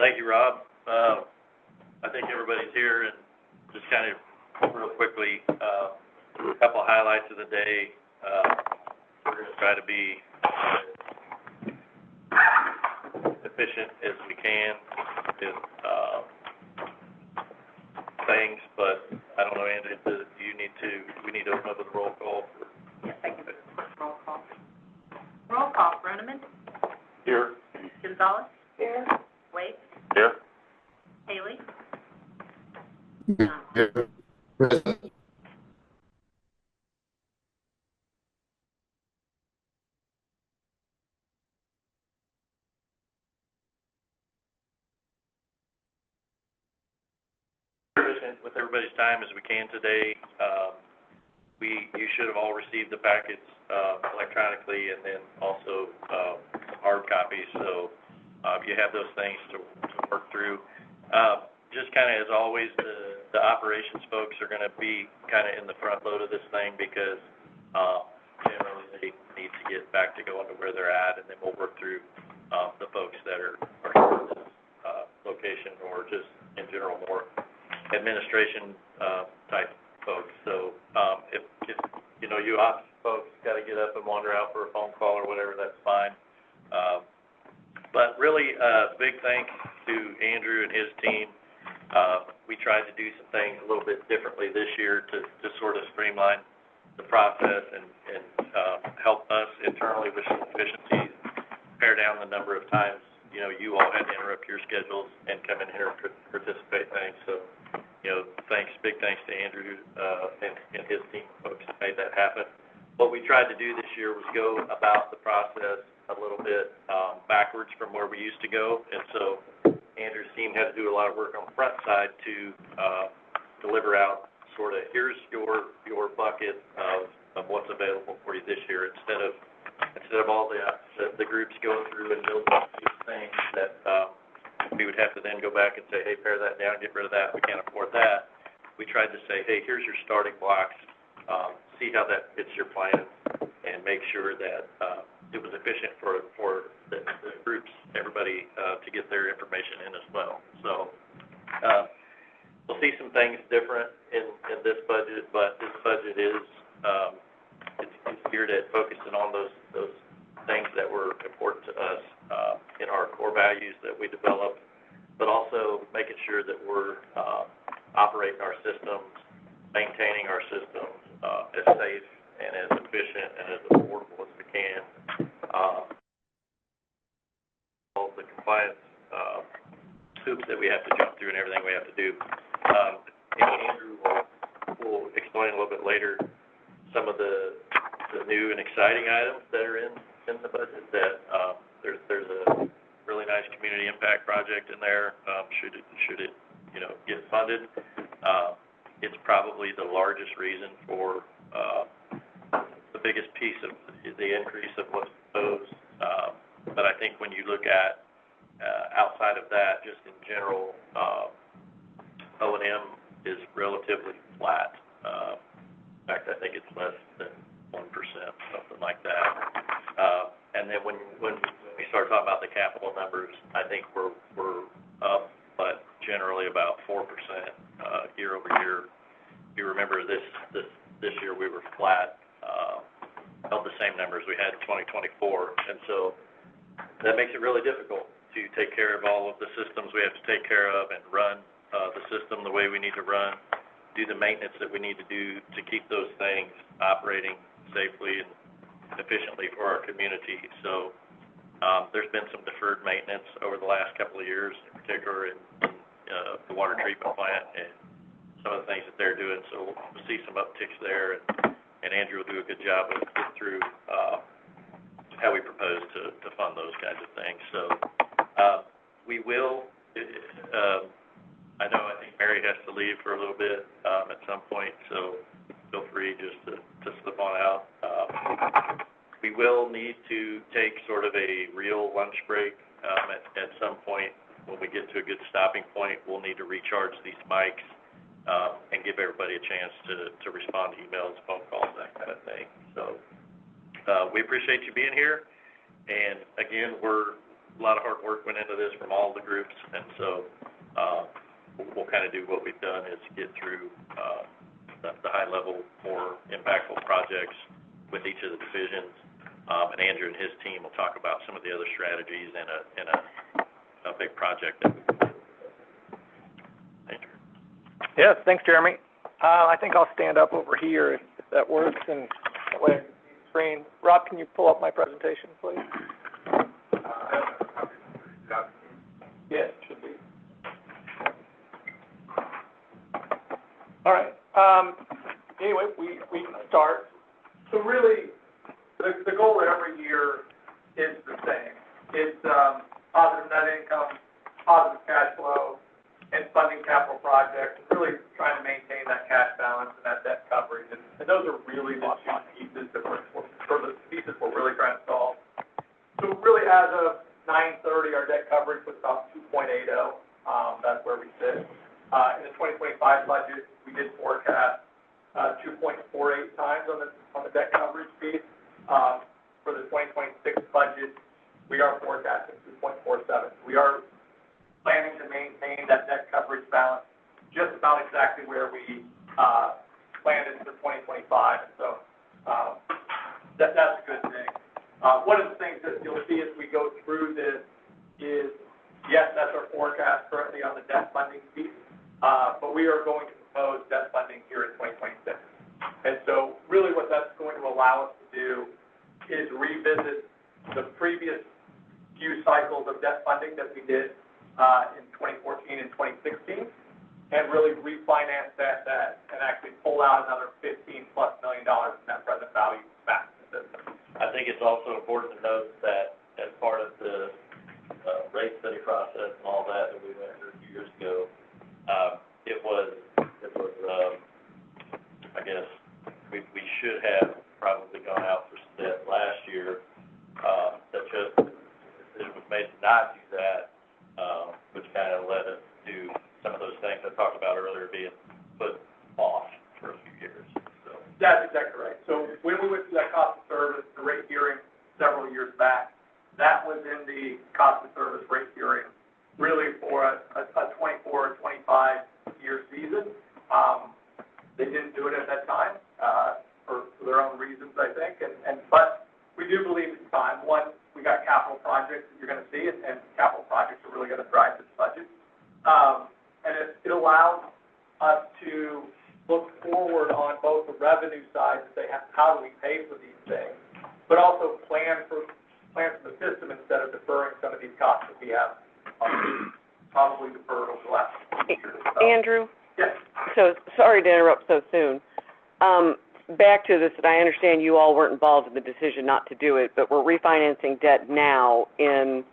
Thank you, Rob. I think everybody's here, and just kind of real quickly, a couple highlights of the day. We're going to try to be efficient as we can with things, but I don't know, Andrew, we need to open up with a roll call? Yes, I can. Roll call. Roll call. Groneman? Here. Gonzalez? Here. Wade? Here. Haley? With everybody's time as we can today. You should have all received the packets electronically, and then also hard copies. So you have those things to work through. Just kind of as always, the operations folks are going to be kind of in the front load of this thing because generally they need to get back to going to where they're at, and then we'll work through the folks that are in this location or just in general more administration type folks. So if you ops folks got to get up and wander out for a phone call or whatever, that's fine. But really, big thanks to Andrew and his team. We tried to do some things a little bit differently this year to sort of streamline the process and help us internally with some efficiencies, pare down the number of times you all had to interrupt your schedules and come in here and participate. Thanks. So, big thanks to Andrew and his team folks that made that happen. What we tried to do this year was go about the process a little bit backwards from where we used to go, and so Andrew's team had to do a lot of work on the front side to deliver out sort of here's your bucket of what's available for you this year instead of all the groups going through and building these things that we would have to then go back and say, hey, pare that down, get rid of that, we can't afford that. We tried to say, hey, here's your starting blocks, see how that fits your plan, and make sure that it was efficient for the groups, everybody, to get their information in as well. So we'll see some things different in this budget, but this budget is it's geared at focusing on those things that were important to us in our core values that we developed, but also making sure that we're operating our systems, maintaining our systems as safe and as efficient and as affordable as we can. All the compliance hoops that we have to jump through and everything we have to do. Andrew will explain a little bit later some of the new and exciting items that are in the budget. That there's a really nice community impact project in there. Should it get funded? It's probably the largest reason for the biggest piece of the increase of what's proposed. But I think when you look at outside of that, just in general, O&M is relatively flat. In fact, I think it's less than 1%, something like that. And then when we start talking about the capital numbers, I think we're up, but generally about 4% year over year. If you remember this year we were flat, held the same numbers we had in 2024, and so that makes it really difficult to take care of all of the systems we have to take care of and run the system the way we need to run, do the maintenance that we need to do to keep those things operating safely and efficiently for our community. So there's been some deferred maintenance over the last couple of years, in particular in the water treatment plant and some of the things that they're doing. So we'll see some upticks there, and Andrew will do a good job of getting through how we propose to fund those kinds of things. So we will, I think Mary has to leave for a little bit at some point, so feel free just to slip on out. We will need to take sort of a real lunch break at some point. When we get to a good stopping point, we'll need to recharge these mics and give everybody a chance to respond to emails, phone calls, that kind of thing. So we appreciate you being here. And again, we're a lot of hard work went into this from all the groups, and so, we'll kind of do what we've done is get through, the high level, more impactful projects with each of the divisions. And Andrew and his team will talk about some of the other strategies in a big project that we can do. Andrew? Yes, thanks, Jeremy. I think I'll stand up over here if that works, and that way I can see the screen. Rob, can you pull up my presentation, please? Yes, it should be. All right. Anyway, we can start. So really, the goal every year is the same. It's positive net income, positive cash flow, and funding capital projects, and really trying to maintain that cash balance and that debt coverage. And those are really the two pieces that the pieces we're really trying to solve. So really, as of 9/30, our debt coverage was about 2.80. That's where we sit. In the 2025 budget, we did forecast 2.48 times on the debt coverage piece. For the 2026 budget, we are forecasting 2.47. We are planning to maintain that debt coverage balance just about exactly where we planned it for 2025. So that's a good thing. One of the things that you'll see as we go through this is, yes, that's our forecast currently on the debt funding piece, but we are going to propose debt funding here in 2026. And so really what that's going to allow us to do is revisit the previous few cycles of debt funding that we did in 2014 and 2016, and really refinance that and actually pull out another $15+ million in net present value back to the system. I think it's also important to note that as part of the rate study process and all that we went through a few years ago, it was I guess we should have probably gone out for some debt last year. That just the decision was made to not do that, which kind of led us to some of those things I talked about earlier being put off for a few years. So that's exactly right. So when we went through that cost of service, the rate hearing several years back, that was in the cost of service rate hearing, really for a 24 or 25 year season. They didn't do it at that time for their own reasons, I think. But we do believe it's time. One, we got capital projects that you're going to see, and capital projects are really going to drive this budget. And it allows us to look forward on both the revenue side to say, how do we pay for these things, but also plan for the system instead of deferring some of these costs that we have probably deferred over the last few years. Andrew? Yes. So, sorry to interrupt so soon. Back to this, and I understand you all weren't involved in the decision not to do it, but we're refinancing debt now in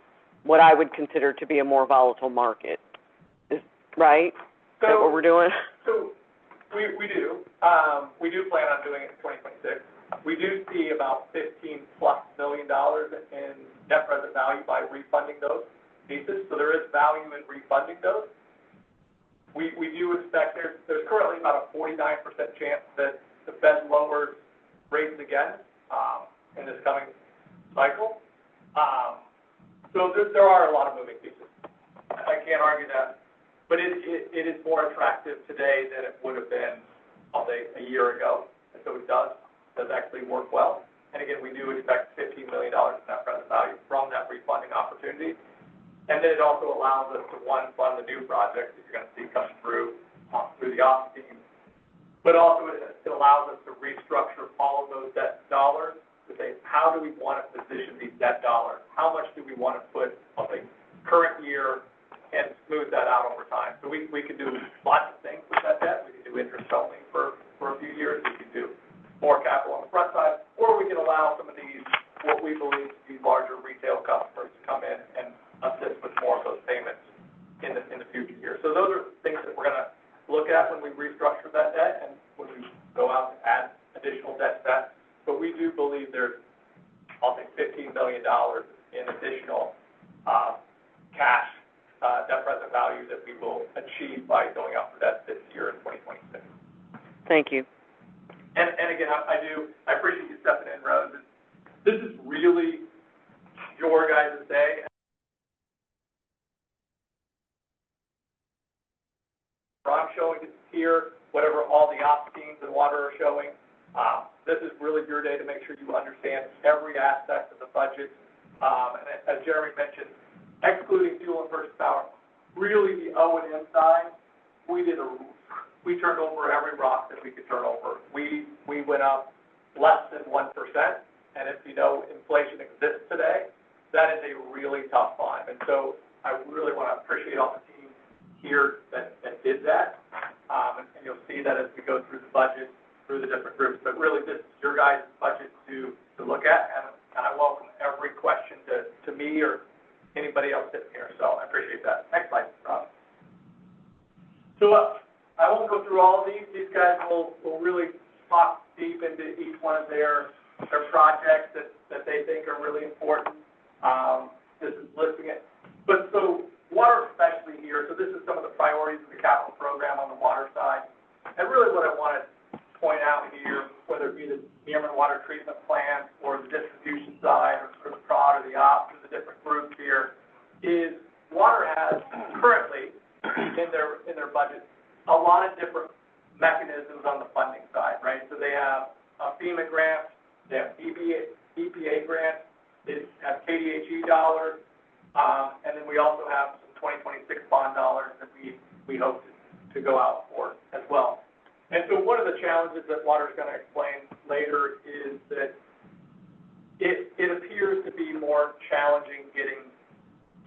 what I would consider to be a more volatile market. Right? Is that what we're doing? So we do. We do plan on doing it in 2026. We do see about $15+ million in net present value by refunding those pieces. So there is value in refunding those. We do expect there's currently about a 49% chance that the Fed lowers rates again in this coming cycle. So there are a lot of moving pieces. I can't argue that. But it is more attractive today than it would have been, I'll say, a year ago. And so it does actually work well. And again, we do expect $15 million in net present value from that refunding opportunity. And then it also allows us to, one, fund the new projects that you're going to see come through the ops team. But also it allows us to restructure all of those debt dollars to say, how do we want to position these debt dollars? How much do we want to put on the current year and smooth that out over time? So we can do lots of things with that debt. We can do interest only for a few years. We can do more capital on the front side, or we can allow some of these, what we believe to be larger retail customers to come in and assist with more of those payments in the future years. So those are things that we're going to look at when we restructure that debt and when we go out and add additional debt to that. But we do believe there's, I'll say, $15 million in additional cash net present value that we will achieve by going out for debt this year in 2026. Thank you. And again, I appreciate you stepping in, Rose. This is really your guys' day. I'm showing here, whatever all the ops teams and water are showing. This is really your day to make sure you understand every aspect of the budget. And as Jeremy mentioned, excluding fuel and purchase power, really the O&M side, we turned over every rock that we could turn over. We went up less than 1%, and if you know inflation exists today, that is a really tough climb. And so I really want to appreciate all the teams here that did that. And you'll see that as we go through the budget, through the different groups. But really, this is your guys' budget to look at, and I welcome every question to me or anybody else sitting here. So I appreciate that. Next slide, Rob. So I won't go through all of these. These guys will really talk deep into each one of their projects that they think are really important. This is listing it. But so water especially here, so this is some of the priorities of the capital program on the water side. And really what I want to point out here, whether it be the Meerman Water Treatment Plant or the distribution side or the prod or the ops or the different groups here, is water has currently in their budget a lot of different mechanisms on the funding side, right? So they have a FEMA grant, they have EPA grant, they have KDHE dollars, and then we also have some 2026 bond dollars that we hope to go out for as well. And so one of the challenges that Water's going to explain later is that it appears to be more challenging getting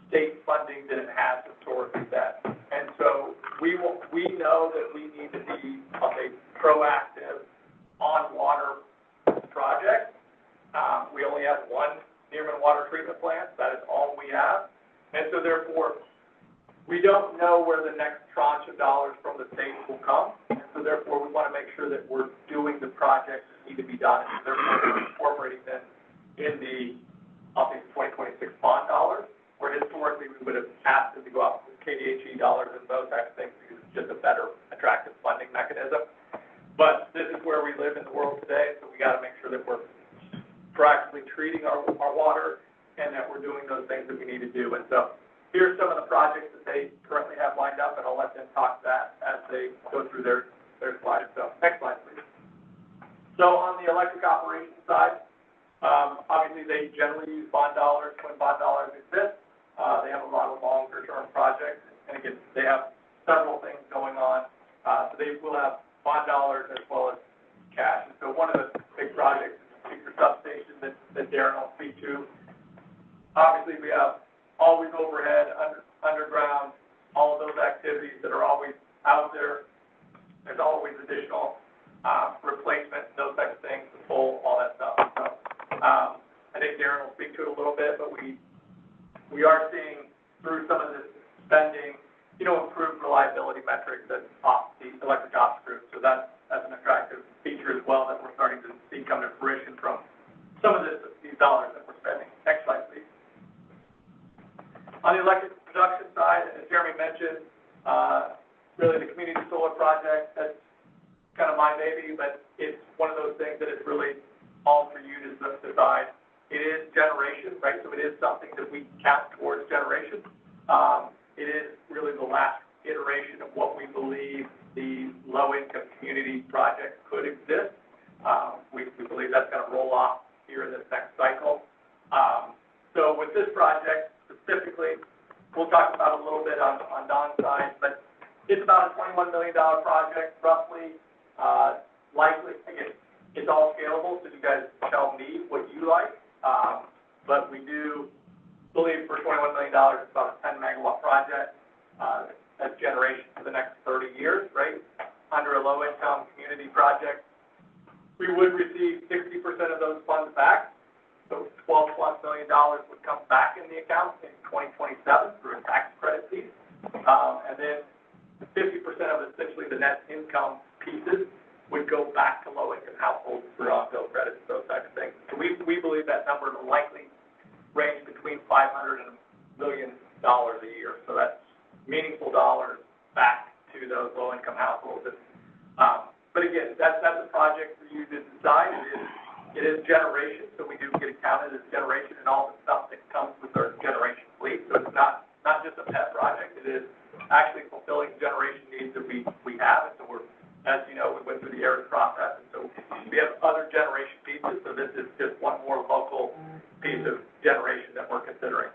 state funding than it has historically been. And so we know that we need to be, I'll say, proactive on water projects. We only have one Meerman Water Treatment Plant. That is all we have. And so therefore, we don't know where the next tranche of dollars from the state will come. And so therefore, we want to make sure that we're doing the projects that need to be done. And therefore, we're incorporating them in the, I'll say, 2026 bond dollars, where historically we would have asked them to go out with KDHE dollars and those types of things because it's just a better, attractive funding mechanism. But this is where we live in the world today, so we got to make sure that we're proactively treating our water and that we're doing those things that we need to do. And so here's some of the projects that they currently have lined up, and I'll let them talk that as they go through their slides. So next slide, please. So on the electric operations side, obviously they generally use bond dollars when bond dollars exist. They have a lot of longer-term projects, and again, they have several things going on. So they will have bond dollars as well as cash. And so one of the big projects is the Speaker Substation that Darren will speak to. Obviously, we have always overhead, underground, all of those activities that are always out there. There's always additional replacement, those types of things, the pole, all that stuff. So I think Darren will speak to it a little bit, but we are seeing through some of this spending, improved reliability metrics that the electric ops group. So that's an attractive feature as well that we're starting to see come to fruition from some of these dollars that we're spending. Next slide, please. On the electric production side, as Jeremy mentioned, really the community solar project, that's kind of my baby, but it's one of those things that is really all for you to decide. It is generation, right? So it is something that we count towards generation. It is really the last iteration of what we believe the low-income community project could exist. We believe that's going to roll off here in this next cycle. So with this project specifically, we'll talk about a little bit on Don's side, but it's about a $21 million project, roughly. Likely, again, it's all scalable, so you guys tell me what you like. But we do believe for $21 million, it's about a 10-megawatt project. That's generation for the next 30 years, right? Under a low-income community project. We would receive 60% of those funds back. So $12+ million would come back in the account in 2027 through a tax credit piece. And then 50% of essentially the net income pieces would go back to low-income households for on-bill credits, those types of things. So we believe that number will likely range between $500 and $1 million a year. So that's meaningful dollars back to those low-income households. But again, that's a project for you to decide. It is generation, so we do get it counted as generation and all the stuff that comes with our generation fleet. So it's not just a pet project. It is actually fulfilling generation needs needs that we have, and so we're, as you know, we went through the arid process, and so we have other generation pieces, so this is just one more local piece of generation that we're considering.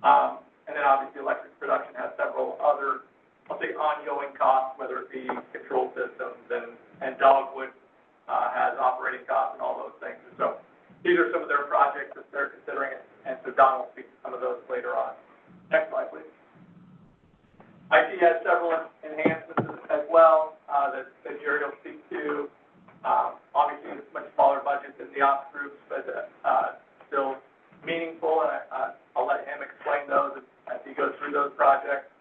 And then obviously electric production has several other, I'll say, ongoing costs, whether it be control systems and Dogwood has operating costs and all those things. And so these are some of their projects that they're considering, and so Don will speak to some of those later on. Next slide, please. IT has several enhancements as well that Jerry will speak to. Obviously, it's a much smaller budget than the ops groups, but still meaningful, and I'll let him explain those as he goes through those projects.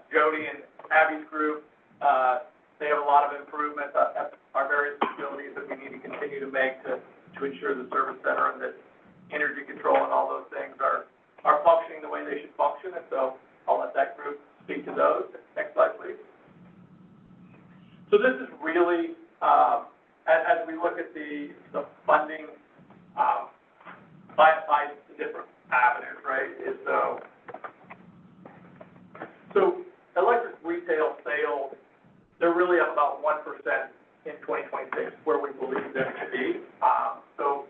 Jody and Abby's group, they have a lot of improvements at our various facilities that we need to continue to make to ensure the service center and that energy control and all those things are functioning the way they should function, and so I'll let that group speak to those. Next slide, please. So this is really, as we look at the funding by the different avenues, right, is so electric retail sales, they're really up about 1% in 2026, where we believe them to be. So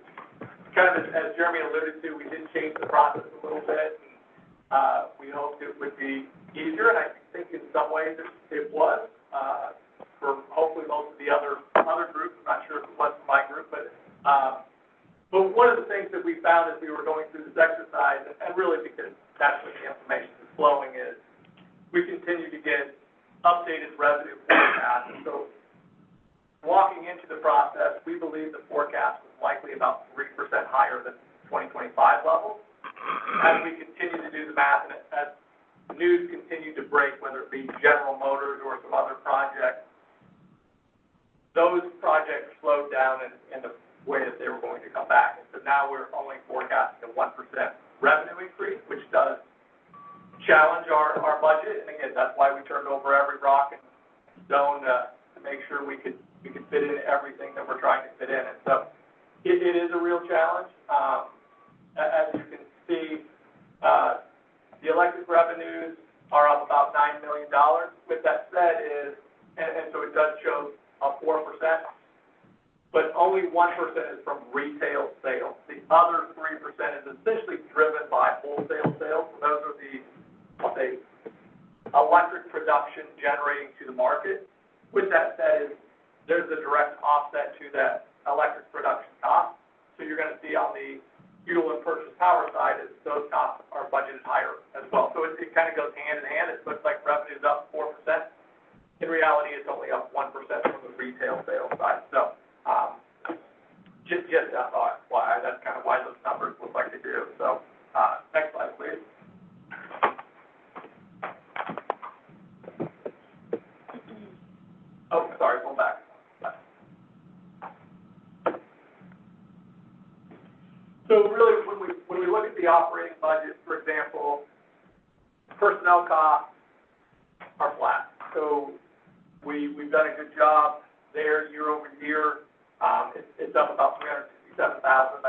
kind of as Jeremy alluded to, we did change the process a little bit, and we hoped it would be easier, and I think in some ways it was, for hopefully most of the other groups. I'm not sure if it was for my group, but one of the things that we found as we were going through this exercise, and really because that's when the information is flowing, is we continue to get updated revenue forecasts. And so walking into the process, we believe the forecast was likely about 3% higher than 2025 levels. As we continue to do the math, and as news continued to break, whether it be General Motors or some other projects, those projects slowed down in the way that they were going to come back. And so now we're only forecasting a 1% revenue increase, which does challenge our budget. And again, that's why we turned over every rock and stone to make sure we could fit in everything that we're trying to fit in. And so it is a real challenge. As you can see, the electric revenues are up about $9 million. With that said, and so it does show a 4%, but only 1% is from retail sales. The other 3% is essentially driven by wholesale sales. So those are the, I'll say, electric production generating to the market. With that said, there's a direct offset to that electric production cost. So you're going to see on the fuel and purchase power side is those costs are budgeted higher as well. So it kind of goes hand in hand. It looks like revenue is up 4%. In reality, it's only up 1% from the retail sales side. So just why that's kind of why those numbers look like they do. So next slide, please. Oh, sorry, go back. So really, when we look at the operating budget, for example, personnel costs are flat. So we've done a good job there year over year. It's up about $367,000.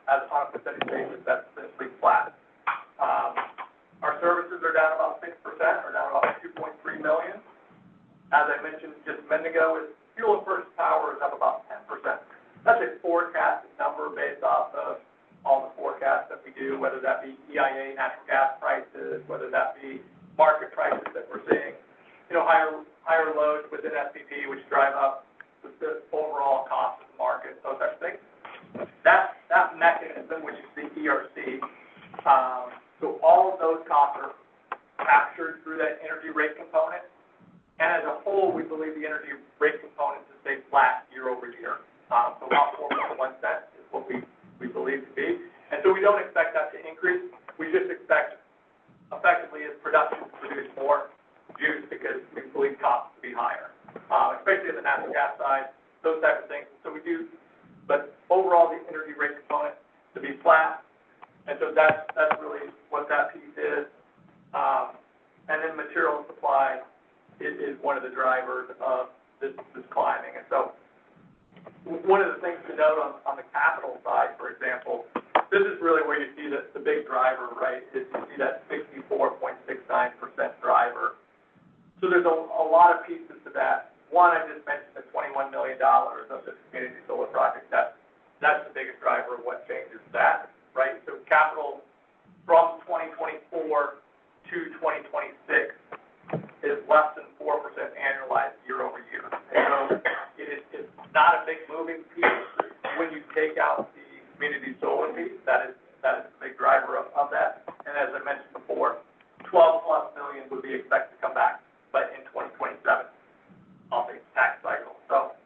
That's on a percentage basis. That's essentially flat. Our services are down about 6%, or down about $2.3 million. As I mentioned just a minute ago, fuel and purchase power is up about 10%. That's a forecasted number based off of all the forecasts that we do, whether that be EIA natural gas prices, whether that be market prices that we're seeing, higher loads within SPP, which drive up the overall cost of the market, those types of things. That mechanism, which is the ERC, so all of those costs are captured through that energy rate component. And as a whole, we believe the energy rate component to stay flat year over year. So about 4.1 cents is what we believe to be. And so we don't expect that to increase. We just expect, effectively, as production produce more juice, because we believe costs to be higher, especially in the natural gas side, those types of things. So we do, but overall, the energy rate component to be flat. And so that's really what that piece is. And then material and supply is one of the drivers of this climbing. And so one of the things to note on the capital side, for example, this is really where you see the big driver, right, is you see that 64.69% driver. So there's a lot of pieces to that. One, I just mentioned the $21 million of this community solar project. That's the biggest driver of what changes that, right? So capital from 2024 to 2026 is less than 4% annualized year over year. And so it's not a big moving piece when you take out the community solar piece. That is a big driver of that. And as I mentioned before, 12+ million would be expected to come back, but in 2027 off the tax cycle. So,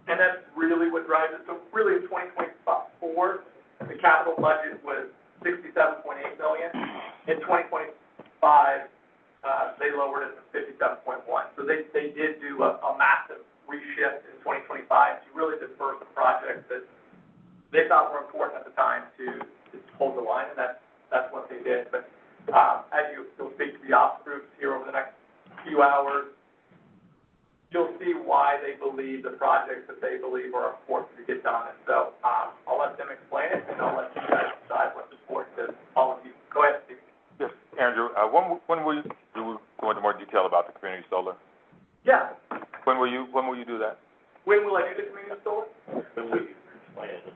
and that's really what drives it. So really in 2024, the capital budget was $67.8 million. In 2025, they lowered it to 57.1. So they did do a massive reshift in 2025 to really disperse the projects that they thought were important at the time to hold the line, and that's what they did. But as you'll speak to the ops groups here over the next few hours, you'll see why they believe the projects that they believe are important to get done. And so I'll let them explain it, and I'll let you guys decide what's important to all of you. Go ahead, Steve. Yes, Andrew, when will you go into more detail about the community solar? Yeah. When will you do that? When will I do the community solar? When we explain it.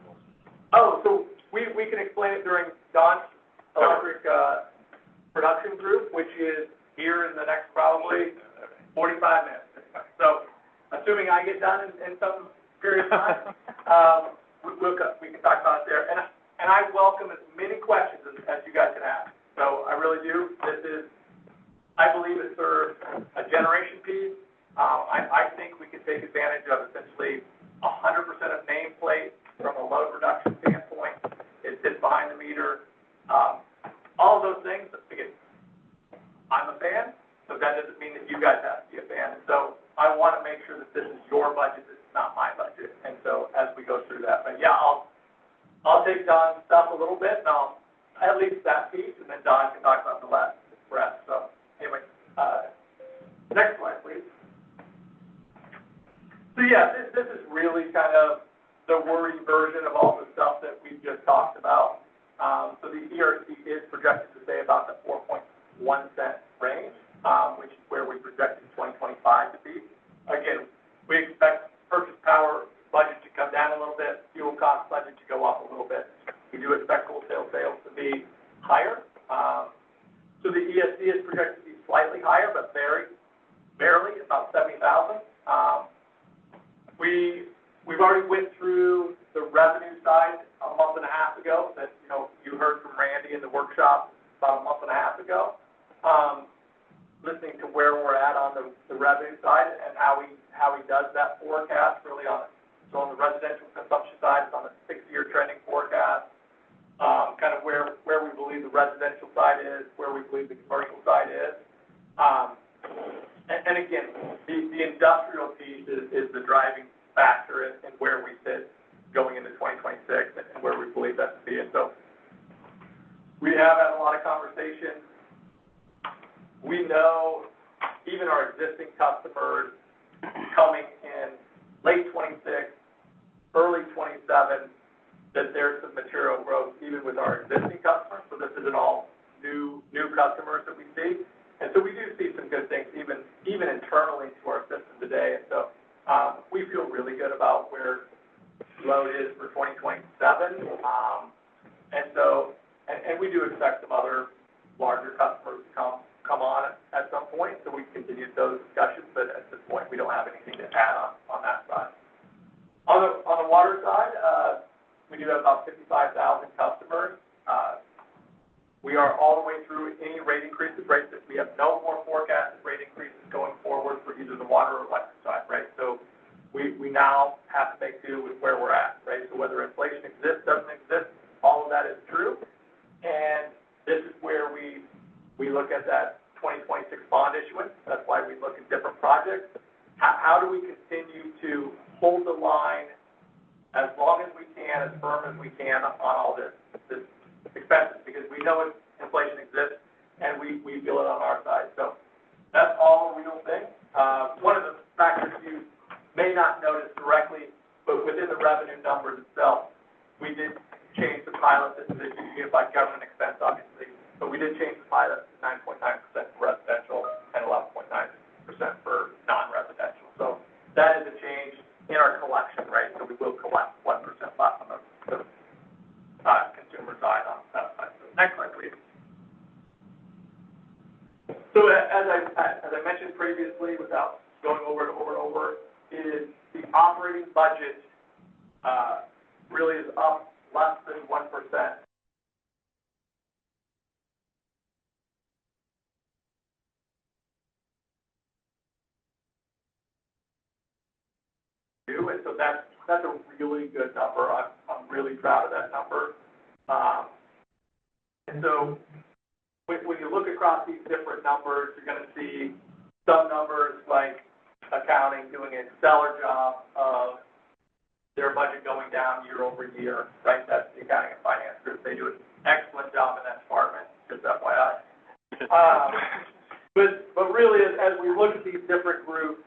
Oh, so we can explain it during Don's electric production group, which is here in the next probably 45 minutes. So, assuming I get done in some period of time, we can talk about it there. And I welcome as many questions as you guys can ask. So I really do. I believe it serves a generation piece. I think we can take advantage of essentially 100% of nameplate from a load reduction standpoint. It sits behind the meter. All of those things, again, I'm a fan, so that doesn't mean that you guys have to be a fan. And so I want to make sure that this is your budget, this is not my budget. And so as we go through that, but yeah, I'll take Don's stuff a little bit, and I'll at least that piece, and then Don can talk about the rest. So anyway, next slide, please. So yeah, this is really kind of the wordy version of all the stuff that we've just talked about. So the ERC is projected to stay about the 4.1 cent range, which is where we projected 2025 to be. Again, we expect purchase power budget to come down a little bit, fuel cost budget to go up a little bit. We do expect wholesale sales to be higher. So the ESC is projected to be slightly higher, but barely, about 70,000. We've already went through the revenue side a month and a half ago that, you heard from Randy in the workshop about a month and a half ago. Listening to where we're at on the revenue side and how he does that forecast really on the residential consumption side, it's on the 6-year trending forecast, kind of where we believe the residential side is, where we believe the commercial side is. And again, the industrial piece is the driving factor in where we sit going into 2026 and where we believe that to be. And so we have had a lot of conversations. We know even our existing customers coming in late 26, early 27, that there's some material growth even with our existing customers. So this isn't all new customers that we see. And so we do see some good things even internally to our system today. And so we feel really good about where load is for 2027. And we do expect some other larger customers to come on at some point, so we continue those discussions, but at this point, we don't have anything to add on that side. On the water side, we do have about 55,000 customers. We are all the way through any rate increases, right? We have no more forecasted rate increases going forward for either the water or electric side, right? So we now have to make do with where we're at, right? So whether inflation exists, doesn't exist, all of that is true. And this is where we look at that 2026 bond issuance. That's why we look at different projects. How do we continue to hold the line as long as we can, as firm as we can on all this expenses? Because we know inflation exists, and we feel it on our side. So that's all a real thing. One of the factors you may not notice directly, but within the revenue numbers itself, we did change the pilot. This is unified government expense, obviously, but we did change the pilot to 9.9% for residential and 11.9% So as I mentioned previously, without going over it over and over, is the operating budget, really is up less than 1%. And so that's a really good number. I'm really proud of that number. And so when you look across these different numbers, you're going to see some numbers like accounting doing a stellar job of their budget going down year over year, right? That's the accounting and finance group. They do an excellent job in that department, just FYI. But really, as we look at these different groups,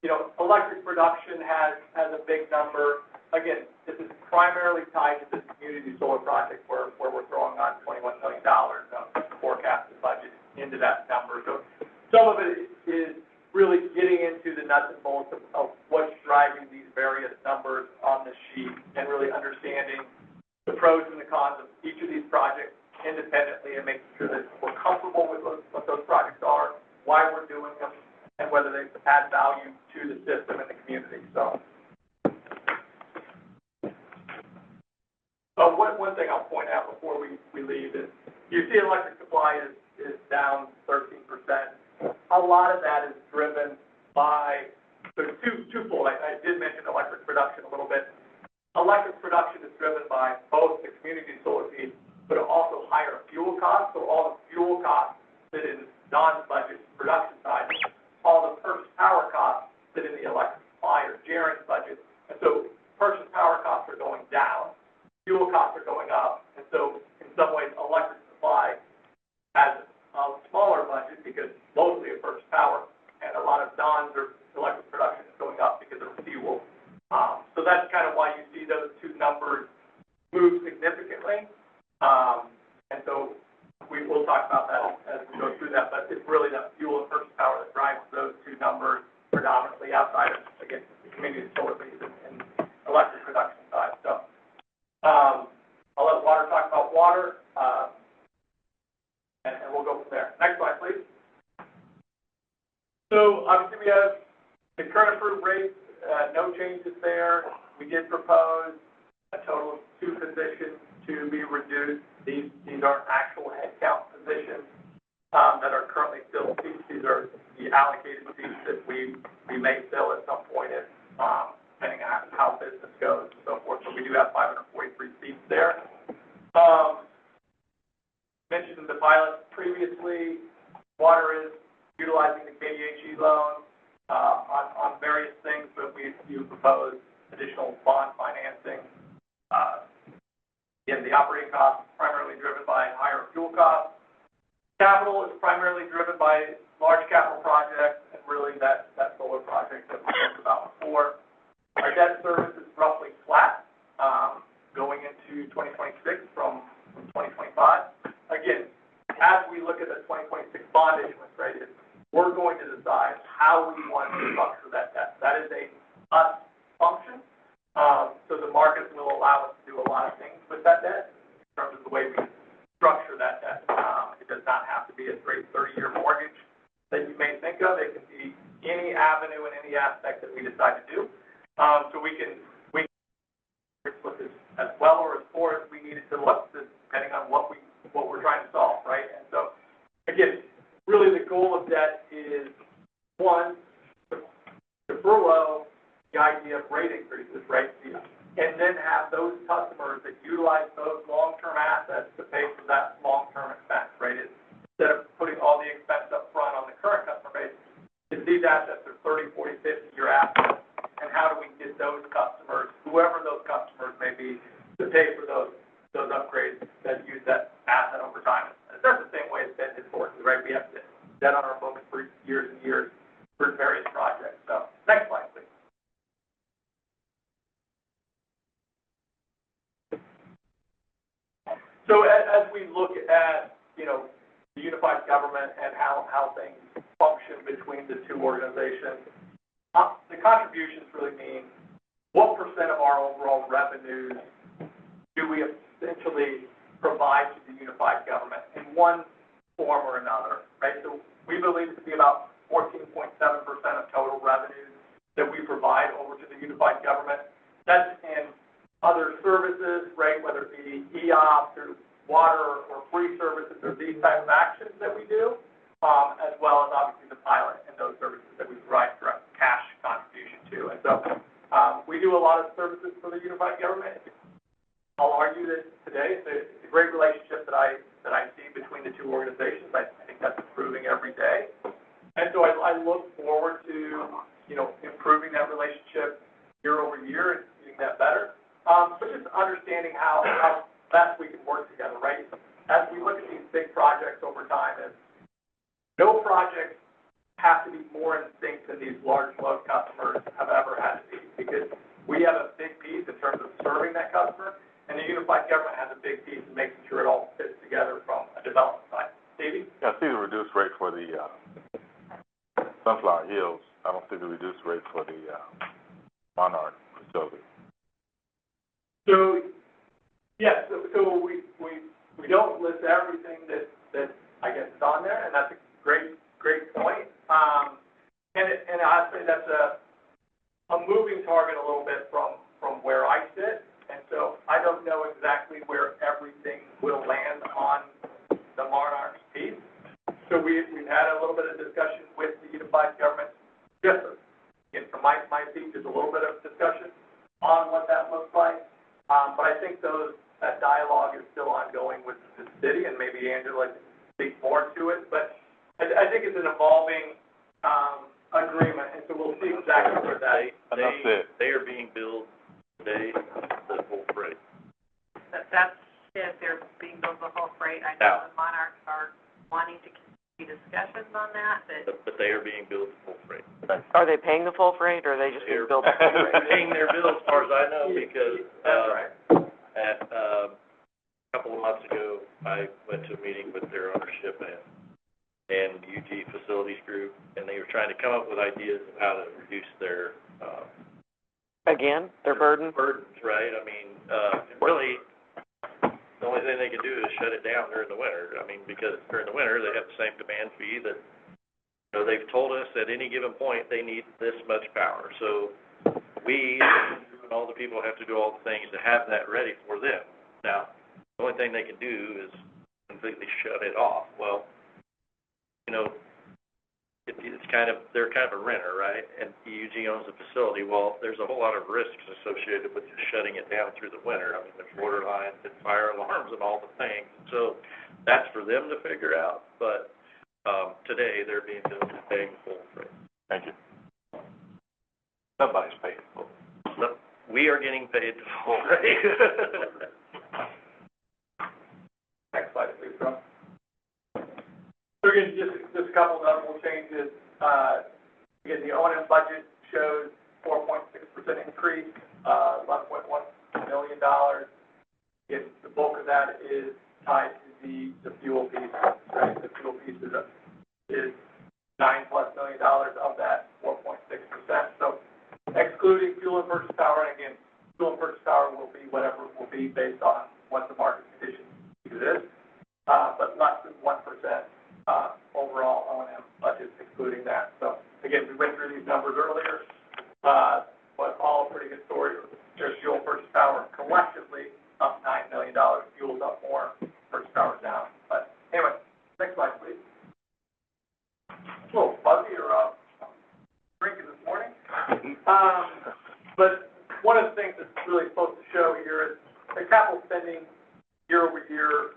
you know, electric production has a big number. Again, this is primarily tied to this community solar project where we're throwing on $21 million of forecasted budget into that number. So some of it is really getting into the nuts and bolts of what's driving these various numbers on the sheet and really understanding the pros and the cons of each of these projects independently and making sure that we're comfortable with what those projects are, why we're doing them, and whether they add value to the system and the community. So, one thing I'll point out before we leave is you see electric supply is down 13%. A lot of that is driven by, there's twofold. I did mention electric production a little bit. Electric production is driven by both the community solar piece, but also higher fuel costs. So all the fuel costs sit in Don's budget, production side. All the purchase power costs sit in the electric supply or Jaren's budget. And so purchase power costs are going down, fuel costs are going up. And so in some ways, electric supply has a smaller budget because mostly of purchase power, and a lot of Don's or electric production is going up because of fuel. So that's kind of why you see those two numbers move significantly. And so we'll talk about that as we go through that, but it's really that fuel and purchase power that drives those two numbers predominantly outside of, again, the community solar piece and electric production side. So I'll let Water talk about water, and we'll go from there. Next slide, please. So obviously we have the current approved rates, no changes there. We did propose a total of 2 positions to be reduced. These aren't actual headcount positions that are currently filled seats. These are the allocated seats that we may fill at some point if, depending on how business goes and so forth. So we do have 543 seats there. Mentioned the pilot previously. Water is utilizing the KDHE loan on various things, but we do propose additional bond financing. Again, the operating costs primarily driven by higher fuel costs. Capital is primarily driven by large capital projects and really that solar project that we talked about before. Our debt service is roughly flat going into 2026 from 2025. Again, as we look at the 2026 bond issuance rate, we're going to decide how we want to structure that debt. That is a us function. So the market will allow us to do a lot of things with that debt in terms of the way we structure that debt. It does not have to be a straight 30-year mortgage that you may think of. It can be any avenue and any aspect that we decide to do. So we can look as well or as poor as we need it to look, depending on what we're trying to solve, right? And so, again, really the goal of debt is, one, to furlough the idea of rate increases, right? And then have those customers that utilize those long-term assets to pay for that long-term expense, right? Instead of putting all the expense up front on the current customer base, if these assets are 30, 40, 50-year assets, and how do we get those customers, whoever those customers may be, to pay for those upgrades that use that asset over time? And that's the same way it's been historically, right? We have debt on our books for years and years for various projects. So, next slide, please. So as we look at, the unified government and how things function between the two organizations, the contributions really mean what % of our overall revenues do we essentially provide to the unified government in one form or another, right? So we believe well as obviously the pilot and those services that we provide for a cash contribution to. And so, we do a lot of services for the unified government. I'll argue that today it's a great relationship that I see between the two organizations. I think that's improving every day. And so I look forward to, improving that relationship year over year and getting that better. But just understanding how best we can work together, right? As we look at these big projects over time, and no projects have to be more in sync than these large load customers have ever had to be, because we have a big piece in terms of serving that customer, and the unified government has a big piece in making sure it all fits together from a development side. Davey? Yeah, I see the reduced rate for the, Sunflower Hills. I don't see the reduced rate for the, Monarch facility. So, yes, so we don't list everything that I guess is on there, and that's a great point. And I'd say that's a moving target a little bit from where I sit, and so I don't know exactly where everything will land on the Monarch piece. So we've had a little bit of discussion with the unified government, just again, from my seat, just a little bit of discussion on what that looks like. But I think that dialogue is still ongoing with the city, and maybe Angela can speak more to it. But I think it's an evolving agreement, and so we'll see exactly where that. They are being billed today the full freight. That's if they're being billed the whole freight. I know the Monarchs are wanting to continue discussions on that, But they are being billed the full freight. Are they paying the full freight, or are they just being billed the full freight? They're paying their bills, as far as I know, because, That's right. a couple of months ago, I went to a meeting with their ownership and UG Facilities Group, and they were trying to come up with ideas of how to reduce their, Again, their burden? burdens, right? I mean, really, the only thing they can do is shut it down during the winter. I mean, because during the winter, they have the same demand fee that, they've told us at any given point they need this much power. So we and all the people have to do all the things to have that ready for them. Now, the only thing they can do is completely shut it off. Well, they're kind of a renter, right? And EUG owns the facility. Well, there's a whole lot of risks associated with just shutting it down through the winter. I mean, there's water lines and fire alarms and all the things. So that's for them to figure out. But today they're being billed and paying full freight. Thank you. Somebody's paying full. We are getting paid full freight. Next slide, please, Rob. So again, just a couple of notable changes. Again, the O&M budget shows 4.6% increase, $11.1 million. Again, the bulk of that is tied to the fuel piece, right? The fuel piece is $9+ million of that 4.6%. So excluding fuel and purchase power, and again, fuel and purchase power will be whatever it will be based on what the market conditions exist, but less than 1%. Overall O&M budget, excluding that. So again, we went through these numbers earlier, but all a pretty good story. There's fuel purchase power collectively up $9 million. Fuel's up more, purchase power's down. But anyway, next slide, please. A little fuzzy or drinking this morning. But one of the things that's really supposed to show here is the capital spending year over year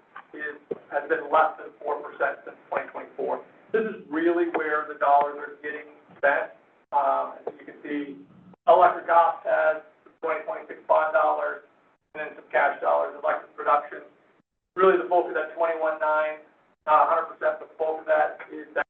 has been less than 4% since 2024. This is really where the dollars are getting spent. As you can see, electric ops has some 2026 bond dollars and then some cash dollars, electric production. Really the bulk of that 21.9, not 100%, but the bulk of that is that.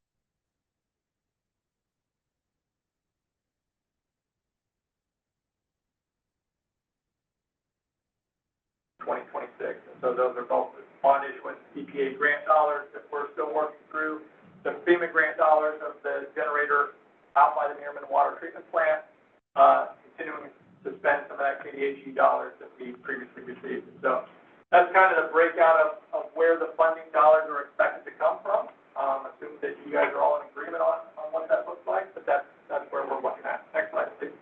So those are both the bond issuance, EPA grant dollars that we're still working through, the FEMA grant dollars of the generator out by the Meerman Water Treatment Plant, continuing to spend some of that KDHE dollars that we previously received. So that's kind of the breakout of where the funding dollars are expected to come from. Assume that you guys are all in agreement on what that looks like, but that's where we're looking at. Next slide, please.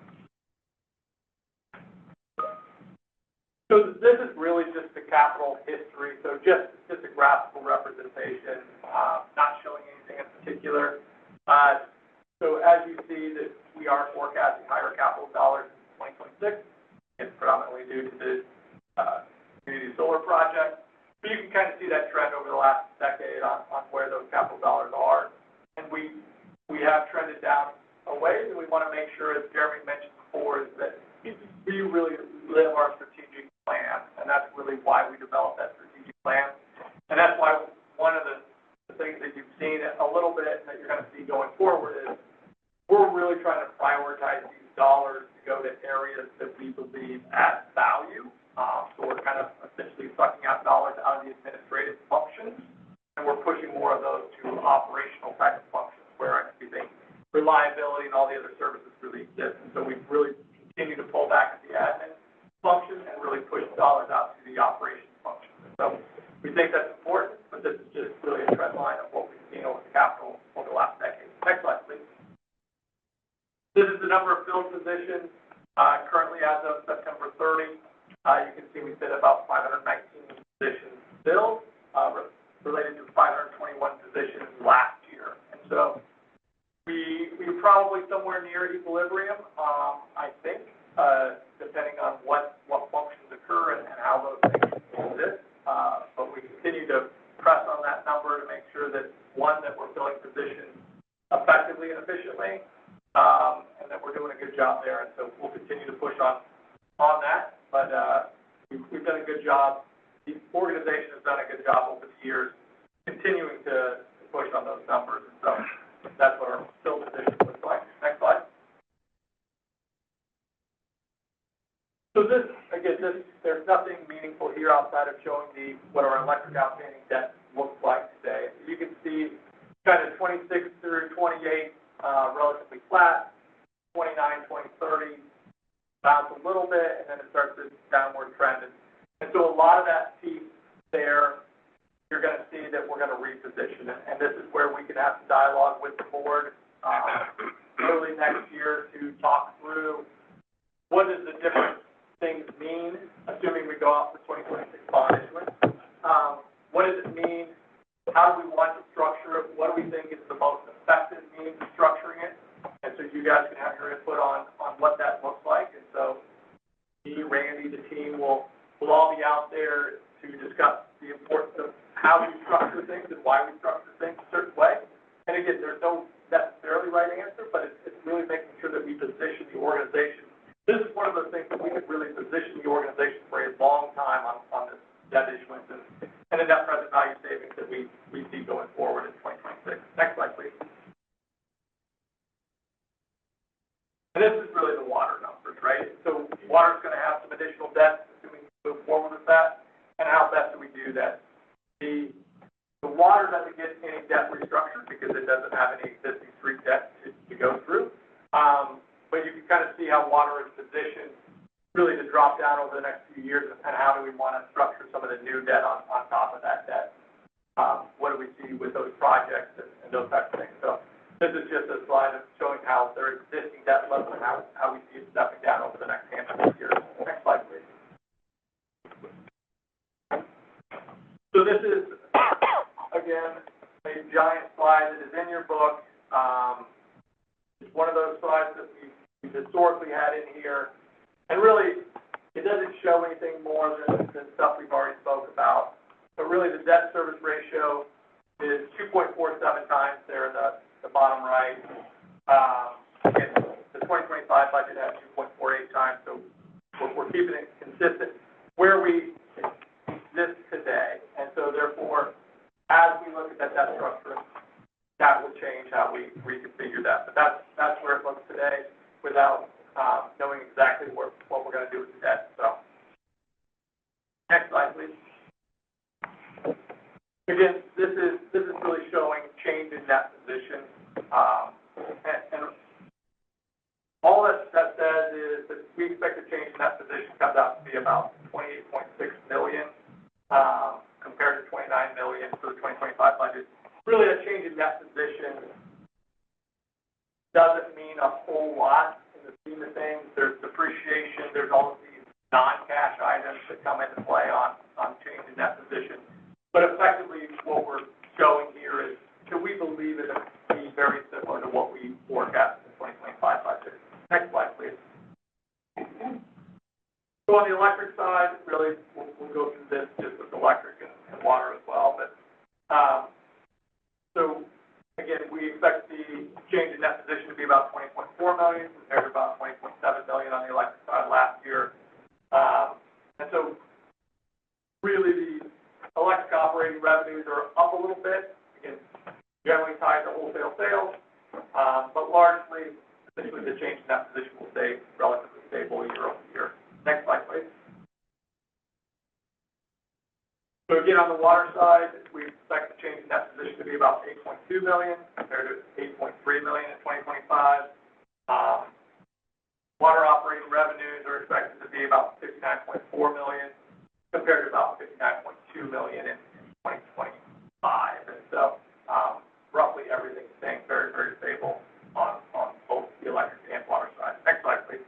So this is really just the capital history, so just a graphical representation, not showing anything in particular. So as you see that we are forecasting higher capital dollars in 2026, it's predominantly due to the community solar project. But you can kind of see that trend over the last decade on where those capital dollars are. And we have trended down a ways, and we want to make sure, as Jeremy mentioned before, is that we really live our strategic plan, and that's really why we developed that strategic plan. And that's why one of the things that you've seen a little bit that you're going to see going forward is we're really trying to prioritize these dollars to go to areas that we believe add value. So we're kind of essentially sucking out dollars out of the administrative functions, and we're pushing more of those to operational type of functions where we think reliability and all the other services really exist. And so we've really continued to pull back at the admin function and really push dollars out to the operations function. So we think that's important, but this is just really a trend line of what we've seen over the capital over the last decade. Next slide, please. This is the number of filled positions currently as of September 30. You can see we did about 519 positions filled, related to 521 positions last year. And so we're probably somewhere near equilibrium, I think, depending on what functions occur and how those things exist. But we continue to press on that number to make sure that, one, that we're filling positions effectively and efficiently, and that we're doing a good job there. And so we'll continue to push on that. But we've done a good job. The organization has done a good job over the years, continuing to push on those numbers. And so that's what our filled position looks like. Next slide. So this, again, there's nothing meaningful here outside of showing what our electric outstanding debt looks like today. You can see kind of 26 through 28, relatively flat, 29, 20, 30, bounce a little bit, and then it starts this downward trend. And so a lot of that piece there, you're going to see that we're going to reposition it. And this is where we can have some dialogue with the board early next year to talk through what does the different things mean, assuming we go out for 2026 bond issuance. What does it mean? How do we want to structure it? What do we think is the most effective means of structuring it? And so you guys can have your input on what that looks like. And so me, Randy, the team will all be out there to discuss the importance of how we structure things and why we structure things a certain way. And again, there's no necessarily right answer, but it's really making sure that we position the organization. This is one of those things that we could really position the organization for a long time on this debt issuance and the net present value savings that we see going forward in 2026. Next slide, please. And this is really the water numbers, right? So water's going to have some additional debt, assuming we move forward with that. And how best do we do that? The water doesn't get any debt restructured because it doesn't have any existing street debt to go through. But you can kind of see how water is positioned really to drop down over the next few years, and how do we want to structure some of the new debt on top of that debt. What do we see with those projects and those types of things. So this is just a slide of showing how their existing debt level and how we see it stepping down over the next handful of years. Next slide, please. So this is, again, a giant slide that is in your book. It's one of those slides that we've historically had in here. And really, it doesn't show anything more than stuff we've already spoke about. But really, the debt service ratio is 2.47 times there in the bottom right. Again, the 2025 budget has 2.48 times, so we're keeping it consistent where we exist today. And so, therefore, as we look at that debt structure, that will change how we reconfigure that. But that's where it looks today without knowing exactly what we're going to do with the debt. So, next slide, please. Again, this is really showing change in that position. And all that says is that we expect the change in that position comes out to be about $28.6 million compared to $29 million for the 2025 budget. Really, a change in that position doesn't mean a whole lot in the scheme of things. There's depreciation. There's all of these non-cash items that come into play on changing that position. But effectively, what we're showing here is that we believe it to be very simple. similar to what we forecast in 2025 budget. Next slide, please. So on the electric side, really, we'll go through this just with electric and water as well, but, so, again, we expect the change in net position to be about $20.4 million compared to about $20.7 million on the electric side last year. And so, really, the electric operating revenues are up a little bit, again, generally tied to wholesale sales, but largely, essentially, the change in net position will stay relatively stable year over year. Next slide, please. So again, on the water side, we expect the change in net position to be about $8.2 million compared to $8.3 million in 2025. Water operating revenues are expected to be about $59.4 million compared to about $59.2 million in 2025. And so, roughly everything staying very, very stable on both the electric and water side. Next slide, please.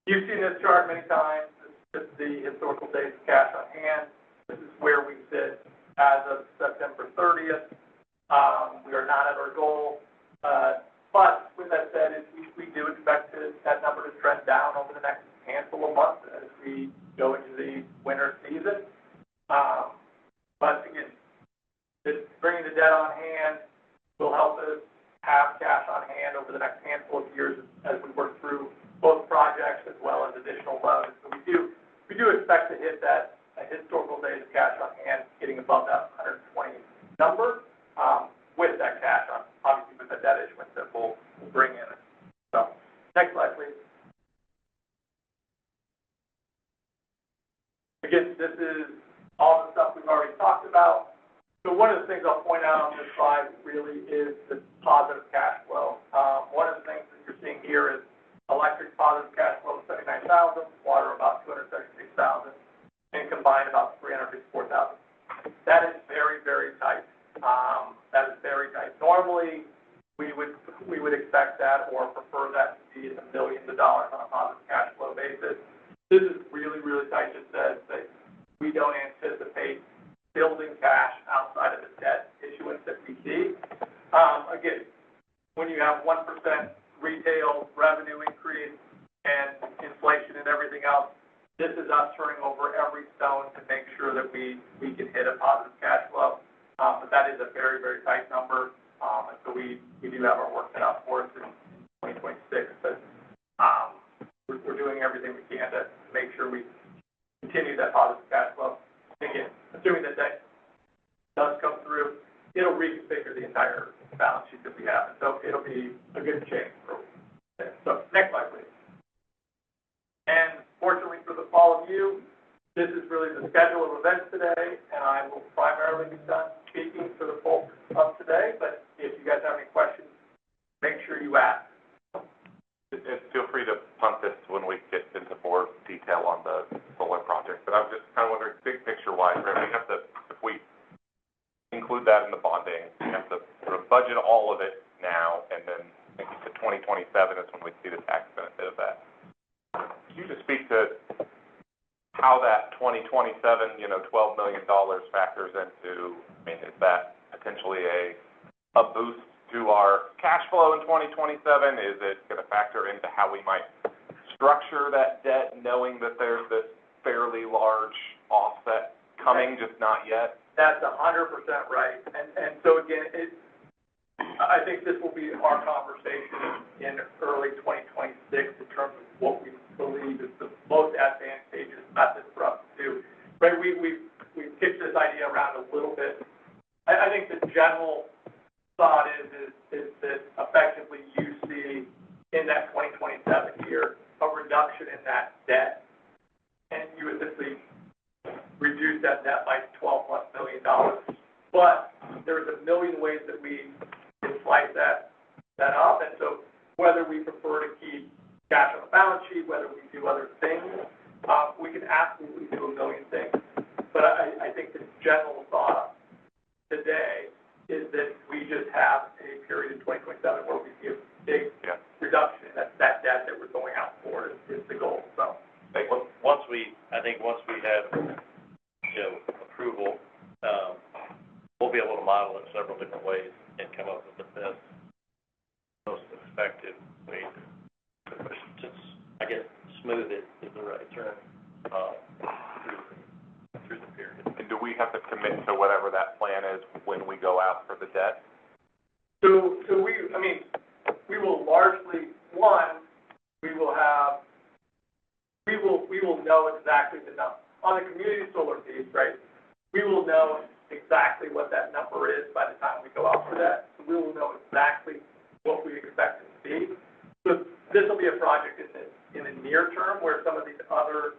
You've seen this chart many times. This is the historical days of cash on hand. This is where we sit as of September 30th. We are not at our goal, but with that said, we do expect that number to trend down over the next handful of months as we go into the winter season. But again, bringing the debt on hand will help us have cash on hand over the next handful of years as we work through both projects as well as additional loans. So we do expect to hit that historical days of cash on hand, getting above that 120 number, with that cash on, obviously with the debt issuance that we'll bring in. So, next slide, please. Again, this is all the stuff we've already talked about. So one of the things I'll point out on this slide really is the positive cash flow. One of the things that you're seeing here is electric positive cash flow of $79,000, water about $236,000, and combined about $354,000. That is very, very tight. That is very tight. Normally, we would expect that or prefer that to be in the millions of dollars on a positive cash flow basis. This is really, really tight. It says that we don't anticipate building cash outside of the debt issuance that we see. Again, when you have 1% retail revenue increase and inflation and everything else, this is us turning over every stone to make sure that we can hit a positive cash flow. But that is a very, very tight number. And so we do have our work cut out for us in 2026. But we're doing everything we can to make sure we continue that positive cash flow. Again, assuming that that does come through, it'll reconfigure the entire balance sheet that we have. And so it'll be a good change for there. So next slide, please. And fortunately for all of you, this is really the schedule of events today, and I will primarily be done speaking for the folks of today. But if you guys have any questions, make sure you ask. And feel free to punt this when we get into more detail on the solar project. But I'm just kind of wondering, big picture wise, right? We have to, if we include that in the bonding, we have to sort of budget all of it now, and then I think to 2027 is when we see the tax benefit of that. Can you just speak to how that 2027, $12 million factors into, I mean, is that potentially a boost to our cash flow in 2027? Is it going to factor into how we might structure that debt, knowing that there's this fairly large offset coming, just not yet? That's 100% right. And so again, I think this will be our conversation in early 2026 in terms of what we believe is the most advantageous method for us to do. Right? We've kicked this idea around a little bit. I think the general thought is that effectively you see in that 2027 year a reduction in that debt, and you essentially reduce that debt by $12+ million. But there's a million ways that we can slice that up, and so whether we prefer to keep cash on the balance sheet, whether we do other things, we can absolutely do a million things. But I think the general thought today is that we just have a period in 2027 where we see a big reduction in that debt that we're going out for is the goal. So, once we have, approval, we'll be able to model it several different ways come up with the best, most effective way to, I guess, smooth it is the right term, through the period. And do we have to commit to whatever that plan is when we go out for the debt? So we will largely, we will know exactly the number. On the community solar piece, right, we will know exactly what that number is by the time we go out for that. So we will know exactly what we expect it to be. So this will be a project in the near term, where some of these other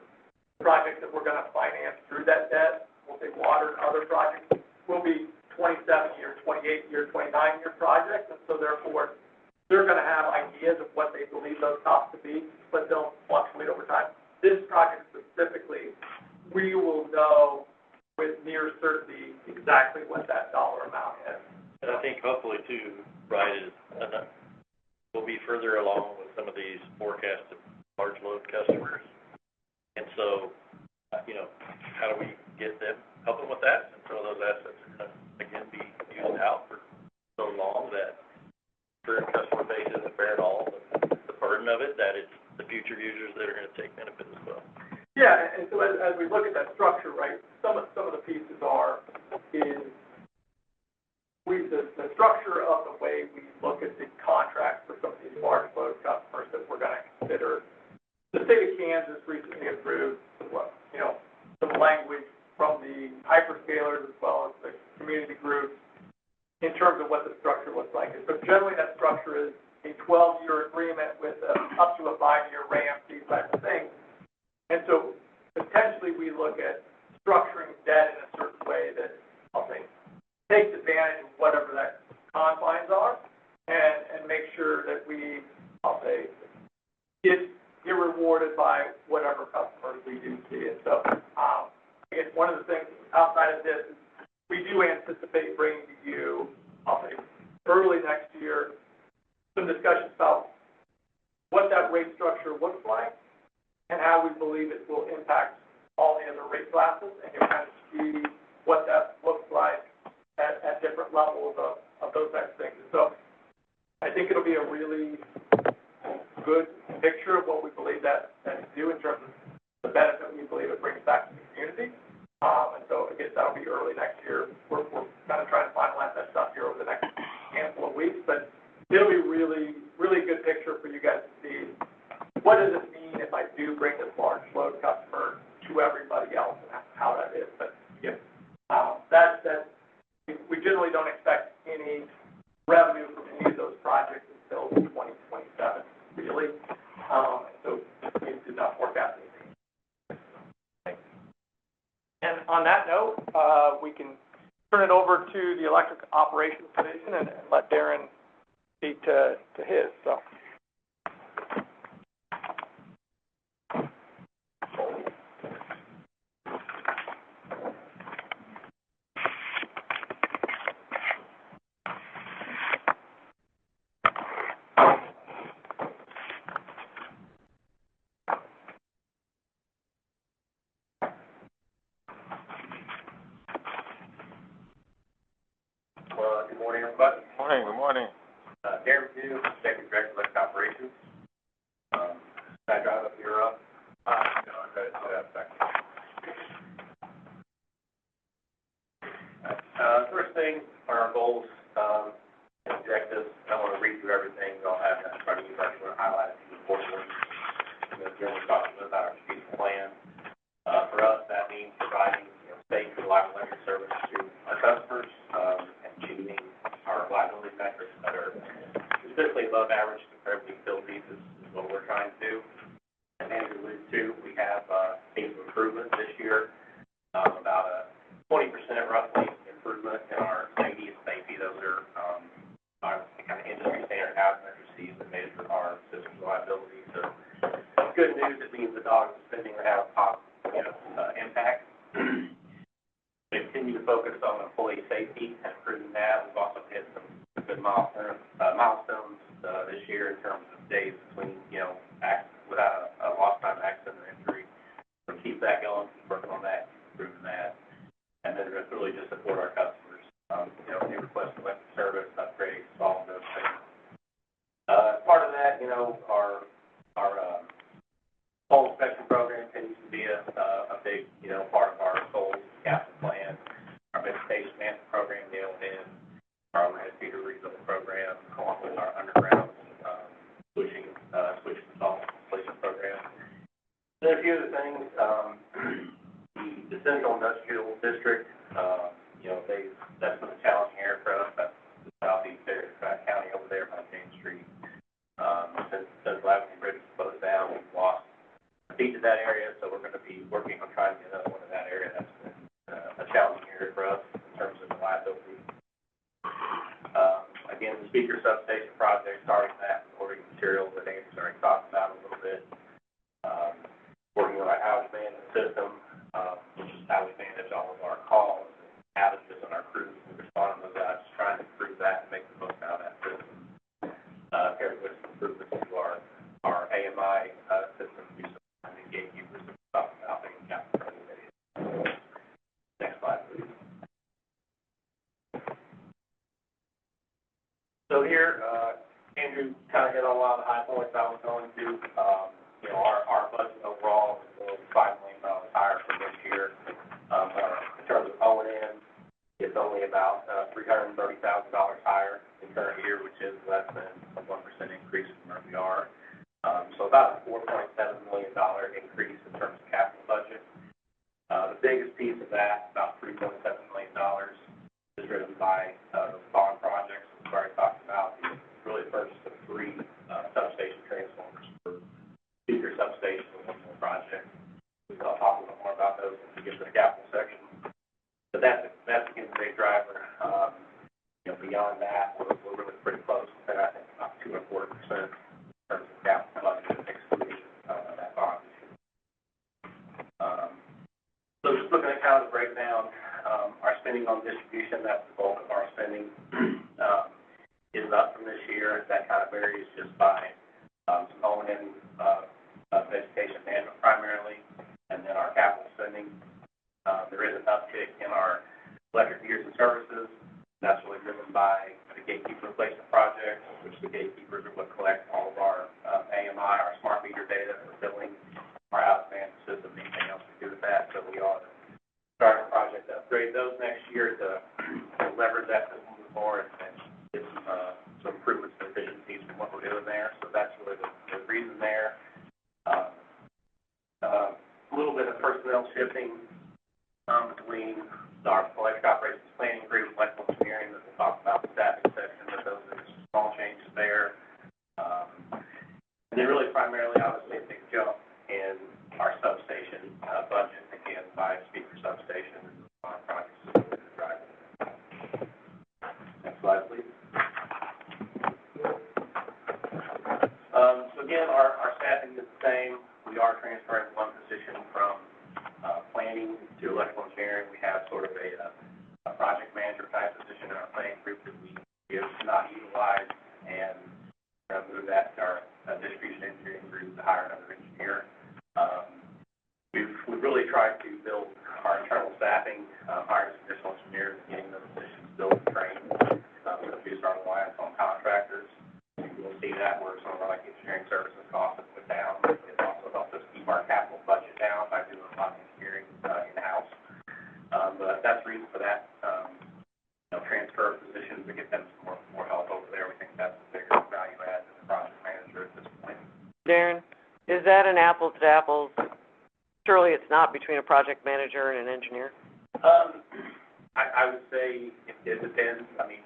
projects that we're gonna finance through that debt, we'll say water and other projects, will be 27-year, 28-year, 29-year projects, and so therefore, they're gonna have ideas of what they believe those costs to be, but they'll fluctuate over time. This project specifically, we will know with near certainty exactly what that dollar amount is. And I think hopefully too, right, is, we'll be further along with some of these forecasted large load customers. And so, how do we get them, help them with that? And some of those assets are gonna, again, be used out for so long that current customer base isn't bearing all the burden of it, that it's the future users that are gonna take benefit as well. Yeah, and so as we look at that structure, right, some of the pieces the structure of the way we look at the contracts for some of these large load customers that we're gonna consider. The state of Kansas recently approved some language from the hyperscalers as well as the community groups in terms of what the structure looks like. And so generally that structure is a 12-year agreement with up to a 5-year ramp, these types of things. And so potentially we look at structuring debt in a certain way that, I'll say, takes advantage of whatever that confines are and make sure that we, I'll say, get rewarded by whatever customers we do see. And so, I guess one of the things outside of this is we do anticipate bringing to you, I'll say, early next year, some discussions about what that rate structure looks like and how we believe it will impact all the other rate classes, and you'll kind of see what that looks like at different levels of those types of things. And so I think it'll be a really good picture of what we believe that to do in terms of the benefit we believe it brings back to the community. And so I guess that'll be early next year. We're kind of trying to finalize that stuff here over the next handful of weeks, but it'll be really, really good picture for you guys to see. What does it mean if I do bring this large load customer to everybody else and how that is? But yeah, we generally don't expect any revenue from any of those projects until 2027, really. So we did not forecast anything. And on that note, we can turn it over to the Electric Operations Division and let Darren speak to his. So. Good morning, everybody. Good morning. Darren Pugh, Executive Director of Electric Operations. Can I drive up here up? No, I'm ready to set up back. First thing are our goals, and objectives. I don't want to read through everything. You'll have that in front of you, but I just want to highlight a few important ones. Jeremy talked about our strategic plan. For us, that means providing safe and reliable electric service to our customers, and achieving our reliability metrics that are consistently above average compared to utilities is what we're trying to do. And Andrew alluded to, we have seen some improvement this year, about a 20% roughly improvement in our safety and safety. Those are our kind of industry standard housing matrices that measure our system reliability. So good news, it means the dollars we're spending will have a positive impact. We continue to focus on employee safety and improving that. We've also hit some good milestones this year in terms of days between, without a lost time accident or injury. So keep that going, keep working on that, keep improving that. And then really just support our customers. They request electric service, upgrade few other things, the Central Industrial District, that's been a challenging area for us, that's the southeast area of Scott County over there by Main Street. Since Lavender Bridge was closed down, we've lost a piece of that area, so we're gonna be working on trying to get another one in that area. That's been, a challenging area for us in terms of reliability. Again, the speaker substation project, starting that, ordering materials that Andrew's already talked about a little bit. Working on our outage management system, which is how we manage all of our calls and outages on our crews and respond to those outages, trying to improve that and make the most out of that system. Paired with some improvements to our AMI, system, we some gatekeepers that we talked about, making capital projects. Next slide, please. So here, Andrew kind of hit on a lot of the high points I was going to. Our budget overall is only $5 million higher for this year. In terms of O&M, it's only about $330,000 higher in current year, which is less than a 1% increase from where we are. So about a $4.7 million increase in terms of capital budget. The biggest piece of that, about $3.7 million, is driven by the bond projects we've already talked about. The really purchase of 3 substation transformers for speaker substation and one more project. I'll talk a little more about those when we get to the capital section. But that's again the big driver. Beyond that, we're really pretty close. I think about 2.25% in terms of capital budget, excluding that bond issue. So just looking at kind of the breakdown, our spending on distribution, that's the bulk of our spending, is up from this year. That kind of varies just by some O&M, vegetation management primarily, and then our capital spending. There is an uptick in our electric meters and services. That's really driven by the gatekeeper replacement project, which the gatekeepers are what collect all of our AMI, our smart meter data for billing, our outage management system, anything else we do with that. So we are starting a project to upgrade those next year to leverage that system more and get some improvements and efficiencies from what we're doing there. So that's really the reason there. A little bit of personnel shifting between our electric operations planning group, electrical engineering, that we'll talk about the staffing section, but those are just small changes there. And then really primarily, obviously, a big jump in our substation budget, again, by speaker substation and bond projects that we're driving. Next slide, please. So again, our staffing is the same. We are transferring one position from planning to electrical engineering. We have sort of a project manager type position in our planning group that we have not utilized, and we're going to move that to our distribution engineering group to hire another engineer. We've really tried to build our internal staffing, hire some additional engineers, getting those positions built and trained, reduce our reliance on contractors. We'll see that where some of our engineering services costs have put down. It also helps us keep our capital budget down by doing a lot of engineering in-house. But that's the reason for that, transfer of positions to get them some more help over there. We think that's a bigger value add than the project manager at this point. Darren, is that an apples to apples? Surely it's not between a project manager and an engineer. I would say it depends. I mean,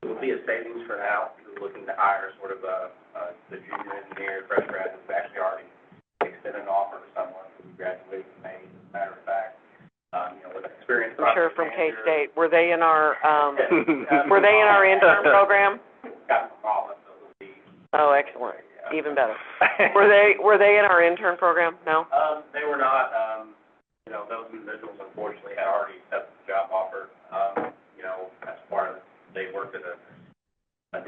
it would be a savings for now. We're looking to hire sort of the junior engineer, fresh grad, who's actually already extended an offer to someone who graduated in May, as a matter of fact. With experience. I'm sure from K-State. Were they in our intern program? Got some problems, so we'll see. Oh, excellent. Even better. Were they in our intern program? No? They were not. Those individuals unfortunately had already accepted the job offer. As part of it, they worked at a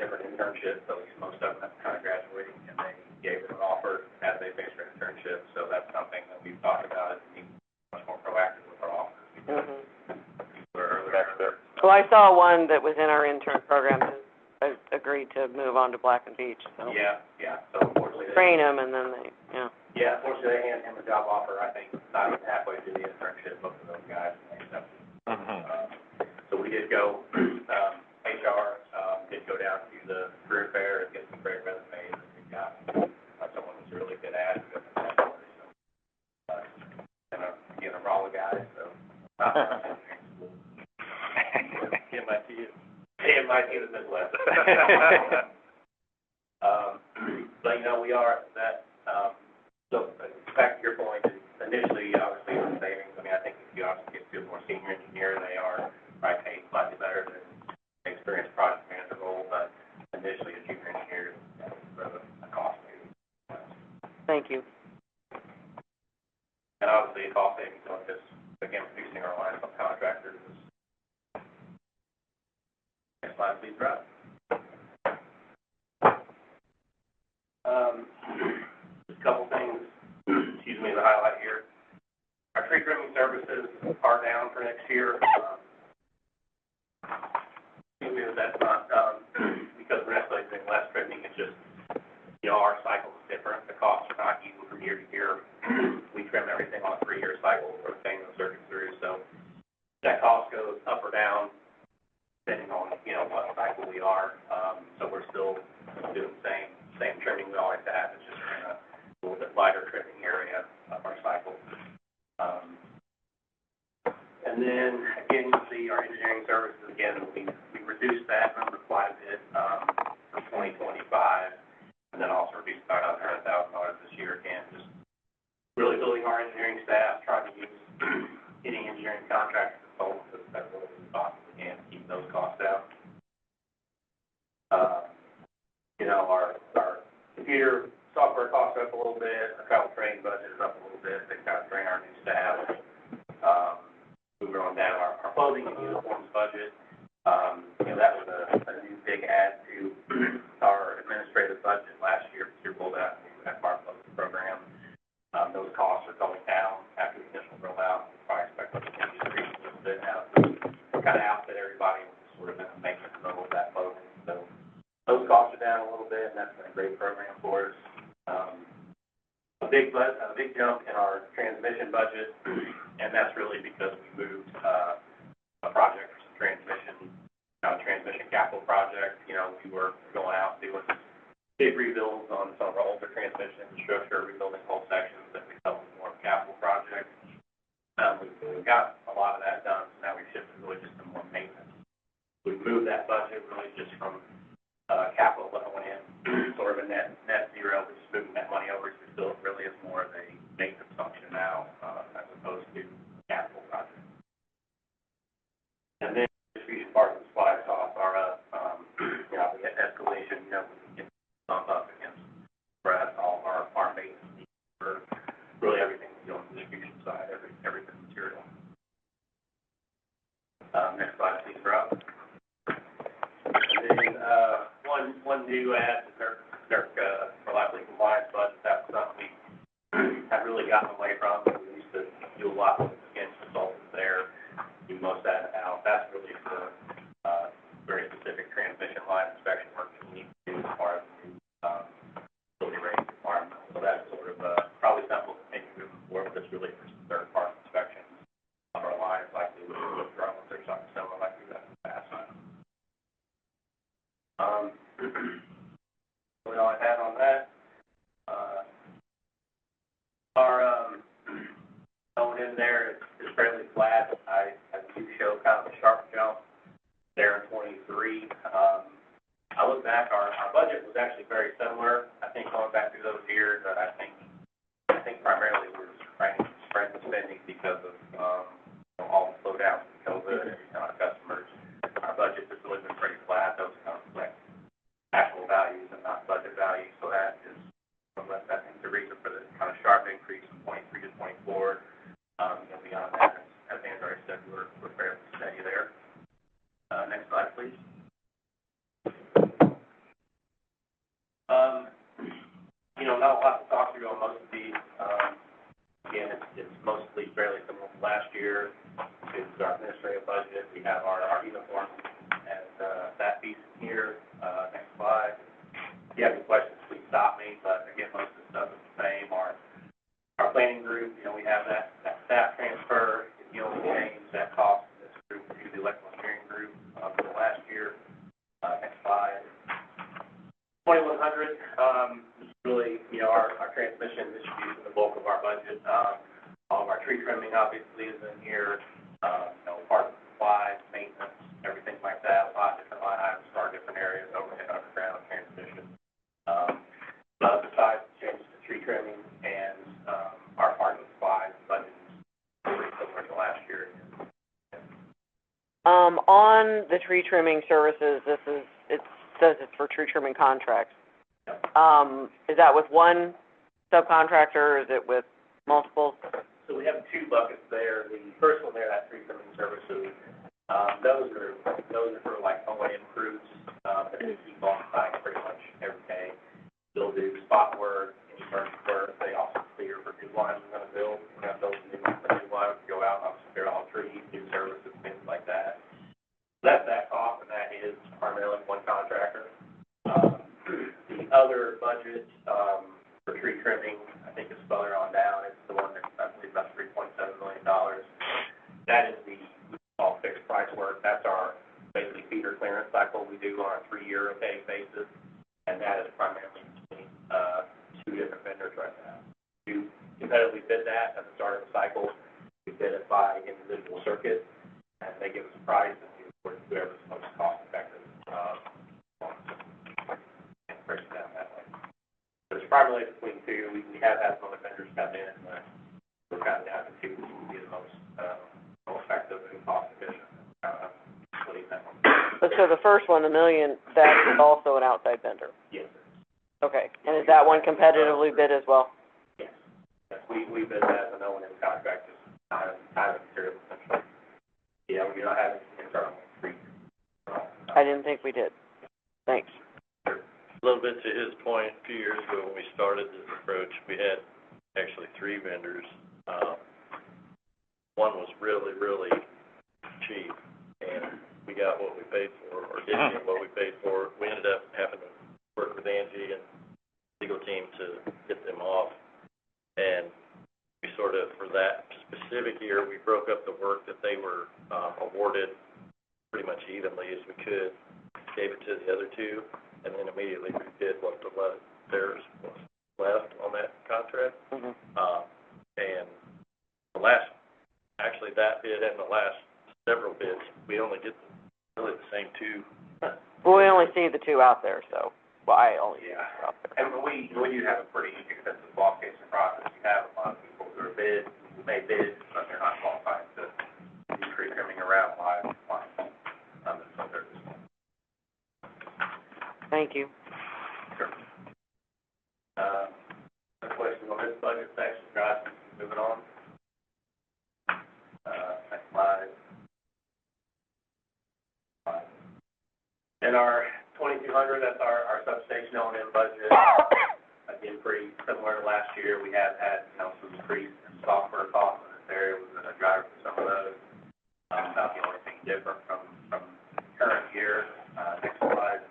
different internship, so most of them kind of graduating, and they gave them an offer as they finished their internship. So that's something that we've talked about as being much more proactive with our offers. Well, I saw one that was in our intern program who agreed to move on to Black and Beach. So. Yeah. So unfortunately, train them and then Yeah, unfortunately, they handed him a job offer. I think not even halfway through the internship, both of those guys, and they accepted. So we did go. HR did go down to the career fair and get some great resumes. And we got someone who's a really good advocate. But, you know, we are, so back to your point, initially, obviously, the savings, I mean, I think if you obviously get to a more senior engineer, they are probably paid slightly better than an experienced project manager role, but initially, a junior engineer is a cost savings. Thank you. And obviously, a cost savings on just, again, reducing our reliance on contractors. Next slide, please, Brad. Just a couple things, excuse me, to highlight here. Our tree trimming services are down for next year. That's not, because we're necessarily doing less trimming, it's just, you know, our cycle is different. The costs are not even from year to year. We trim everything on a 3-year cycle for the thing that's circuit through, so that cost goes up or down depending on, you know, what cycle we are. So we're still doing the same trimming we always have. It's just in a little bit lighter trimming area of our cycle. And then, again, you see our engineering services, again, we reduced that number quite a bit, for 2025, and then also reduced by another $100,000 this year, again, just really building our engineering staff, trying to use any engineering contractor consultants as well as we possibly can to keep those costs down. You know, our computer software costs are up a little bit, our travel training budget is up a little bit, they kind of train our new staff. Moving on down, our clothing and uniforms budget, you know, that was a new big add to our administrative budget last year, because we rolled out the FR clothing program. Those costs are going down after the initial rollout. We probably expect those to increase a little bit now. So kind of outfit everybody with sort of a maintenance level of that clothing. So those costs are down a little bit, and that's been a great program for us. A big jump in our transmission budget, and that's really because we moved a project for some transmission capital project. You know, we were going out doing big rebuilds on some of our older transmission infrastructure, rebuilding whole sections that we felt was more of a capital project. We've got a lot of that done, so now we've shifted really just to more maintenance. We've moved that budget really just from capital that went in, sort of a net zero, but just moving that money over, so still really is more of a maintenance function now, as opposed to capital project. And then distribution part of the supply costs are up, you know, we get escalation, you know, we can bump up against Brad, all of our maintenance needs for really everything we do on the distribution side, everything material. Next slide, please, Rob. And then, one new add to NERC reliability compliance budget. That was something we have really gotten away from. We used to do a lot with against consultants there, do most of that now. That's really for very specific transmission line inspection work that we need to do as part of the facility rating requirement. So that's sort of probably something we'll continue moving forward, but it's really for some third-party inspections of our lines, like we would do with drones or something similar like we did in the past. What all I had on that, our going in there is fairly flat. I do show kind of a sharp jump there in 23. I look back, our budget was actually very similar. I think going back through those years, that I think primarily we're just trying to spread the spending because of you know, all the slowdowns in COVID and our customers. Our budget has really been pretty flat. Those kind of reflect actual values and not budget values. So that is, I think, the reason for the kind of sharp increase from 23 to 24. And beyond that, as Andrew said, we're fairly steady there. Next slide, please. You know, not a lot to talk through on most of these. Again, it's mostly fairly similar to last year. It's our administrative budget. We have our uniform and that piece here. Next slide. If you have any questions, please stop me. But again, most of the stuff is the same. Our planning group, you know, we have that staff transfer. If you only change that cost in this group to the electrical engineering group for the last year. Next slide. 2100. Really, you know, our transmission distribution, the bulk of our budget. All of our tree trimming obviously is in here. You know, part of the supplies, maintenance, everything like that. A lot of different line items for our different areas over on the tree trimming services, it says it's for tree trimming contracts. Is that with one subcontractor, or is it with multiple? So we have two buckets there. The first one there, that tree trimming services, those are for like O&M crews, that we keep on site pretty much every day. They'll do spot work, any emergency work. They also clear for new lines we're gonna build. We're gonna build new lines, go out, obviously clear all trees, new services, things like that. That's that cost, and that is primarily one contractor. The other budget, for tree trimming, I think it's further on down. It's the one that's, I believe, about $3.7 million. That is the all fixed price work. That's our basically feeder clearance cycle we do on a 3-year rotating basis, and that is primarily between, two different vendors right now. To competitively bid that at the start of the cycle, we bid it by individual circuit, and they give us a price, and we award whoever's most cost effective, and break it down that way. But it's primarily between two. We have had some other vendors come in, but we're kind of down to two to be the most effective and cost efficient. Splitting that one. So the first one, the million, that is also an outside vendor? Yes, sir. Okay, and is that one competitively bid as well? Yes. Yes, we bid that as an O&M contract, just time and material essentially. Yeah, we don't have internal free. I didn't think we did. Thanks. A little bit to his point, a few years ago when we started this approach, we had actually 3 vendors. One was really, really cheap, and we got what we paid for, or didn't get what we paid for. We ended up having to work with Angie and legal team to get them off. And we sort of, for that specific year, we broke up the work that they were awarded pretty much evenly as we could, gave it to the other 2, and then immediately we did what theirs was left on that contract. Mm-hmm. And the last, actually that bid and the last several bids, we only did really the same 2. Well, we only see the 2 out there, so, well, I only see the 2 out there. And we do have a pretty extensive qualification process. You have a lot of people who are who may bid, but they're not qualified to do tree trimming around live lines. So they're just. Thank you. Sure. A question on this budget section, guys, moving on. Next slide. In our 2200, that's our substation O&M budget. Again, pretty similar to last year. We have had, some increase in software costs in this area. We've been a driver for some of those. About the only thing different from current year. Next slide.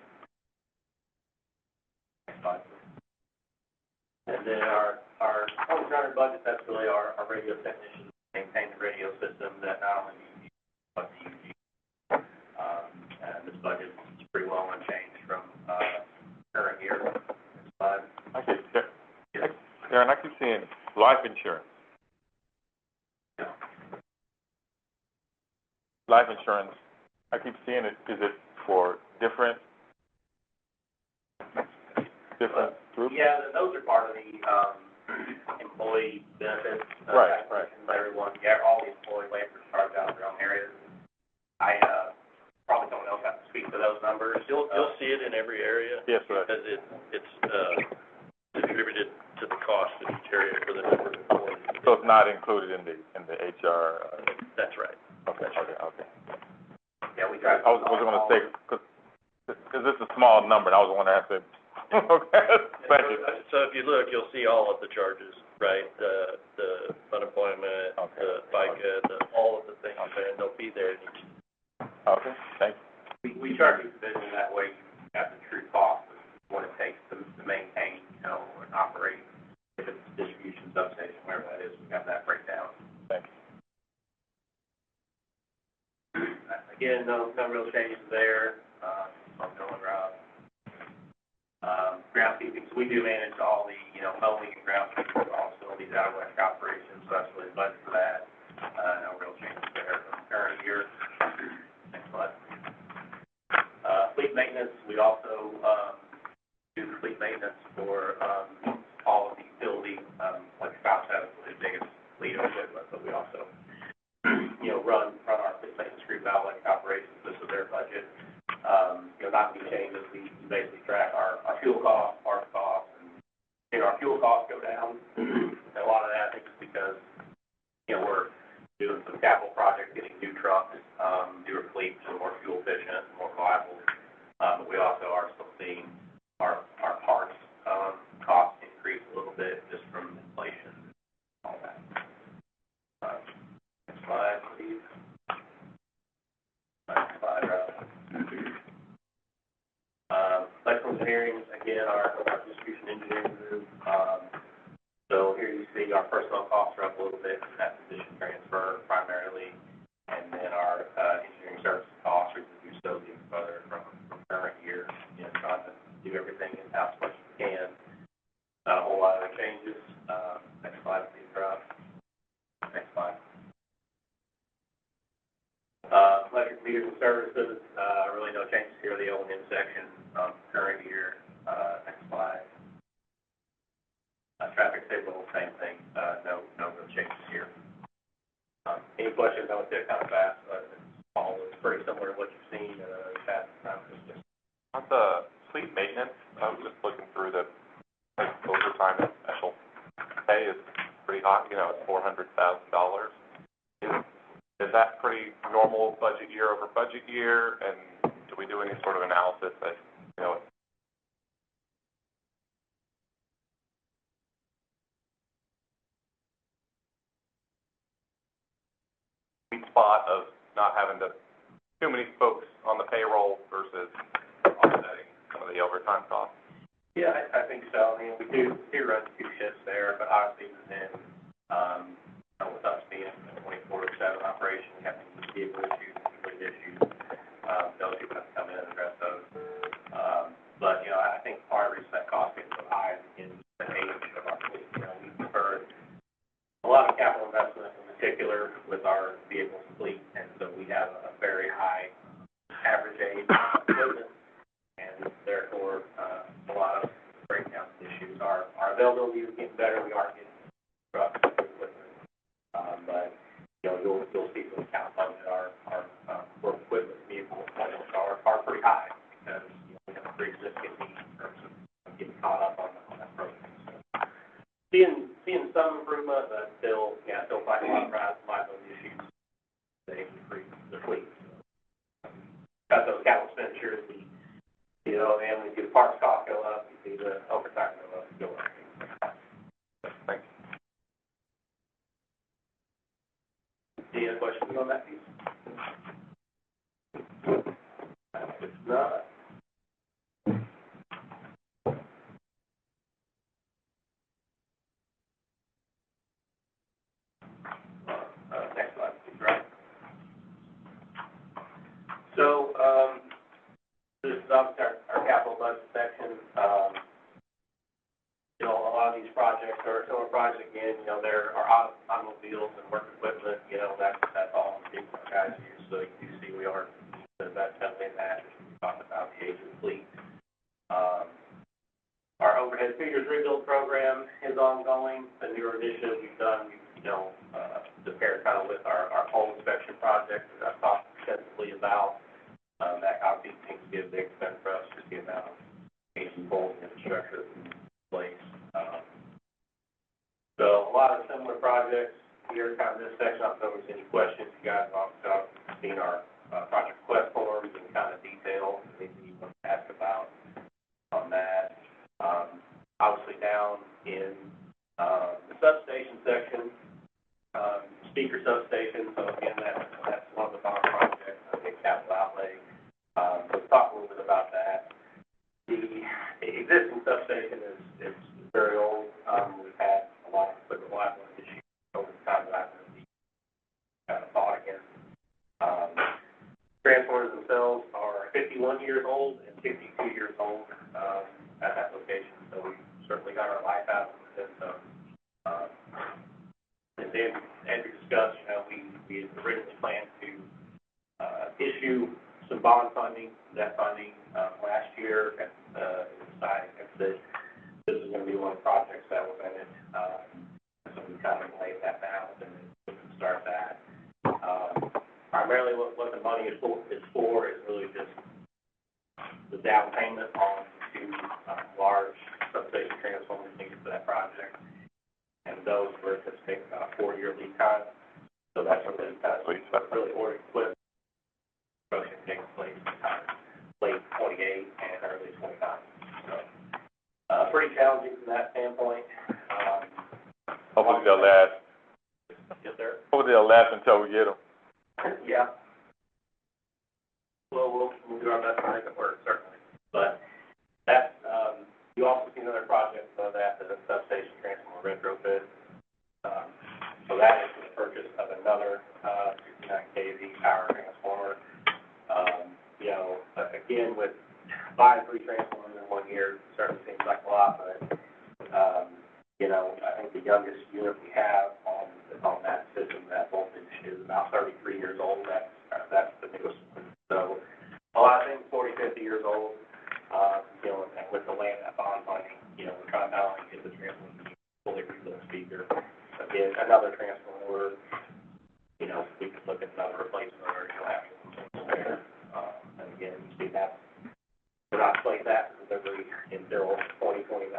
Next slide, please. And then our 2200 budget, that's really our radio technicians maintain the radio system that not only we use, but the UG. And this budget is pretty well unchanged from current year. Next slide. Okay, Darren, I keep seeing life insurance. Life insurance, I keep seeing it, is it for different groups? Yeah, those are part of the, employee benefits. Right. Everyone, all the employee laborers charge out of their own areas. I, probably don't know if I have to speak to those numbers. You'll see it in every area. Yes, sir. Because it's distributed to the cost of each area for the number of employees. So it's not included in the HR, That's right. okay. Yeah, we try. I was gonna say, cause this is a small number, and I was wondering, I said, okay, thank you. So if you look, you'll see all of the charges, right? The unemployment, the FICA, all of the things, and they'll be there in each. Okay, thank you. We charge each division that way. You have the true cost of what it takes to maintain, and operate. If it's distribution, substation, wherever that is, we have that breakdown. Thank you. Again, no real changes there. I'm going around. Groundskeeping, so we do manage all the, mowing and groundskeeping for all facilities out of electric operations, so that's really budget for that. No real changes there from the current year. Next slide. Fleet maintenance, we also, do the fleet maintenance for, all of the utility, like Spouse has the biggest fleet of equipment, but we also, run our fleet maintenance group out like operations. This is their budget. things is we basically track our fuel costs, parts costs, and our fuel costs go down. And a lot of that, I think, is because, you know, we're doing some capital projects, getting new trucks, newer fleets, and more fuel efficient, more reliable. But we also are still seeing our parts, costs increase a little bit just from inflation, all that. Next slide, please. Next slide, electrical engineering, again, our distribution engineering group. So here you see our personnel costs are up a little bit, and that position transfer primarily, and then our engineering services costs are reduced slowly and further from current year, you know, trying to do everything in-house as much as we can. Not a whole lot of changes. Next slide, please, Rob. Next slide. Electric meters and services, really no changes here. The O&M section, current year. Next slide. Traffic signal, same thing. No real changes here. Any questions? I would say kind of fast, but it's all pretty similar to what you've seen past times. On the fleet maintenance, I was just looking through the overtime and special pay is pretty high, you know, it's $400,000. Is that pretty normal budget year over budget year? And do we do any sort of analysis that, you know, sweet spot of not having too many folks on the payroll versus offsetting some of the overtime costs? Yeah, I think so. I mean, we do run 2 shifts there, but obviously then, with us being a 24/7 operation, we have to vehicle issues, fleet issues. Those people have to come in and address those. But, you know, I think part of the reason that cost gets so high is the age of our fleet. You know, we've deferred a lot of capital investment, in particular with our vehicle fleet, and so we have a very high average age of equipment, and therefore, a lot of breakdown issues. Our availability is getting better. We are getting trucks and equipment. But, you know, you'll see some accounts on that our work equipment vehicles are pretty high because, you know, we have a pretty significant need in terms of getting caught up on that program. So, seeing some improvement, but still fighting a lot of liability issues. They increase the fleet. So, got those capital expenditures, you know, and when you see the parts cost go up, you see the overtime go up. Thanks. Any other questions on that piece? If not, next slide, please, right? So, this is obviously our capital budget section. You know, a lot of these projects are similar projects again, you know, there are automobiles and work equipment, you know, that's all the people guys use. So you see we are, that's definitely in that, we talked about the age of the fleet. Our overhead figures rebuild program is ongoing. The newer initiative we've done, you know, to pair kind of with our home inspection project that I've talked extensively about. That obviously things give the expense for us, just the amount of aging poles and infrastructure in place. So a lot of similar projects here, kind of this section. I don't know if there's any questions. You guys have also seen our project request forms and kind of detail anything you want to ask about on that. Obviously down in the substation section, speaker substation. So again, that's one of the bond projects, a big capital outlay. Let's talk a little bit about that. The existing substation is very old. We've had a lot of equipment liability issues over the time that I've been kind of fought against. Transformers themselves are 51 years old and 52 years old at that location, so we've certainly got our life out of it. As Andrew discussed, you know, we had originally planned to issue some bond funding, debt funding last year, and decided that this is going to be one of the projects that was in it. So we kind of laid that out and we can start that. Primarily what the money is for is really just the down payment payment on two, large substation transformers needed for that project. And those were anticipating about a 4-year lead time. So that's what lead time, really ordering equipment. Construction takes place late 28 and early 29. So, pretty challenging from that standpoint. Hopefully they'll last. Yes, sir. Hopefully they'll last until we get them. Yeah. We'll do our best to make it work, certainly. But that's, you also see another project of that, the substation transformer retrofit. So that is for the purchase of another, 69 kV power transformer. You know, again, with buying 3 transformers in 1 year, certainly seems like a lot, but, you know, I think the youngest unit we have on that system, that voltage is about 33 years old. That's the newest one. So a lot of things 40, 50 years old, you know, and with the land that bond money, you know, we're trying to not only get the transformer fully rebuilt speaker, but get another transformer, you know, we could look at another replacement or, you know, have some spare. And again, you see that, we're not playing that for delivery until 2029.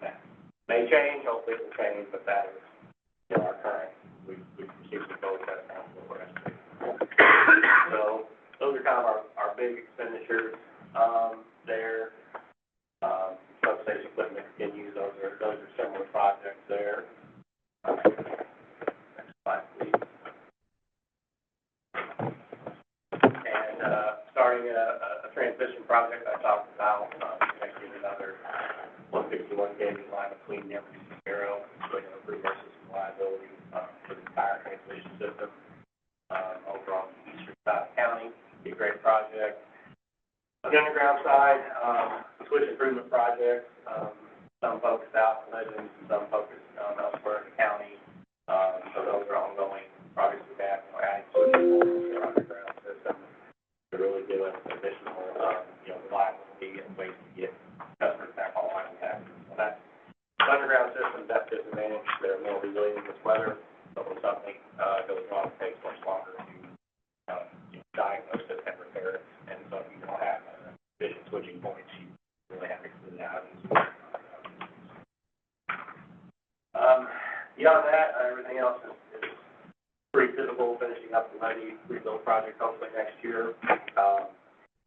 That may change, hopefully it will change, but that is, you know, our current, we've received the vote that's now what we're estimating. So those are kind of our big expenditures, there. Substation equipment continues, those are similar projects there. Next slide, please. And, starting a transmission project I talked about, connecting another 161 kV line between Nemerton and Arrow, so to improve our system reliability, for the entire transmission system, over on the eastern side of the county. Be a great project. On the underground side, switch improvement projects, some focused out in Legends and some focused elsewhere in the county. So those are ongoing projects we have, you know, adding switching poles to our underground system to really give us additional, you know, reliability and ways to get customers back online. So that's the underground system, that's disadvantage. They're more resilient to this weather. So when something goes wrong, it takes much longer to you know, diagnose it and repair it. And so if you don't have efficient switching points, you really have to clean it out. Beyond that, everything else is pretty typical, finishing up the levee rebuild project hopefully next year.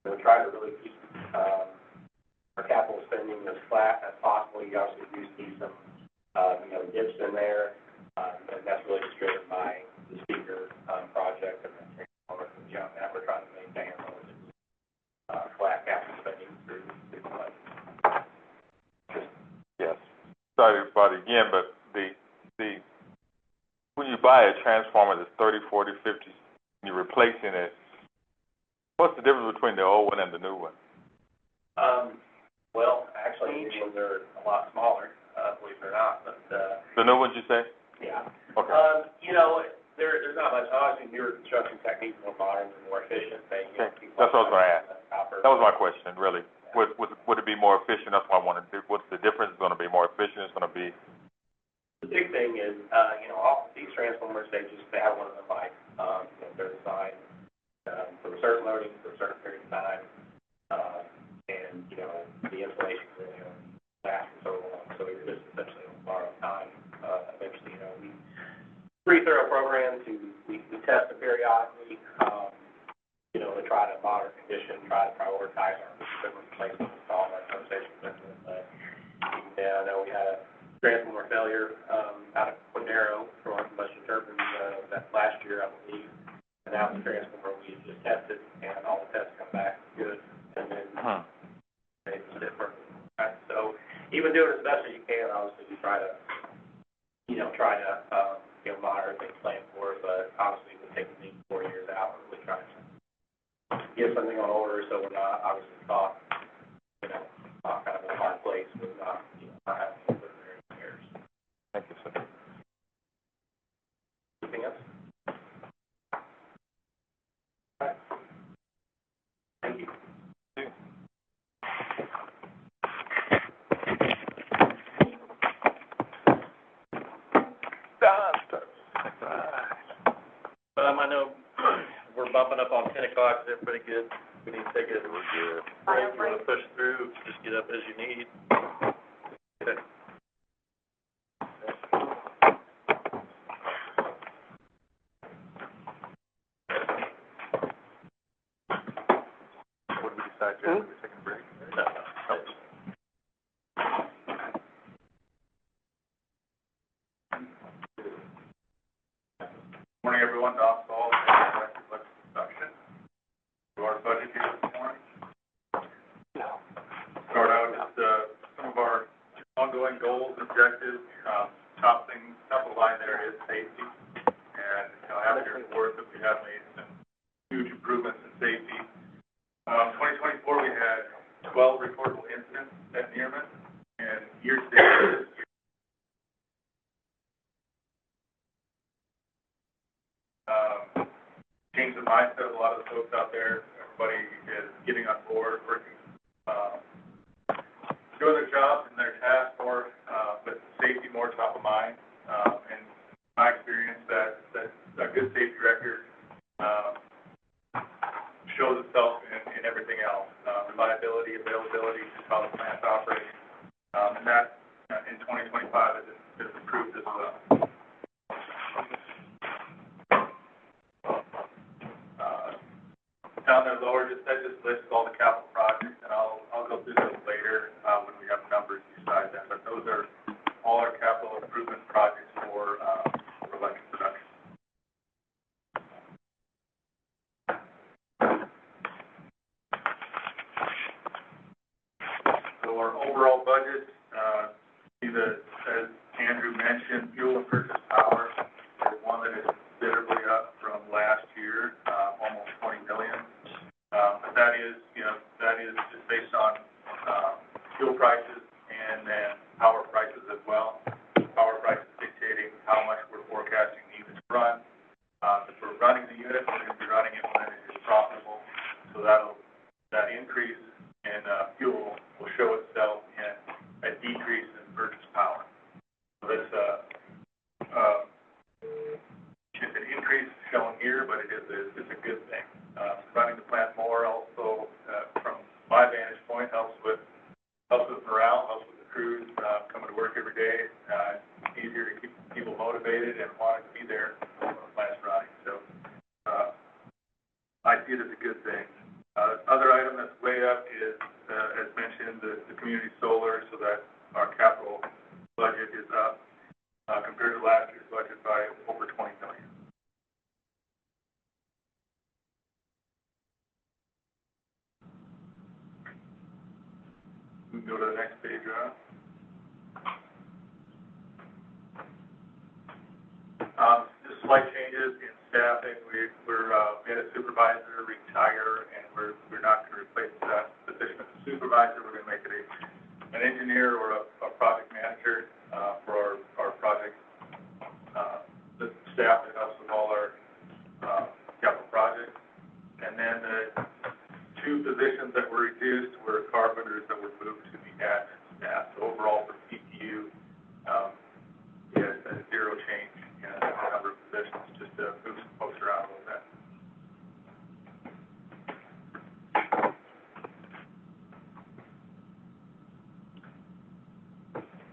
We'll try to really keep our capital spending as flat as possible. You obviously do see some, you know, dips in there, and that's really just driven by the speaker project and then beyond that, we're trying to maintain a relative flat capital spending through the budget. Yes. Sorry about it again, but the when you buy a transformer that's 30, 40, 50, and you're replacing it, what's the difference between the old one and the new one? Well, actually, these ones are a lot smaller, believe it or not, but, The new ones, you say? yeah. Okay. You know, there's not much, obviously, newer construction techniques, more modern and more efficient. They, you know, Okay. That's what I was gonna ask. That was my question, really. Would it be more efficient? That's what I wanted to do. What's the difference? It's gonna be more efficient? It's gonna be... The big thing is, you know, all these transformers, they have one of them life. You know, they're designed, for a certain loading, for a certain period of time. And, you know, the installation really only lasts for so long, so you're just essentially on borrowed time. Eventually, you know, pretty thorough program we test it periodically, you know, to try to monitor condition, try to prioritize our equipment replacement, install our substation equipment. But, yeah, I know we had a transformer failure, out of Quindaro for our combustion turbine, that last year, I believe. And that was the transformer we just tested, and all the tests come back good. And then, they just did perfect. Right? So, even doing as best as you can, obviously, you try to, you know, monitor things, plan for it, but obviously, we're taking things 4 years out, we're really trying to get something on order, so we're not, obviously, caught, you know, kind of in a hard place with not, you know, not having to put there in years. Thank you, sir. Anything else? All right. Thank you. I know we're bumping up on 10 o'clock. Does everybody good? We need to take it. We're good. Right, if you wanna push through, just get up as you need. Okay. What did we decide, Jeff? Did we take a break? No. Morning, everyone. Don Saul, Director of Budget Production. To our budget here this morning. Start out with, some of our ongoing goals, objectives. Top of the line there is safety. And, happy to report that we have made some huge improvements in safety. 2024, we had 12 reportable incidents at Nearman, and year-to-date this year, change the mindset of a lot of the folks out there. Everybody is getting on board, working, doing their jobs and their tasks more, with safety more top of mind. And my experience that a good safety record, shows itself in everything else. Reliability, availability, just how the plant's operating. And that, in 2025 has improved as well. Down there lower, that just lists all the capital projects, and I'll go through those later, when we have numbers beside them. But those are all our capital improvement projects for electric production. So our overall budget, as Andrew mentioned, fuel and purchase power is one that is considerably up from last year, almost $20 million. But that is just based on fuel prices and then power prices as well. Power prices dictating how much we're forecasting the units to run. If we're running the unit, we're going to be running it when it is profitable. So that increase in fuel will show itself in a decrease in purchase power. So that's it's an increase shown here, but it's a good thing. Running the plant more also, from my vantage point, helps with morale, helps with the crews coming to work every day. It's easier to keep people motivated and wanting to be there when the plant's running. So I see it as a good thing. Other item that's way up is, as mentioned, the community solar, so that our capital budget is up compared to last year's budget by over $20 million. We can go to the next page, Rob. Just slight changes in staffing. We had a supervisor retire, and we're not going to replace that position as a supervisor. We're going to make it an engineer or a project manager for our project. The staff that helps with all our capital projects. And then the two positions that were reduced were carpenters that were moved to the admin staff. So overall for PTU, we had a zero change in the number of positions, just to move some folks around a little bit.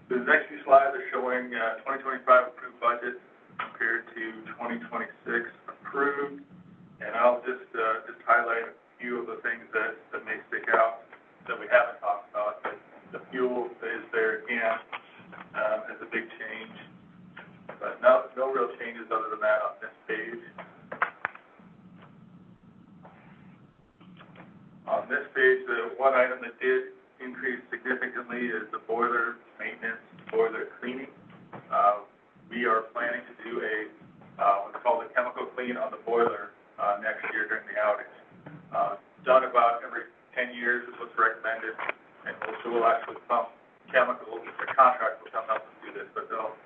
The next few slides are showing 2025 approved budget compared to 2026 approved. And I'll just highlight a few of the things that may stick out that we haven't talked about. But the fuel is there again as a big change, but no real changes other than that on this page. On this page, the one item that did increase significantly is the boiler maintenance, boiler cleaning. We are planning to do what's called a chemical clean on the boiler next year during the outage. Done about every 10 years is what's recommended, and so we'll actually pump chemicals. The contract will come up and do this, but they'll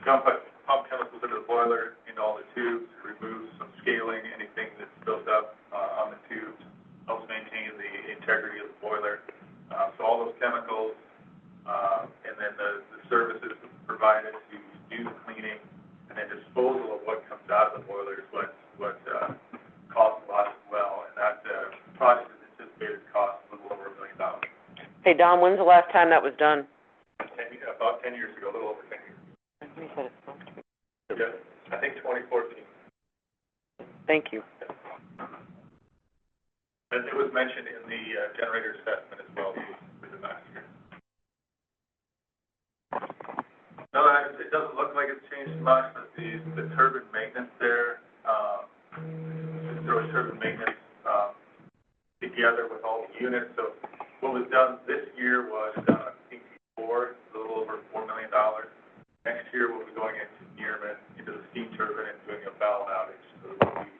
pump chemicals into the boiler, into all the tubes, remove some scaling, anything that's built up on the tubes, helps maintain the integrity of the boiler. So all those chemicals, and then the services provided to do the cleaning, and then disposal of what comes out of the boiler is what costs a lot as well, and that Hey, Don, when's the last time that was done? About 10 years ago, a little over 10 years. You said it's supposed to be. Yeah, I think 2014. Thank you. And it was mentioned in the generator assessment as well for the last year. No, it doesn't look like it's changed much, but the turbine maintenance there, throw turbine maintenance, together with all the units. So what was done this year was done on CT4, a little over $4 million. Next year we'll be going into Nearman, into the steam turbine and doing a valve outage. So we'll be,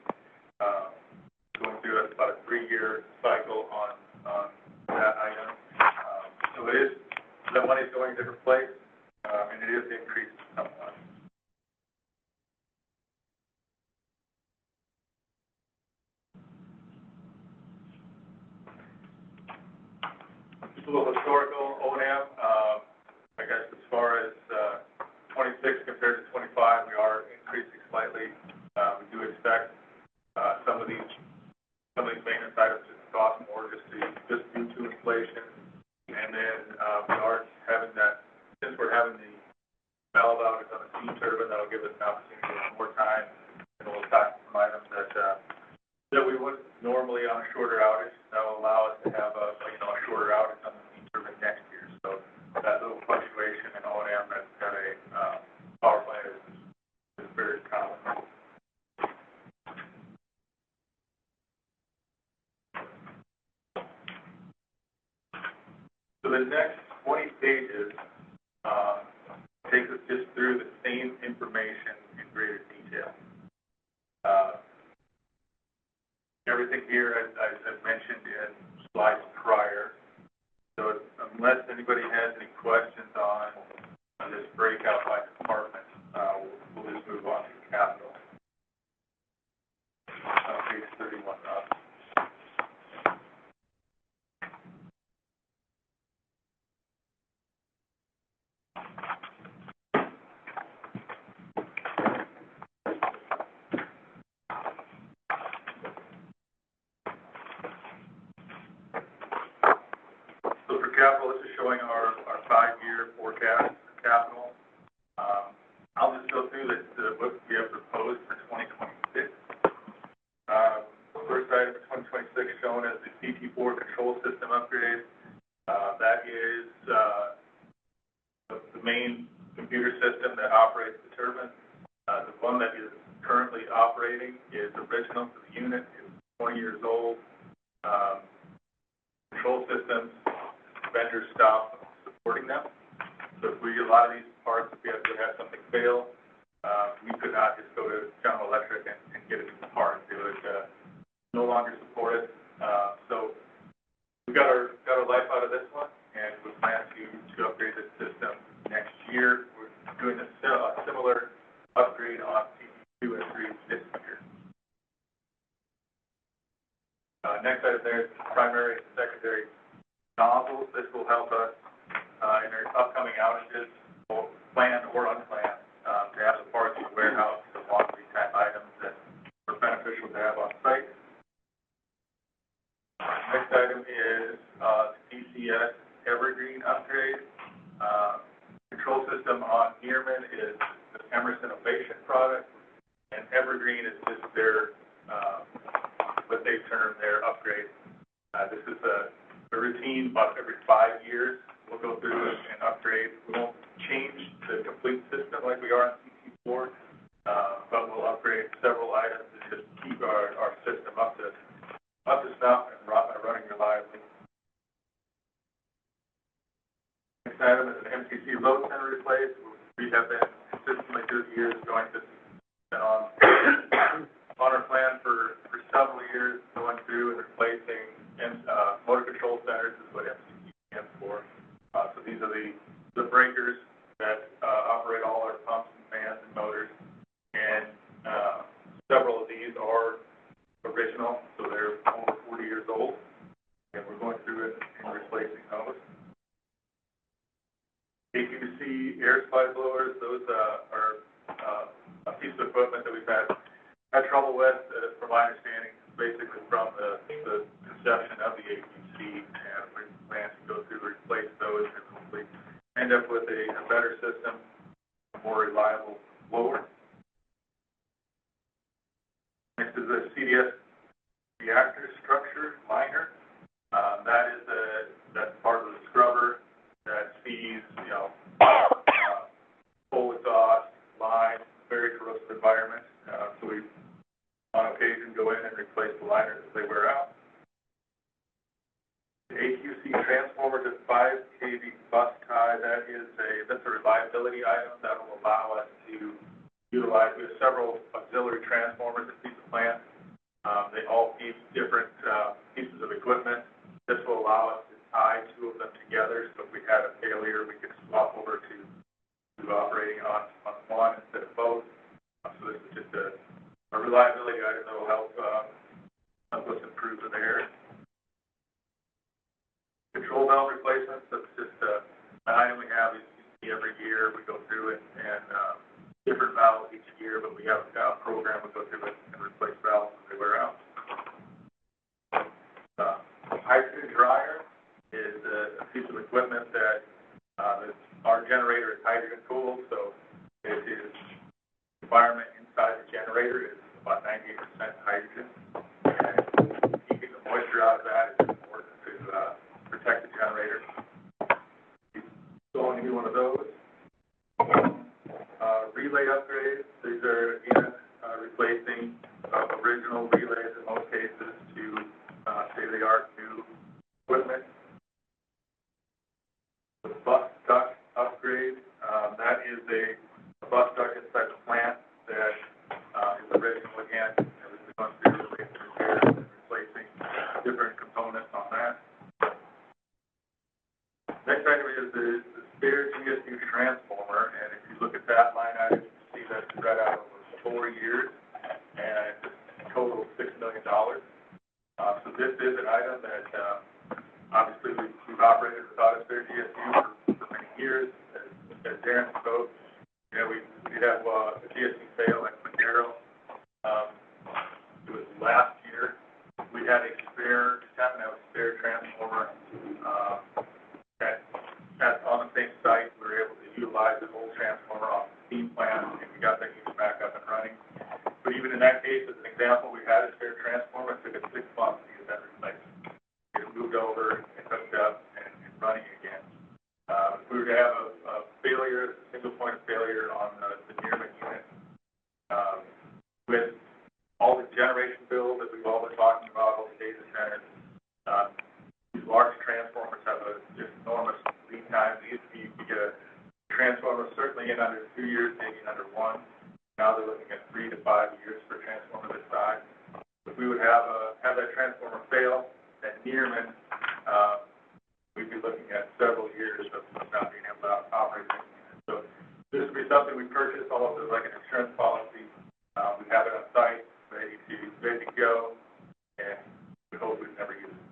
going through about a 3-year cycle on that item. So it is, that money's going a different place, and it is increased somewhat. Just a little historical O&M, I guess as far as, 26 compared to 25, we are increasing slightly. We do expect, some of these maintenance items to cost more just due to inflation. And then, we are having that, since we're having the valve outage on the steam turbine, that'll give us an opportunity to have more time, and we'll tackle some items that we would normally on a shorter outage. That will allow us to have a shorter outage on the steam turbine next year. So that little fluctuation in O&M that's got a, power plant is very common. So the next 20 pages takes us just through the same information in greater detail. Everything here, I've mentioned in slides prior. So unless anybody has any questions on this breakout by department, we'll just move on to capital. Page 31 up. So for capital, this is showing our 5-year forecast for capital. I'll just go through what we have proposed for 2026. First item for 2026 shown as the CT4 control system upgrade. That is the main computer system that operates the turbine. The one that is currently operating is original to the unit. It's 20 years old. Control systems, vendors stop supporting them. So if a lot of these parts, if we have to have something fail, we could not just go to General Electric and get a new part. It would no longer support it. So we got our life out of this one, and we plan to upgrade the system next year. We're doing a similar upgrade on CT2 and 3 this year. Next item there is primary and secondary nozzles. This will help us in our upcoming outages, both planned or unplanned, to have the parts in the warehouse, the long lead time items that are beneficial to have on site. Next item is the DCS Evergreen upgrade. Control system on Nearman is the Emerson Ovation product, and Evergreen is just their, what they term their upgrade. This is a routine, about every 5 years. We'll go through and upgrade. We won't change the complete system like we are on CT4, but we'll upgrade several items to just keep our system up to snuff and running reliably. Next item is an MCC load center replace. We have been consistently through the years going to on our plan for several years, going through and replacing motor control centers is what MCC stands for. So these are the breakers that operate all our pumps and fans and motors, and several of these are original, so they're over 40 years old, and we're going through it and replacing those. APC air supply blowers, those are a piece of equipment that we've had trouble with, from my understanding, basically from the conception of the APC, and we plan to go through better system, a more reliable blower. Next is the CDS reactor structure liner. That's part of the scrubber that sees, coal exhaust, lime, very corrosive environment. So we, on occasion, go in and replace the liners as they wear out. The AQC transformer to 5 kV bus tie, that's a reliability item that will allow us to utilize. We have several auxiliary transformers at Pizza Plant. They all feed different pieces of equipment. This will allow us to tie 2 of them together, so if we had a failure, we could swap over to operating on one instead of both. So this is just a reliability item that will help us improve the air. Control valve replacements, that's just an item we have every year. We go through it and different valves each year, but we have a program we go through it and replace valves as they wear out. Hydrogen dryer is a piece of equipment that our generator is hydrogen cooled, so it is environment inside the generator is about 98% hydrogen, and keeping the moisture out of that is important to protect the generator. So on any one of those. Relay upgrades, these are again replacing original relays in most cases to state-of-the-art new equipment. The bus duct upgrade, that is a bus duct inside the plant that is original again, and we've gone through repairs and replacing different components on that. Next item is the spare GSU transformer, and if you look at that line item, you see that's spread out over 4 years, and it totals $6 million. So this is an item that obviously we've operated without a spare GSU for many years. As Darren spoke, we have a GSU sale at Madero. It was last year. We had a spare, just happened to have a spare transformer on the same site. We were able to utilize an old transformer off the steam plant, and we got that unit back up and running. But even in that case, as an example, we had a spare transformer. It took us 6 months to get that replaced. It moved over and hooked up and running again. If we were to have a failure, a single point of failure on the Nearman unit, with all the generation bills that we've all been talking about, all the data centers, these large transformers have just enormous lead time. They used to be, you could get a transformer certainly in under 2 years, maybe in under 1. Now they're looking at 3 to 5 years for a transformer this size. If we would have that transformer fail at Nearman, we'd be looking at several years of not being able to operate it. So this would be something we purchase, almost as like an insurance policy. We have it on site, ready to go, and we hope we never use it.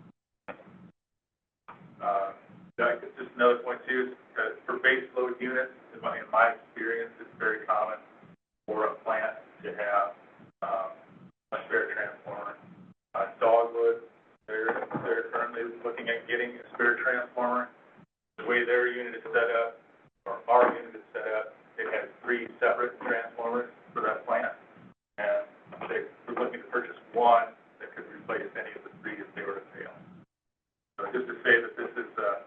Just another point too, for base load units, in my experience, it's very common for a plant to have a spare transformer. Dogwood, they're currently looking at getting a spare transformer. The way their unit is set up, or our unit is set up, it has 3 separate transformers for that plant, and they're looking to purchase one that could replace any of the 3 if they were to fail. So just to say that this is a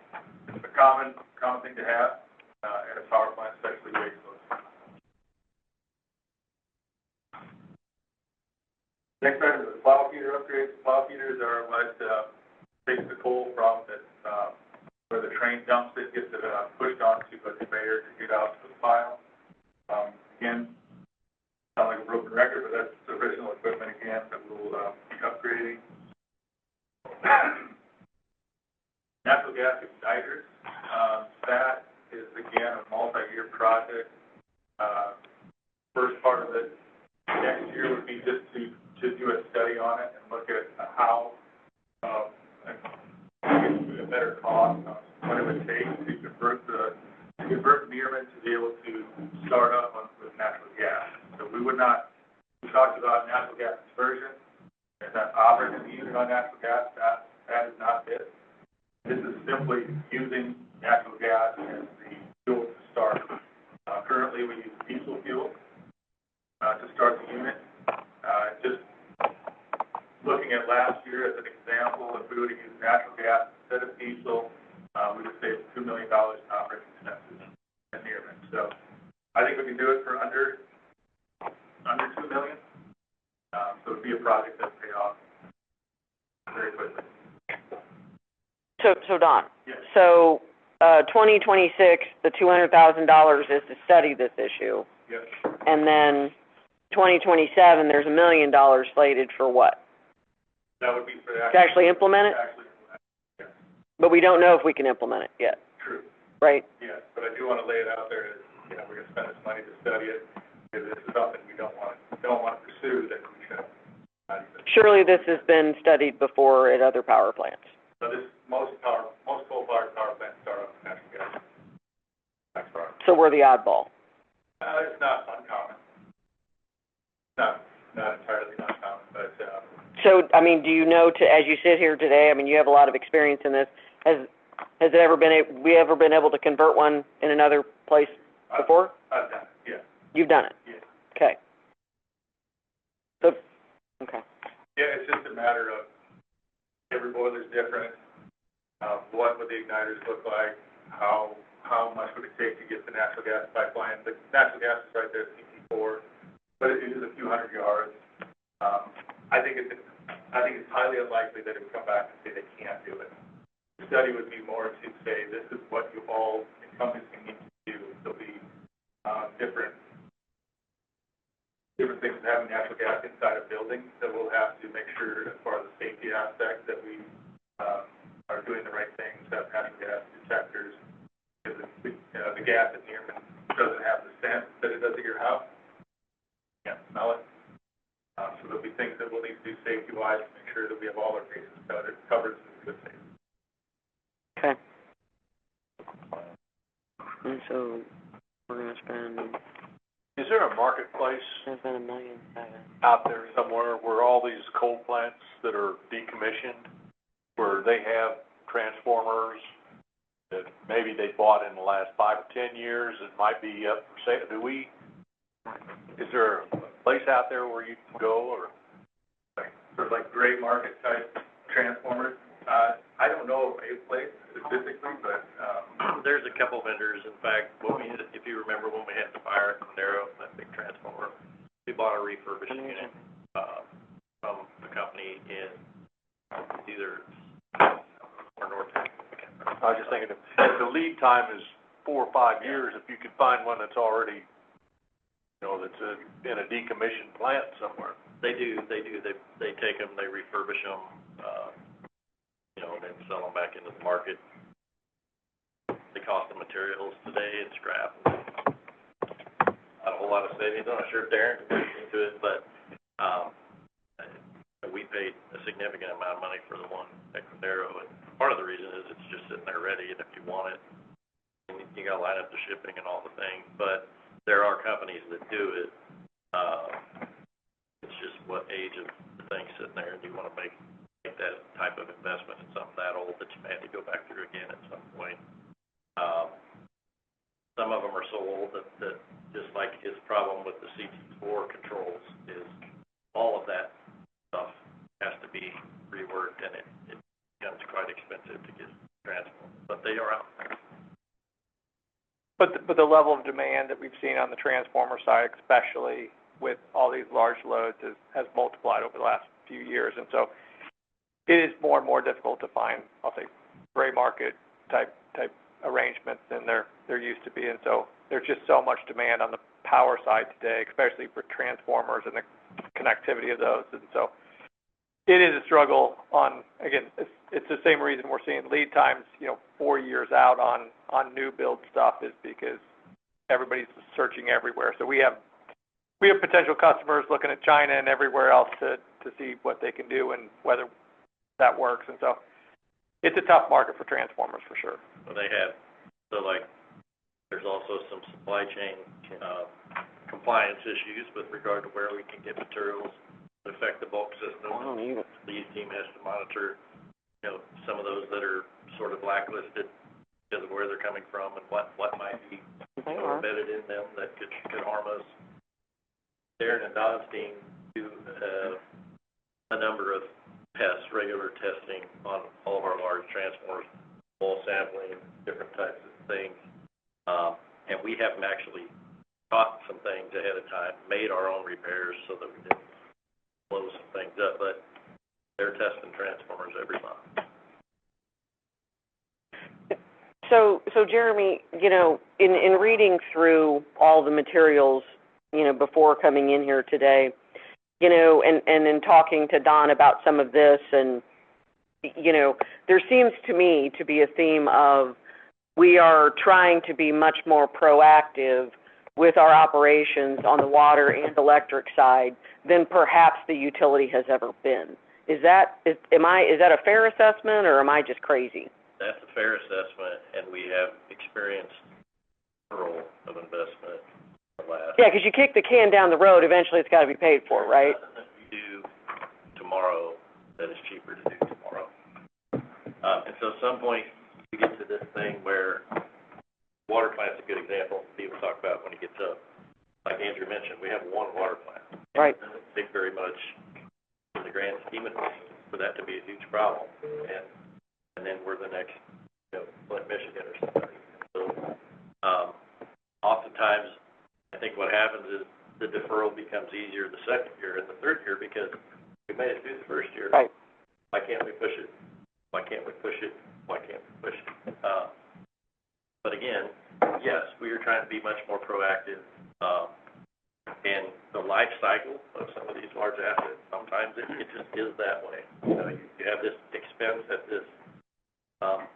common thing to have at a power plant, especially waste load. Next item is the plow feeder upgrades. Plow feeders are what takes the coal from where the train dumps it, gets it pushed onto a conveyor to get out to the pile. Again, sound like a broken record, but that's the original equipment again that we'll be upgrading. Natural gas exciters, that is again a multi-year project. First part of it next year would be just to do a study on it and look at how get a better cost on what it would take to convert Nearman to be able to start up with natural gas. So we talked about natural gas conversion, and that operating the unit on natural gas, that is not it. This is simply using natural gas as the fuel to start million in operating expenses at Nearman. So I think we can do it for under $2 million. So it'd be a project that would pay off very quickly. So Don, Yes. so, 2026, the $200,000 is to study this issue. Yes. And then 2027, there's $1 million slated for what? That would be for the To actually implement it? Actually, yes, But we don't know if we can implement it yet, true. right? Yes, but I do want to lay it out there, that, we're going to spend this money to study it. If this is something we don't want to pursue, then we should not even. Surely this has been studied before at other power plants. So this, most coal-fired power plants start off with natural gas. That's right. So we're the oddball. It's not uncommon. Not entirely uncommon, but, So, I mean, do you know, as you sit here today, I mean, you have a lot of experience in this, has it ever been, we ever been able to convert one in another place before? I've done it, yeah. You've done it? Yeah. Okay. So, okay. Yeah, it's just a matter of, every boiler's different, what would the igniters look like, how much would it take to get the natural gas pipeline? The natural gas is right there at CT4, but it is a few hundred yards. I think it's highly unlikely that it would come back and say they can't do it. The study would be more to say, this is what you all encompassing need to do. There'll be, different things of having natural gas inside a building that we'll have to make sure, as far as the safety aspect, that we, are doing the right things, have natural gas detectors. Because the gas at Nearman doesn't have the scent that it does at your house. You can't smell it. So there'll be things that we'll need to do safety-wise to make sure that we have all our bases covered so it's good safety. Okay. And so, we're gonna spend, Is there a marketplace $1.7 million. out there somewhere where all these coal plants that are decommissioned, where they have transformers that maybe they bought in the last 5 or 10 years that might be up for sale? Is there a place out there where you can go, or? Sort of like gray market type transformers. I don't know of a place specifically, but, There's a couple vendors, in fact, if you remember when we had the fire at Condero, that big transformer, we bought a refurbished unit, from a company in either or North Texas. I was just thinking, if the lead time is 4 or 5 years, if you could find one that's already, that's in a decommissioned plant somewhere. They do, they take them, they refurbish them, and then sell them back into the market. The cost of materials today and scrap, not a whole lot of savings, I'm not sure if Darren can get into it, but, we paid a significant amount of money for the one at Condero, and part of the reason is it's just sitting there ready, and if you want it, you gotta line up the shipping and all the things, but there are companies that do it. It's just what age of the thing's sitting there, and you wanna make that type of investment in something that old that you may have to go back through again at some point. Some of them are so old that just like his problem with the CT4 controls is all of that stuff has to be reworked, and it becomes quite expensive to get transformed, but they are out there. But the level of demand that we've seen on the transformer side, especially with all these large loads, has multiplied over the last few years. And so it is more and more difficult to find, I'll say, gray market type arrangements than there used to be. And so there's just so much demand on the power side today, especially for transformers and the connectivity of those. And so it is a struggle on, again, it's the same reason we're seeing lead times, 4 years out on new build stuff, is because everybody's searching everywhere. So we have potential customers looking at China and everywhere else to see what they can do and whether that works. And so it's a tough market for transformers for sure. Well, there's also some supply chain, compliance issues with regard to where we can get materials that affect the bulk system. The lead team has to monitor, some of those that are sort of blacklisted because of where they're coming from and what might be embedded in them that could harm us. Darren and Don's team do, a number of tests, regular testing on all of our large transformers. oil sampling, different types of things. And we haven't actually caught some things ahead of time, made our own repairs so that we didn't blow some things up, but they're testing transformers every month. So Jeremy, you know, in reading through all the materials, you know, before coming in here today, you know, and in talking to Don about some of this, and, you know, there seems to me to be a theme of we are trying to be much more proactive with our operations on the water and electric side than perhaps the utility has ever been. Is that a fair assessment, or am I just crazy? That's a fair assessment, and we have experienced a role of investment in the last. Yeah, because you kick the can down the road, eventually it's got to be paid for, right? There's nothing that we do tomorrow that is cheaper to do tomorrow. And so at some point, we get to this thing where water plant's a good example. Steve will talk about when he gets up. Like Andrew mentioned, we have one water plant. Right. It doesn't take very much in the grand scheme of things for that to be a huge problem. And then we're the next, you know, Flint, Michigan or something. So, oftentimes, I think what happens is the deferral becomes easier the second year and the third year because we made it through the first year. Right. Why can't we push it? Why can't we push it? Why can't we push it? But again, yes, we are trying to be much more proactive. And the life cycle of some of these large assets, sometimes it just is that way. You know, you have this expense at this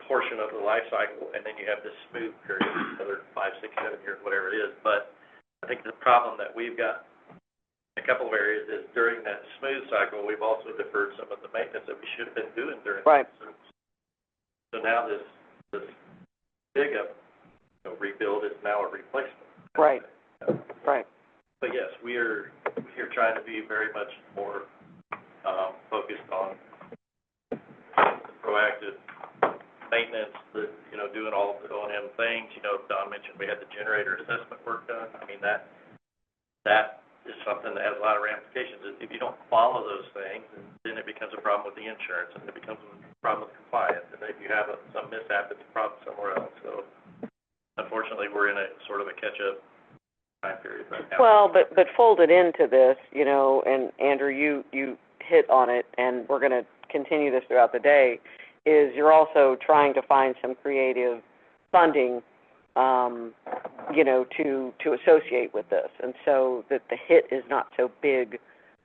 portion of the life cycle, and then you have this smooth period, another 5, 6, 7 years, whatever it is. But I think the problem that we've got in a couple of areas is during that smooth cycle, we've also deferred some of the maintenance that we should have been doing during Right. that. So now this big rebuild is now a replacement. Right. Right. But yes, we're trying to be very much more focused on the proactive maintenance, doing all of the O&M things. You know, Don mentioned we had the generator assessment work done. I mean, that is something that has a lot of ramifications. If you don't follow those things, then it becomes a problem with the insurance, and it becomes a problem with compliance. And if you have some mishap, it's a problem somewhere else. So unfortunately, we're in a sort of a catch-up time period right now. Well, but folded into this, you know, and Andrew, you hit on it, and we're going to continue this throughout the day, is you're also trying to find some creative funding, you know, to associate with this, and so that the hit is not so big.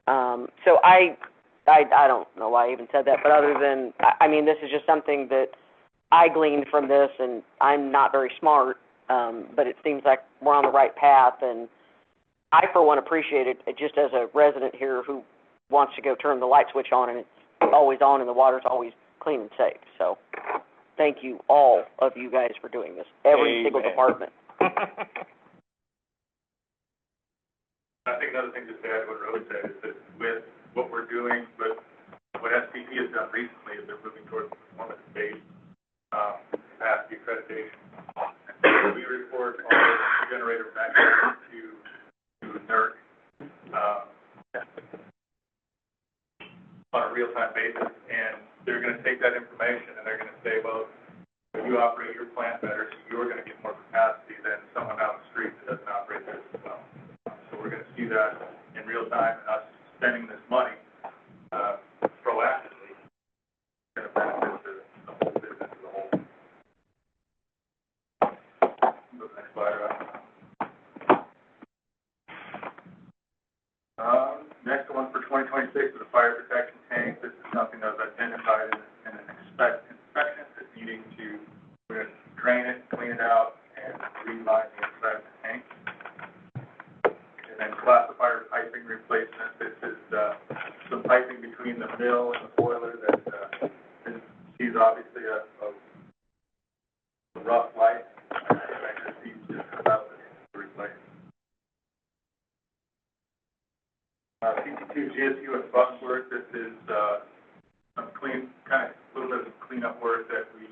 So I don't know why I even said that, but other than, I mean, this is just something that I gleaned from this, and I'm not very smart, but it seems like we're on the right path, and I, for one, appreciate it just as a resident here who wants to go turn the light switch on, and it's always on, and the water's always clean and safe. So thank you, all of you guys, for doing this, every single department. I think another thing just to add to what Rose said is that with what we're doing, with what SPP has done recently, is they're moving towards performance-based capacity accreditation. And we report all the generator back to NERC on a real-time basis, and they're going to take that information and they're going to say, well, you operate your plant better, so you're going to get more capacity than someone out in the street that doesn't operate this as well. So we're going to see that in real time, and us spending this money proactively is going to benefit the whole business as a whole. Go to the next slide, next one for 2026 is the fire protection tank. This is something that was identified in an inspection that's needing to, we're going to drain it, clean it out, and reline the inside of the tank. And then classifier piping replacement. This is some piping between the mill and the boiler that sees obviously a rough life. That just needs to come out and replace. CT2 GSU and bus work. This is some kind of a little bit of cleanup work that we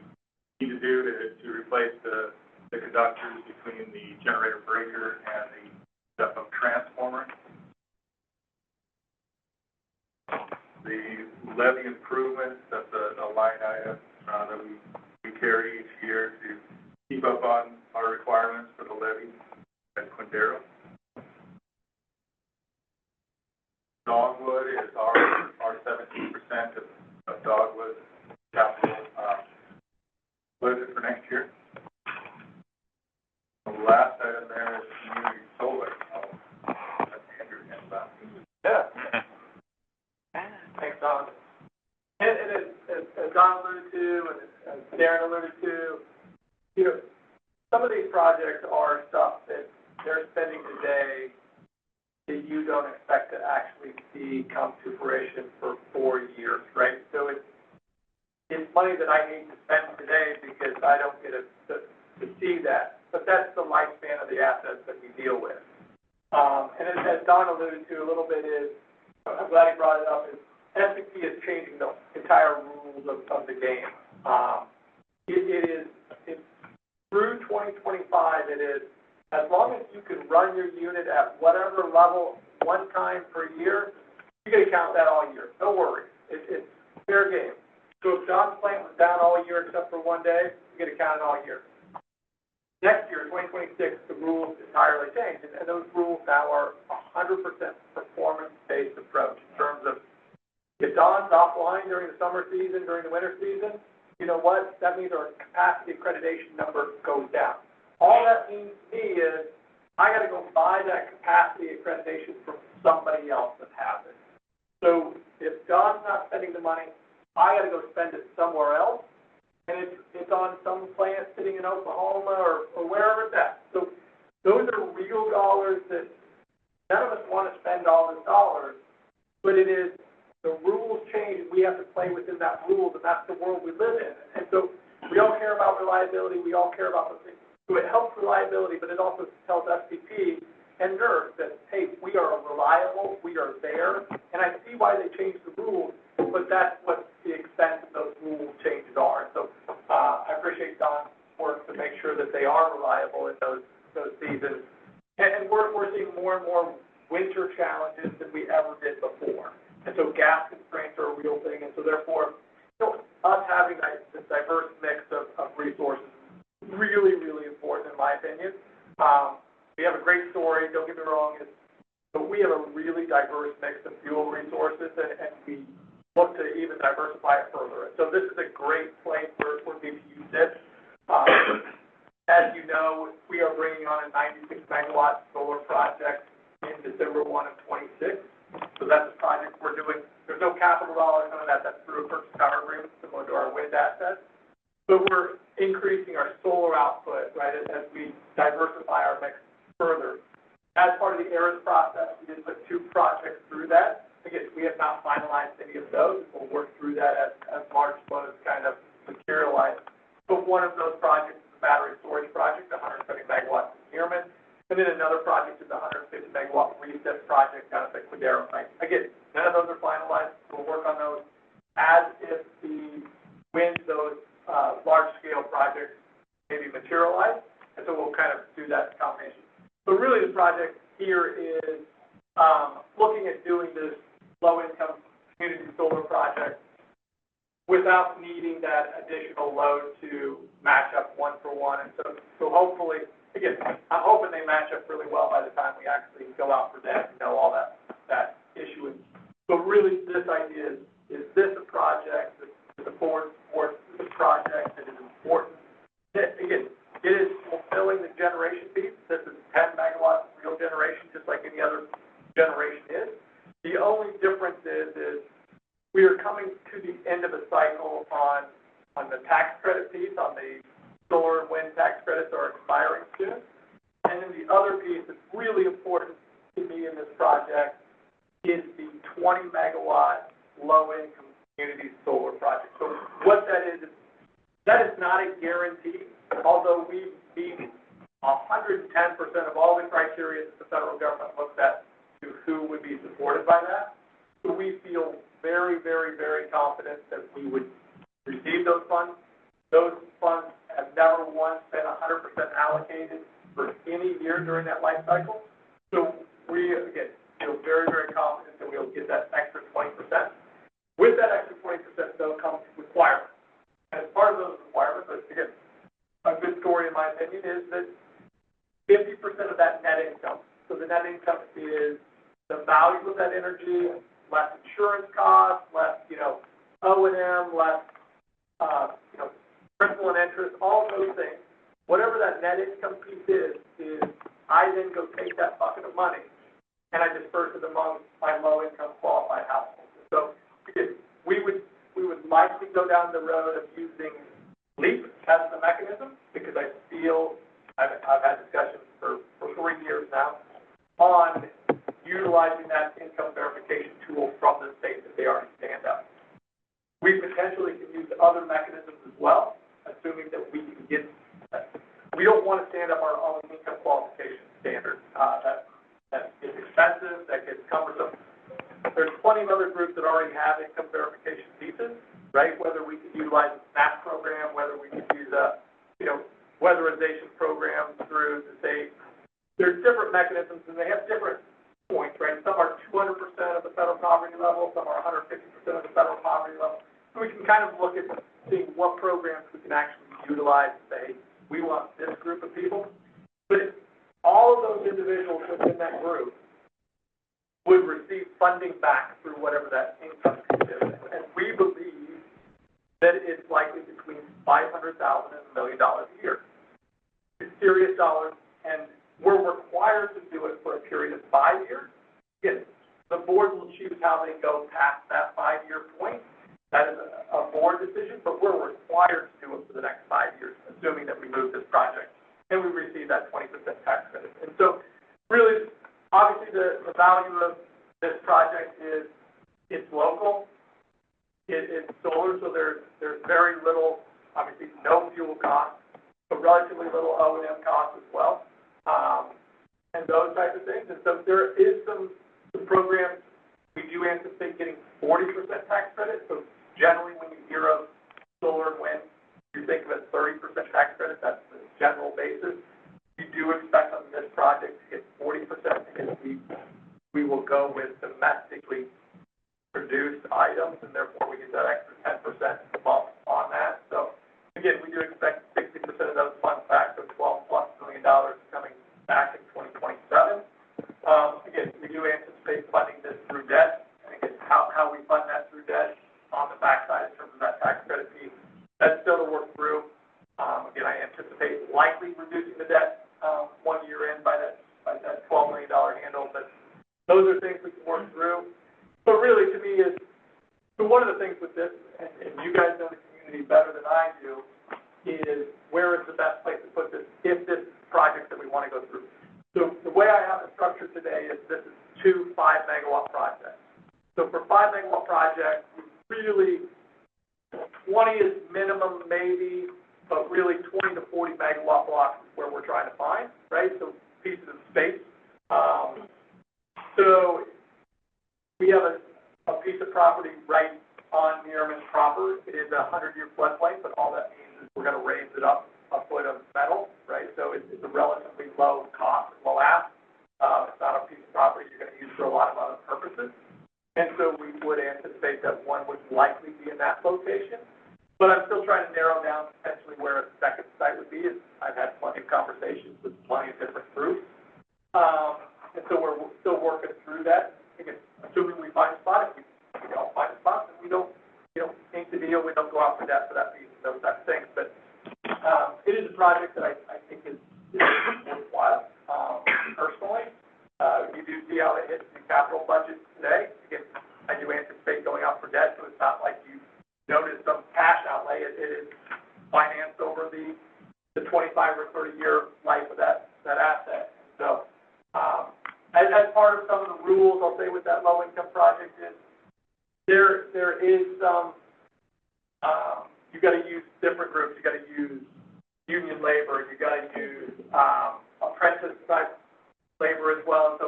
need to do to replace the conductors between the generator breaker and the depot transformer. The levy improvements, that's a line item that we carry each year to keep up on our requirements for the levy at Quindaro. Dogwood is our 17% of Dogwood capital, budget for next year. The last item there is community solar. That's Andrew and about. Yeah. Thanks, Don. And as Don alluded to, and as Darren alluded to, you know, some of these projects are stuff that they're spending today that you don't expect to actually see come to fruition for 4 years, right? So it's money that I need to spend today because I don't get to see that. But that's the lifespan of the assets that we deal with. And as Don alluded to a little bit is, I'm glad he brought it up, is SPP is changing the entire rules of the game. It's through 2025, it is, as long as you can run your unit at whatever level one time per year, you get to count that all year. No worries. It's fair game. So if John's plant was down all year except for one day, you get to count it all year. Next year, 2026, the rules entirely change, and those rules now are 100% performance-based approach in terms of if Don's offline during the summer season, during the winter season, you know what? That means our capacity accreditation number goes down. All that means to me is I got to go buy that capacity accreditation from somebody else that has it. So if Don's not spending the money, I got to go spend it somewhere else. And it's on some plant sitting in Oklahoma or wherever it's at. So those are real dollars that none of us want to spend all those dollars, but it is the rules change and we have to play within that rules, and that's the world we live in. And so we all care about reliability, we all care about those things. So it helps reliability, but it also tells SPP and NERC that, hey, we are reliable, we are there, and I see why they changed the rules, but that's what the extent of those rule changes are. So I appreciate Don's work to make sure that they are reliable in those seasons. And we're seeing more and more winter challenges than we ever did before. And so gas constraints are a real thing, and so therefore, you know, us having this diverse mix of resources is really, really important in my opinion. We have a great story, don't get me wrong, but we have a really diverse mix of fuel resources, and we look to even diversify it further. And so this is a great place for BPU sits. As you know, we are bringing on a 96-megawatt solar project in December 1 of 26. So that's a project we're doing. There's no capital dollars on that. That's through a purchase power agreement, similar to our wind assets. But we're increasing our solar output, right, as we diversify our mix further. As part of the ERIS process, we did put 2 projects through that. Again, we have not finalized any of those. We'll work through that as large loads kind of materialize. But one of those projects is a battery storage project, 170 megawatts in Heerman. And then another project is a 150 megawatt recip project out of the Quindaro site. Again, none of those are finalized. We'll work on those as if the wind those large-scale projects maybe materialize. And so we'll kind of do that combination. So really the project here is looking at doing this low-income community solar project without needing that additional load to match up one for one. And so hopefully, again, I'm hoping they match up really well by the time we actually go out for that, you know, all that issuance. But really, this idea is this a project that the board supports this project that is important? Again, it is fulfilling the generation piece. This is 10 megawatts of real generation, just like any other generation is. The only difference is we are coming to the end of a cycle on the tax credit piece, on the solar and wind tax credits are expiring soon. And then the other piece that's really important to me in this project is the 20 megawatt low-income community solar project. So what that is not a guarantee, although we meet 110% of all the criteria that the federal government looks at to who would be supported by that. So we feel very, very, very confident that we would receive those funds. Those funds have never once been 100% allocated for any year during that life cycle. So we, again, feel very, very confident that we'll get that extra 20%. With that extra 20%, though, comes requirements. And as part of those requirements, again, is that 50% of that net income, so the net income is the value of that energy, less insurance costs, less, O&M, less, principal and interest, all of those things. Whatever that net income piece is I then go take that bucket of money and I disperse it among my low-income qualified households. So again, we would likely go down the road of using LEAP as the mechanism, because I feel I've had discussions for 3 years now on utilizing that income verification tool from the state that they already stand up. We potentially can use other mechanisms as well, assuming that we can get that. We don't want to stand up our own income qualification standard. That is expensive, that gets cumbersome. There's plenty of other groups that already have income verification pieces, right? Whether we could utilize a SNAP program, whether we could use a, weatherization program through the state. There's different mechanisms, and they have different points, right? Some are 200% of the federal poverty level, some are 150% of the federal poverty level. So we can kind of look at seeing what programs we can actually utilize and say, we want this group of people. But all of those individuals within that group would receive funding back through whatever that income piece is. And we believe that it's likely between $500,000 and $1 million a year. It's serious dollars, and we're required to do it for a period of 5 years. Again, the board will choose how they go past that 5-year point. That is a board decision, but we're required to do it for the next 5 years, assuming that we move this project and we receive that 20% tax credit. And so, really, obviously, the value of this project is it's local, it's solar, so there's very little, obviously, no fuel costs, but relatively little O&M costs as well, and those types of things. And so there is some programs. We do anticipate getting 40% tax credit. So generally, when you hear of solar and wind, you think of it 30% tax credit. That's the general basis. We do expect on this project to get 40% because we will go with domestically produced items, and therefore we get that extra 10% bump on that. So again, we do expect 60% of those funds back, so $12+ million coming back in 2027. Again, we do anticipate funding this through debt. And again, how we fund that through debt on the backside in terms of that tax credit piece, that's still to work through. Again, I anticipate likely reducing the debt 1 year in by that $12 million handle, but those are things we can work through. But really, to me, so one of the things with this, and you guys know the community better than I do, is where is the best place to put this if this project that we want to go through. So the way I have it structured today is this is 2 5-megawatt projects. So for 5-megawatt projects, really 20 is minimum maybe, but really 20 to 40 megawatt blocks is where we're trying to find, right? So pieces of space. So we have a piece of property right on Meerman proper. It is a 100-year floodplain, but all that means is we're going to raise it up a foot of metal, right? So it's a relatively low cost, low ask. It's not a piece of property you're going to use for a lot of other purposes. And so we would anticipate that one would likely be in that location. But I'm still trying to narrow down potentially where a second site would be. I've had plenty of conversations with plenty of different groups. And so we're still working through that. Again, assuming we find a spot, if we don't find a spot, then we don't ink the deal, we don't go out for debt for that piece, those types of things. But it is a project that I think is worthwhile, personally. You do see how it hits the capital budget today. Again, I do anticipate going out for debt, so it's not like you notice some cash outlay. It is financed over the 25 or 30 year life of that asset. So, as part of some of the rules, I'll say with that low income project is there is some, you got to use different groups. You got to use union labor. You got to use apprentice type labor as well. And so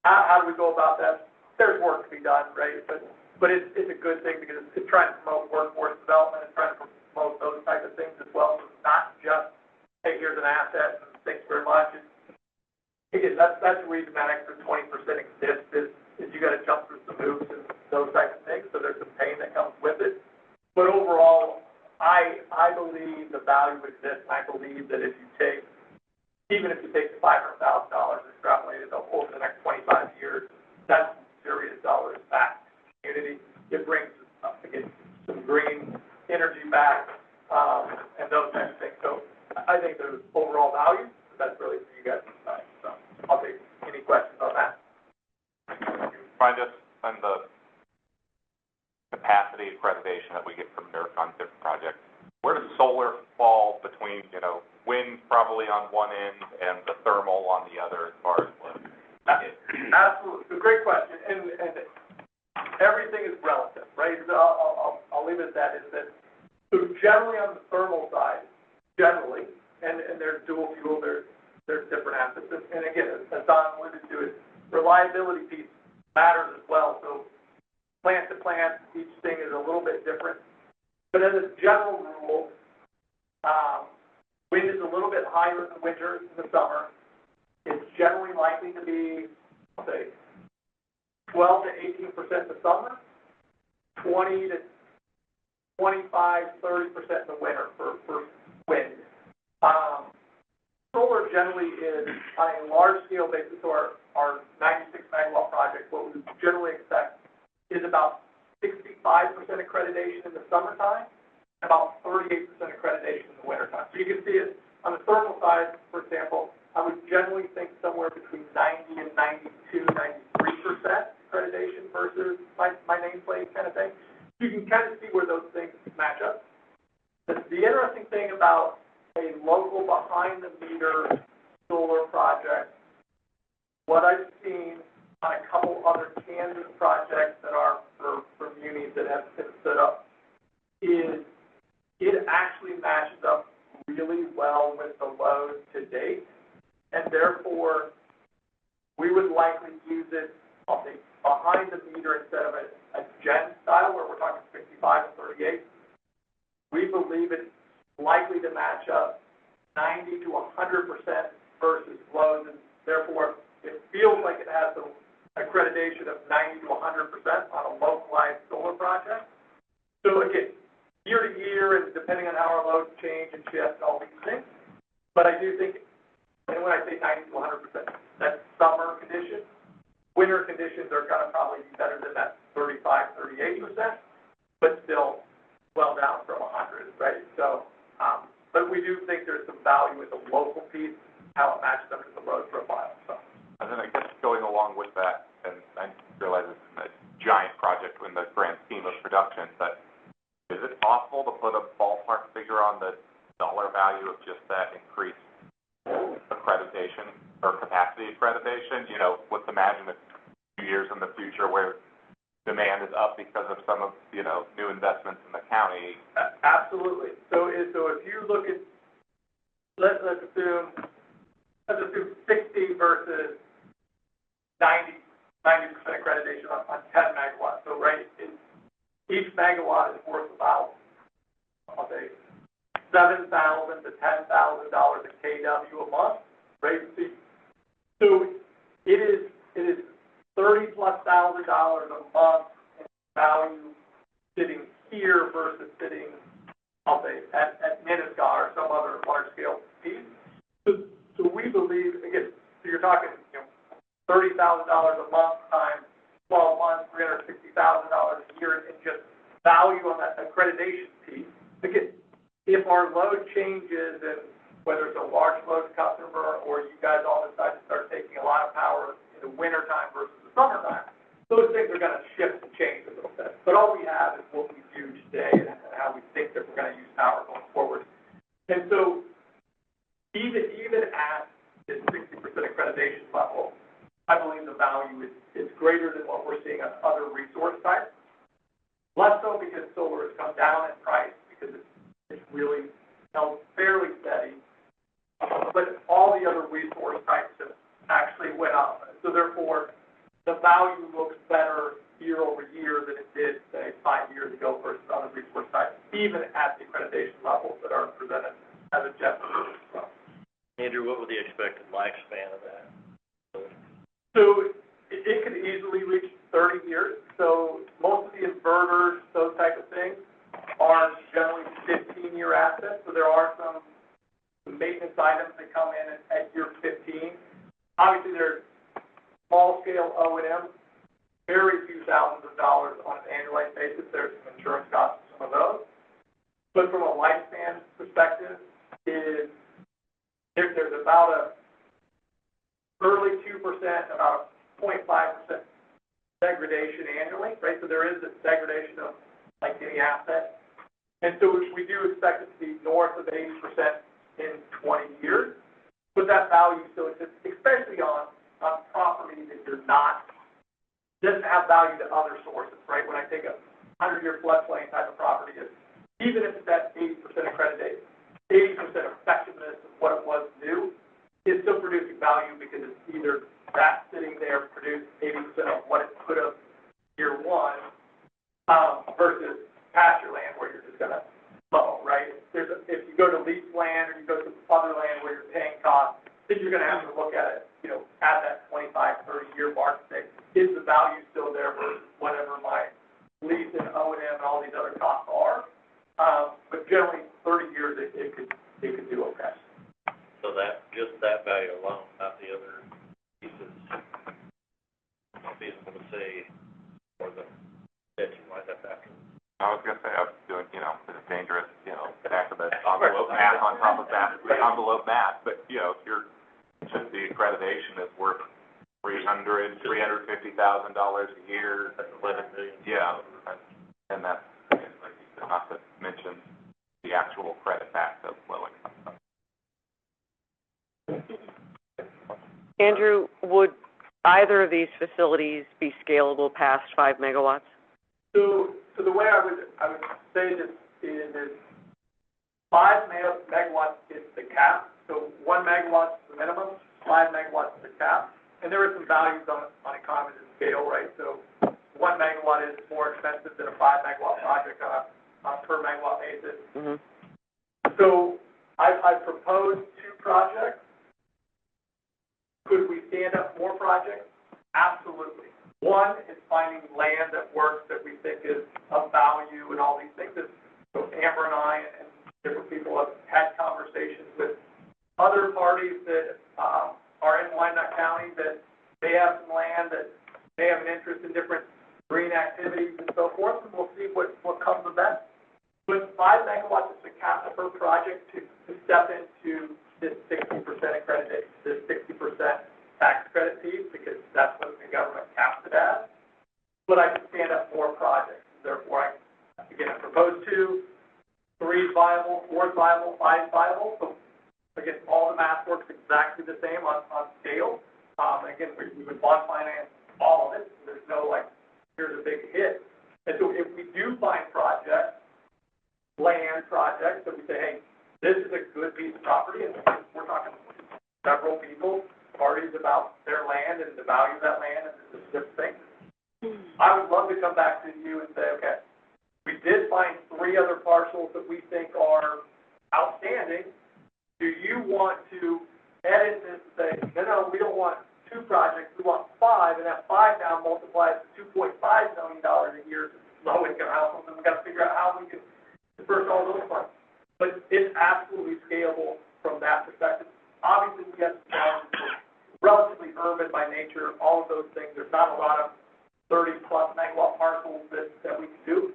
how do we go about that? There's work to be done, right? But it's a good thing because it's trying to promote workforce development. It's trying to promote those types of things as well. So it's not just, hey, here's an asset and thanks very much. Again, that's the reason that extra 20% exists is you got to jump through some hoops and those types of things. So there's some pain that comes with it. But overall, I believe the value exists. I believe that if you take even if you take the $500,000 and extrapolate it over the next 25 years, that's serious dollars back to the community. It brings, again, some green energy back, and those kinds of things. So I think there's overall value, but that's really for you guys to decide. So I'll take any questions on that. Find us on the capacity accreditation that we get from NERC on different projects. Where does solar fall between, wind probably on one end and the thermal on the other as far as what? Absolutely. So great question. And everything is relative, right? So I'll leave it at that, is that, so generally on the thermal side, and there's dual fuel, there's different aspects. And again, as Don alluded to, it, reliability piece matters as well. So plant to plant, each thing is a little bit different. But as a general rule, wind is a little bit higher in the winter than the summer. It's generally likely to be, I'll say, 12 to 18% in the summer, 20 to 25, 30% in the winter for wind. Solar generally is on a large scale basis, so our 96 megawatt project, what we generally expect is about 65% accreditation in the summertime, and about 38% accreditation in the wintertime. So you can see it on the thermal side, for example, I would generally think somewhere between 90 and 92, 93% accreditation versus my nameplate kind of thing. You can kind of see where those things match up. The interesting thing about a local behind-the-meter solar project, what I've seen on a couple other Kansas projects that are for munis that have been set up, is it actually matches up really well with the load to date, and therefore, we would likely use it, I'll say, behind the meter instead of a gen style where we're talking 65 and 38. We believe it's likely to match up 90 to 100% versus loads, and therefore, it feels like it has the accreditation of 90 to 100% on a localized solar project. So again, year to year, and depending on how our loads change and shift and all these things, but I do think, and when I say 90 to 100%, that's summer conditions. Winter conditions are going to probably be better than that 35, 38%, but still well down from 100, right? So, but we do think there's some value in the local piece, how it matches up to the load profile. So. And then I guess going along with that, and I realize it's a giant project in the grand scheme of production, but is it possible to put a ballpark figure on the dollar value of just that increased accreditation or capacity accreditation? Let's imagine a few years in the future where demand is up because of some of, new investments in the county. Absolutely. So if you look at, let's assume 60 versus 90% accreditation on 10 megawatts. So, right, each megawatt is worth about, I'll say, $7,000 to $10,000 a kW a month, right? So it is $30,000+ a month in value sitting here versus sitting, I'll say, at Minnesota or some other large scale piece. So we believe, again, so you're talking, $30,000 a month times 12 months, $360,000 a year in just value on that accreditation piece. Again, if our load changes, and whether it's a large load customer or you guys all decide to start taking a lot of power in the wintertime versus the summertime, those things are going to shift and change a little bit. But all we have is what we do today and how we think that we're going to use power going forward. And so even at this 60% accreditation level, I believe the value is greater than what we're seeing on other resource types. Less so because solar has come down in price, because it's really held fairly steady. But all the other resource types have actually went up. So therefore, the value looks better year over year than it did, say, 5 years ago versus other resource types, even at the accreditation levels that are presented as a general. Andrew, what would the expected lifespan of that? So it could easily reach 30 years. So most of the inverters, those type of things, are generally 15-year assets. So there are some maintenance items that come in at year Obviously, there's small-scale O&M, very few thousands of dollars on an annualized basis. There's some insurance costs for some of those. But from a lifespan perspective, there's about a early 2%, about a 0.5% degradation annually, right? So there is a degradation of like any asset. And so we do expect it to be north of 80% in 20 years. But that value still exists, especially on property that doesn't have value to other sources, right? When I take a 100-year floodplain type of property, even if it's at 80% accredited, 80% effectiveness of what it was new, it's still producing value because it's either that sitting there produced 80% of what it could have year one, versus pasture land where you're just gonna mow, right? If you go to lease land or you go to other land where you're paying costs, then you're gonna have to look at it, at that 25, 30-year mark and say, is the value still there versus whatever my lease and O&M and all these other costs are? But generally, 30 years, it could do okay. So just that value alone, not the other pieces, I'll be able to say, or the debt you might have after. I was gonna say, I was doing, it's dangerous, back of the envelope math on top of that, envelope math, but, just the accreditation is worth $350,000 a year. That's $11 million. Yeah, and that's, like you said, not to mention the actual credit back of low income. Andrew, would either of these facilities be scalable past 5 megawatts? So the way I would say this is 5 megawatts is the cap. So 1 megawatt is the minimum, 5 megawatts is the cap. And there are some values on economies of scale, right? So 1 megawatt is more expensive than a 5 megawatt project on a per megawatt basis. Mm-hmm. So I proposed 2 projects. Could we stand up more projects? Absolutely. One is finding land that works, that we think is of value and all these things. So Amber and I and different people have had conversations with other parties that are in Wyandotte County that they have some land that they have an interest in different green activities and so forth, and we'll see what comes of that. But 5 megawatts is the cap per project to step into this 60% accreditation, this 60% tax credit piece, because that's what the government caps it as. But I can stand up more projects. Therefore, I propose 2, 3 viable, 4 viable, 5 viable. So again, all the math works exactly the same on scale. Again, we would bond finance all of it. There's no here's a big hit. And so if we do find projects, land projects, that we say, hey, this is a good piece of property, and we're talking several people, parties about their land and the value of that land and this different thing. I would love to come back to you and say, okay, we did find 3 other parcels that we think are outstanding. Do you want to edit this and say, no, we don't want 2 projects, we want 5, and that 5 now multiplies to $2.5 million a year to low-income households, and we've got to figure out how we can disperse all those funds. But it's absolutely scalable from that perspective. Obviously, we have challenges, relatively urban by nature, all of those things. There's not a lot of 30-plus megawatt parcels that we can do,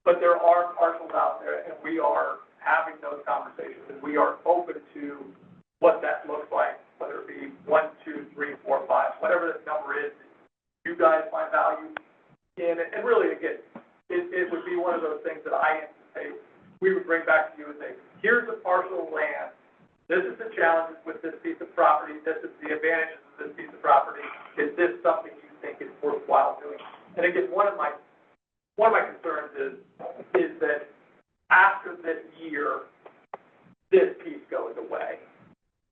but there are parcels out there, and we are having those conversations, and we are open to what that looks like, whether it be 1, 2, 3, 4, 5, whatever the number is, you guys find value in it. And really, again, it would be one of those things that I anticipate we would bring back to you and say, here's a parcel of land. This is the challenges with this piece of property. This is the advantages of this piece of property. Is this something you think is worthwhile doing? And again, one of my concerns is that after this year, this piece goes away.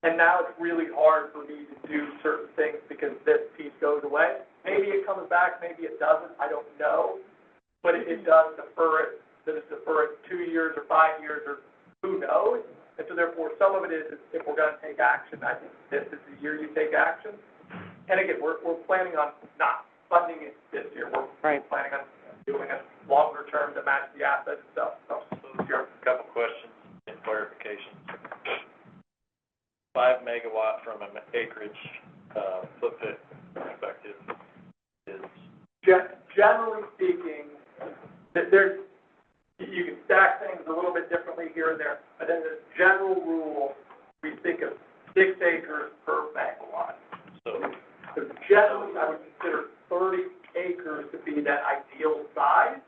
And now it's really hard for me to do certain things because this piece goes away. Maybe it comes back, maybe it doesn't, I don't know. But it does defer it. Does it defer it 2 years or 5 years or who knows? And so therefore, some of it is if we're going to take action, I think this is the year you take action. And again, we're planning on not funding it this year. We're planning on doing it longer term to match the assets and stuff. So Here, a couple questions and clarifications. 5 megawatt from an acreage footprint perspective is, Generally speaking, there's, you can stack things a little bit differently here and there, but in the general rule, we think of 6 acres per megawatt. so, So generally, I would consider 30 acres to be that ideal size.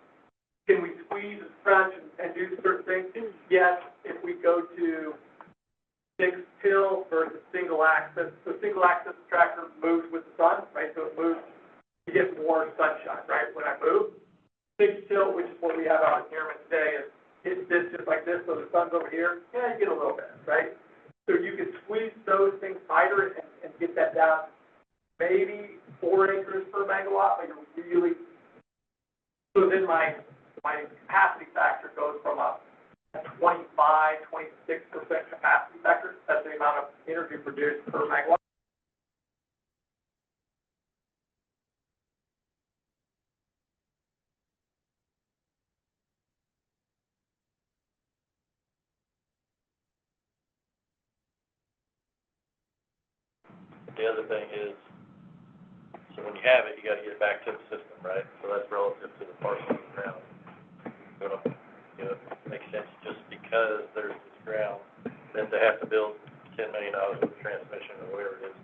Can we squeeze and stretch and do certain things? Yes, if we go to 6-till versus single axis. So single axis tractor moves with the sun, right? So it moves, you get more sunshine, right, when I move. 6-till, which is what we have out here today, is it sits just like this, so the sun's over here. Yeah, you get a little bit, right? So you can squeeze those things tighter and get that down maybe 4 acres per megawatt, but you're really, so then my capacity factor goes from a 25, 26% capacity factor. That's the amount of energy produced per megawatt. the other thing is, so when you have it, you gotta get it back to the system, right? So that's relative to the parcel of ground. So, it makes sense just because there's this ground, then to have to build $10 million worth of transmission or whatever it is.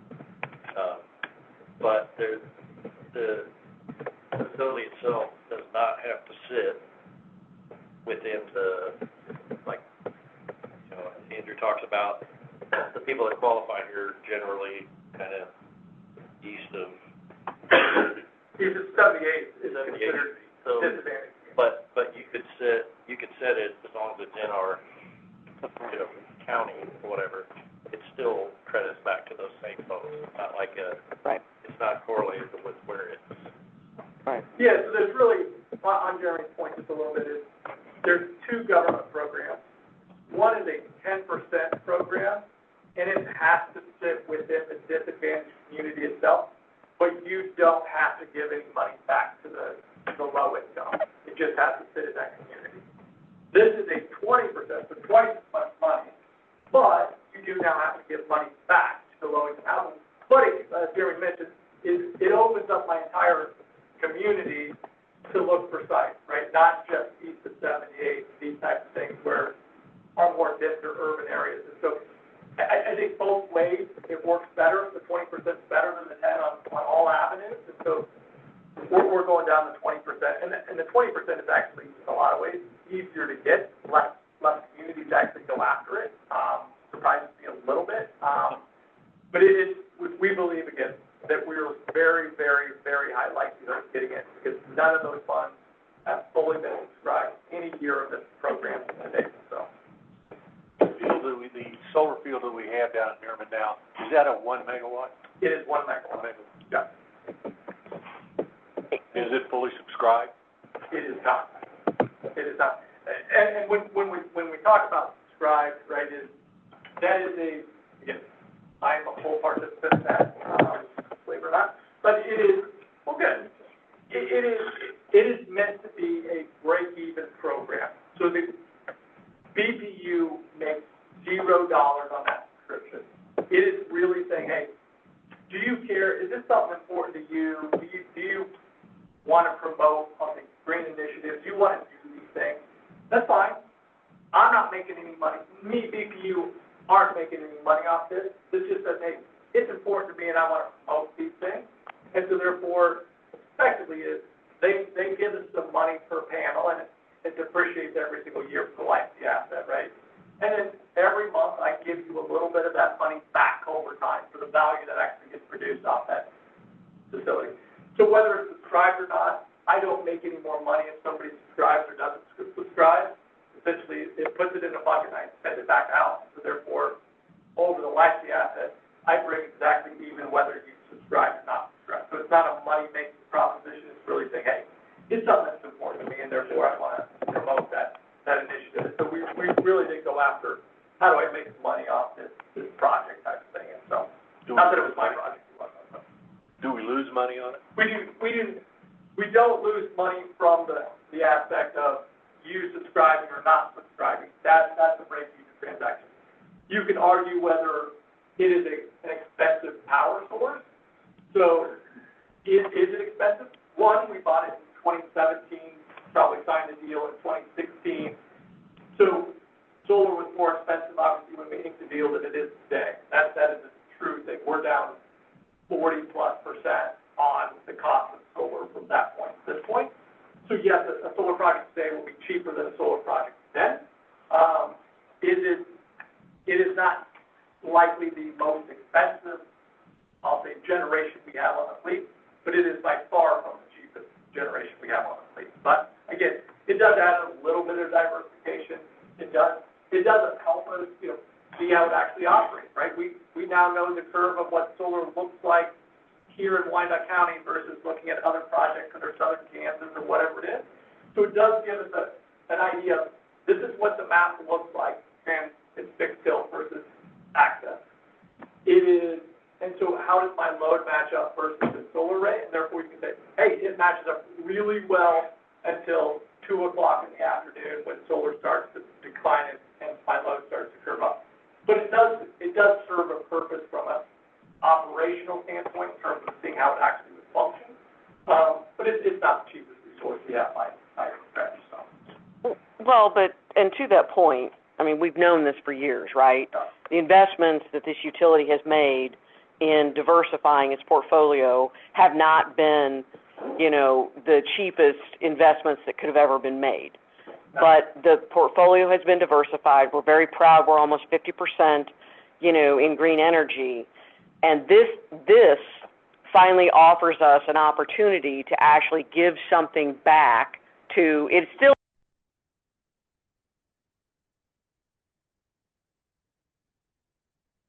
But the facility itself does not have to sit within the, like, Andrew talks about, the people that qualify here generally kind of east of. East of 78 is 78. considered So, disadvantaged. but you could set it as long as it's in our, county or whatever, it still credits back to those same folks. It's not like Right, it's not correlated with where it's. right. Yeah, so there's really, on Jeremy's point just a little bit, is there's 2 government programs. One is a 10% program, and it has to sit within the disadvantaged community itself, but you don't have to give any money back to the low income. It just has to sit in that community. This is a 20%, so twice as much money, but you do now have to give money back to the low income housing. But as Jeremy mentioned, it opens up my entire community to look for sites, right? Not just east of 78, these types of things where are more dense or urban areas. And so I think both ways it works better. The 20% is better than the 10 on all avenues. And so we're going down the 20%. And the 20% is actually, in a lot of ways, easier to get. Less communities actually go after it. Surprises me a little bit. But we believe, again, that we're very, very, very high likelihood of getting it because none of those funds have fully been subscribed any year of this program to date. So. The solar field that we have down in Nerman now, is that a 1 megawatt? It is 1 megawatt. Yeah. Is it fully subscribed? It is not. It is not. And when we talk about subscribed, right, that is again, I'm a full participant in that, believe it or not, but it is, well, good. It is meant to be a break-even program. So the BPU makes $0 on that subscription. It is really saying, hey, do you care? Is this something important to you? Do you want to promote on the green initiatives? Do you want to do these things? That's fine. I'm not making any money. Me, BPU, aren't making any money off this. This just says, hey, it's important to me and I want to promote these things. And so therefore, effectively is they give us some money per panel and it depreciates every single year for the life of the asset, right? And then every month I give you a little bit of that money back over time for the value that actually gets produced off that facility. So whether it's subscribed or not, I don't make any more money if somebody subscribes or doesn't subscribe. Essentially, it puts it in a bucket and I spend it back out. So therefore, over the life of the asset, I bring exactly even whether you subscribe or not subscribe. So it's not a money-making proposition. It's really saying, hey, it's something that's important to me, and therefore I want to promote that initiative. So we really did go after, how do I make some money off this project type of thing. And so, not that it was my project. It wasn't. Do we lose money on it? We don't lose money from the aspect of you subscribing or not subscribing. That's a break-even transaction. You can argue whether it is an expensive power source, down 40+% on the cost of solar from that point to this point. So yes, a solar project today will be cheaper than a solar project then. It is not likely the most expensive, I'll say, generation we have on the fleet, but it is by far from the cheapest generation we have on the fleet. But again, it does add a little bit of diversification. It doesn't help us, see how it actually operates, right? We now know the curve of what solar looks like here in Wyandotte County versus looking at other projects that are southern Kansas or whatever it is. So it does give us an idea of this is what the map looks like, and it's fixed tilt versus access. It is, and so how does my load match up versus the solar array? And therefore you can say, hey, it matches up really well until 2 o'clock in the afternoon when solar starts to decline and my load starts to curve up. But it does serve a purpose from a operational standpoint in terms of seeing how it actually would function. But it's not the cheapest resource we have by a stretch, so. Well, and to that point, I mean, we've known this for years, right? The investments that this utility has made in diversifying its portfolio have not been, the cheapest investments that could have ever been made. But the portfolio has been diversified. We're very proud. We're almost 50%, in green energy. And this finally offers us an opportunity to actually give something back to, it's still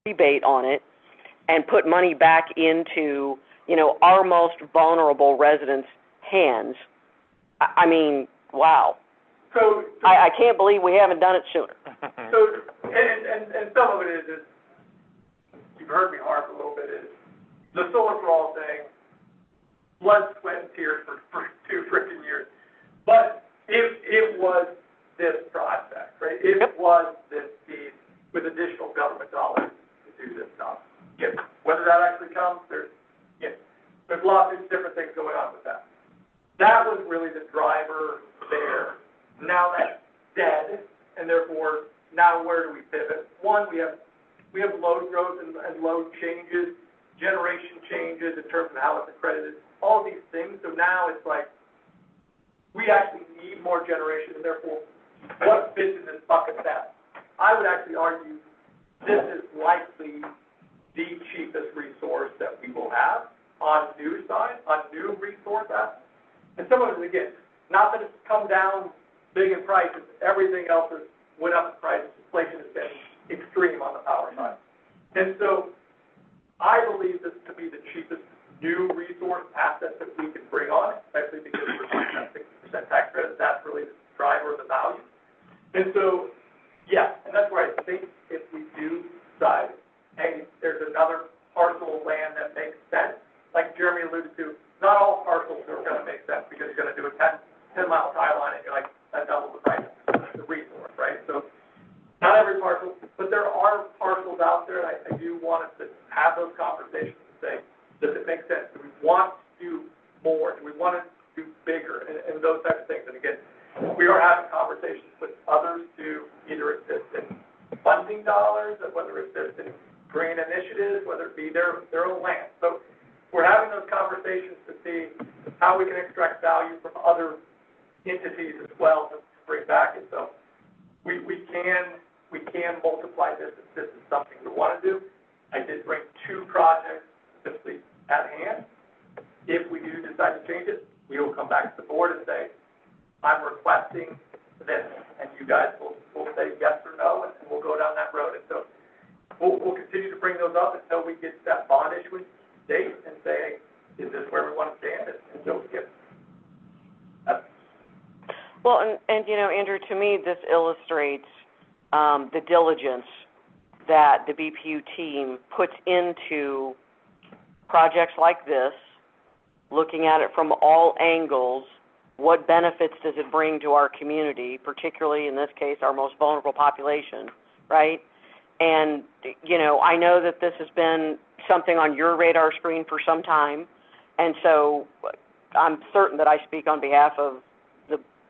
rebate on it and put money back into, our most vulnerable residents' hands. I mean, wow. So I can't believe we haven't done it sooner. So, and some of it is, you've heard me harp a little bit, is the Solar for All thing, blood, sweat, and tears for 2 freaking years. But it was this project, right? It was this piece with additional government dollars to do this stuff. Whether that actually comes, there's lots of different things going on with that. That was really the driver there. Now that's dead, and therefore, now where do we pivot? One, we have load growth and load changes, generation changes in terms of how it's accredited, all these things. So now it's like, we actually need more generation, and therefore, what fits in this bucket best? I would actually argue this is likely the cheapest resource that we will have on new side, on new resource assets. And some of it, again, not that it's come down big in prices, everything else has went up in prices. Inflation has been extreme on the power side. And so I believe this to be the cheapest new resource asset that we can bring on, especially because we're talking about 60% tax credit. That's really the driver of the value. And so, yeah, and that's where I think if we do decide, hey, there's another parcel of land that makes sense, like Jeremy alluded to, not all parcels are going to make sense because you're going to do a 10-mile tie line and you're like, that doubles the price of the resource, right? So not every parcel, but there are parcels out there, and I do want us to have those conversations and say, does it make sense? Do we want to do more? Do we want to do bigger? And those types of things. And again, we are having conversations with others to either assist in funding dollars, whether it's in green initiatives, whether it be their own land. So we're having those conversations to see how we can extract value from other entities as well to bring back. And so we can multiply this if this is something we want to do. I did bring 2 projects specifically at hand. If we do decide to change it, we will come back to the board and say, I'm requesting this, and you guys will say yes or no, and we'll go down that road. And so we'll continue to bring those up until we get that bond issuance date and say, hey, is this where we want to stand? And so we get. Well, and Andrew, to me, this illustrates the diligence that the BPU team puts into projects like this, looking at it from all angles. What benefits does it bring to our community, particularly in this case, our most vulnerable population, right? And, I know that this has been something on your radar screen for some time, and so I'm certain that I speak on behalf of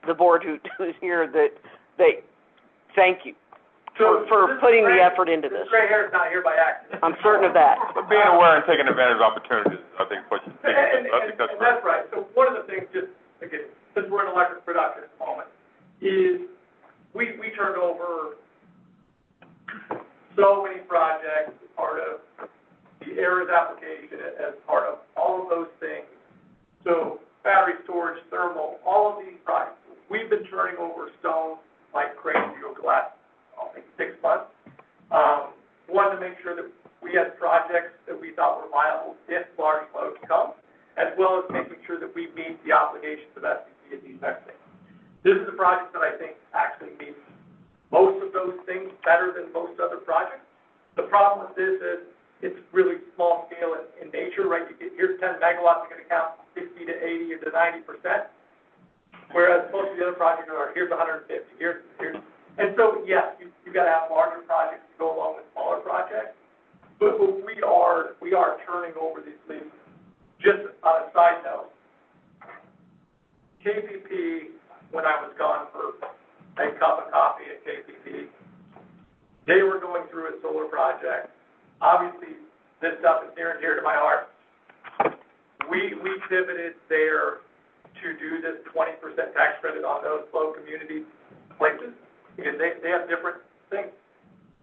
the board who's here that they thank you for putting the effort into this. This gray hair is not here by accident. I'm certain of that. But being aware and taking advantage of opportunities, I think, what you think, And I think that's that's right. So one of the things, just, again, since we're in electric production at the moment, is we turned over so many projects as part of the ARES application, as part of all of those things. So battery storage, thermal, all of these projects, we've been turning over stones like crazy over the last, I think, 6 months. Wanted to make sure that we had projects that we thought were viable if large loads come, as well as making sure that we meet the obligations of SCC and these next things. This is a project that I think actually meets most of those things better than most other projects. The problem with this is it's really small scale in nature, right? You get, here's 10 megawatts, you're going to count 60 to 80 or to 90%, whereas most of the other projects are, here's 150, here's. And so, yes, you've got to have larger projects to go along with smaller projects, but we are turning over these leases. Just on a side note, KPP, when I was gone for a cup of coffee at KPP, they were going through a solar project. Obviously, this stuff is near and dear to my heart. We pivoted there to do this 20% tax credit on those low community places, because they have different things.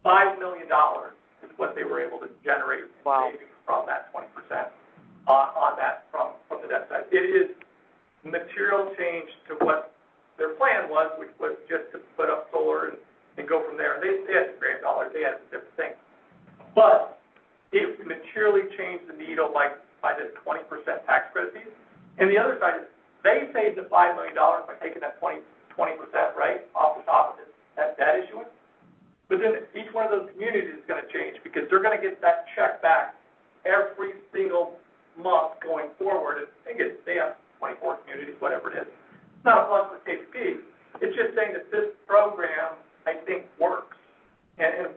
$5 million is what they were able to generate in savings from that 20% on that from the debt side. It is material change to what their plan was, which was just to put up solar and go from there. They had grant dollars, they had some different things. But it materially changed the needle by this 20% tax credit piece. And the other side is, they saved the $5 million by taking that 20%, right, off the top of that debt issuance. But then each one of those communities is going to change, because they're going to get that check back every single month going forward. And they have 24 communities, whatever it is. It's not a plus with KPP. It's just saying that this program, I think, works. And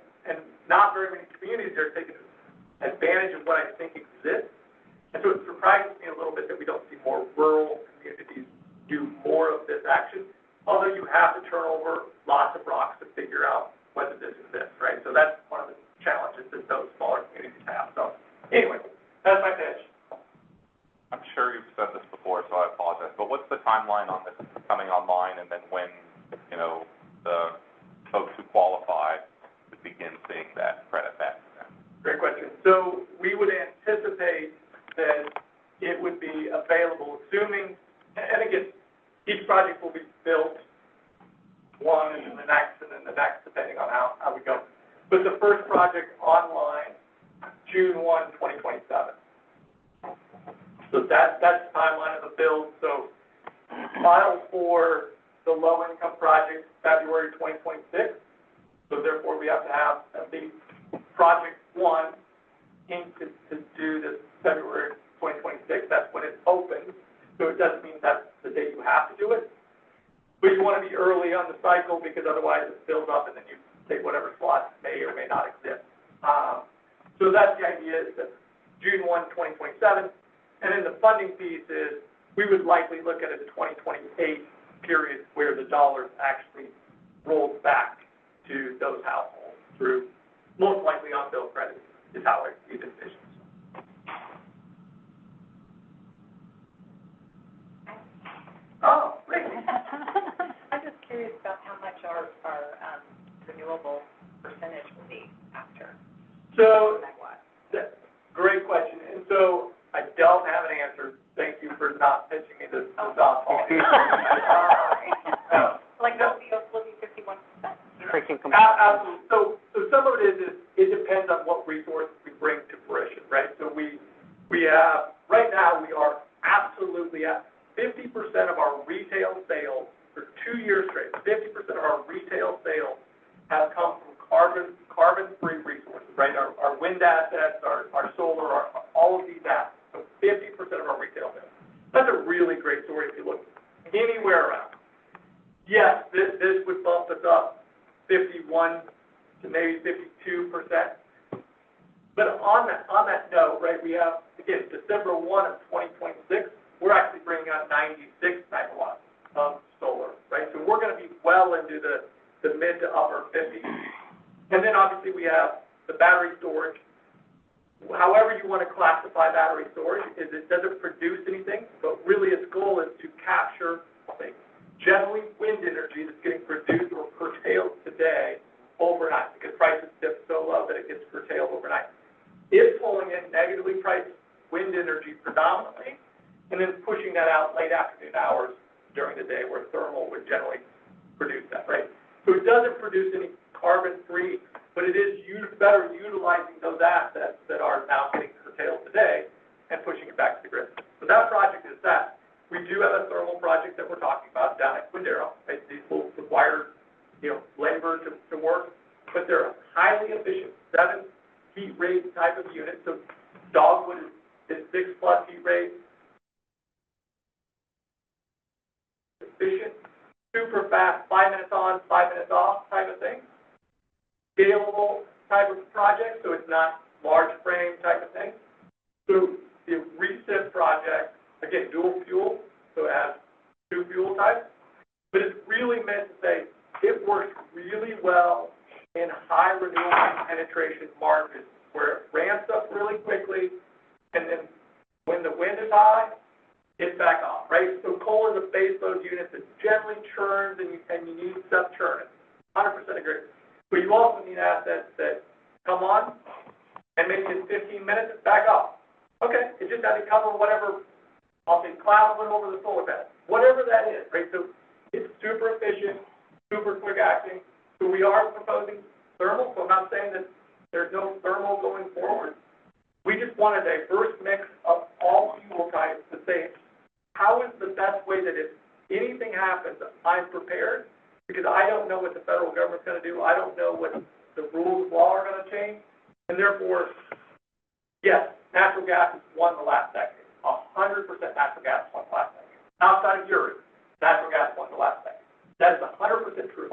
not very many communities are taking advantage of what I think exists. And so it surprises me a little bit that we don't see more rural communities do more of this action, although you have to turn over lots of rocks to figure out whether this exists, right? So that's one of the challenges that those smaller communities have. So anyway, that's my pitch. I'm sure you've said this before, so I apologize, but what's the timeline on this coming online, and then when, the folks who qualify would begin seeing that credit back to them? Great question. So we would anticipate that it would be available, assuming, and again, each project will be built, one and then the next, depending on how we go. But the first project online, June 1, 2027. So that's the timeline of the build. So file for the low-income project, February 2026. So therefore, we have to have at least project 1 in to do this February 2026. That's when it opens. So it doesn't mean that's the day you have to do it. But you want to be early on the cycle, because otherwise it builds up and then you take whatever slots may or may not exist. So that's the idea, is that June 1, 2027. And then the funding piece is, we would likely look at a 2028 period where the dollars actually rolls back to those households through, most likely on bill credits, is how I see this vision. Oh, great. I'm just curious about how much our renewable percentage will be after So, megawatt. great question. And so, I don't have an answer. Thank you for not pitching me this softball. Like, no, we'll be 51%. Freaking Absolutely. So some of it is it depends on what resources we bring to fruition, right? So we have, right now, we are absolutely at 50% of our retail sales for 2 years straight. 50% of our retail sales have come from carbon-free resources, right? Our wind assets, our solar, all of these assets. So 50% of our retail sales. That's a really great story if you look anywhere around. Yes, this would bump us up 51 to maybe 52%. But on that note, right, we have, again, December 1 of 2026, we're actually bringing on 96 megawatts of solar, right? So we're going to be well into the mid to upper 50s And then obviously we have the battery storage. However you want to classify battery storage, is it doesn't produce anything, but really its goal is to capture, say, generally wind energy that's getting produced or curtailed today overnight, because prices dip so low that it gets curtailed overnight. It's pulling in negatively priced wind energy predominantly, and then pushing that out late afternoon hours during the day where thermal would generally produce that, right? So it doesn't produce any carbon-free, but it is better utilizing those assets that are now getting curtailed today and pushing it back to the grid. So that project is that. We do have a thermal project that we're talking about down at Quindaro. Right? These will require, labor to work, but they're highly efficient, 7 heat rate type of units. So Dogwood is 6+ heat rate, efficient, super fast, 5 minutes on, 5 minutes off type of thing. Scalable type of project, so it's not large frame type of thing. So the recip project, again, dual fuel, so it has 2 fuel types, but it's really meant to say it works really well in high renewable penetration markets where it ramps up really quickly, and then when the wind is high, it's back off, right? So coal is a baseload unit that generally churns, and you need stuff churning. 100% agree. But you also need assets that come on, and maybe in 15 minutes it's back off. Okay, it just has to cover whatever, I'll say, cloud went over the solar panel, whatever that is, right? So it's super efficient, super quick acting. So we are proposing thermal, so I'm not saying that there's no thermal going forward. We just want a diverse mix of all fuel types to say, how is the best way that if anything happens, I'm prepared? Because I don't know what the federal government's going to do. I don't know what the rules of law are going to change. And therefore, yes, natural gas has won the last decade. 100% natural gas won the last decade. Outside of Europe, natural gas won the last decade. That is 100% true.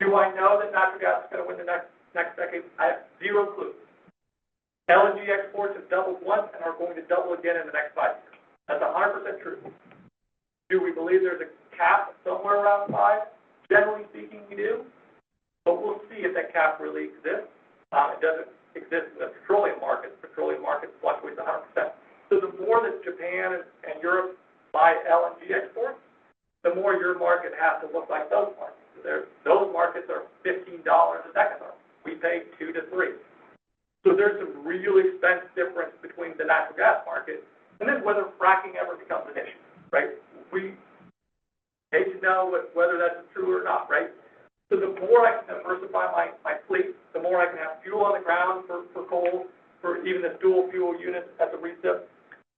Do I know that natural gas is going to win the next decade? I have zero clue. LNG exports have doubled once and are going to double again in the next 5 years. That's 100% true. Do we believe there's a cap somewhere around 5? Generally speaking, we do. But we'll see if that cap really exists. It doesn't exist in the petroleum market. Petroleum market fluctuates 100%. So the more that Japan and Europe buy LNG exports, the more your market has to look like those markets. Those markets are $15 a decatherm. We pay 2 to 3. So there's some real expense difference between the natural gas market and then whether fracking ever becomes an issue, right? We hate to know whether that's true or not, right? So the more I can diversify my fleet, the more I can have fuel on the ground for coal, for even the dual fuel units at the recip,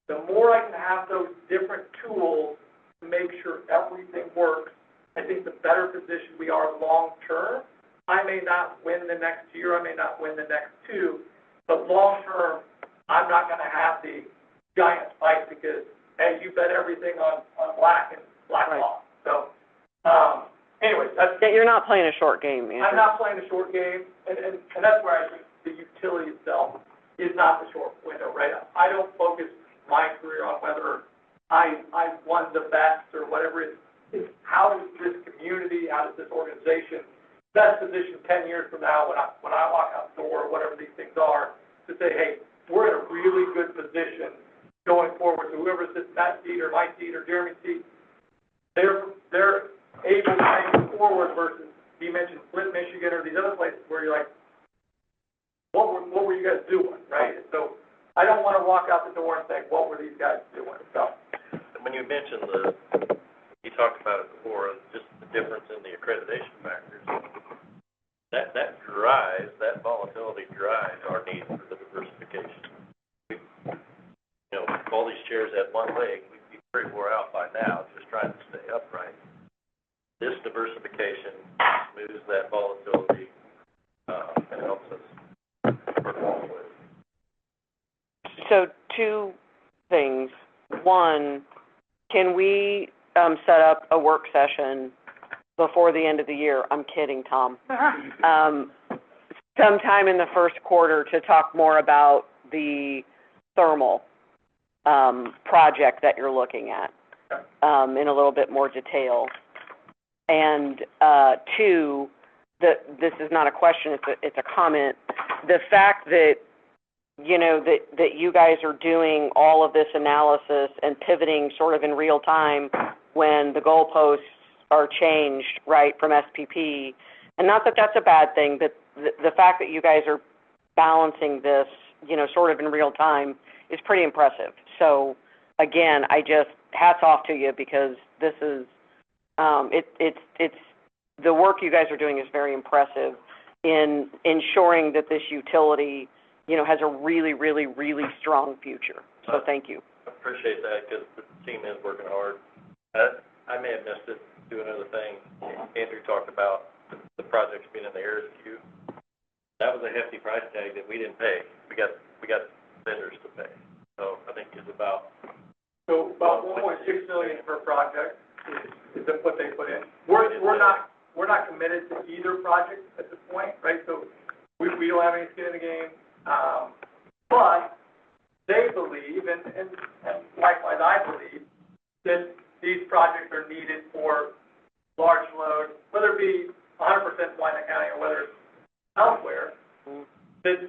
the more I can have those different tools to make sure everything works. I think the better position we are long term. I may not win the next year, I may not win the next 2, but long term, I'm not going to have the giant fight because, hey, you bet everything on black and black Right. law. So, anyways, that's... Yeah, you're not playing a short game, Andrew. I'm not playing a short game, and that's where I think the utility itself is not the short window, right? I don't focus my career on whether I won the best or whatever it is. It's how does this community, how does this organization best position 10 years from now when I walk out the door, whatever these things are, to say, hey, we're in a really good position going forward. So whoever sits in that seat or my seat or Jeremy's seat, they're able to take it forward versus, you mentioned Flint, Michigan, or these other places where you're like, what were you guys doing, right? So I don't want to walk out the door and say, what were these guys doing? So When you mentioned you talked about it before, just the difference in the accreditation factors. That volatility drives our need for the diversification. All these chairs at one leg, we'd be pretty wore out by now, just trying to stay upright. This diversification smooths that volatility, and helps us perform with. So 2 things. One, can we set up a work session before the end of the year? I'm kidding, Tom. Sometime in the first quarter to talk more about the thermal project that you're looking at in a little bit more detail. And 2, this is not a question, it's a comment. The fact that, you know, that you guys are doing all of this analysis and pivoting sort of in real time when the goalposts are changed, right, from SPP, and not that that's a bad thing, but the fact that you guys are balancing this, you know, sort of in real time is pretty impressive. So, again, I just, hats off to you, because this is, it's the work you guys are doing is very impressive in ensuring that this utility, you know, has a really, really, really strong future. So thank you. I appreciate that, because the team is working hard. I may have missed it doing other things. Andrew talked about the projects being in the Harris queue. That was a hefty price tag that we didn't pay. We got vendors to pay. So I think it's about... So about 1.6 million per project is what they put in. We're not committed to either project at this point, right? So we don't have any skin in the game. But they believe, and likewise I believe, that these projects are needed for large load, whether it be 100% Wyandotte County or whether it's elsewhere, that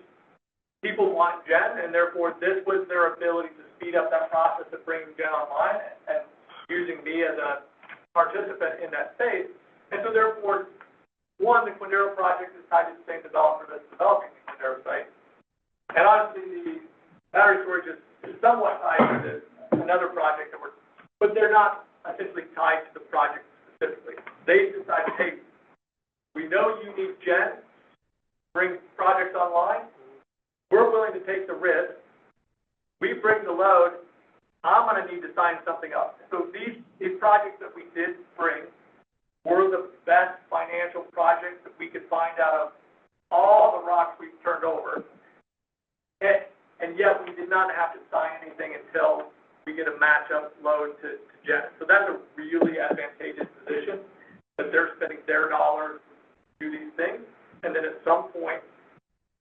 people want gen, and therefore this was their ability to speed up that process of bringing gen online and using me as a participant in that space. And so therefore, one, the Quindaro project is tied to the same developer that's developing the Quindaro site. And honestly, the battery storage is somewhat tied to another project but they're not essentially tied to the project specifically. They decided, hey, we know you need gen, bring projects online. We're willing to take the risk. We bring the load. I'm going to need to sign something up. So these projects that we did bring were the best financial projects that we could find out of all the rocks we've turned over. And yet we did not have to sign anything until we get a match-up load to gen. So that's a really advantageous position, that they're spending their dollars to do these things. And then at some point,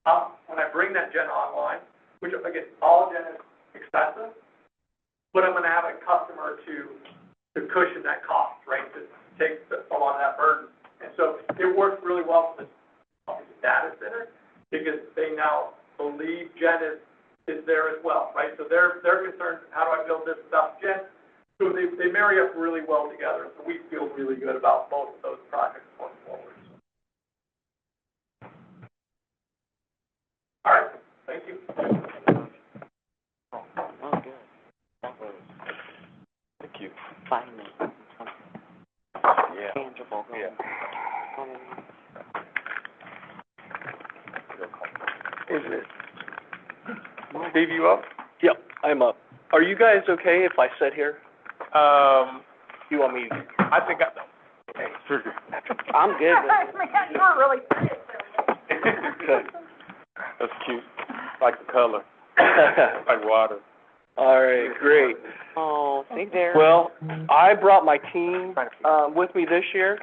when I bring that gen online, which again, all gen is expensive, but I'm going to have a customer to cushion that cost, right, to take a lot of that burden. And so it works really well for the data center, because they now believe gen is there as well, right? So they're concerned, how do I build this without gen? So they marry up really well together. So we feel really good about both of those projects going forward. All right, thank you. Oh, good. Thank you. Finally. Yeah. Tangible. Yeah. Is it? Steve, you up? Yep, I'm up. Are you guys okay if I sit here? You want me? I think I know. I'm good with it. Man, you were really Okay. That's cute. Like the color. Like water. All right, great. Oh, see there. Well, I brought my team with me this year.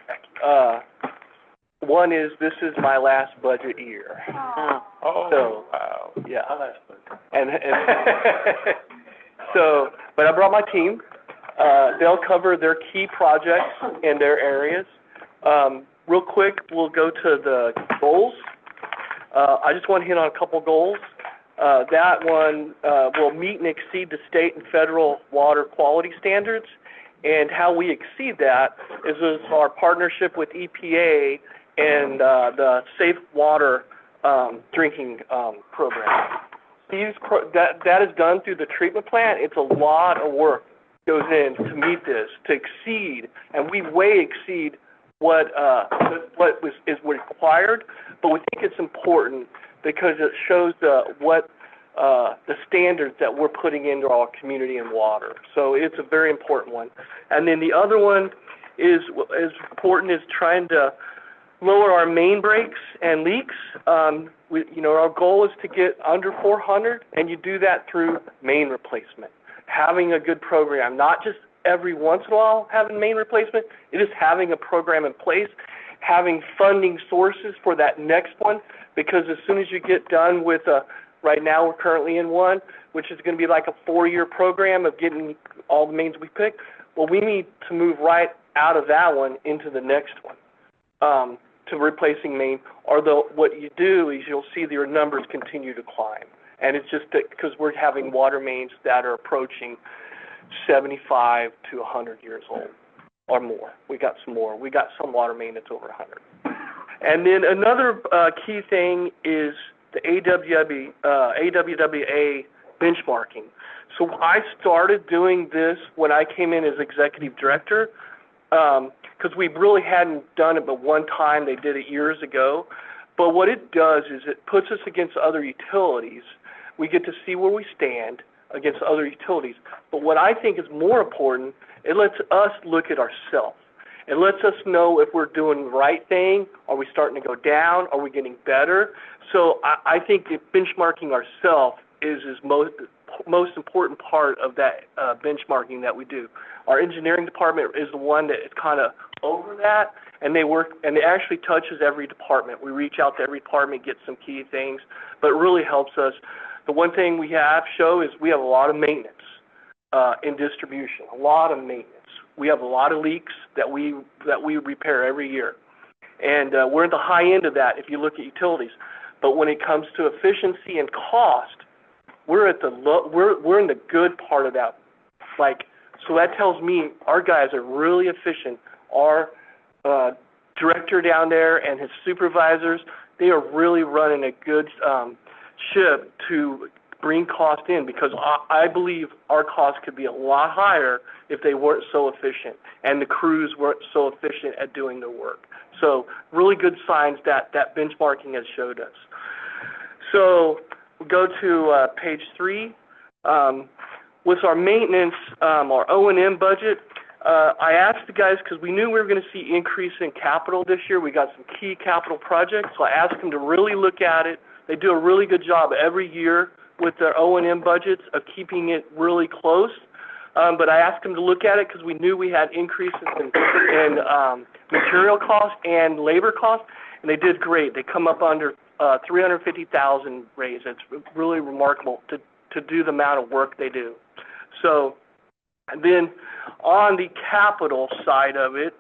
One is, this is my last budget year. Oh. Oh, So, wow. Yeah. And so, but I brought my team. They'll cover their key projects in their areas. Real quick, we'll go to the goals. I just want to hit on a couple goals. That one will meet and exceed the state and federal water quality standards. And how we exceed that is our partnership with EPA and the Safe Water drinking program. That is done through the treatment plant. It's a lot of work goes in to meet this, to exceed, and we way exceed what is required. But we think it's important because it shows the standards that we're putting into our community and water. So it's a very important one. And then the other one is trying to lower our main breaks and leaks. Our goal is to get under 400, and you do that through main replacement. Having a good program, not just every once in a while having main replacement, it is having a program in place, having funding sources for that next one, because as soon as you get done with right now we're currently in one, which is going to be like a 4-year program of getting all the mains we pick. Well, we need to move right out of that one into the next one. to replacing main, or what you do is you'll see that your numbers continue to climb. And it's just that because we're having water mains that are approaching 75 to 100 years old or more. We got some more. We got some water main that's over 100. And then another key thing is the AWWA benchmarking. So I started doing this when I came in as executive director, because we really hadn't done it but one time. They did it years ago. But what it does is it puts us against other utilities. We get to see where we stand against other utilities. But what I think is more important, it lets us look at ourselves. It lets us know if we're doing the right thing. Are we starting to go down? Are we getting better? So I think that benchmarking ourselves is most important part of that benchmarking that we do. Our engineering department is the one that is kind of over that, and they work, and it actually touches every department. We reach out to every department, get some key things, but it really helps us. The one thing we have show is we have a lot of maintenance in distribution, a lot of maintenance. We have a lot of leaks that we repair every year, and we're at the high end of that if you look at utilities. But when it comes to efficiency and cost, we're at the we're in the good part of that. So that tells me our guys are really efficient. Our director down there and his supervisors, they are really running a good ship to bring cost in, because I believe our cost could be a lot higher if they weren't so efficient and the crews weren't so efficient at doing their work. So really good signs that benchmarking has showed us. So we go to page 3. With our maintenance, our O&M budget, I asked the guys, because we knew we were going to see increase in capital this year. We got some key capital projects, so I asked them to really look at it. They do a really good job every year with their O&M budgets of keeping it really close. But I asked them to look at it because we knew we had increases in material costs and labor costs, and they did great. They come up under $350,000 raise. It's really remarkable to do the amount of work they do. So, and then on the capital side of it,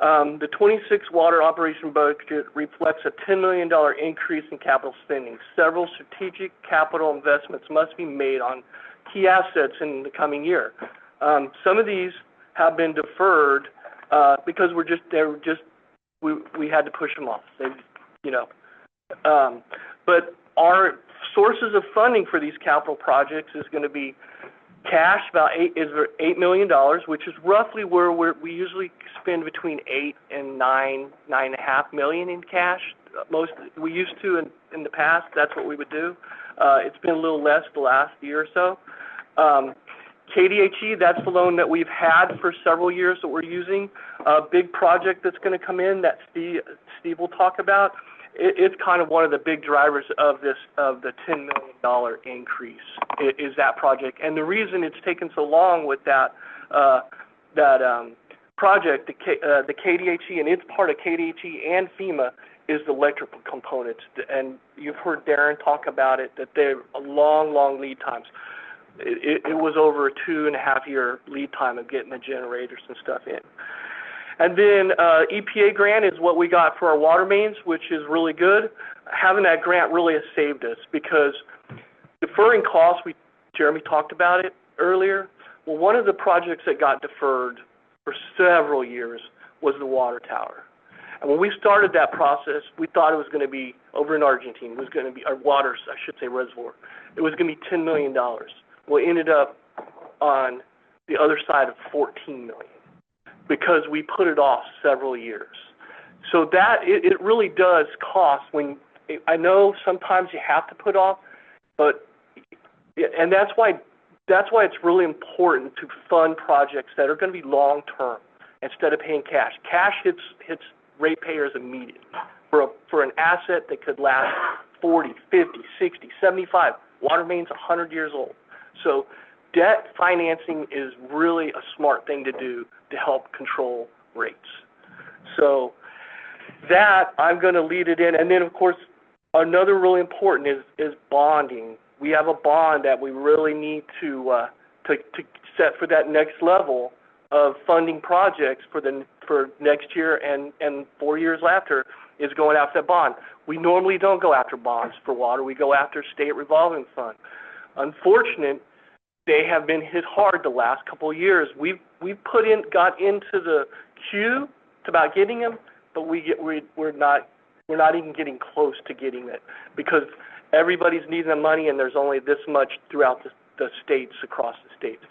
the 26 water operation budget reflects a $10 million increase in capital spending. Several strategic capital investments must be made on key assets in the coming year. Some of these have been deferred because we had to push them off. But our sources of funding for these capital projects is going to be cash, about $8 million, which is roughly where we usually spend between $8 and $9.5 million in cash. We used to in the past. That's what we would do. It's been a little less the last year or so. KDHE, that's the loan that we've had for several years that we're using. A big project that's going to come in that Steve will talk about. It's kind of one of the big drivers of the $10 million increase is that project. And the reason it's taken so long with that project, the KDHE, and it's part of KDHE and FEMA, is the electrical components. And you've heard Darren talk about it, that they're long lead times. It was over a 2.5-year lead time of getting the generators and stuff in. And then EPA grant is what we got for our water mains, which is really good. Having that grant really has saved us, because deferring costs, Jeremy talked about it earlier. Well, one of the projects that got deferred for several years was the water tower. And when we started that process, we thought it was going to be over in Argentina. It was going to be our reservoir. It was going to be $10 million. Well, it ended up on the other side of $14 million, because we put it off several years. So that, it really does cost. I know sometimes you have to put off, and that's why it's really important to fund projects that are going to be long-term instead of paying cash. Cash hits ratepayers immediately. For an asset that could last 40, 50, 60, 75, water main's 100 years old. So debt financing is really a smart thing to do to help control rates. So that, I'm going to lead it in. And then, of course, another really important is bonding. We have a bond that we really need to set for that next level of funding projects for next year and 4 years after. is going after that bond. We normally don't go after bonds for water, we go after state revolving fund. Unfortunate, they have been hit hard the last couple of years. We've got into the queue about getting them, but we're not even getting close to getting it, because everybody's needing the money and there's only this much throughout the states, across the states.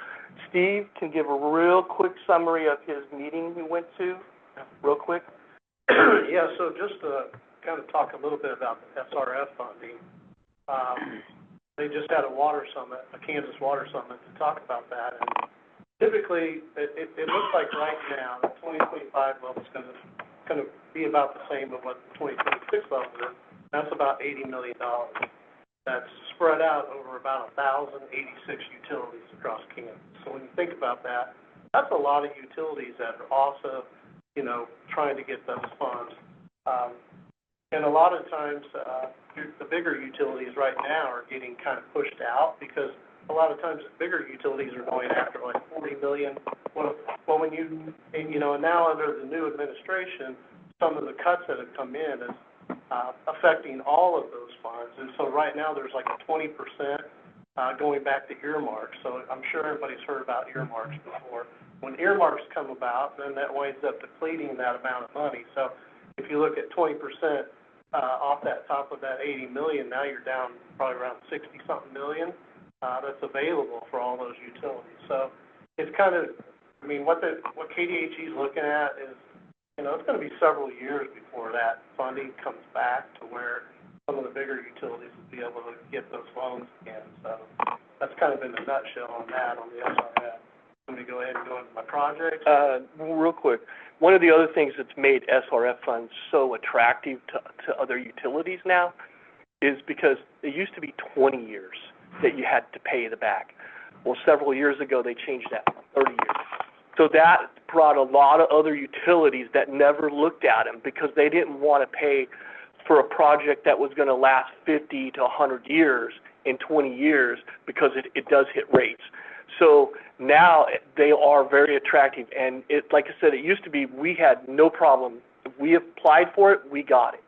Steve can give a real quick summary of his meeting we went to, real quick. Yeah, so just to kind of talk a little bit about the SRF funding. They just had a water summit, a Kansas water summit, to talk about that. And typically, it looks like right now, the 2025 level is going to be about the same of what the 2026 level is. That's about $80 million. That's spread out over about 1,086 utilities across Kansas. So when you think about that, that's a lot of utilities that are also, you know, trying to get those funds. And a lot of times, the bigger utilities right now are getting kind of pushed out, because a lot of times the bigger utilities are going after like 40 million. Well, when you know, now under the new administration, some of the cuts that have come in is affecting all of those funds. And so right now there's like a 20% going back to earmarks. So I'm sure everybody's heard about earmarks before. When earmarks come about, then that winds up depleting that amount of money. So if you look at 20% off that top of that 80 million, now you're down probably around 60-something million that's available for all those utilities. So it's kind of, I mean, what KDHE is looking at is, you know, it's going to be several years before that funding comes back to where some of the bigger utilities will be able to get those loans again. So that's kind of in a nutshell on that, on the SRF. Let me go ahead and go into my project. Real quick, one of the other things that's made SRF funds so attractive to other utilities now is because it used to be 20 years that you had to pay the back. Well, several years ago, they changed that to 30 years. So that brought a lot of other utilities that never looked at them, because they didn't want to pay for a project that was going to last 50 to 100 years in 20 years, because it does hit rates. So now they are very attractive, and it, like I said, it used to be we had no problem. If we applied for it, we got it.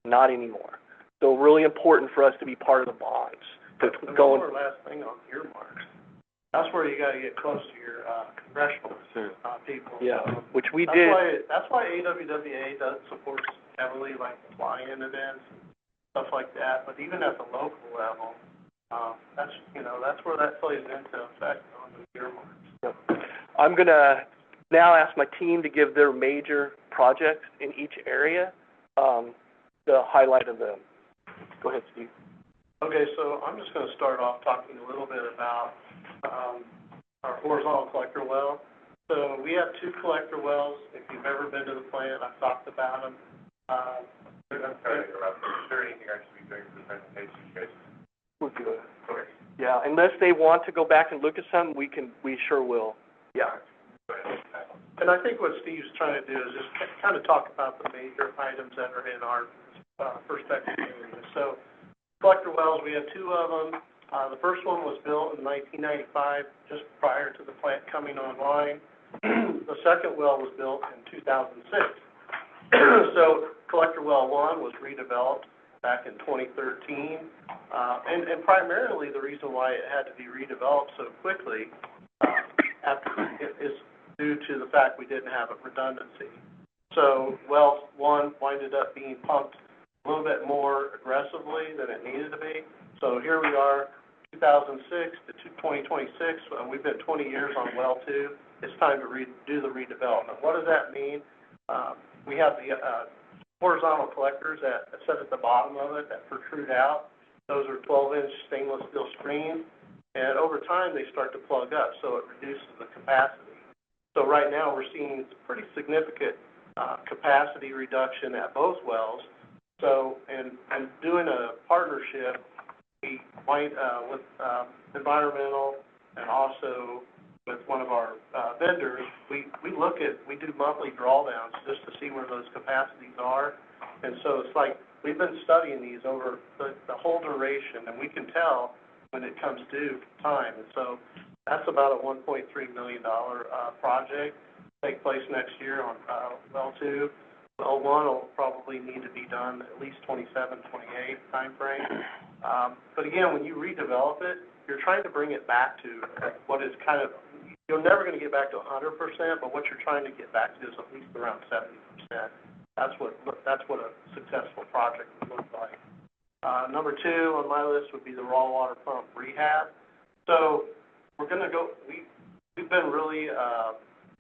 Not anymore. So really important for us to be part of the bonds. One more last thing on earmarks. That's where you got to get close to your congressional people. Yeah, which we did. That's why AWWA does support heavily, like fly-in events and stuff like that. But even at the local level, that's where that plays into effect on the earmarks. Yep. I'm gonna now ask my team to give their major projects in each area, the highlight of them. Go ahead, Steve. Okay, so I'm just going to start off talking a little bit about our horizontal collector well. So we have 2 collector wells. If you've ever been to the plant, I've talked about them. I'm sorry to interrupt. Is there anything I should be doing for the presentation, you guys? We're good. Okay. Yeah, unless they want to go back and look at something, we sure will. Yeah. Go ahead. And I think what Steve's trying to do is just kind of talk about the major items that are in our perspective area. So collector wells, we have 2 of them. The first one was built in 1995, just prior to the plant coming online. The second well was built in 2006. So collector well 1 was redeveloped back in 2013. And primarily the reason why it had to be redeveloped so quickly is due to the fact we didn't have a redundancy. So well 1 winded up being pumped a little bit more aggressively than it needed to be. So here we are, 2006 to 2026, we've been 20 years on well 2. It's time to do the redevelopment. What does that mean? We have the horizontal collectors that sit at the bottom of it that protrude out. Those are 12-inch stainless steel screens, and over time they start to plug up, so it reduces the capacity. So right now we're seeing pretty significant capacity reduction at both wells. So, and doing a partnership, we might, with environmental and also with one of our vendors, we do monthly drawdowns just to see where those capacities are. And so it's like, we've been studying these over the whole duration, and we can tell when it comes due time. And so that's about a $1.3 million project, take place next year on well 2. well one will probably need to be done at least 27, 28 timeframe. But again, when you redevelop it, you're trying to bring it back to what is kind of, you're never gonna get back to 100%, but what you're trying to get back to is at least around 70%. That's what a successful project would look like. Number 2 on my list would be the raw water pump rehab. So we're gonna go, we've been really,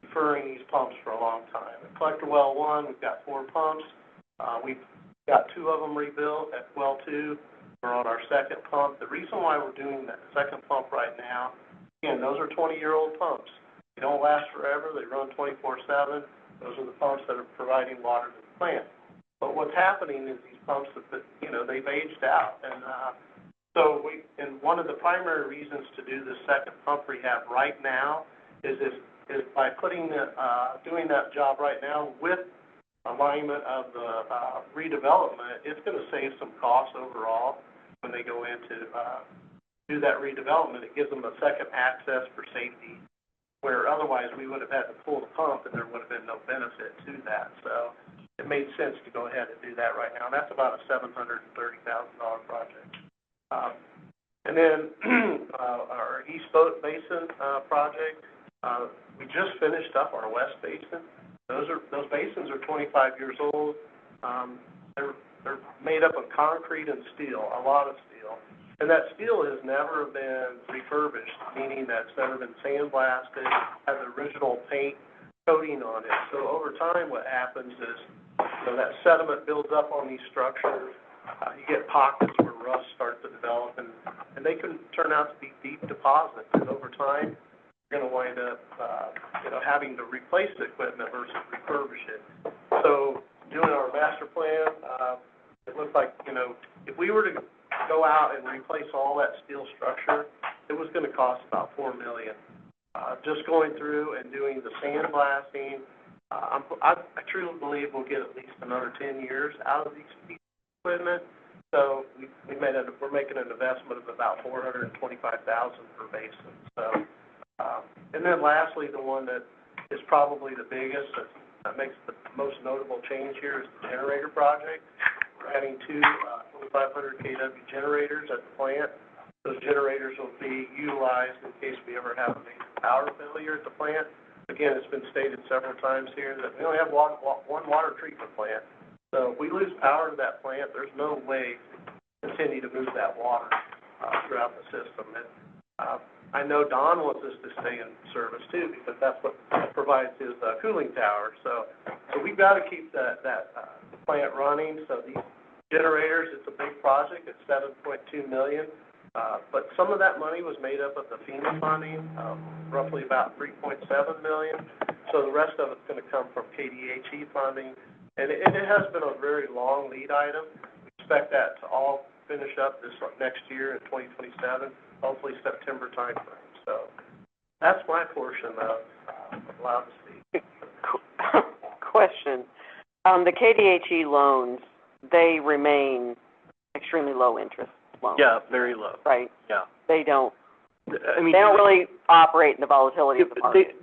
deferring these pumps for a long time. At Collector Well 1, we've got 4 pumps. We've got 2 of them rebuilt. At Well 2, we're on our second pump. The reason why we're doing that second pump right now, again, those are 20-year-old pumps. They don't last forever. They run 24/7. Those are the pumps that are providing water to the plant. But what's happening is these pumps, they've aged out. And and one of the primary reasons to do the second pump rehab right now is by doing that job right now with alignment of the redevelopment, it's going to save some costs overall when they go in to do that redevelopment. It gives them a second access for safety, where otherwise we would have had to pull the pump and there would have been no benefit to that. So it made sense to go ahead and do that right now. And that's about a $730,000 project. And then our East Boat Basin project, we just finished up our West Basin. Those basins are 25 years old. They're made up of concrete and steel, a lot of steel. And that steel has never been refurbished, meaning that it's never been sandblasted, has the original paint coating on it. So over time what happens is, that sediment builds up on these structures. You get pockets where rust starts to develop, and they can turn out to be deep deposits. And over time, you're going to wind up, having to replace the equipment versus refurbish it. So doing our master plan, it looked like, if we were to go out and replace all that steel structure, it was going to cost about $4 million. Just going through and doing the sandblasting, I truly believe we'll get at least another 10 years out of these equipment. So we're making an investment of about $425,000 per basin. So, and then lastly, the one that is probably the biggest, that makes the most notable change here, is the generator project. We're adding 2 2,500 kW generators at the plant. Those generators will be utilized in case we ever have a major power failure at the plant. Again, it's been stated several times here that we only have one water treatment plant. So if we lose power to that plant, there's no way to continue to move that water throughout the system. And I know Don wants us to stay in service too, because that's what provides his cooling tower. So we've got to keep that plant running. So these generators, it's a big project. It's $7.2 million. But some of that money was made up of the FEMA funding, roughly about $3.7 million. So the rest of it's going to come from KDHE funding. And it has been a very long lead item. We expect that to all finish up this next year in 2027, hopefully September timeframe. So that's my portion of allowed to speak. Question. The KDHE loans, they remain extremely low interest loans. Yeah, very low. Right? Yeah. They don't They don't really operate in the volatility of the market.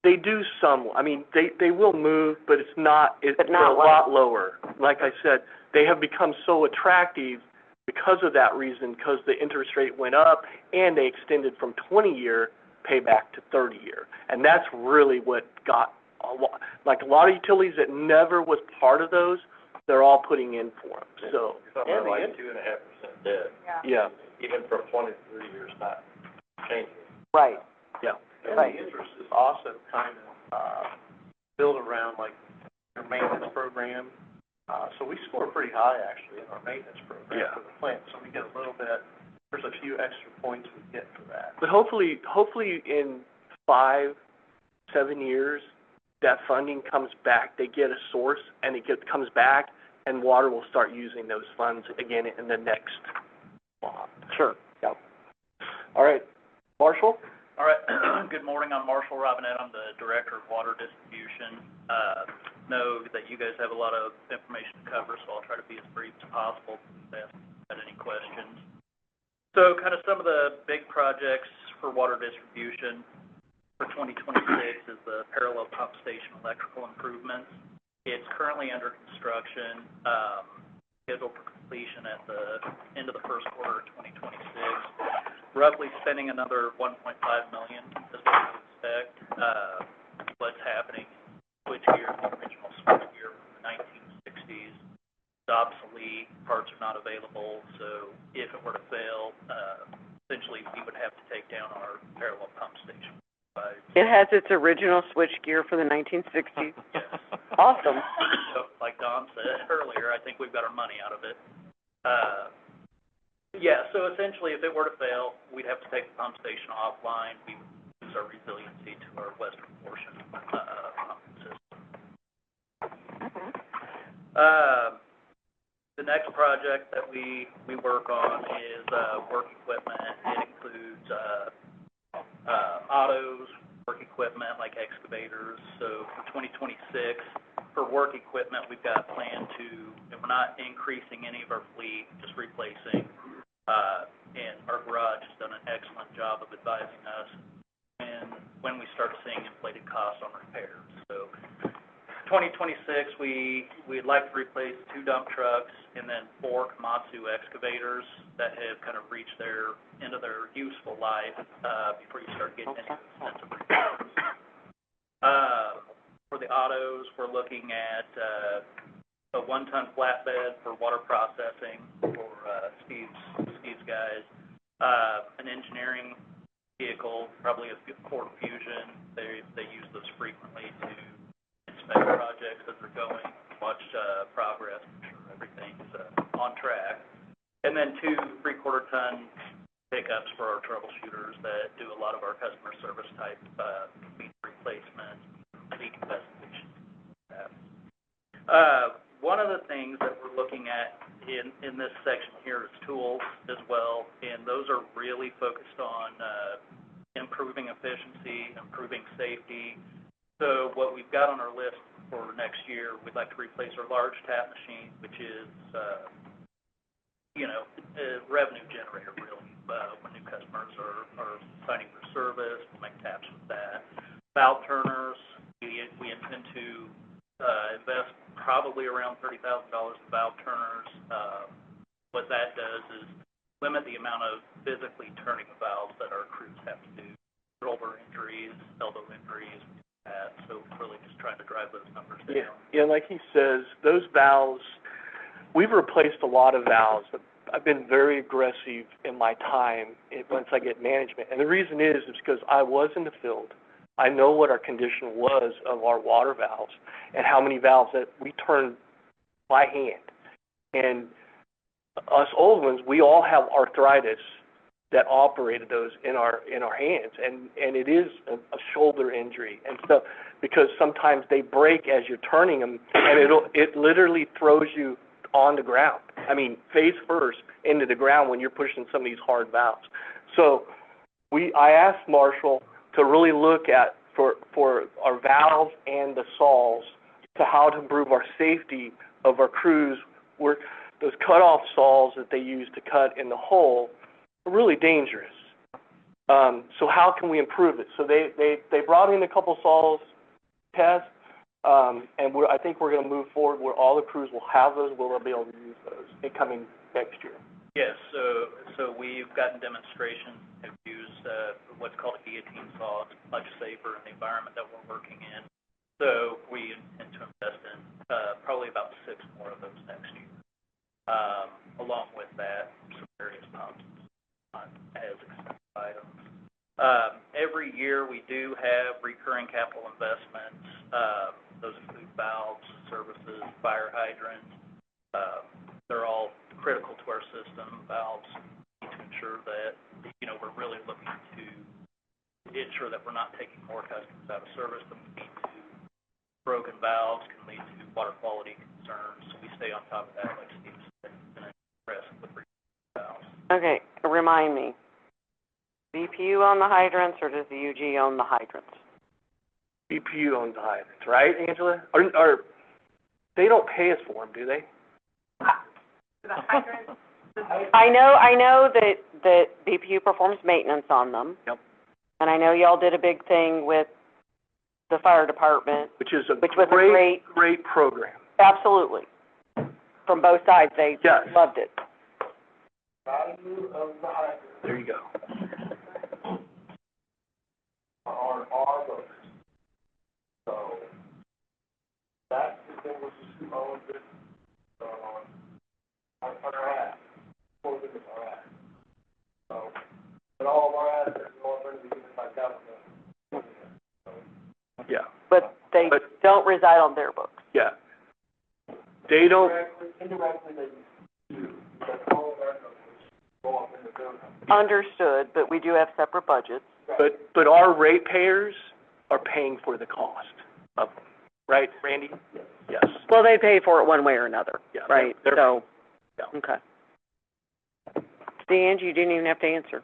They do some. I mean, they will move, but it's not. But not a lot lower. Like I said, they have become so attractive because of that reason, because the interest rate went up and they extended from 20-year payback to 30-year, and that's really what got a lot of utilities that never was part of those. They're all putting in for them. So Something like 2.5% debt, yeah, even from 23 years, not changing. Right. yeah. And the interest is also kind of built around like your maintenance program. So we score pretty high actually in our maintenance program for the plant. So we get a little bit. There's a few extra points we get for that. But hopefully in 5-7 years, that funding comes back. They get a source, and comes back, and water will start using those funds again in the next law. Sure. Yep. All right, Marshall. All right. Good morning. I'm Marshall Robinette. I'm the Director of Water Distribution. Know that you guys have a lot of information to cover, so I'll try to be as brief as possible if you have any questions. So kind of some of the big projects for water distribution for 2026 is the parallel pump station electrical improvements. It's currently under construction, scheduled for completion at the end of the first quarter of 2026. Roughly spending another $1.5 million is what we expect. What's happening, switchgear, the original switchgear from the 1960s, is obsolete, parts are not available, so if it were to fail, essentially we would have to take down our parallel pump station. It has its original switchgear for the 1960s? Yes. Awesome. So, like Don said earlier, I think we've got our money out of it. Yeah, so essentially, if it were to fail, we'd have to take the pump station offline. We would lose our resiliency to our western portion pump system. The next project that we work on is work equipment. It includes autos, work equipment like excavators. So for 2026, for work equipment, we've got a plan to, and we're not increasing any of our fleet, just replacing. And our garage has done an excellent job of advising us and when we start seeing inflated costs on repairs. So 2026, we'd like to replace 2 dump trucks and then 4 Komatsu excavators that have kind of reached their end of their useful life, before you start getting into expensive repairs. For the autos, we're looking at, a 1-ton flatbed for water processing for, Steve's guys. An engineering vehicle, probably a Ford Fusion. They use those frequently to inspect projects as they're going, watch progress, make sure everything's on track. And then 2 3/4-ton pickups for our troubleshooters that do a lot of our customer service type leak replacement, leak investigation. One of the things that we're looking at in this section here is tools as well, and those are really focused on improving efficiency, improving safety. So what we've got on our list for next year, we'd like to replace our large tap machine, which is, a revenue generator really. When new customers are signing for service, we'll make taps with that. Valve turners, we intend to invest probably around $30,000 in valve turners. What that does is limit the amount of physically turning valves that our crews have to do. Shoulder injuries, elbow injuries, so really just trying to drive those numbers down. Yeah, like he says, those valves, we've replaced a lot of valves, but I've been very aggressive in my time once I get management. And the reason is because I was in the field. I know what our condition was of our water valves and how many valves that we turn by hand. And us old ones, we all have arthritis that operated those in our hands, and it is a shoulder injury and stuff, because sometimes they break as you're turning them, and it literally throws you on the ground. I mean, face first into the ground when you're pushing some of these hard valves. So I asked Marshall to really look at for our valves and the saws to how to improve our safety of our crews. Where those cutoff saws that they use to cut in the hole are really dangerous. So how can we improve it? So they brought in a couple saws test, and I think we're going to move forward where all the crews will have those. We'll be able to use those coming next year. Yes, so we've gotten demonstrations and used what's called a guillotine saw. It's much safer in the environment that we're working in. So we intend to invest in probably about 6 more of those next year. Along with that, some various pumps as expensive items. Every year we do have recurring capital investments. Those include valves, services, fire hydrants. They're all critical to our system. Valves need to ensure that, we're really looking to ensure that we're not taking more customers out of service than we need to. Broken valves can lead to water quality concerns, so we stay on top of that, like Steve said, and impressed with valves. Okay, remind me. BPU own the hydrants, or does the UG own the hydrants? BPU owns the hydrants, right, Angela? Or they don't pay us for them, do they? The hydrants? I know that BPU performs maintenance on them. Yep. And I know y'all did a big thing with the fire department, which is a which was a great, great program. absolutely. From both sides, they Yes. loved it. Value of the hydrant There you go. on our books. So, that's the thing which is who owns it, our assets, for the, our assets. So, but all of our assets are going to be given by government. Yeah. But they don't reside on their books. Yeah. They don't, Indirectly, they do, but all of our numbers go up in the building. Understood, but we do have separate budgets. but our ratepayers are paying for the cost of them, right, Randy? Yes. Well, they pay for it one way or another, Yeah. right? They're- So, yeah. okay. See, Angie, you didn't even have to answer.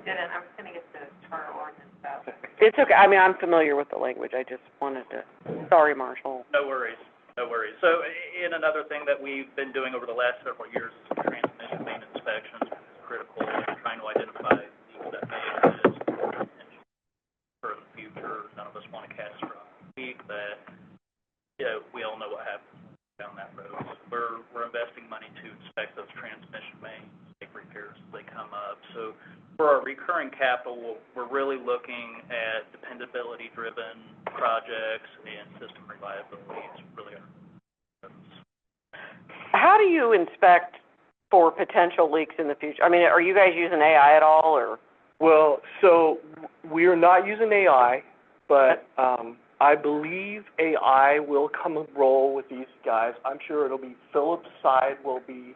Didn't, I was gonna get the charter ordinance out. It's okay, I mean, I'm familiar with the language, I just wanted to, sorry, Marshall. No worries, no worries. So, in another thing that we've been doing over the last several years is transmission main inspections, which is critical, in trying to identify leaks that may exist for the future. None of us want to catastrophic leak, but, you know, we all know what happens down that road. So we're investing money to inspect those transmission mains, make repairs as they come up. So, for our recurring capital, we're really looking at dependability-driven projects and system reliability. It's really our focus. How do you inspect for potential leaks in the future? I mean, are you guys using AI at all, or? Well, so we are not using AI, but I believe AI will come and roll with these guys. I'm sure it'll be Phillips' side will be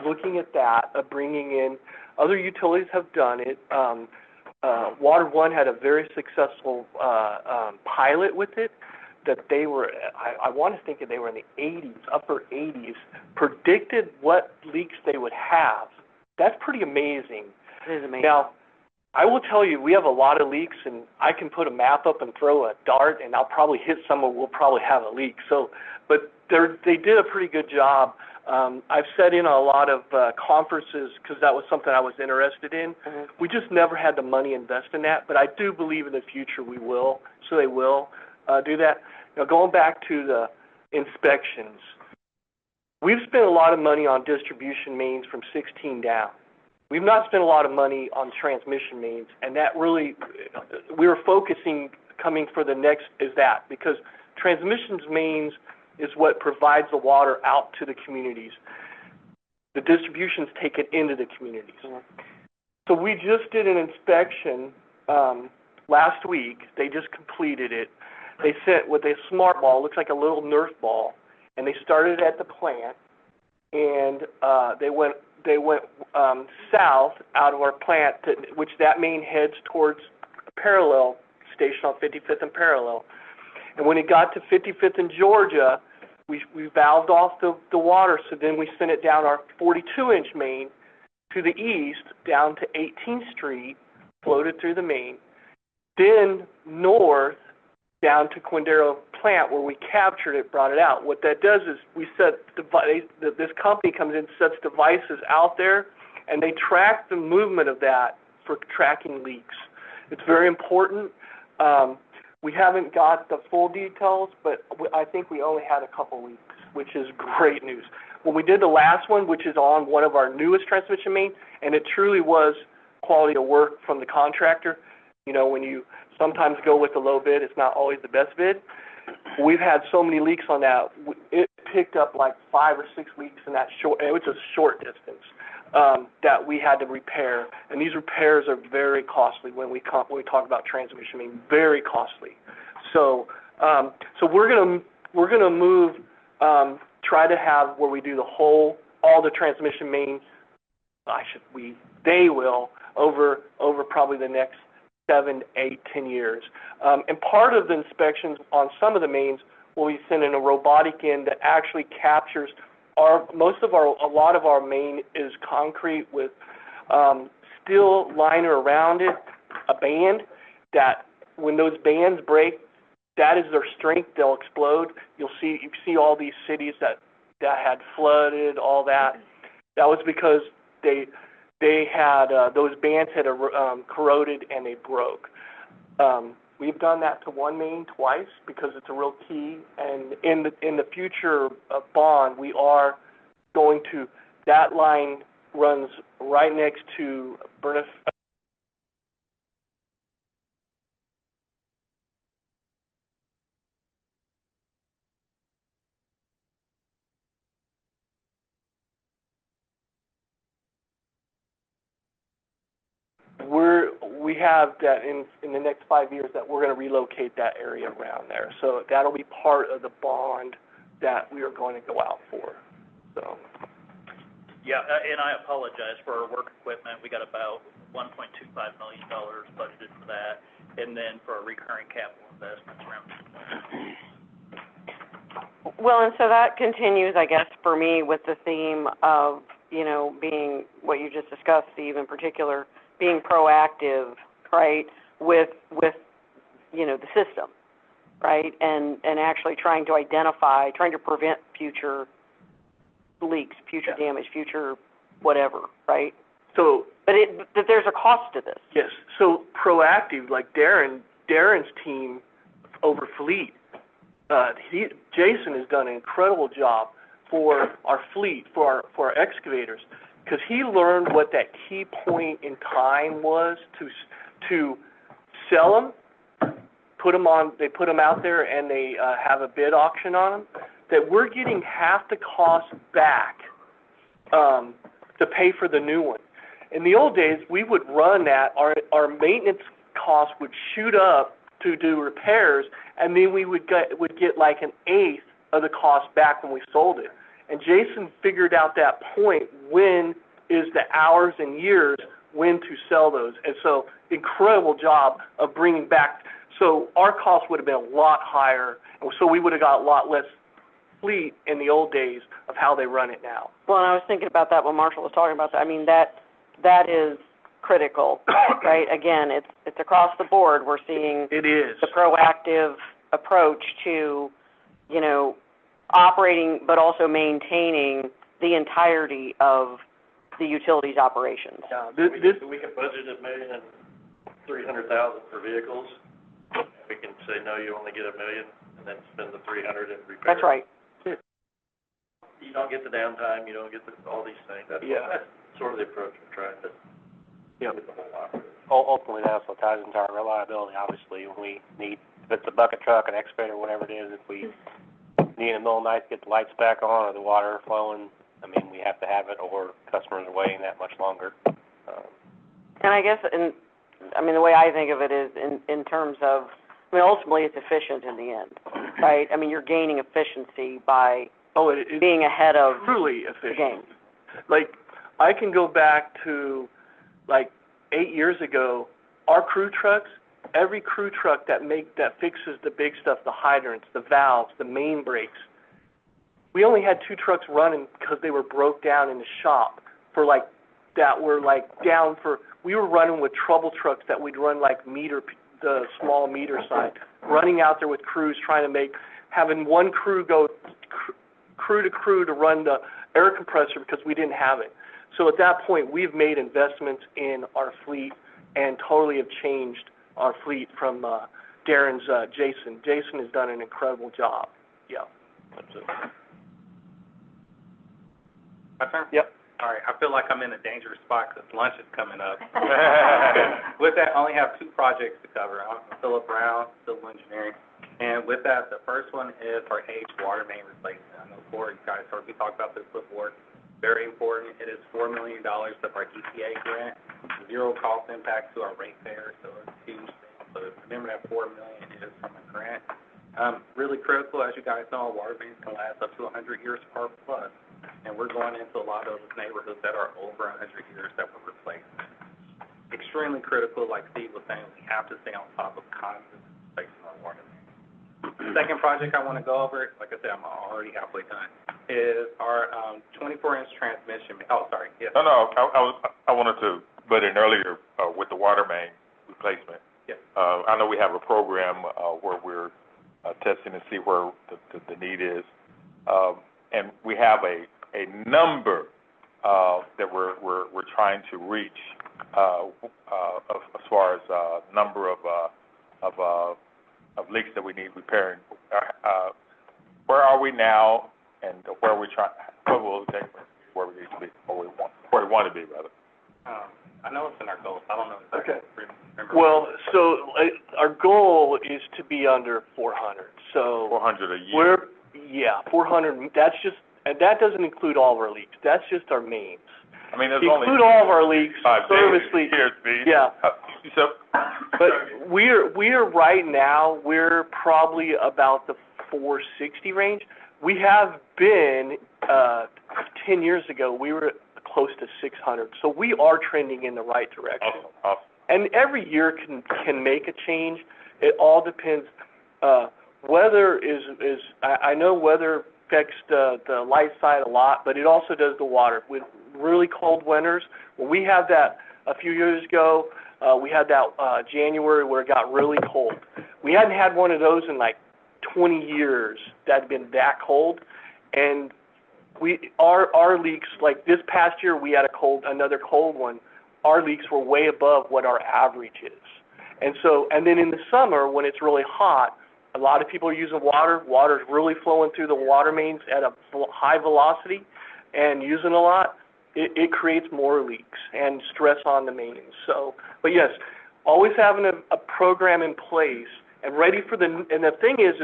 looking at that, bringing in, other utilities have done it. Water One had a very successful pilot with it, that they were, I want to think that they were in the 80s, upper 80s, predicted what leaks they would have. That's pretty amazing. It is amazing. Now, I will tell you, we have a lot of leaks, and I can put a map up and throw a dart, and I'll probably hit someone, we'll probably have a leak. So, but they did a pretty good job. I've sat in on a lot of conferences, because that was something I was interested in. Mm-hmm. We just never had the money to invest in that, but I do believe in the future we will, so they will do that. Now, going back to the inspections, we've spent a lot of money on distribution mains from 16 down. We've not spent a lot of money on transmission mains, and that really, we were focusing, coming for the next, is that, because transmission mains is what provides the water out to the communities. The distribution's taken into the communities. Mm-hmm. So we just did an inspection last week. They just completed it. They sent with a smart ball, looks like a little Nerf ball, and they started at the plant, and they went south out of our plant, which that main heads towards a parallel station on 55th and Parallel. And when it got to 55th and Georgia, we valved off the water, so then we sent it down our 42-inch main to the east, down to 18th Street, floated through the main, then north down to Quindaro plant where we captured it, brought it out. What that does is we set this company comes in, sets devices out there, and they track the movement of that for tracking leaks. It's very important. We haven't got the full details, but I think we only had a couple leaks, which is great news. When we did the last one, which is on one of our newest transmission main, and it truly was quality of work from the contractor. You know, when you sometimes go with the low bid, it's not always the best bid. We've had so many leaks on that. It picked up like 5 or 6 leaks in that short, it was a short distance, that we had to repair. And these repairs are very costly when we talk about transmission main, very costly. So, so we're gonna move, try to have where we do all the transmission mains, they will, over probably the next 7, 8, 10 years. And part of the inspections on some of the mains will be sending a robotic in that actually captures a lot of our main is concrete with steel liner around it, a band that when those bands break, that is their strength, they'll explode. You see all these cities that had flooded, all that. That was because they had those bands had corroded and they broke. We've done that to one main twice because it's a real key, and in the future bond, we are going to, that line runs right next to we have that in the next 5 years that we're going to relocate that area around there. So that'll be part of the bond that we are going to go out for, so. Yeah, and I apologize for our work equipment. We got about $1.25 million budgeted for that, and then for our recurring capital investments around. Well, and so that continues, I guess, for me with the theme of, you know, being what you just discussed, Steve, in particular, being proactive, right, with you know, the system, right, and actually trying to identify, trying to prevent future leaks, future damage, future whatever, right? So, but there's a cost to this. Yes. So proactive, like Darren's team over Fleet. Jason has done an incredible job for our fleet, for our excavators, because he learned what that key point in time was to sell them, put them out there, and they have a bid auction on them. That we're getting half the cost back to pay for the new one. In the old days, we would run that, our maintenance costs would shoot up to do repairs, and then we would get like an eighth of the cost back when we sold it. And Jason figured out that point, when is the hours and years when to sell those. And so, incredible job of bringing back. So our cost would have been a lot higher, and so we would have got a lot less fleet in the old days of how they run it now. Well, and I was thinking about that when Marshall was talking about that. I mean, that is critical, right? Again, it's across the board. We're seeing it is the proactive approach to, you know, operating but also maintaining the entirety of the utilities operations. Yeah, we can budget $1,300,000 for vehicles. We can say, no, you only get $1 million, and then spend the $300,000 in repair. That's right. You don't get the downtime, you don't get all these things. That's sort of the approach we're trying to get the whole operator. Ultimately, that's what ties into our reliability, obviously. When we need, if it's a bucket truck, an excavator, whatever it is, if we need in the middle of the night to get the lights back on or the water flowing, I mean, we have to have it, or customers are waiting that much longer. And I guess, the way I think of it is in terms of, ultimately it's efficient in the end, right? I mean, you're gaining efficiency by being ahead of truly the efficient. game. Like, I can go back to, 8 years ago, our crew trucks, every crew truck that fixes the big stuff, the hydrants, the valves, the main brakes, we only had 2 trucks running because they were broke down in the shop for we were running with trouble trucks that we'd run the small meter side, running out there with crews having one crew go crew to crew to run the air compressor because we didn't have it. So at that point, we've made investments in our fleet and totally have changed our fleet from Darren's Jason. Jason has done an incredible job. Yeah. That's it. My turn? Yep. All right, I feel like I'm in a dangerous spot because lunch is coming up. With that, I only have 2 projects to cover. I'm Philip Brown, Civil Engineering. And with that, the first one is our aged water main replacement. I know you guys heard me talk about this before. Very important. It is $4 million of our EPA grant. 0 cost impact to our ratepayers, so it's a huge thing. So remember that $4 million is from a grant. Really critical, as you guys know, water mains can last up to 100 years or plus. And we're going into a lot of those neighborhoods that are over 100 years that we're replacing. Extremely critical, like Steve was saying, we have to stay on top of constant replacing our water mains. The second project I want to go over, like I said, I'm already halfway done, is our 24-inch transmission. Oh, sorry. Yes. No, I wanted to butt in earlier with the water main replacement. Yes. I know we have a program where we're testing to see where the need is. And we have a number that we're trying to reach as far as number of of leaks that we need repairing. Where are we now, and where are we what will it take where we need to be, where we want to be, rather? I know it's in our goals, I don't know exactly. Okay. Remember. Well, so, our goal is to be under 400, so. 400 a year. 400, that's just, and that doesn't include all of our leaks, that's just our mains. I mean, there's To only include all of our leaks, 5 service days leaks, here, Steve. yeah. So, But we are right now, we're probably about the 460 range. We have been, 10 years ago, we were close to 600, so we are trending in the right direction. awesome. And every year can make a change. It all depends. Weather I know weather affects the light side a lot, but it also does the water. With really cold winters, when we had that a few years ago, we had that January where it got really cold. We hadn't had one of those in like 20 years that had been that cold, and our leaks, like this past year we had another cold one. Our leaks were way above what our average is. And then in the summer, when it's really hot, a lot of people are using water. Water's really flowing through the water mains at a high velocity and using a lot. It creates more leaks and stress on the mains. So, but yes, always having a program in place and ready for and the thing is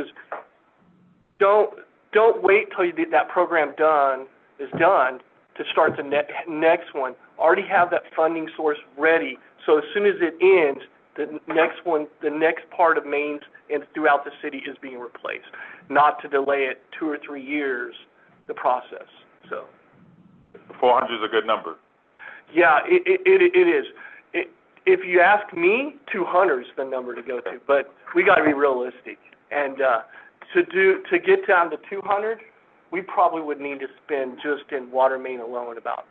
don't wait till you get that program done to start the next one. Already have that funding source ready, so as soon as it ends, the next part of mains and throughout the city is being replaced, not to delay it 2 or 3 years, the process, so. 400 is a good number. Yeah, it is. If you ask me, 200 is the number to go to, but we gotta be realistic. And, to get down to 200, we probably would need to spend just in water main alone about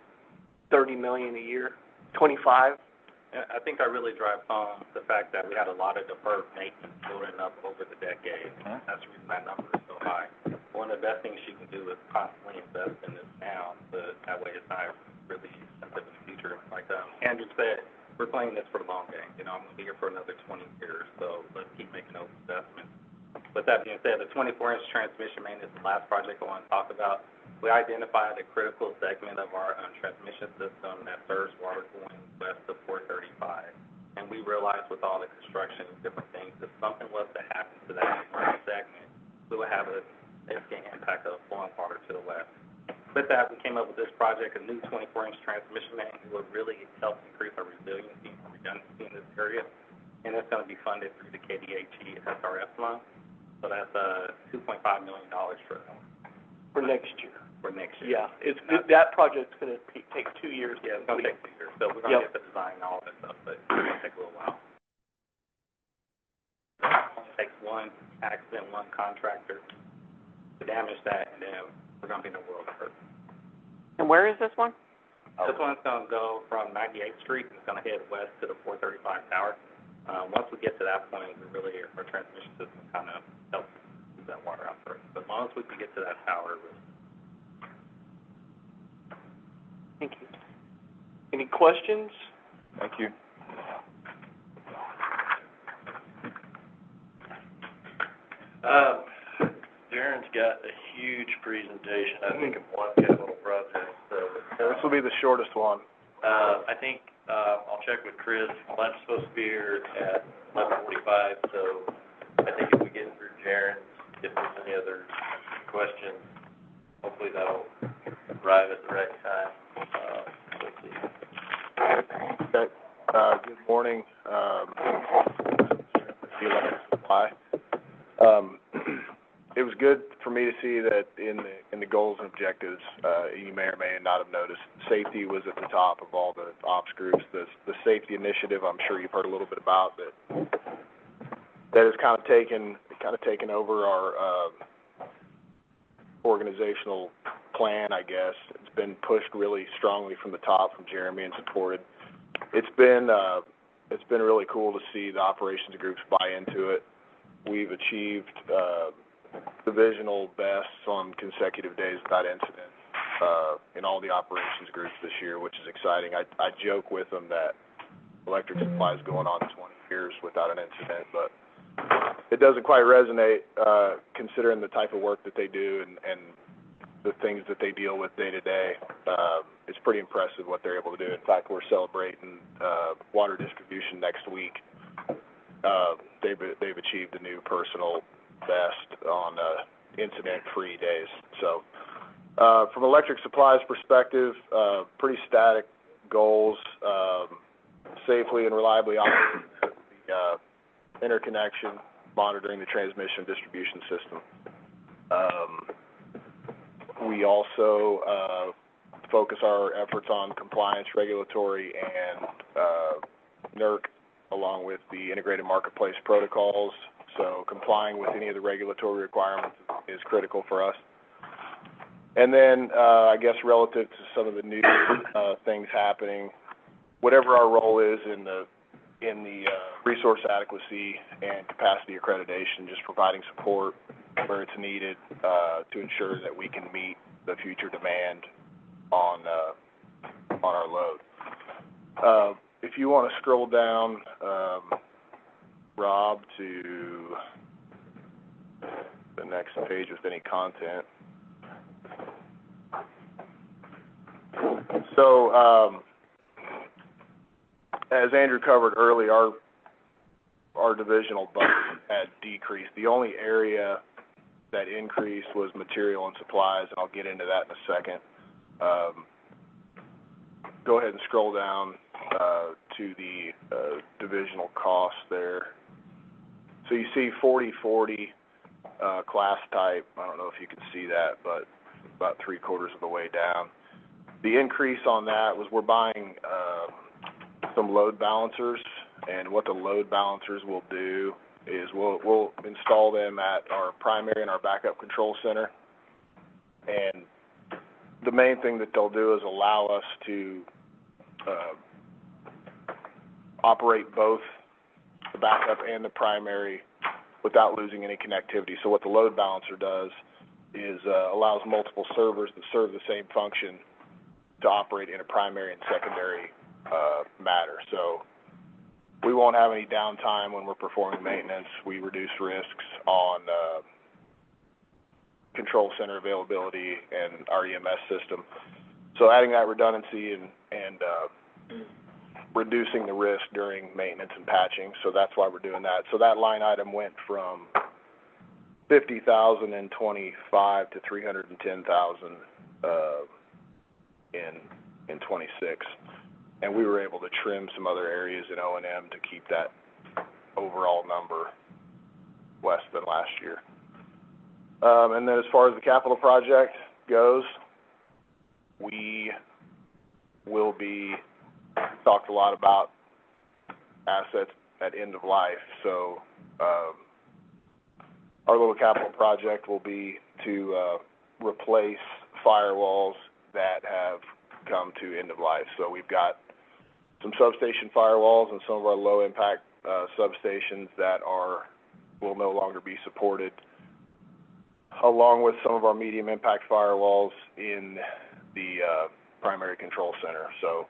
$30 million a year, 25. I think that really drives home the fact that we had a lot of deferred maintenance building up over the decades. That's the reason that number is so high. One of the best things you can do is constantly invest in this now, but that way it's not really expensive in the future. Like Andrew said, we're playing this for the long game. I'm going to be here for another 20 years, so let's keep making those investments. With that being said, the 24-inch transmission main is the last project I want to talk about. We identified a critical segment of our transmission system that serves water going west of 435. And we realized with all the construction and different things, if something was to happen to that segment, we would have a significant impact of flowing water to the west. With that, we came up with this project, a new 24-inch transmission main that would really help increase our resiliency and redundancy in this area. And it's going to be funded through the KDHE SRF loan. So that's $2.5 million For next year. For next year. Yeah, that project's gonna take 2 years. Yeah, it's gonna take 2 years, so we're gonna get the design and all that stuff, but it's gonna take a little while. It takes one accident, one contractor to damage that, and then we're gonna be in the world of hurt. And where is this one? This one's gonna go from 98th Street, and it's gonna head west to the 435 tower. Once we get to that point, our transmission system kind of helps move that water out first. But as long as we can get to that tower, Thank you. Any questions? Thank you. Darren's got a huge presentation, I think, of one capital project, so. This will be the shortest one. I think, I'll check with Chris, lunch's supposed to be here at 11:45, so I think if we get through Darren's, if there's any other questions, hopefully that'll arrive at the right time. Let's see. Okay, good morning, Supply. It was good for me to see that in the goals and objectives, you may or may not have noticed, safety was at the top of all the ops groups. The safety initiative, I'm sure you've heard a little bit about, that has kind of taken over our organizational plan, I guess. It's been pushed really strongly from the top, from Jeremy, and supported. It's been really cool to see the operations groups buy into it. We've achieved divisional bests on consecutive days without incident in all the operations groups this year, which is exciting. I joke with them that electric supply is going on 20 years without an incident, but it doesn't quite resonate, considering the type of work that they do and the things that they deal with day to day. It's pretty impressive what they're able to do. In fact, we're celebrating, water distribution next week. They've achieved a new personal best on, incident-free days. So, from electric supplies perspective, pretty static goals, safely and reliably operating the, interconnection, monitoring the transmission distribution system. We also, focus our efforts on compliance, regulatory, and, NERC, along with the integrated marketplace protocols. So complying with any of the regulatory requirements is critical for us. And then, I guess relative to some of the new, things happening, whatever our role is in the resource adequacy and capacity accreditation, just providing support where it's needed, to ensure that we can meet the future demand on our load. If you want to scroll down, Rob, to the next page with any content. So, as Andrew covered early, our divisional budget had decreased. The only area that increased was material and supplies, and I'll get into that in a second. Go ahead and scroll down to the divisional costs there. So you see 40/40 class type. I don't know if you can see that, but about 3/4 of the way down. The increase on that was we're buying some load balancers, and what the load balancers will do is we'll install them at our primary and our backup control center. And the main thing that they'll do is allow us to operate both the backup and the primary without losing any connectivity. So what the load balancer does is allows multiple servers that serve the same function to operate in a primary and secondary matter. So we won't have any downtime when we're performing maintenance. We reduce risks on control center availability and our EMS system. So adding that redundancy and reducing the risk during maintenance and patching. So that's why we're doing that. So that line item went from $50,000 in 25 to $310,000 in 26. And we were able to trim some other areas in O&M to keep that overall number less than last year. And then as far as the capital project goes, we will be talked a lot about assets at end of life. So our little capital project will be to replace firewalls that have come to end of life. So we've got some substation firewalls and some of our low impact substations that will no longer be supported, along with some of our medium impact firewalls in the primary control center. So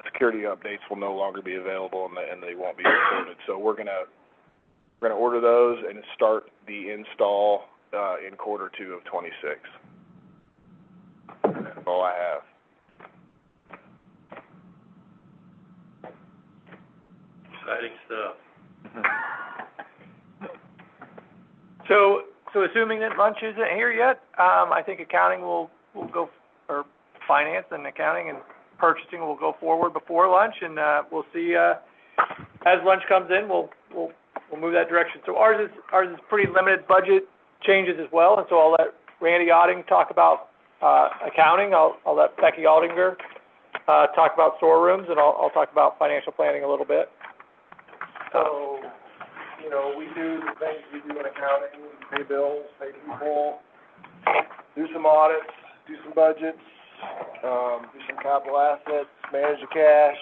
security updates will no longer be available and they won't be supported. So we're gonna order those and start the install in Q2 of 26. That's all I have. Exciting stuff. So assuming that lunch isn't here yet, I think accounting will go, or finance and accounting and purchasing will go forward before lunch, and we'll see as lunch comes in, we'll move that direction. So ours is pretty limited budget changes as well, and so I'll let Randy Otting talk about accounting. I'll let Becky Aldinger talk about storerooms, and I'll talk about financial planning a little bit. So, you know, we do the things we do in accounting, pay bills, pay people, do some audits, do some budgets, do some capital assets, manage the cash,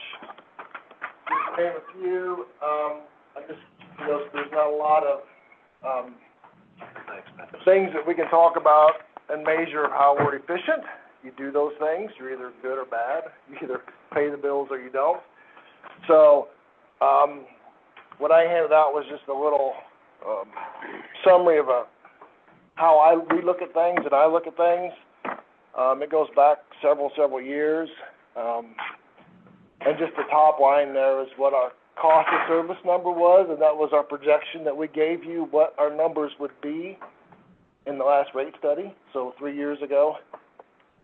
just to name a few. There's not a lot of, things that we can talk about and measure how we're efficient. You do those things, you're either good or bad. You either pay the bills or you don't. So, what I handed out was just a little summary of how we look at things and I look at things. It goes back several years. And just the top line there is what our cost of service number was, and that was our projection that we gave you, what our numbers would be in the last rate study, so 3 years ago.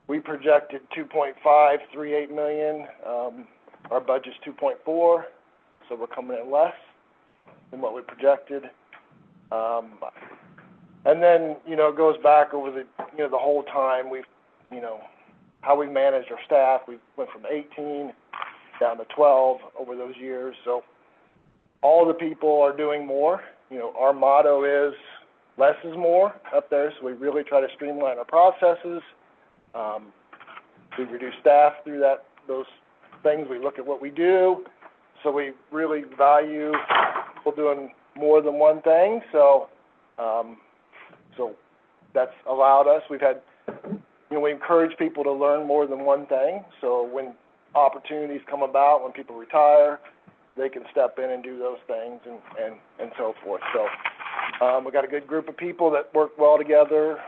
We projected 2.538 million, our budget's 2.4, so we're coming in less than what we projected. And then, it goes back over the, the whole time, we've, how we managed our staff. We went from 18 down to 12 over those years, so all the people are doing more. Our motto is less is more up there, so we really try to streamline our processes. We reduce staff through those things. We look at what we do, so we really value people doing more than one thing, so that's allowed us. We've had, we encourage people to learn more than one thing, so when opportunities come about, when people retire, they can step in and do those things and so forth. So we've got a good group of people that work well together.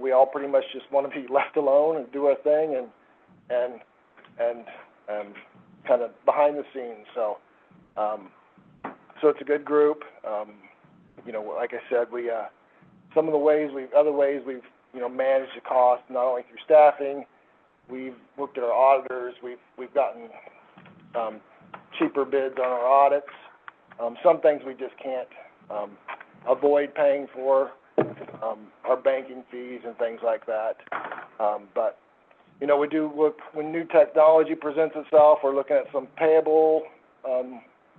We all pretty much just want to be left alone and do our thing and kind of behind the scenes. So it's a good group. Like I said, we some of the other ways we've managed the cost, not only through staffing. We've looked at our auditors. We've gotten cheaper bids on our audits. Some things we just can't avoid paying for, our banking fees and things like that. But we do look when new technology presents itself. We're looking at some payable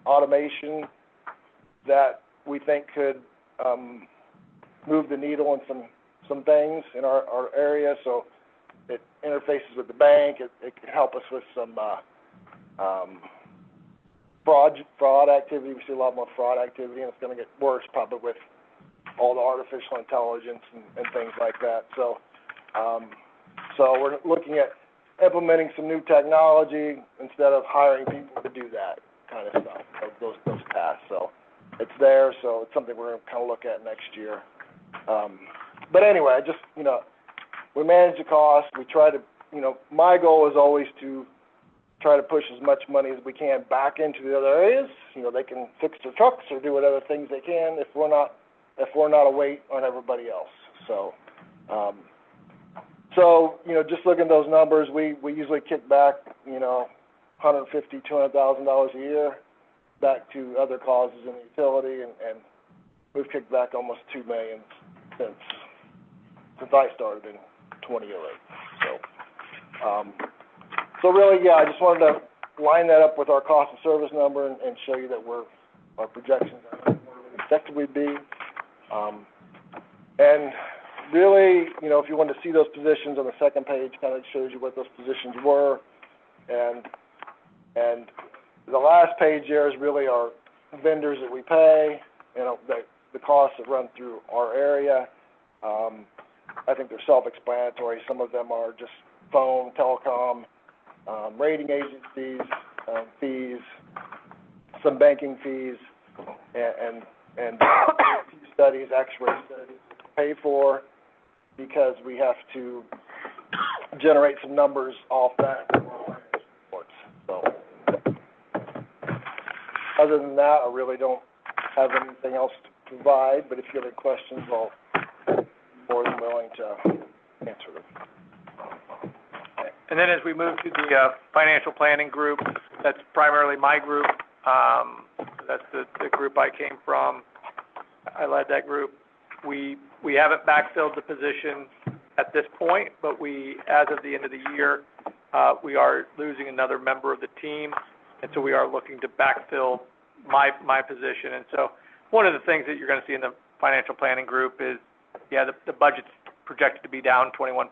automation that we think could move the needle in some things in our area. So it interfaces with the bank. It can help us with some fraud activity. We see a lot more fraud activity, and it's going to get worse probably with all the artificial intelligence and things like that. So we're looking at implementing some new technology instead of hiring people to do that kind of stuff, those tasks. So it's there, so it's something we're going to kind of look at next year. But anyway, just, we manage the cost. We try to, my goal is always to try to push as much money as we can back into the other areas. They can fix their trucks or do whatever things they can if we're not a weight on everybody else. So, just looking at those numbers, we usually kick back, $150,000, $200,000 a year back to other causes in the utility, and we've kicked back almost $2 million since I started in 2008. So really, yeah, I just wanted to line that up with our cost of service number and show you that our projections are where we expected we'd be. And really, if you want to see those positions on the second page, kind of shows you what those positions were. And the last page there is really our vendors that we pay, the costs that run through our area. I think they're self-explanatory. Some of them are just phone, telecom, rating agencies, fees, some banking fees, and studies, X-ray studies pay for, because we have to generate some numbers off that reports. So other than that, I really don't have anything else to provide, but if you have any questions, I'll be more than willing to answer them. And then as we move to the financial planning group, that's primarily my group. That's the group I came from. I led that group. We haven't backfilled the position at this point, but as of the end of the year, we are losing another member of the team, and so we are looking to backfill my position. And so one of the things that you're going to see in the financial planning group is, the budget's projected to be down 21%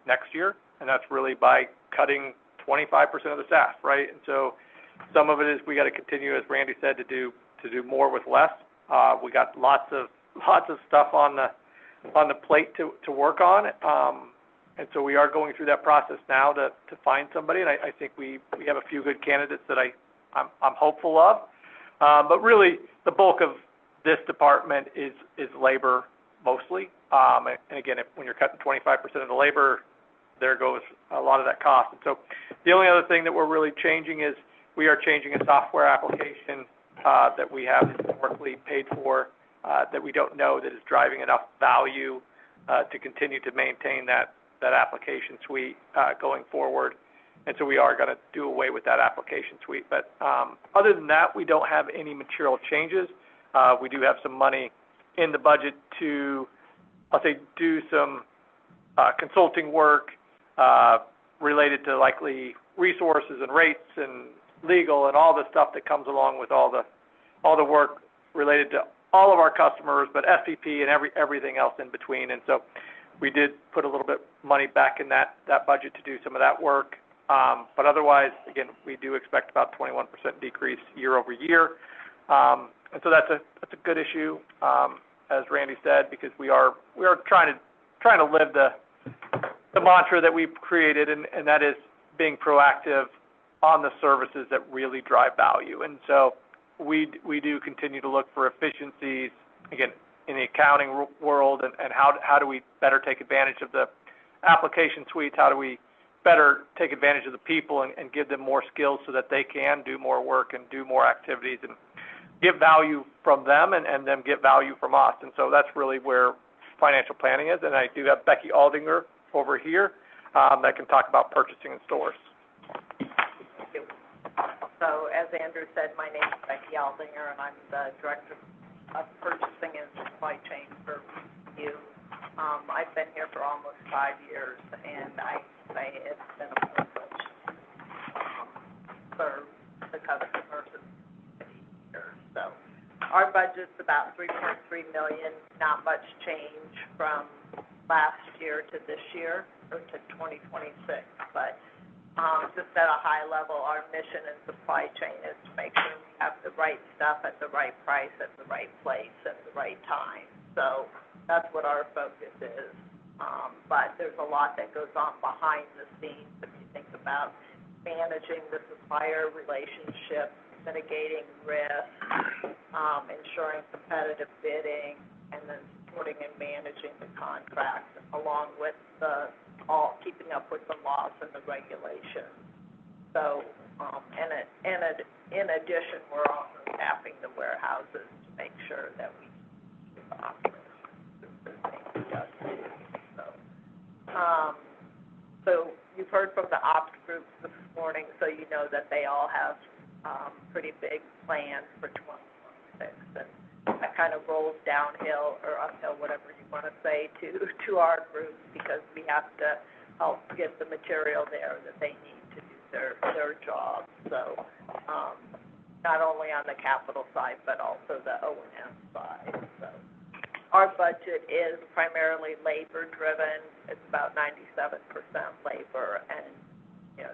next year, and that's really by cutting 25% of the staff, right? And so some of it is we got to continue, as Randy said, to do more with less. We got lots of stuff on the plate to work on, and so we are going through that process now to find somebody, and I think we have a few good candidates that I'm hopeful of. But really, the bulk of This department is labor mostly. And again, when you're cutting 25% of the labor, there goes a lot of that cost. And so the only other thing that we're really changing is we are changing a software application that we have historically paid for that we don't know that is driving enough value to continue to maintain that application suite going forward. And so we are going to do away with that application suite. But other than that, we don't have any material changes. We do have some money in the budget to, I'll say, do some consulting work related to likely resources and rates and legal and all the stuff that comes along with all the work related to all of our customers, but SPP and everything else in between. And so we did put a little bit money back in that budget to do some of that work. But otherwise, again, we do expect about 21% decrease year over year. And so that's a good issue, as Randy said, because we are trying to live the mantra that we've created, and that is being proactive on the services that really drive value. And so we do continue to look for efficiencies, again, in the accounting world, and how do we better take advantage of the application suites? How do we better take advantage of the people and give them more skills so that they can do more work and do more activities and get value from them and them get value from us. And so that's really where financial planning is. And I do have Becky Aldinger over here that can talk about purchasing in stores. Thank you. So as Andrew said, my name is Becky Aldinger, and I'm the Director of Purchasing and Supply Chain for you. I've been here for almost 5 years, and I say it's been a privilege for the customers and here. So our budget's about $3.3 million, not much change from last year to this year, or to 2026, but just at a high level, our mission in supply chain is to make sure we have the right stuff at the right price, at the right place, at the right time. So that's what our focus is. But there's a lot that goes on behind the scenes if you think about managing the supplier relationship, mitigating risk, ensuring competitive bidding, and then supporting and managing the contracts along with keeping up with the laws and the regulations. So, in addition, we're also staffing the warehouses to make sure that we keep So you've heard from the ops groups this morning, so you know that they all have pretty big plans for 2026, and that kind of rolls downhill or uphill, whatever you want to say, to our group, because we have to help get the material there that they need to do their job. So not only on the capital side, but also the O&M side. So our budget is primarily labor-driven. It's about 97% labor, and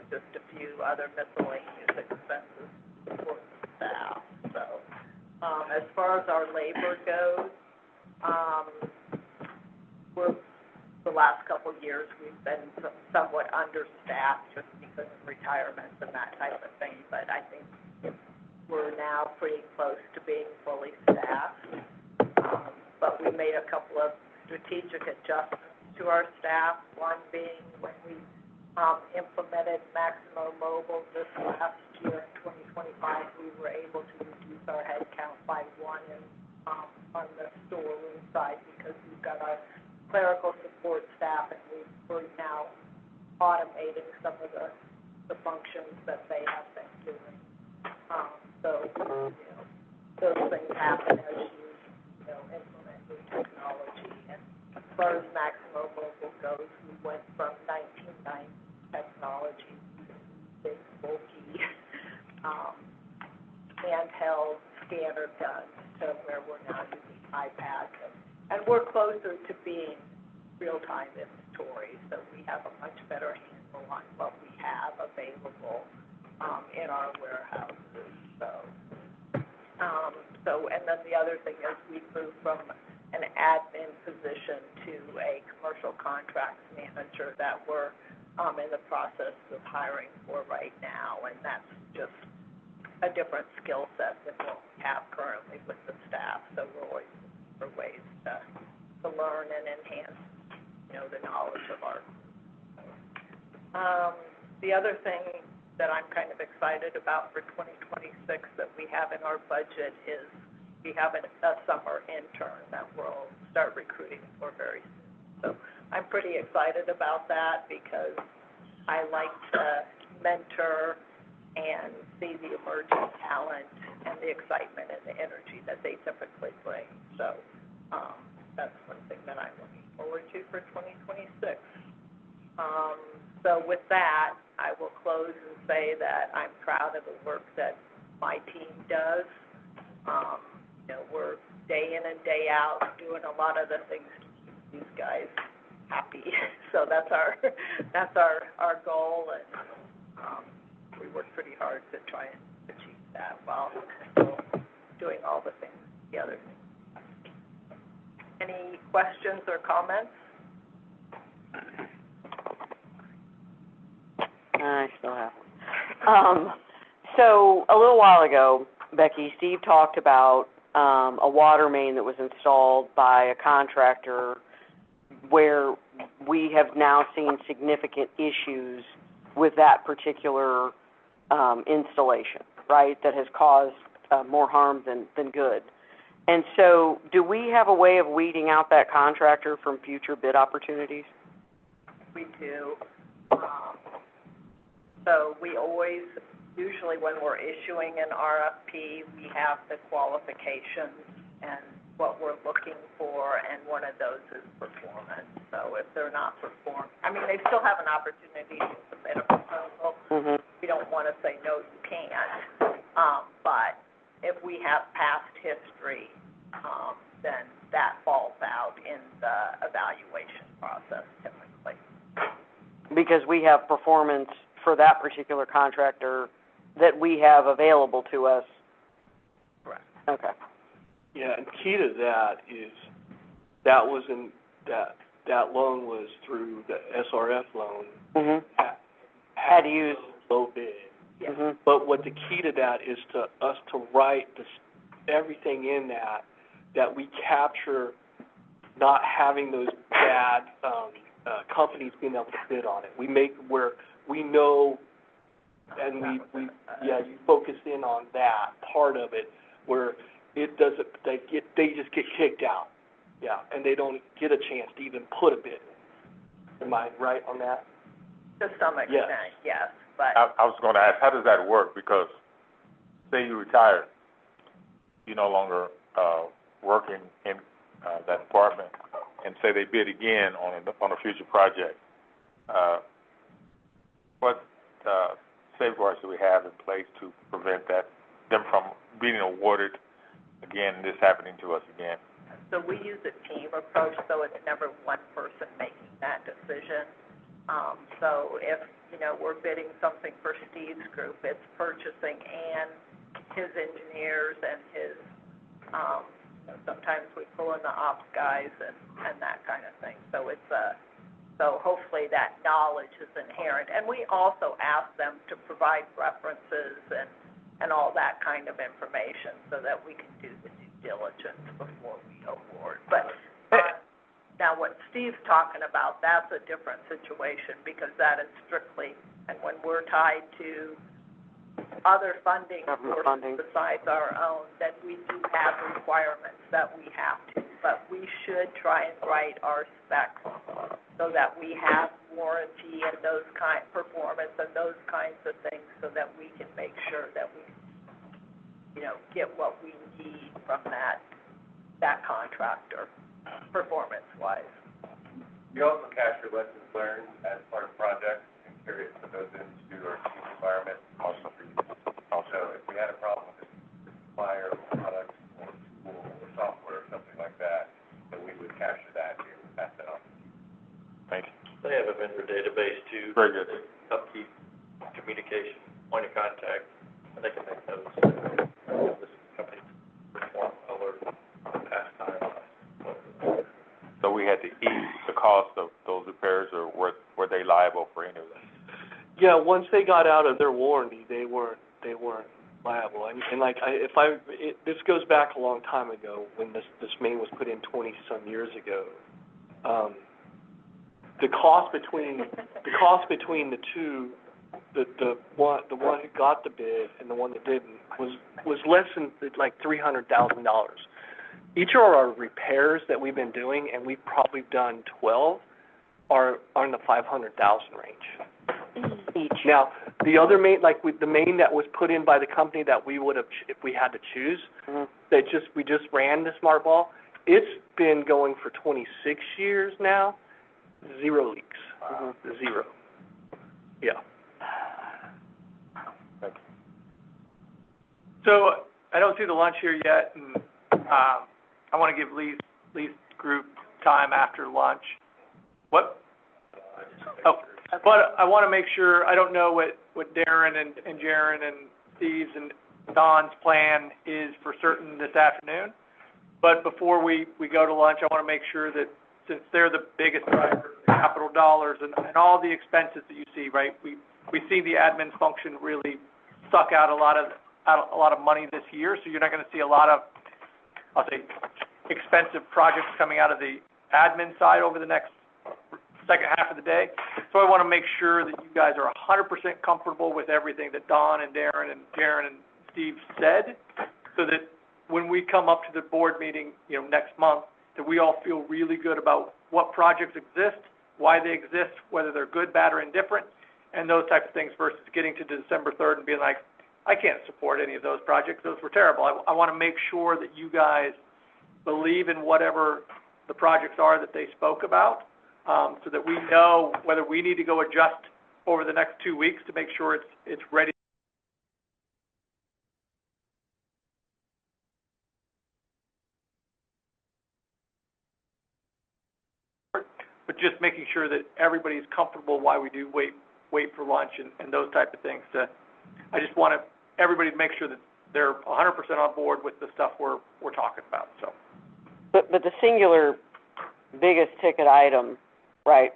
just a few other miscellaneous expenses for the staff. So as far as our labor goes, the last couple of years we've been somewhat understaffed just because of retirements and that type of thing. But I think we're now pretty close to being fully staffed. But we made a couple of strategic adjustments to our staff, one being when we implemented Maximo Mobile this last year in 2025, we were able to reduce our headcount by 1 on the storeroom side because we've got our clerical support staff, and we're now automating some of the functions that they have been doing. So those things happen as you implement new technology. And as far as Maximo Mobile goes, we went from 1990 technology, big, bulky, handheld scanner guns, to where we're now using iPads. And we're closer to being real-time inventory, so we have a much better handle on what we have available in our warehouses. And then the other thing is we moved from an admin position to a commercial contracts manager that we're in the process of hiring for right now, and that's just a different skill set than what we have currently with the staff, so we're always looking for ways to learn and enhance, the knowledge of our. The other thing that I'm kind of excited about for 2026 that we have in our budget is we have a summer intern that we'll start recruiting for very soon. So I'm pretty excited about that because I like to mentor and see the emerging talent and the excitement and the energy that they typically bring. So, that's one thing that I'm looking forward to for 2026. So with that, I will close and say that I'm proud of the work that my team does. We're day in and day out doing a lot of the things to keep these guys happy. So that's our goal, and we work pretty hard to try and achieve that while still doing all the things, the other things. Any questions or comments? I still have one. So a little while ago, Becky, Steve talked about a water main that was installed by a contractor where we have now seen significant issues with that particular installation, right, that has caused more harm than good. And so do we have a way of weeding out that contractor from future bid opportunities? We do. So we always, usually when we're issuing an RFP, we have the qualifications and what we're looking for, and one of those is performance. So if they're not they still have an opportunity to submit a proposal. Mm-hmm. We don't want to say, no, you can't. But if we have past history, then that falls out in the evaluation process typically. Because we have performance for that particular contractor that we have available to us. Correct. Okay. Yeah, and key to that is that loan was through the SRF loan. Mm-hmm. Had to use low bid. Yes. Mm-hmm. But what the key to that is to us to write everything in that we capture not having those bad companies being able to bid on it. We make where we know, and we you focus in on that part of it where it doesn't, they just get kicked out. Yeah, and they don't get a chance to even put a bid in. Am I right on that? To some extent, yes, but. I was gonna ask, how does that work? Because say you retire, you're no longer, working in, that department, and say they bid again on a future project. What safeguards do we have in place to prevent them from being awarded again, and this happening to us again? So we use a team approach, so it's never one person making that decision. So if, we're bidding something for Steve's group, it's purchasing and his engineers and his, sometimes we pull in the ops guys and that kind of thing. So it's so hopefully that knowledge is inherent. And we also ask them to provide references and all that kind of information so that we can do the due diligence before we award. But now what Steve's talking about, that's a different situation because that is strictly, and when we're tied to other funding sources besides our own, then we do have requirements that we have to. But we should try and write our specs so that we have warranty and those performance and those kinds of things so that we can make sure that we, get what we need from that contractor, performance-wise. You also capture lessons learned as part of projects and carry it to those into our team environment. Also, if we had a problem with a supplier or product or tool or software or something like that, then we would capture that and pass that on. Thank you. They have a vendor database too. Very good. Help keep communication, point of contact, and they can make those, this company perform alert past time. So we had to ease the cost of those repairs, or were they liable for any of that? Yeah, once they got out of their warranty, they weren't viable. And like, this goes back a long time ago when this main was put in 20-some years ago. The cost between the two, the one who got the bid and the one that didn't was less than like $300,000. Each of our repairs that we've been doing, and we've probably done 12, are in the $500,000 range each. Now, the other main, the main that was put in by the company that we would have, if we had to choose, we just ran the Smart Ball. It's been going for 26 years now, 0 leaks. Zero. Yeah. So, I don't see the lunch here yet, and, I want to give Lee's group time after lunch. But I want to make sure, I don't know what Darren and Jaren and Steve's and Don's plan is for certain this afternoon. But before we go to lunch, I want to make sure that since they're the biggest driver of the capital dollars and all the expenses that you see, right? We see the admin function really suck out a lot of money this year, so you're not going to see a lot of, I'll say, expensive projects coming out of the admin side over the next second half of the day. So I want to make sure that you guys are 100% comfortable with everything that Don and Darren and Jaren and Steve said, so that when we come up to the board meeting, next month, that we all feel really good about what projects exist, why they exist, whether they're good, bad, or indifferent, and those types of things, versus getting to December 3rd and being like, I can't support any of those projects. Those were terrible. I want to make sure that you guys believe in whatever the projects are that they spoke about, so that we know whether we need to go adjust over the next 2 weeks to make sure it's ready. But just making sure that everybody's comfortable why we do wait for lunch and those type of things. I just want everybody to make sure that they're 100% on board with the stuff we're talking about. So. But the singular biggest ticket item, right,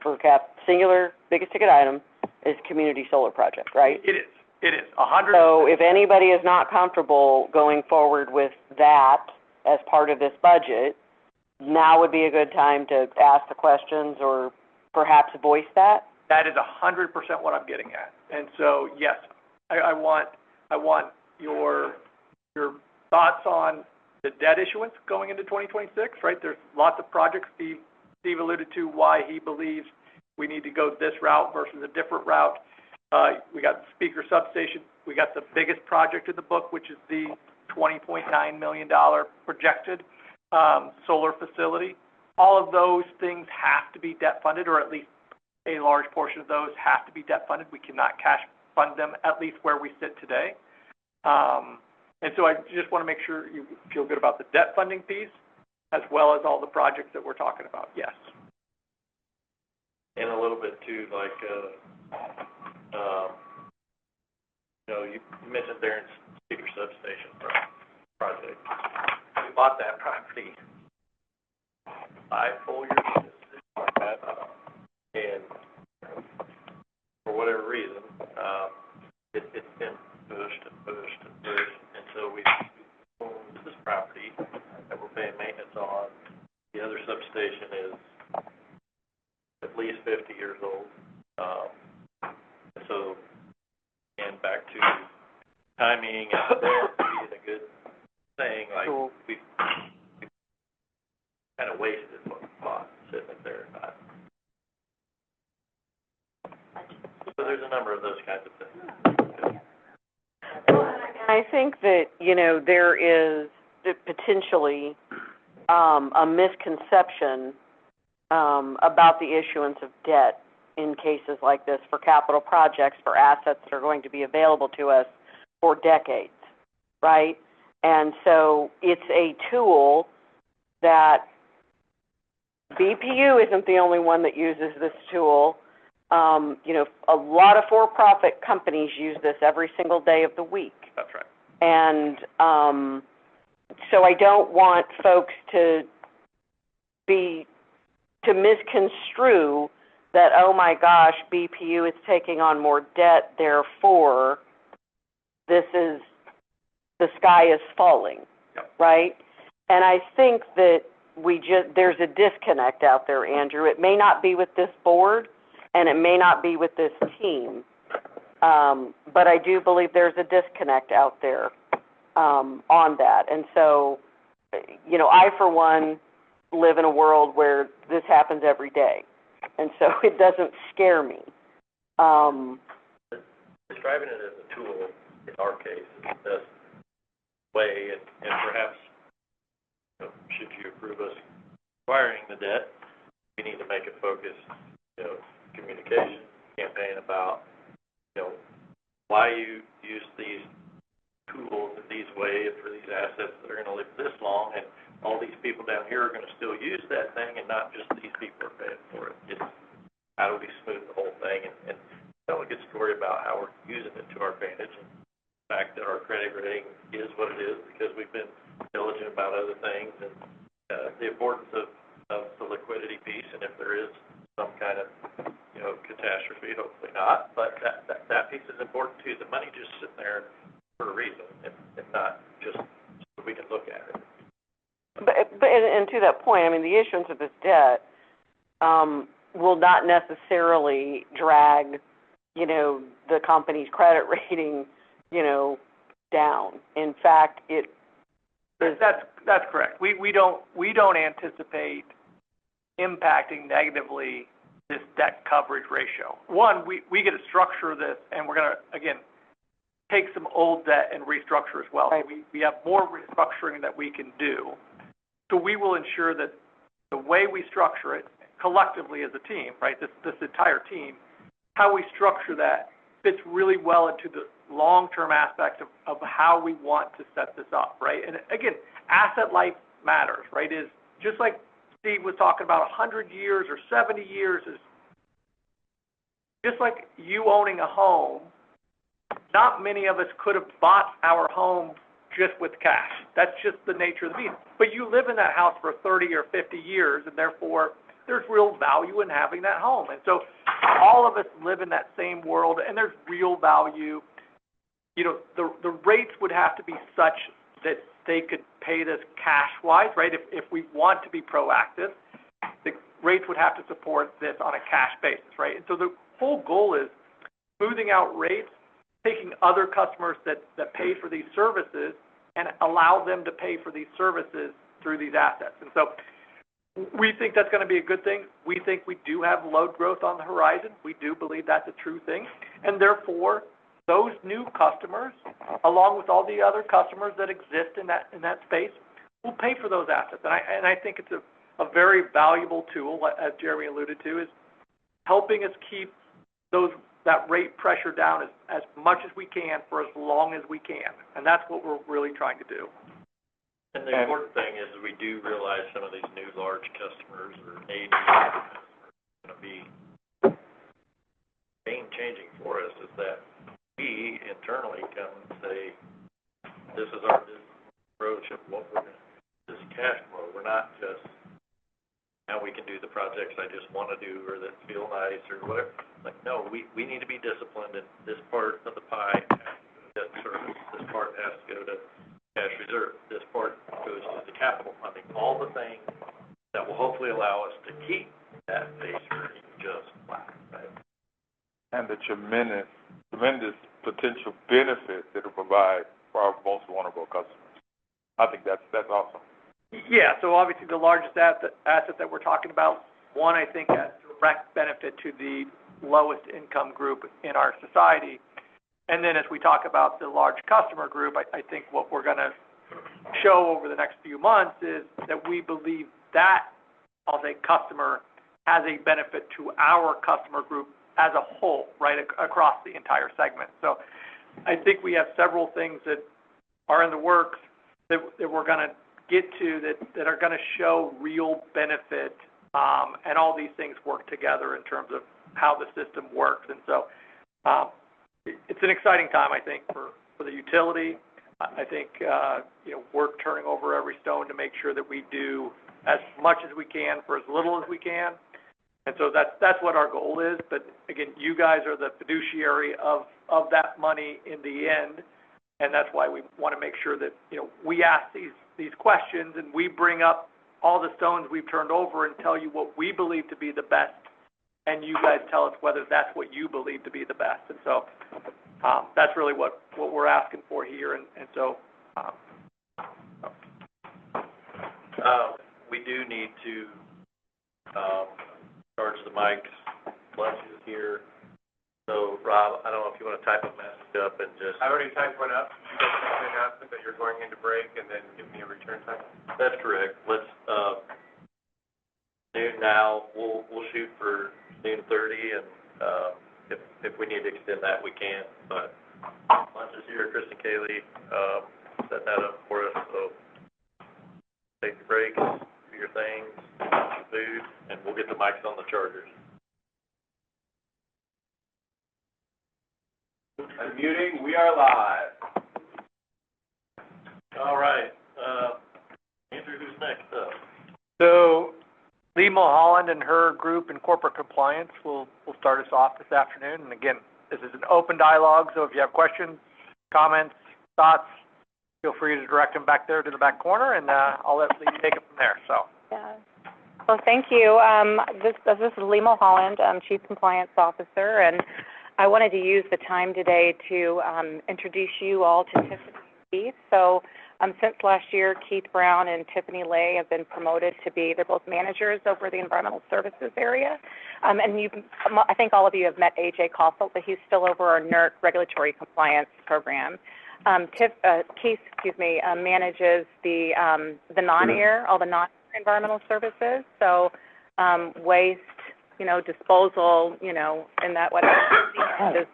singular biggest ticket item is community solar project, right? It is 100%. So if anybody is not comfortable going forward with that as part of this budget, now would be a good time to ask the questions or perhaps voice that? That is 100% what I'm getting at. And so, yes, I want your thoughts on the debt issuance going into 2026, right? There's lots of projects. Steve alluded to why he believes we need to go this route versus a different route. We got the speaker substation. We got the biggest project in the book, which is the $20.9 million projected solar facility. All of those things have to be debt funded, or at least a large portion of those have to be debt funded. We cannot cash fund them, at least where we sit today. And so I just want to make sure you feel good about the debt funding piece, as well as all the projects that we're talking about. Yes. And a little bit too, you mentioned Darren's speaker substation project. We bought that property 5 full years ago, and for whatever reason, it's been pushed, and so we owned this property that we're paying maintenance on. The other substation is at least 50 years old. So, and back to timing and being a good thing, we kind of wasted what we bought sitting there. So there's a number of those kinds of things. I think that, there is potentially a misconception about the issuance of debt in cases like this for capital projects, for assets that are going to be available to us for decades, right? And so it's a tool that BPU isn't the only one that uses this tool. A lot of for-profit companies use this every single day of the week. That's right. And so I don't want folks to misconstrue that, oh my gosh, BPU is taking on more debt, therefore this is the sky is falling, Yep. right? And I think that there's a disconnect out there, Andrew. It may not be with this board, and it may not be with this team, but I do believe there's a disconnect out there, on that. And so, you know, I, for one, live in a world where this happens every day, and so it doesn't scare me. Describing it as a tool, in our case, is the best way, and perhaps, you know, should you approve us acquiring the debt, we need to make a focus, you know, communication campaign about, you know, why you use these tools in these ways for these assets that are gonna live this long, and all these people down here are gonna still use that thing, and not just these people are paying for it. It's, how do we smooth the whole thing, and tell a good story about how we're using it to our advantage, and the fact that our credit rating is what it is because we've been diligent about other things, and the importance of the liquidity piece, and if there is some kind of, you know, catastrophe, hopefully not, but that piece is important too. The money just sitting there for a reason, and not just so we can look at it. But and to that point, I mean, the issuance of this debt will not necessarily drag, you know, the company's credit rating, you know, down. In fact, it is. That's correct. We don't anticipate impacting negatively this debt coverage ratio. One, we get to structure this, and we're gonna, again, take some old debt and restructure as well. Right. We have more restructuring that we can do. So we will ensure that the way we structure it collectively as a team, right, this entire team, how we structure that fits really well into the long-term aspects of how we want to set this up, right? And again, asset life matters, right? Is just like Steve was talking about 100 years or 70 years is just like you owning a home. Not many of us could have bought our home just with cash. That's just the nature of the beast. But you live in that house for 30 or 50 years, and therefore there's real value in having that home. And so all of us live in that same world, and there's real value. You know, the rates would have to be such that they could pay this cash-wise, right? If we want to be proactive, the rates would have to support this on a cash basis, right? And so the whole goal is smoothing out rates, taking other customers that pay for these services and allow them to pay for these services through these assets. And so we think that's going to be a good thing. We think we do have load growth on the horizon. We do believe that's a true thing. And therefore, those new customers, along with all the other customers that exist in that space, will pay for those assets. And I think it's a very valuable tool, as Jeremy alluded to, is helping us keep that rate pressure down as much as we can for as long as we can. And that's what we're really trying to do. And the important thing is we do realize some of these new large customers or AD customers are going to be game-changing for us, is that we internally come and say, this is our business approach of what we're going to, this cash flow. We're not just, now we can do the projects I just want to do or that feel nice or whatever. Like, no, we need to be disciplined, and this part of the pie has to go to debt service, this part has to go to cash reserve, this part goes to the capital funding, all the things that will hopefully allow us to keep that base rate just flat, right? And the tremendous potential benefit that it'll provide for our most vulnerable customers. I think that's awesome. Yeah, so obviously the largest asset that we're talking about, one, I think has direct benefit to the lowest income group in our society. And then as we talk about the large customer group, I think what we're going to show over the next few months is that we believe that, I'll say, customer has a benefit to our customer group as a whole, right, across the entire segment. So I think we have several things that are in the works that we're going to get to that are going to show real benefit, and all these things work together in terms of how the system works. And so it's an exciting time, I think, for the utility. I think, we're turning over every stone to make sure that we do as much as we can for as little as we can. And so that's what our goal is. But again, you guys are the fiduciary of that money in the end. And that's why we want to make sure that, you know, we ask these questions and we bring up all the stones we've turned over and tell you what we believe to be the best, and you guys tell us whether that's what you believe to be the best. And so, that's really what we're asking for here, and so, we do need to, charge the mics, lunches here. So, Rob, I don't know if you want to type a message up and just. I've already typed one up. You guys make an announcement that you're going into break and then give me a return time. That's correct. Let's, noon now, we'll shoot for noon 30, and, if we need to extend that, we can, but lunch is here, Chris and Kaylee, set that up for us, so take your breaks, do your things, get your food, and we'll get the mics on the chargers. Unmuting, we are live. All right, Andrew, who's next up? So, Lee Mulholland and her group in corporate compliance will start us off this afternoon. And again, this is an open dialogue, so if you have questions, comments, thoughts, feel free to direct them back there to the back corner, and I'll let Lee take it from there. So. Yeah. Well, thank you. This is Lee Mulholland, Chief Compliance Officer, and I wanted to use the time today to introduce you all to Tiffany Keith. So, since last year, Keith Brown and Tiffany Lay have been promoted to be, they're both managers over the environmental services area. And I think all of you have met AJ Koffel, but he's still over our NERC regulatory compliance program. Keith, manages the non-air, all the non-environmental services. So, waste, disposal, and that whatever,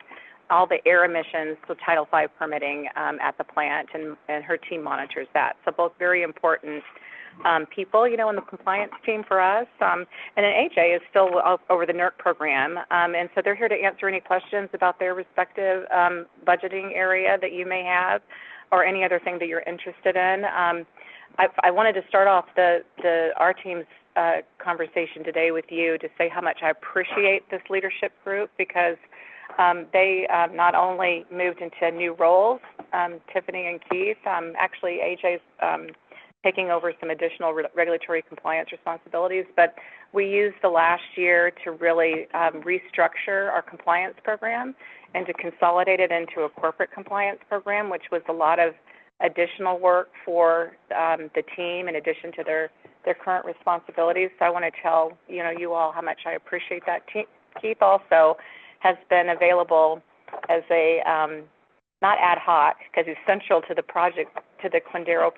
all the air emissions, so Title V permitting at the plant, and her team monitors that. So both very important people, in the compliance team for us. And then AJ is still over the NERC program, and so they're here to answer any questions about their respective budgeting area that you may have, or any other thing that you're interested in. I wanted to start off our team's conversation today with you to say how much I appreciate this leadership group, because they not only moved into new roles, Tiffany and Keith, actually AJ's taking over some additional regulatory compliance responsibilities, but we used the last year to really restructure our compliance program and to consolidate it into a corporate compliance program, which was a lot of additional work for the team in addition to their current responsibilities. So I want to tell you all how much I appreciate that. Keith also has been available as a, not ad hoc, because he's central to the project, to the Quindaro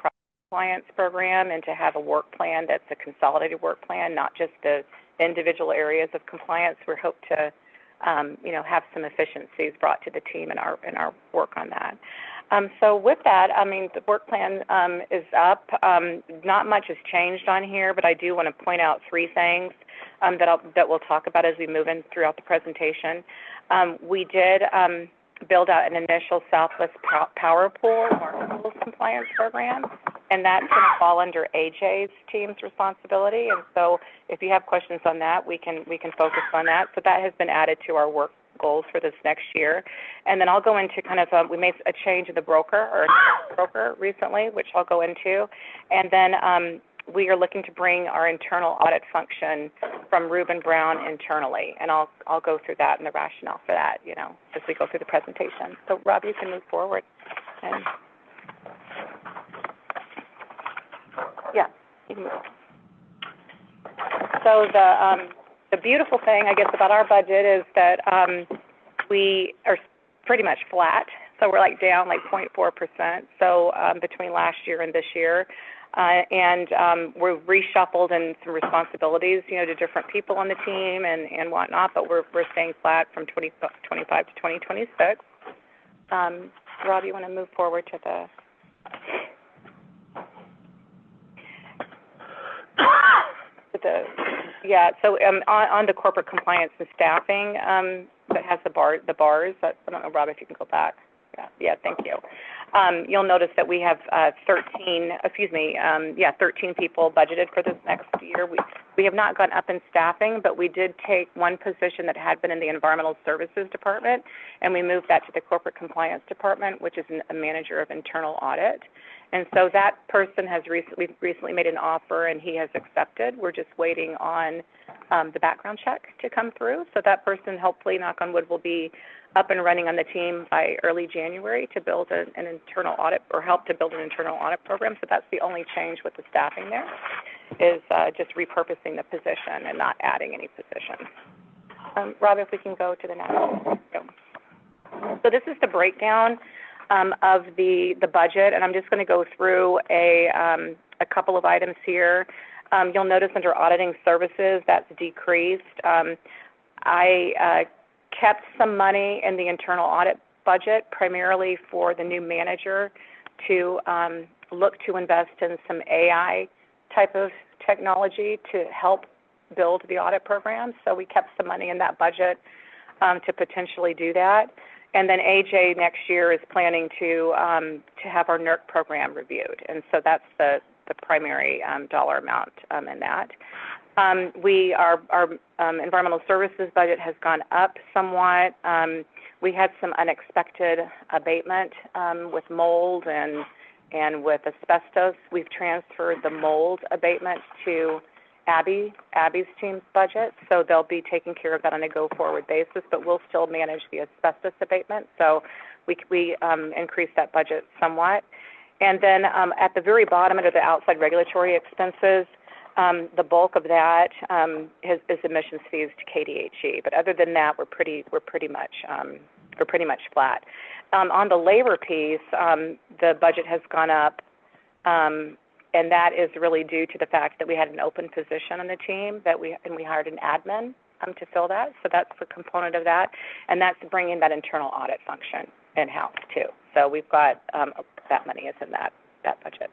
compliance program, and to have a work plan that's a consolidated work plan, not just the individual areas of compliance. We hope to, have some efficiencies brought to the team in our work on that. So with that, the work plan is up. Not much has changed on here, but I do want to point out three things that we'll talk about as we move in throughout the presentation. We did build out an initial Southwest Power Pool Market Rules compliance program, and that's going to fall under AJ's team's responsibility. And so, if you have questions on that, we can focus on that. So that has been added to our work goals for this next year. And then I'll go into kind of, we made a change in the broker recently, which I'll go into. And then we are looking to bring our internal audit function from Reuben Brown internally. And I'll go through that and the rationale for that, as we go through the presentation. So Rob, you can move forward. And yeah, you can move. So the beautiful thing, I guess, about our budget is that we are pretty much flat. So we're down 0.4%. So between last year and this year. And we're reshuffled in some responsibilities, to different people on the team and whatnot, but we're staying flat from 2025 to 2026. Rob, you want to move forward to the... So on the corporate compliance and staffing, that has the bars. I don't know, Rob, if you can go back. Yeah, thank you. You'll notice that we have 13 people budgeted for this next year. We have not gone up in staffing, but we did take one position that had been in the Environmental Services Department, and we moved that to the Corporate Compliance Department, which is a manager of internal audit. And so that person has recently made an offer, and he has accepted. We're just waiting on the background check to come through. So that person, hopefully, knock on wood, will be up and running on the team by early January to build an internal audit, or help to build an internal audit program. So that's the only change with the staffing there, is just repurposing the position and not adding any positions. Rob, if we can go to the next one. So this is the breakdown of the budget, and I'm just going to go through a couple of items here. You'll notice under auditing services, that's decreased. I kept some money in the internal audit budget, primarily for the new manager to look to invest in some AI type of technology to help build the audit program. So we kept some money in that budget to potentially do that. And then AJ next year is planning to have our NERC program reviewed, and so that's the primary dollar amount in that. Our environmental services budget has gone up somewhat. We had some unexpected abatement with mold and with asbestos. We've transferred the mold abatement to Abby's team's budget, so they'll be taking care of that on a go-forward basis, but we'll still manage the asbestos abatement, so we increased that budget somewhat. And then at the very bottom, under the outside regulatory expenses, the bulk of that is admissions fees to KDHE, but other than that, we're pretty much flat. On the labor piece, the budget has gone up, and that is really due to the fact that we had an open position on the team and we hired an admin to fill that. So that's a component of that, and that's bringing that internal audit function in-house too. So we've got that money is in that budget.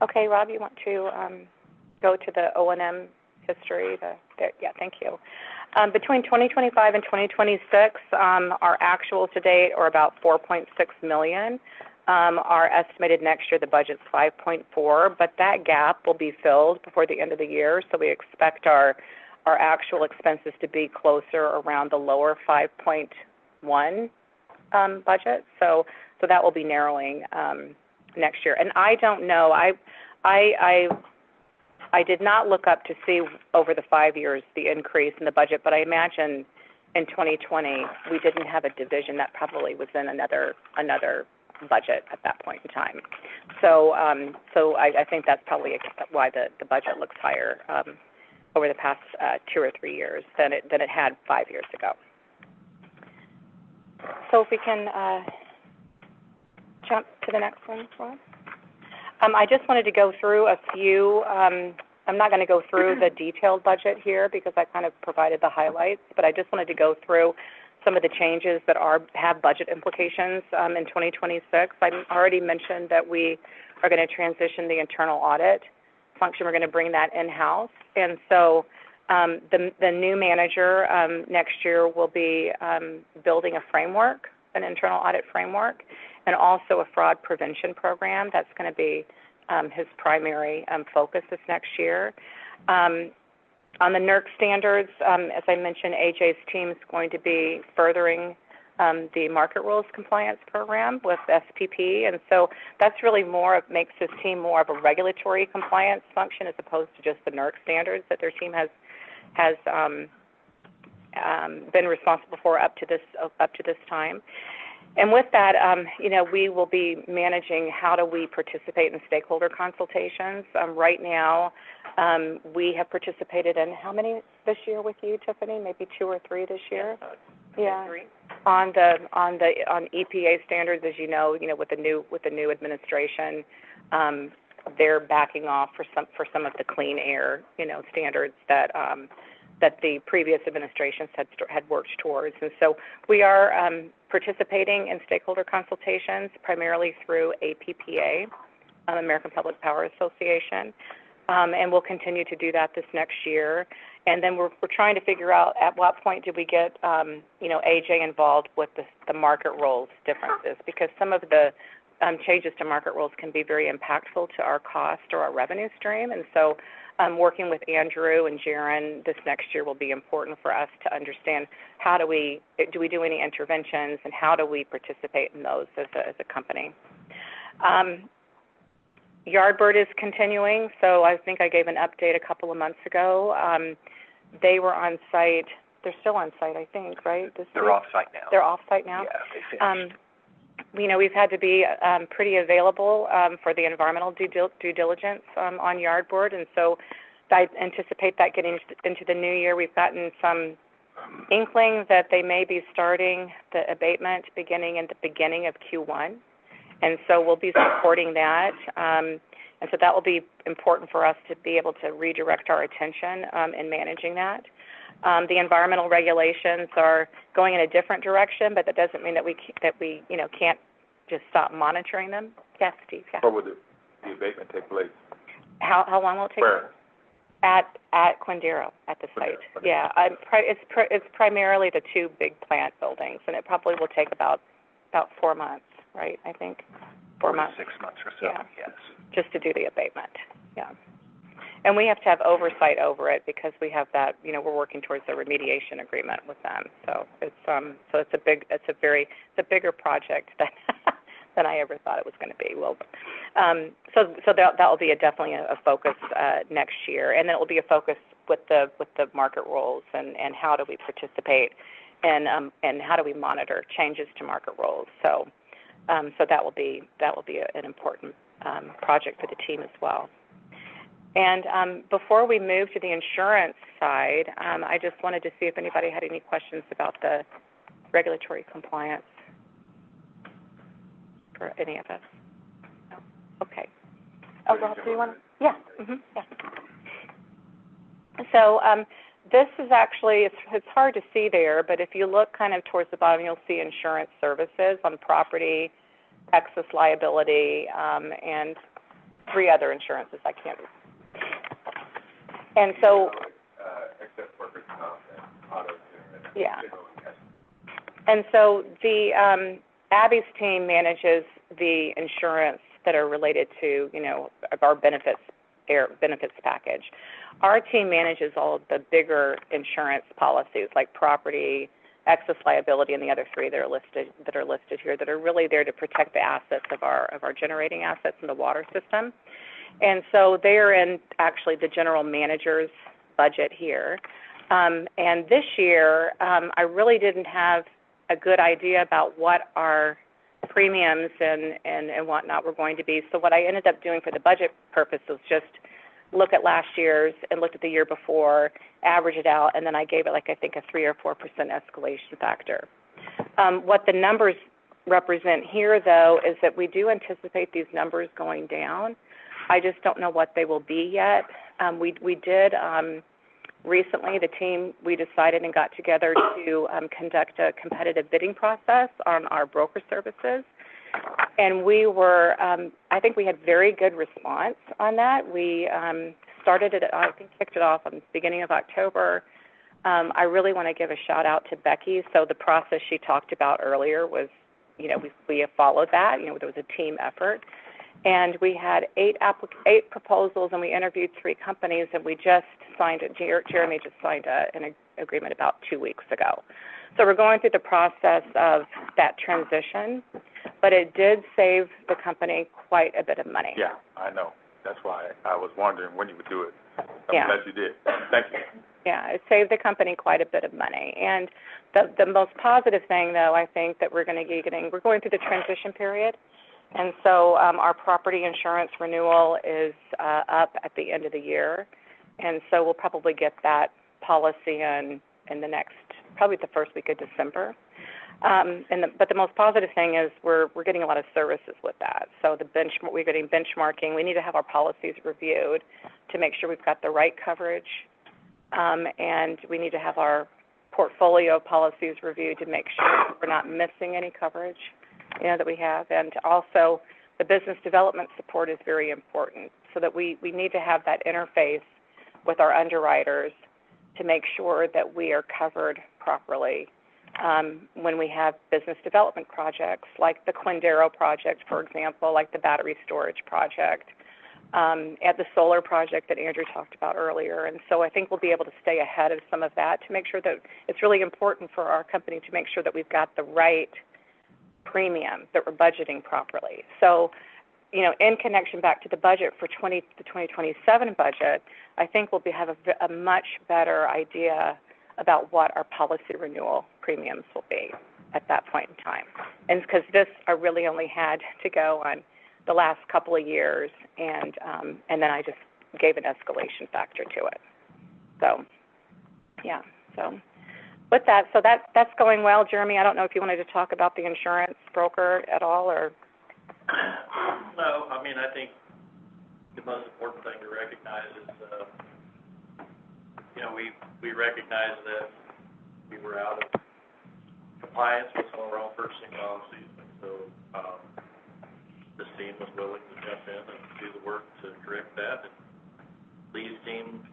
Okay, Rob, you want to go to the O&M history? Yeah, thank you. Between 2025 and 2026, our actuals to date are about $4.6 million. Our estimated next year, the budget's 5.4, but that gap will be filled before the end of the year, so we expect our actual expenses to be closer around the lower 5.1 budget. So that will be narrowing next year. And I don't know, I did not look up to see over the 5 years the increase in the budget, but I imagine in 2020 we didn't have a division that probably was in another budget at that point in time. So I think that's probably why the budget looks higher over the past 2 or 3 years than it had 5 years ago. So if we can jump to the next one, Rob. I just wanted to go through a few. I'm not going to go through the detailed budget here because I kind of provided the highlights, but I just wanted to go through some of the changes that have budget implications in 2026. I already mentioned that we are going to transition the internal audit function. We're going to bring that in-house. And so the new manager next year will be building a framework, an internal audit framework, and also a fraud prevention program. That's going to be his primary focus this next year. On the NERC standards, as I mentioned, AJ's team is going to be furthering the market rules compliance program with SPP, and so that's really makes his team more of a regulatory compliance function as opposed to just the NERC standards that their team has been responsible for up to this time. And with that, we will be managing how do we participate in stakeholder consultations. Right now, we have participated in how many this year with you, Tiffany? Maybe 2 or 3 this year. Yeah. 3. On EPA standards, as you know, with the new administration, they're backing off for some of the clean air, standards that the previous administrations had worked towards. And so we are participating in stakeholder consultations primarily through APPA, American Public Power Association. and we'll continue to do that this next year. And then we're trying to figure out at what point do we get, AJ involved with the market rules differences, because some of the changes to market rules can be very impactful to our cost or our revenue stream. And so working with Andrew and Jaron this next year will be important for us to understand do we do any interventions, and how do we participate in those as a company. Yardbird is continuing, so I think I gave an update a couple of months ago. They were on site. They're still on site, I think, right? They're off site now. They're off site now? Yeah, they finished. We've had to be pretty available for the environmental due diligence on Yardbird, and so I anticipate that getting into the new year. We've gotten some inkling that they may be starting the abatement beginning in the beginning of Q1, and so we'll be supporting that. And so that will be important for us to be able to redirect our attention in managing that. The environmental regulations are going in a different direction, but that doesn't mean that we can't just stop monitoring them. Yes, Steve. Yeah. Where would the abatement take place? How long will it take? Where? At Quindaro, at the site. Yeah, it's primarily the two big plant buildings, and it probably will take about 4 months, right? I think 4 months. 6 months or so. Yeah. Yes. Just to do the abatement. Yeah. And we have to have oversight over it because we have that, we're working towards a remediation agreement with them. So it's a bigger project than I ever thought it was going to be. Well, so that will be definitely a focus next year, and then it will be a focus with the market rules and how do we participate and how do we monitor changes to market rules. So that will be an important project for the team as well. And before we move to the insurance side, I just wanted to see if anybody had any questions about the regulatory compliance for any of us. No? Okay. Oh, well, do you want to? Yeah. Yeah. So this is actually, it's hard to see there, but if you look kind of towards the bottom, you'll see insurance services on property, excess liability, and 3 other insurances. I can't. And so, excess workers' comp and auto. yeah. And so the Abby's team manages the insurance that are related to, our benefits package. Our team manages all of the bigger insurance policies like property, excess liability, and the other 3 that are listed here that are really there to protect the assets of our generating assets in the water system. And so they are in actually the general manager's budget here. And this year, I really didn't have a good idea about what our premiums and whatnot were going to be. So what I ended up doing for the budget purpose was just look at last year's and look at the year before, average it out, and then I gave it I think a 3 or 4% escalation factor. What the numbers represent here, though, is that we do anticipate these numbers going down. I just don't know what they will be yet. We did recently, the team, we decided and got together to conduct a competitive bidding process on our broker services. And we were, I think we had very good response on that. We started it, I think kicked it off on the beginning of October. I really want to give a shout out to Becky. So the process she talked about earlier was, we have followed that. There was a team effort. And we had 8 proposals, and we interviewed 3 companies, and we just signed Jeremy just signed an agreement about 2 weeks ago. So we're going through the process of that transition, but it did save the company quite a bit of money. Yeah, I know. That's why I was wondering when you would do it. I'm Yeah. glad you did. Thank you. Yeah, it saved the company quite a bit of money. And the most positive thing, though, I think that we're going to be getting, we're going through the transition period. And so our property insurance renewal is up at the end of the year. And so we'll probably get that policy in the next, probably the first week of December. But the most positive thing is we're getting a lot of services with that. So we're getting benchmarking. We need to have our policies reviewed to make sure we've got the right coverage. And we need to have our portfolio policies reviewed to make sure we're not missing any coverage, that we have. And also, the business development support is very important. so that we need to have that interface with our underwriters to make sure that we are covered properly. When we have business development projects, like the Quindaro project, for example, like the battery storage project, at the solar project that Andrew talked about earlier. And so I think we'll be able to stay ahead of some of that to make sure that it's really important for our company to make sure that we've got the right premium, that we're budgeting properly. So, you know, in connection back to the budget for the 2027 budget, I think we'll have a much better idea about what our policy renewal premiums will be at that point in time. And because this, I really only had to go on the last couple of years, and then I just gave an escalation factor to it. So, yeah, so with that, so that's going well. Jeremy, I don't know if you wanted to talk about the insurance broker at all, or? No, I mean, I think the most important thing to recognize is, you know, we recognize that we were out of compliance with some of our own purchasing policies, and so, this team was willing to jump in and do the work to correct that. And Lee's team,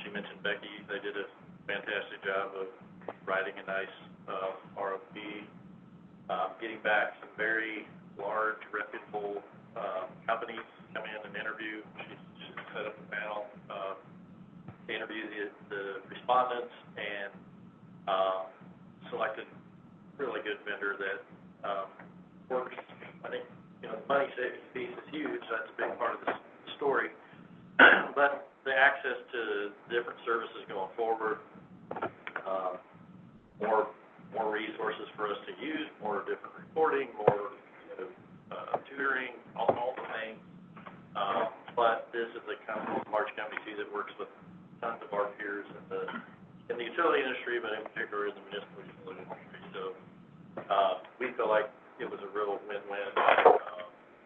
she mentioned Becky, they did a fantastic job of writing a nice, RFP, getting back some very large, reputable, companies come in and interview. She set up a panel, to interview the respondents, and, selected a really good vendor that, works. I think, you know, the money savings piece is huge, that's a big part of the story. But the access to different services going forward, more resources for us to use, more different reporting, more, you know, tutoring, all the things. But this is a large company too that works with tons of our peers in the utility industry, but in particular in the municipal utility industry. So, we feel like it was a real win-win,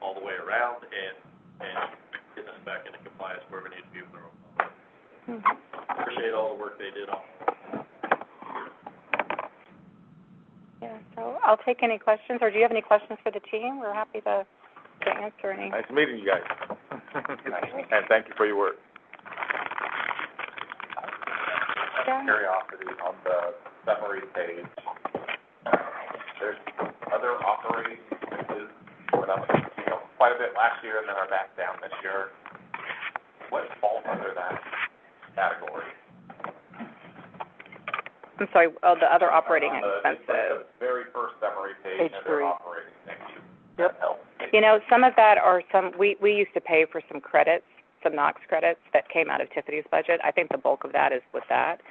all the way around, and getting us back into compliance where we need to be with our own policy. Appreciate all the work they did on. Yeah, so I'll take any questions, or do you have any questions for the team? We're happy to answer any. Nice meeting you guys. And thank you for your work. Yeah. Curiosity, on the summary page, there's other operating expenses went up, you know, quite a bit last year and then are back down this year. What falls under that category? I'm sorry, the other operating expenses. The very first summary page, Page under 3. operating, thank you. Yep. That helps. You know, some of that are we used to pay for some credits, some NOx credits that came out of Tiffany's budget. I think the bulk of that is with that.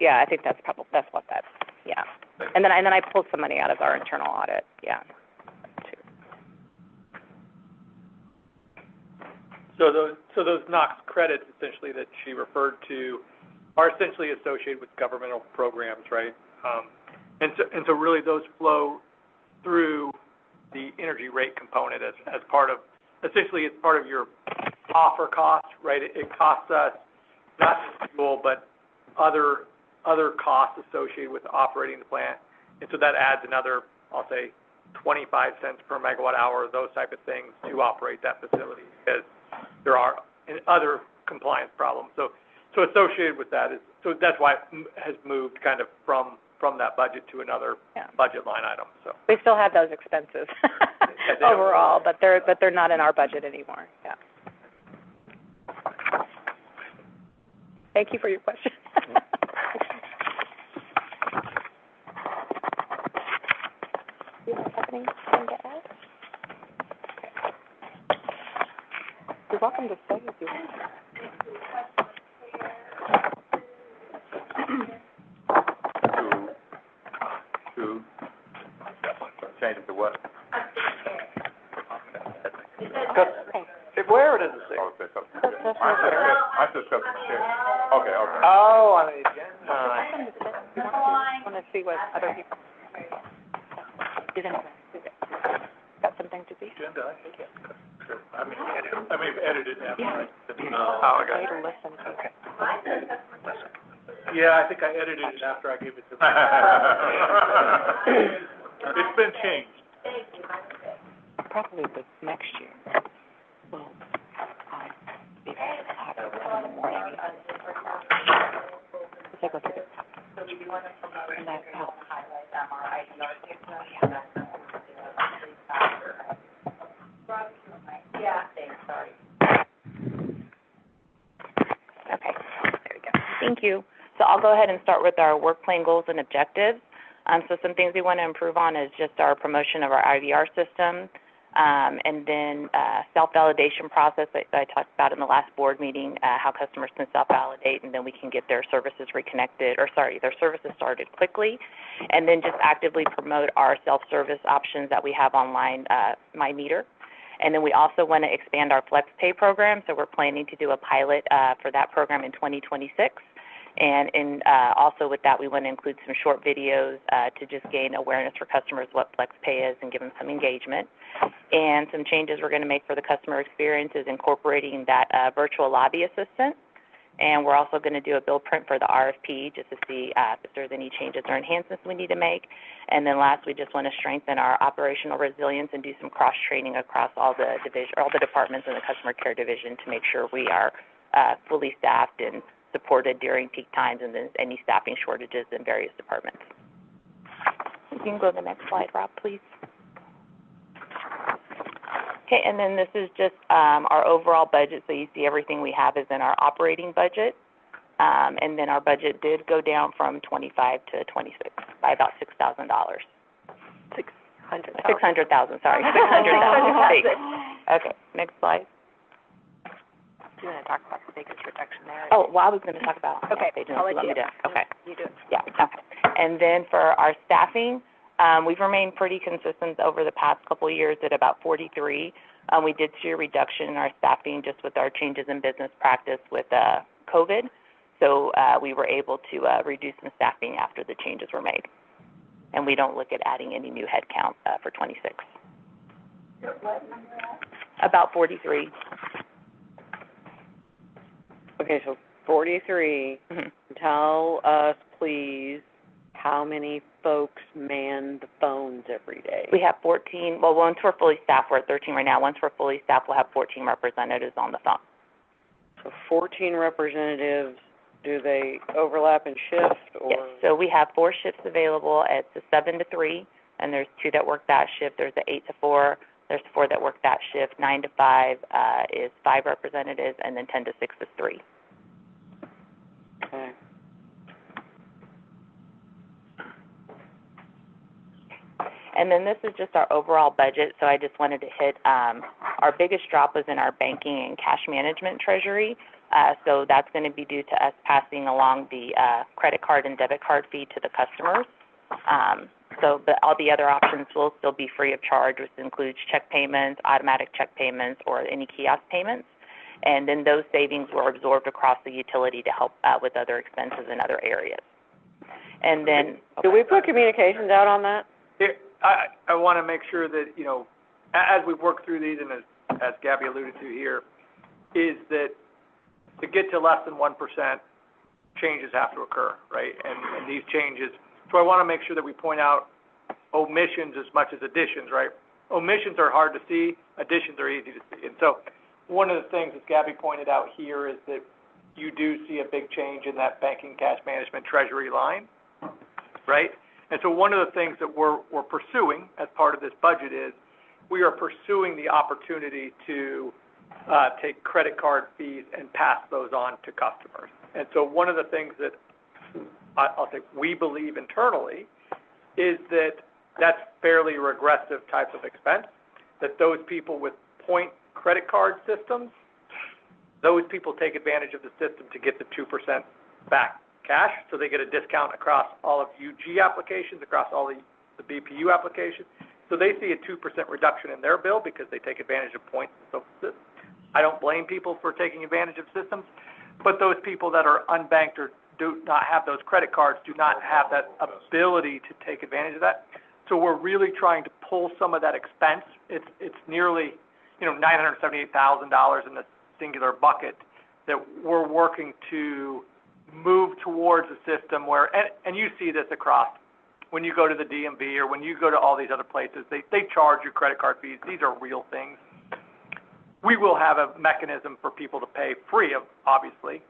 Yeah, I think that's what that's, yeah. And then I pulled some money out of our internal audit, yeah. So those NOx credits essentially that she referred to are essentially associated with governmental programs, right? And so really those flow through the energy rate component as part of, essentially it's part of your offer cost, right? It costs us not just fuel, but other costs associated with operating the plant. And so that adds another, I'll say, 25 cents per megawatt hour, those type of things to operate that facility, because there are other compliance problems. So associated with that is, so that's why it has moved kind of from that budget to another budget line item, so. We still have those expenses overall, but they're not in our budget anymore, yeah. Thank you for your question. Do you have anything to add? You're welcome to stay if you want. To change it to what? Where does it say? Oh, it's up. I just got the share. Okay. Oh, on the agenda. Want to see what other people. You're gonna got something to be. Agenda, I think it's, I may have edited that one. Oh, okay. To listen. Okay. Yeah, I think I edited it after I gave it to It's been changed. Probably the next year. want to promote, and I want to highlight, our IDR system, and that's something faster. Yeah, thanks, sorry. Okay, there we go. Thank you. So I'll go ahead and start with our work plan goals and objectives. So some things we want to improve on is just our promotion of our IVR system, and then self-validation process that I talked about in the last board meeting, how customers can self-validate, and then we can get their services their services started quickly, and then just actively promote our self-service options that we have online, MyMeter. And then we also want to expand our FlexPay program, so we're planning to do a pilot for that program in 2026. And also with that, we want to include some short videos to just gain awareness for customers what FlexPay is and give them some engagement. And some changes we're going to make for the customer experience is incorporating that virtual lobby assistant. And we're also going to do a bill print for the RFP just to see if there's any changes or enhancements we need to make. And then last, we just want to strengthen our operational resilience and do some cross-training across all the departments in the customer care division to make sure we are fully staffed and supported during peak times and then any staffing shortages in various departments. You can go to the next slide, Rob, please. Okay, and then this is just our overall budget. So you see everything we have is in our operating budget. And then our budget did go down from 25 to 26 by about $6,000. 600,000. 600,000, sorry, 600,000. Okay, next slide. Do you want to talk about the biggest reduction there? Oh, well, I was going to talk about. Okay, I'll let you. Okay. You do it. Yeah, okay. And then for our staffing, we've remained pretty consistent over the past couple of years at about 43. We did see a reduction in our staffing just with our changes in business practice with COVID. So we were able to reduce some staffing after the changes were made. And we don't look at adding any new headcount for 26. What number at? About 43. Okay, so 43. Mm-hmm. Tell us, please, how many folks man the phones every day? We have 14, well, once we're fully staffed, we're at 13 right now. Once we're fully staffed, we'll have 14 representatives on the phone. So 14 representatives, do they overlap in shift or? Yes, so we have 4 shifts available. It's a 7 to 3, and there's 2 that work that shift. There's the 8 to 4. There's 4 that work that shift. 9 to 5 is 5 representatives, and then 10 to 6 is 3. Okay. And then this is just our overall budget, so I just wanted to hit, our biggest drop was in our banking and cash management treasury. So that's going to be due to us passing along the credit card and debit card fee to the customers. But all the other options will still be free of charge, which includes check payments, automatic check payments, or any kiosk payments. And then those savings were absorbed across the utility to help with other expenses in other areas. And then... Do we put communications out on that? I want to make sure that, you know, as we work through these, and as Gabby alluded to here, is that to get to less than 1%, changes have to occur, right? And these changes, so I want to make sure that we point out omissions as much as additions, right? Omissions are hard to see, additions are easy to see. And so one of the things that Gabby pointed out here is that you do see a big change in that banking, cash management, treasury line, right? And so one of the things that we're pursuing as part of this budget is we are pursuing the opportunity to take credit card fees and pass those on to customers. And so one of the things that I'll say we believe internally is that that's fairly regressive type of expense, that those people with point credit card systems, those people take advantage of the system to get the 2% back cash, so they get a discount across all of UG applications, across all the BPU applications. So they see a 2% reduction in their bill because they take advantage of points. So I don't blame people for taking advantage of systems, but those people that are unbanked or do not have those credit cards do not have that ability to take advantage of that. So we're really trying to pull some of that expense. It's nearly, you know, $978,000 in the singular bucket that we're working to move towards a system where, and you see this across, when you go to the DMV or when you go to all these other places, they charge you credit card fees. These are real things. We will have a mechanism for people to pay free, obviously,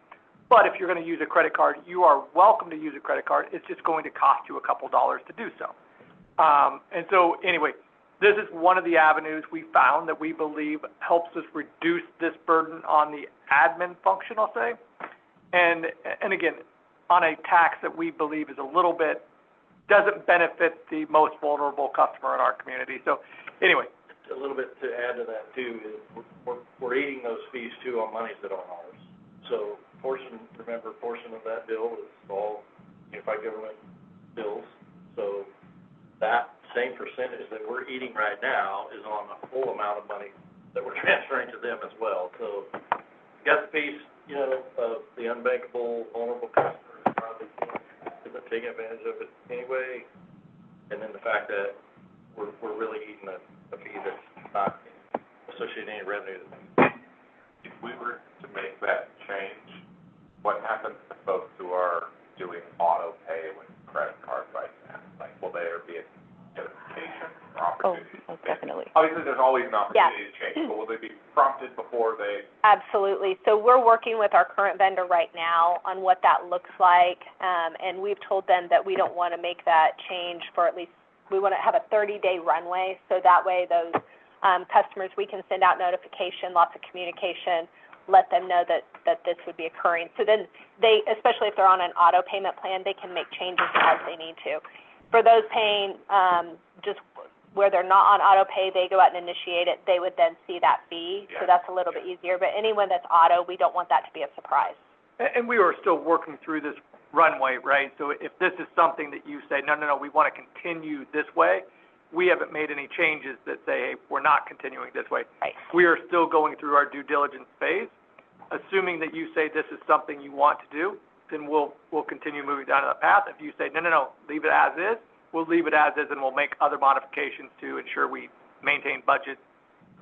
But if you're gonna use a credit card, you are welcome to use a credit card. It's just going to cost you a couple dollars to do so. And so, anyway, this is one of the avenues we found that we believe helps us reduce this burden on the admin function, I'll say. And again, on a tax that we believe is a little bit, doesn't benefit the most vulnerable customer in our community. So, anyway. A little bit to add to that too, is we're eating those fees too on monies that aren't ours. So, portion of that bill is all unified government bills. So, that same percentage that we're eating right now is on a full amount of money that we're transferring to them as well. So, you got the piece, of the unbankable, vulnerable customers, probably isn't taking advantage of it anyway. And then the fact that we're really eating a fee that's not associated with any revenue. If we were to make that change, what happens to folks who are doing auto pay with credit cards right now? Like, will there be a notification or opportunity? Oh, definitely. Obviously, there's always an opportunity to change, but will they be prompted before they? Absolutely. So we're working with our current vendor right now on what that looks like, and we've told them that we don't want to make that change for at least, we want to have a 30-day runway, so that way those customers, we can send out notification, lots of communication, let them know that this would be occurring. So then they, especially if they're on an auto payment plan, they can make changes as they need to. For those paying just where they're not on auto pay, they go out and initiate it, they would then see that fee. So that's a little bit easier. But anyone that's auto, we don't want that to be a surprise. And we are still working through this runway, right? So if this is something that you say, no, we want to continue this way, we haven't made any changes that say, hey, we're not continuing this way. Right. We are still going through our due diligence phase. Assuming that you say this is something you want to do, then we'll continue moving down that path. If you say, no, leave it as is, we'll leave it as is, and we'll make other modifications to ensure we maintain budget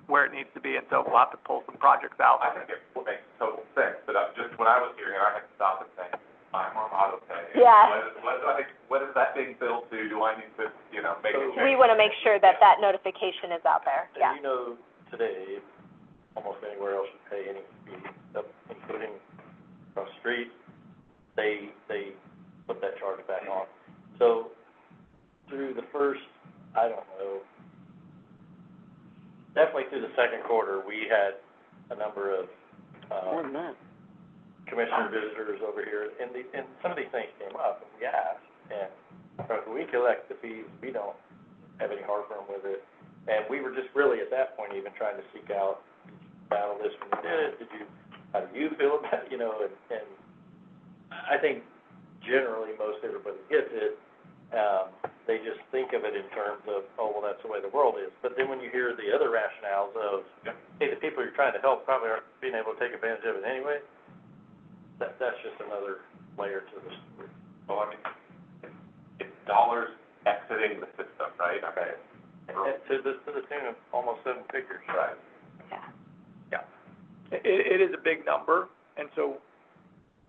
where it needs to be, and so we'll have to pull some projects out. I think it makes total sense, but just when I was hearing it, I had to stop and think, I'm on auto pay. Yeah. What is that being billed to? Do I need to, make a change? We want to make sure that notification is out there, yeah. And today, almost anywhere else you pay any fee, including across the street, they put that charge back on. So, through the first, definitely through the second quarter, we had a number of, More than that. commissioner visitors over here, and some of these things came up, and we asked, and if we collect the fees, we don't have any heartburn with it. And we were just really, at that point, even trying to seek out, battle this when you did it, how do you feel about it, and I think generally most everybody gets it. They just think of it in terms of, oh, well, that's the way the world is. But then when you hear the other rationales of, hey, the people you're trying to help probably aren't being able to take advantage of it anyway, that's just another layer to this. Well, it's dollars exiting the system, right? Okay. And to the tune of almost 7 figures. Right. Yeah. It is a big number, and so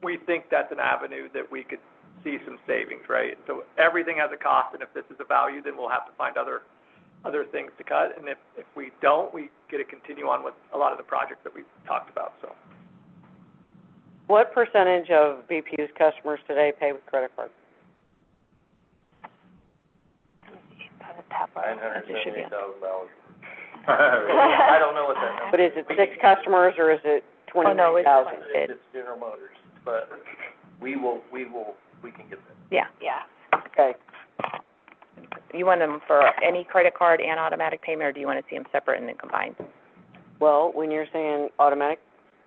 we think that's an avenue that we could see some savings, right? So everything has a cost, and if this is a value, then we'll have to find other things to cut. And if we don't, we get to continue on with a lot of the projects that we've talked about, so. What percentage of BPU's customers today pay with credit card? $978,000. I don't know what that number is. But is it 6 customers, or is it 29,000? It's General Motors, but we can get that. Yeah. Yeah. Okay. You want them for any credit card and automatic payment, or do you want to see them separate and then combined? Well, when you're saying automatic,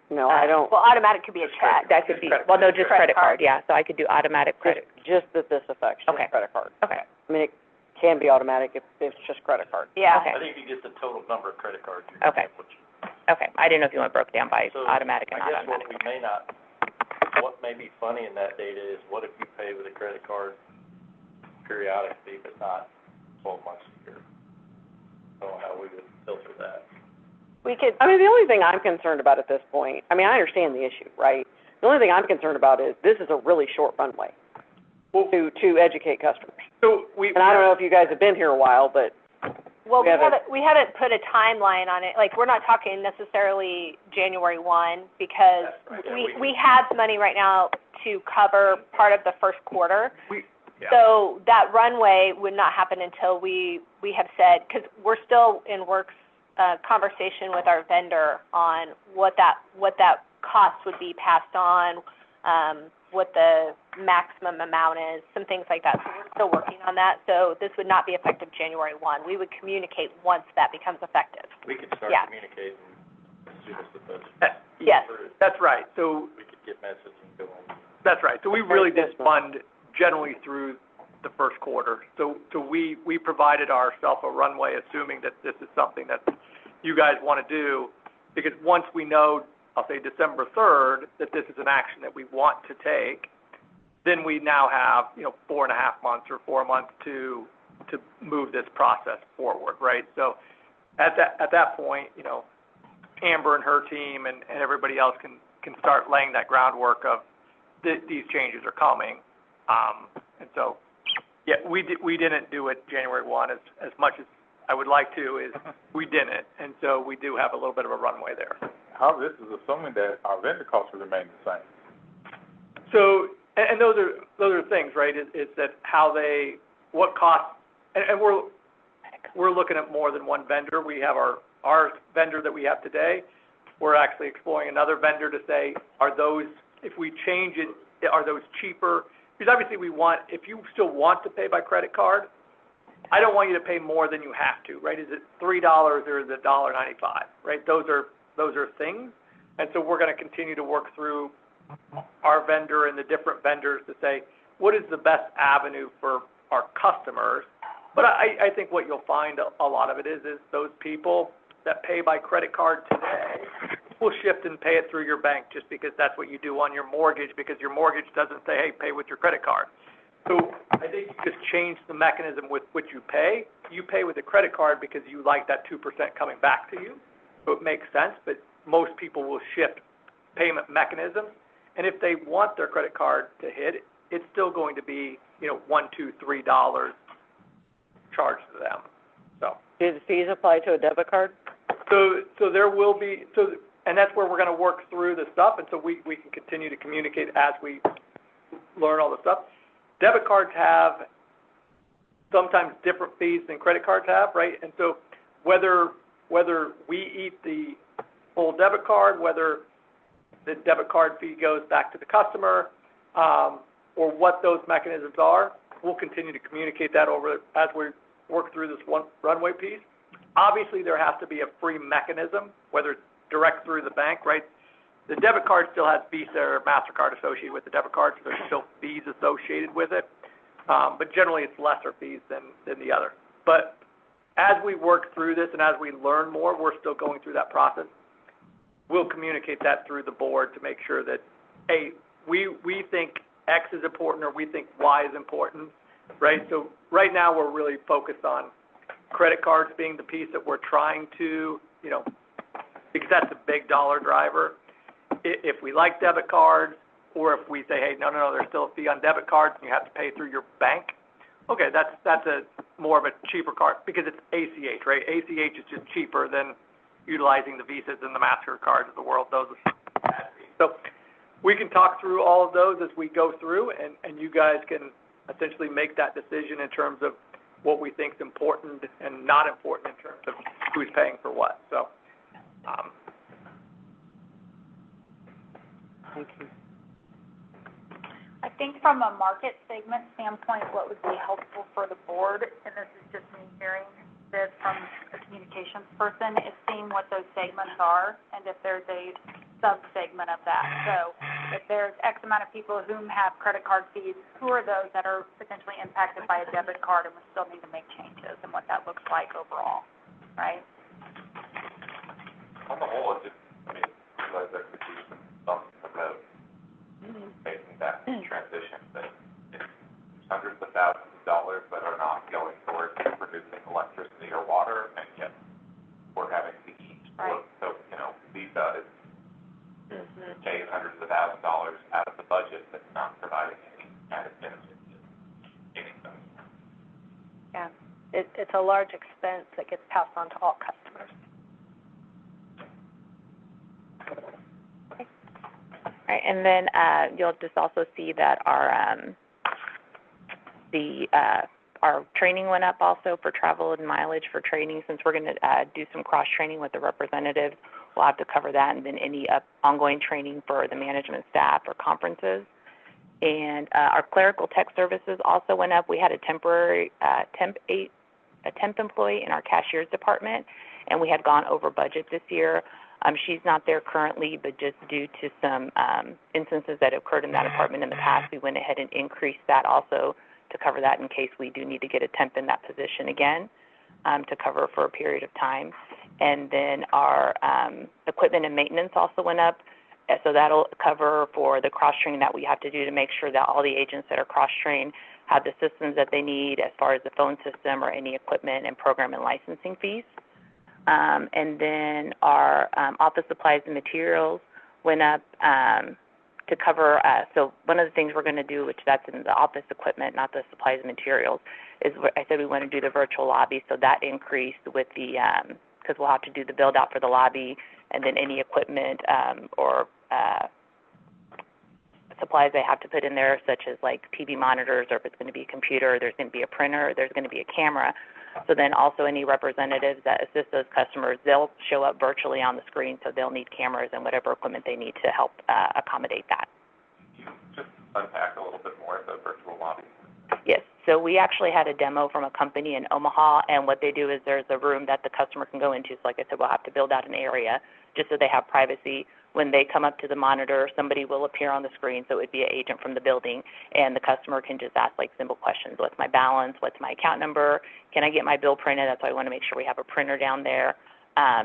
no, I don't. Well, automatic could be a check. That could be, well, no, just credit card, yeah, so I could do automatic credit. Just that this affects just Okay. credit card. Okay. I mean, it can be automatic if it's just credit card. Yeah. Okay. I think you get the total number of credit cards. Okay. Okay, I didn't know if you want it broke down by So, automatic and not I guess automatic. what may be funny in that data is, what if you pay with a credit card periodically, but not 12 months a year? I don't know how we would filter that. The only thing I'm concerned about at this point, I understand the issue, right? The only thing I'm concerned about is this is a really short runway to educate customers. So And I don't know if you guys have been here a while, but Well, We haven't- we haven't put a timeline on it, like, we're not talking necessarily January 1, because we have money right now to cover part of the first quarter. So that runway would not happen until we have said, because we're still in conversation with our vendor on what that cost would be passed on, what the maximum amount is, some things like that. So we're still working on that. So this would not be effective January 1. We would communicate once that becomes effective. We could start Yeah. communicating as soon as the budget. Yes, that's right. So, We could get messages and go on. that's right. So we really did fund generally through the first quarter. So we provided ourselves a runway, assuming that this is something that you guys want to do, because once we know, I'll say December 3rd, that this is an action that we want to take, then we now have, 4.5 months or 4 months to move this process forward, right? So at that point, Amber and her team and everybody else can start laying that groundwork of these changes are coming. And so, yeah, we didn't do it January 1 as much as I would like to, is we didn't. And so we do have a little bit of a runway there. However, this is assuming that our vendor costs will remain the same. So, and those are things, right, is that what costs, and we're looking at more than one vendor. We have our vendor that we have today. We're actually exploring another vendor to say, if we change it, are those cheaper? Because obviously if you still want to pay by credit card, I don't want you to pay more than you have to, right? Is it $3 or is it $1.95, right? Those are things. And so we're going to continue to work through our vendor and the different vendors to say, what is the best avenue for our customers? But I think what you'll find a lot of it is those people that pay by credit card today will shift and pay it through your bank just because that's what you do on your mortgage, because your mortgage doesn't say, hey, pay with your credit card. So I think you just change the mechanism with which you pay. You pay with a credit card because you like that 2% coming back to you. So it makes sense, but most people will shift payment mechanisms. And if they want their credit card to hit, it's still going to be, $1, $2, $3 charged to them. So. Do the fees apply to a debit card? So there will be, and that's where we're going to work through the stuff, and so we can continue to communicate as we learn all the stuff. Debit cards have sometimes different fees than credit cards have, right? And so whether we eat the full debit card, whether the debit card fee goes back to the customer, or what those mechanisms are, we'll continue to communicate that over as we work through this one runway piece. Obviously, there has to be a free mechanism, whether it's direct through the bank, right? The debit card still has Visa or MasterCard associated with the debit card, so there's still fees associated with it. But generally, it's lesser fees than the other. But as we work through this and as we learn more, we're still going through that process. We'll communicate that through the board to make sure that, hey, we think X is important or we think Y is important, right? So right now, we're really focused on credit cards being the piece that we're trying to, because that's a big dollar driver. If we like debit cards, or if we say, hey, no, there's still a fee on debit cards and you have to pay through your bank, okay, that's a more of a cheaper card because it's ACH, right? ACH is just cheaper than utilizing the Visas and the MasterCards of the world. Those are bad fees. So we can talk through all of those as we go through, and you guys can essentially make that decision in terms of what we think is important and not important in terms of who's paying for what. So, Thank you. I think from a market segment standpoint, what would be helpful for the board, and this is just me hearing this from a communications person, is seeing what those segments are and if there's a sub-segment of that. So if there's X amount of people who have credit card fees, who are those that are potentially impacted by a debit card and we still need to make changes and what that looks like overall, right? On the whole, it's just, I realize there could be some about making that transition, that it's hundreds of thousands of dollars that are not going towards producing electricity or water, and yet we're having to eat. Right. So, Visa is paying hundreds of thousands of dollars out of the budget that's not providing any kind of benefit to anything. Yeah, it's a large expense that gets passed on to all customers. Right, and then, you'll just also see that our training went up also for travel and mileage for training, since we're gonna, do some cross-training with the representatives. We'll have to cover that, and then any ongoing training for the management staff or conferences. And, our clerical tech services also went up. We had a temporary, temp employee in our cashier's department, and we had gone over budget this year. She's not there currently, but just due to some instances that occurred in that department in the past, we went ahead and increased that also to cover that in case we do need to get a temp in that position again, to cover for a period of time. And then our equipment and maintenance also went up, so that'll cover for the cross-training that we have to do to make sure that all the agents that are cross-trained have the systems that they need as far as the phone system or any equipment and program and licensing fees. And then our office supplies and materials went up to cover, so one of the things we're going to do, which that's in the office equipment, not the supplies and materials, is I said we want to do the virtual lobby, so that increased with the, because we'll have to do the build-out for the lobby, and then any equipment or supplies they have to put in there, such as like TV monitors, or if it's going to be a computer, there's going to be a printer, there's going to be a camera. So then also any representatives that assist those customers, they'll show up virtually on the screen, so they'll need cameras and whatever equipment they need to help accommodate that. Can you just unpack a little bit more of the virtual lobby? Yes, so we actually had a demo from a company in Omaha, and what they do is there's a room that the customer can go into. So like I said, we'll have to build out an area just so they have privacy. When they come up to the monitor, somebody will appear on the screen, so it would be an agent from the building, and the customer can just ask like simple questions. What's my balance? What's my account number? Can I get my bill printed? That's why I want to make sure we have a printer down there. How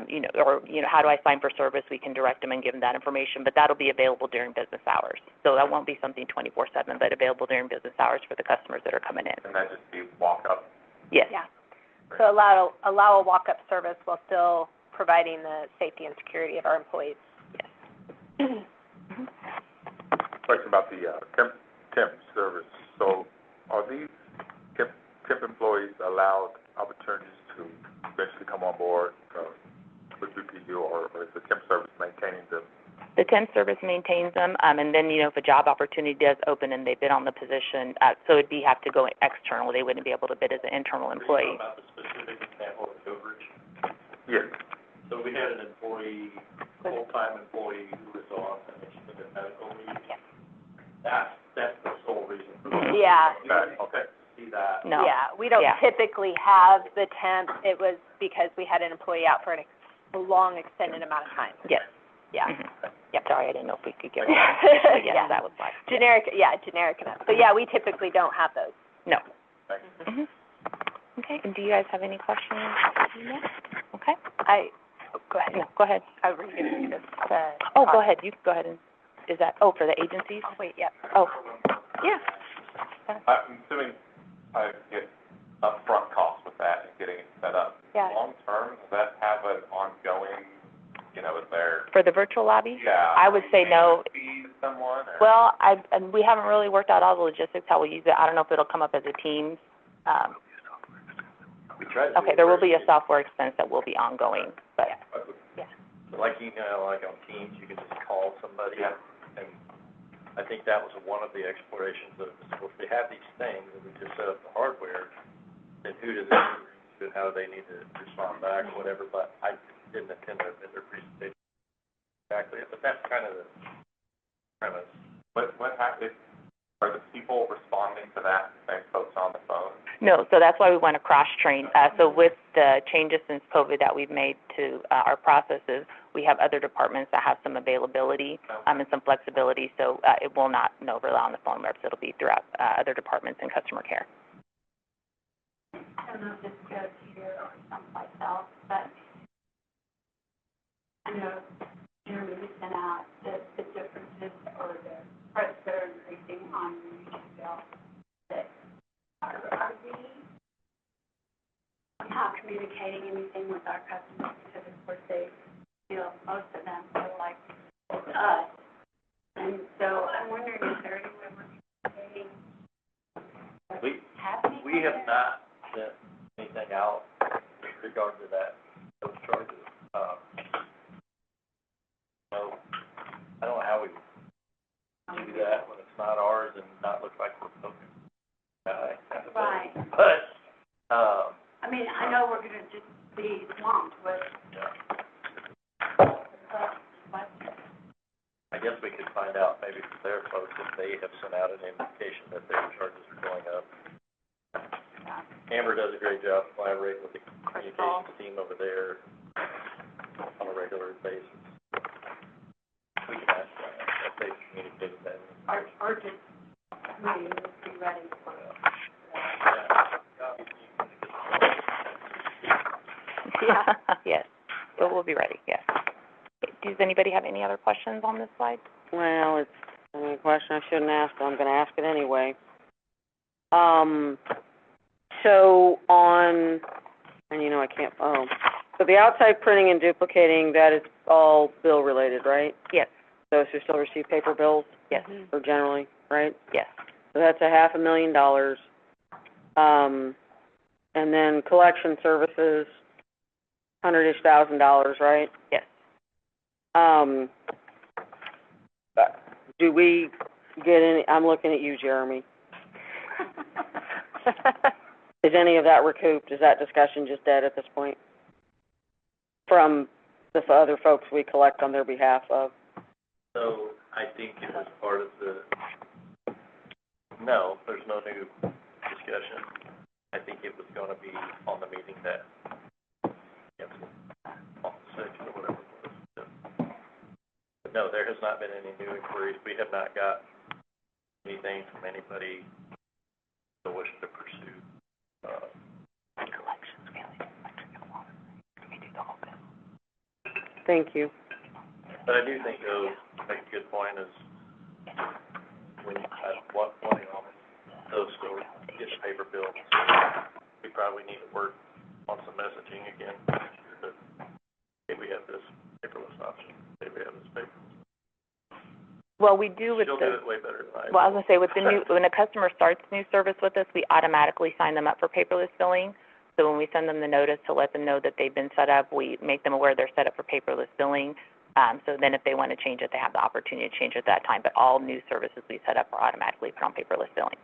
do I sign for service? We can direct them and give them that information, but that'll be available during business hours. So that won't be something 24/7, but available during business hours for the customers that are coming in. And that just be walk-up? Yes. Yeah. So allow a walk-up service while still providing the safety and security of our employees. Question about the temp service. So are these temp employees allowed opportunities to eventually come on board with BPU, or is the temp service maintaining them? The temp service maintains them, and then, if a job opportunity does open and they bid on the position, so it'd have to go external. They wouldn't be able to bid as an internal employee. About the specific example of coverage. Yes. So we had an employee, full-time employee who was on an extended medical leave. That's the sole reason for that. Yeah. Okay, see that. No. Yeah, we don't typically have the temp. It was because we had an employee out for a long extended amount of time. Yes. Yeah. Mm-hmm. Yep, sorry, I didn't know if we could get that. But yes, Yeah. that was why. Generic enough. So yeah, we typically don't have those. No. Thanks. Mm-hmm. Okay, and do you guys have any questions? No? Okay. Go ahead. No, go ahead. I was going to read this. Go ahead, you go ahead and, is that, for the agencies? Oh, wait, yep. Oh, yeah. I'm assuming I get upfront costs with that and getting it set up. Yeah. Long-term, does that have an ongoing, is there? For the virtual lobby? Yeah. I would say no. Fee to someone, or? Well, and we haven't really worked out all the logistics, how we use it. I don't know if it'll come up as a Teams. We try to. Okay, there will be a software expense that will be ongoing, but, yeah. Like, like on Teams, you can just call somebody. Yeah. And I think that was one of the explorations of, if they have these things, and we just set up the hardware, then who does it, and how do they need to respond back, or whatever, but I didn't attend their presentation exactly, but that's kind of the premise. What happens, are the people responding to that, same folks on the phone? No, so that's why we want to cross-train. So with the changes since COVID that we've made to our processes, we have other departments that have some availability and some flexibility, so it will not rely on the phone reps. It'll be throughout other departments in customer care. I don't know if this goes here or someplace else, but I know Jeremy sent out the differences or the prices that are increasing on the bill. That are we not communicating anything with our customers because of course they feel, most of them feel like it's us. And so I'm wondering, is there any way we're communicating what's happening? We have not sent anything out charge of that, those charges. So, I don't know how we do that when it's not ours and not look like we're poking. Right. But, I mean, I know we're gonna just be swamped with, I guess we could find out maybe from their folks if they have sent out an indication that their charges are going up. Amber does a great job collaborating with the communications team over there on a regular basis. We can ask them if they've communicated that. our just, meeting will be ready for. Yeah, yes, so we'll be ready, yes. Does anybody have any other questions on this slide? Well, it's a question I shouldn't ask, but I'm gonna ask it anyway. So on, and you know I can't, so the outside printing and duplicating, that is all bill related, right? Yes. Those who still receive paper bills? Yes. Or generally, right? Yes. So that's $500,000. And then collection services, $100-ish thousand, right? Yes. Do we get any, I'm looking at you, Jeremy. Is any of that recouped? Is that discussion just dead at this point? From the other folks we collect on their behalf of? So, I think it was part of the, no, there's no new discussion. I think it was gonna be on the meeting that, on the sixth or whatever it was. But no, there has not been any new inquiries. We have not got anything from anybody that wishes to pursue, Collections, we do the whole bill. Thank you. But I do think, though, you make a good point, is when, wanting all those still get the paper bill, we probably need to work on some messaging again. That, hey, we have this paperless option, hey, we have this paperless. Well, we do with She'll do it way better than I will. Well, I was gonna say, with the new, when a customer starts new service with us, we automatically sign them up for paperless billing. So when we send them the notice to let them know that they've been set up, we make them aware they're set up for paperless billing. So then if they want to change it, they have the opportunity to change it at that time. But all new services we set up are automatically put on paperless billing.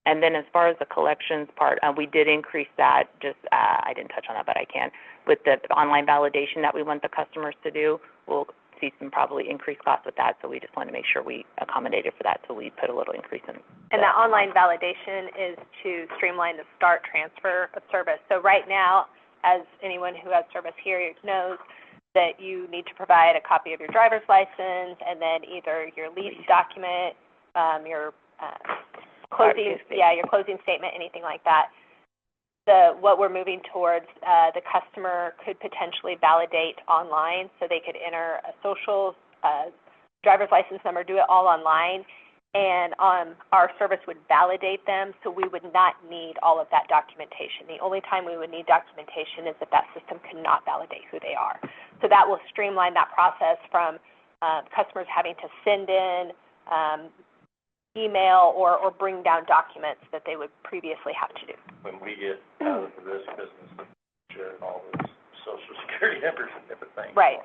And then as far as the collections part, we did increase that, just, I didn't touch on that, but I can. With the online validation that we want the customers to do, we'll see some probably increased costs with that, so we just want to make sure we accommodated for that, so we put a little increase in. And that online validation is to streamline the start transfer of service. So right now, as anyone who has service here knows, that you need to provide a copy of your driver's license and then either your lease document, your closing, your closing statement, anything like that. What we're moving towards, the customer could potentially validate online, so they could enter a social, driver's license number, do it all online, and our service would validate them, so we would not need all of that documentation. The only time we would need documentation is if that system cannot validate who they are. So that will streamline that process from customers having to send in email or bring down documents that they would previously have to do. When we get out of the risk business of sharing all those social security numbers and different things. Right.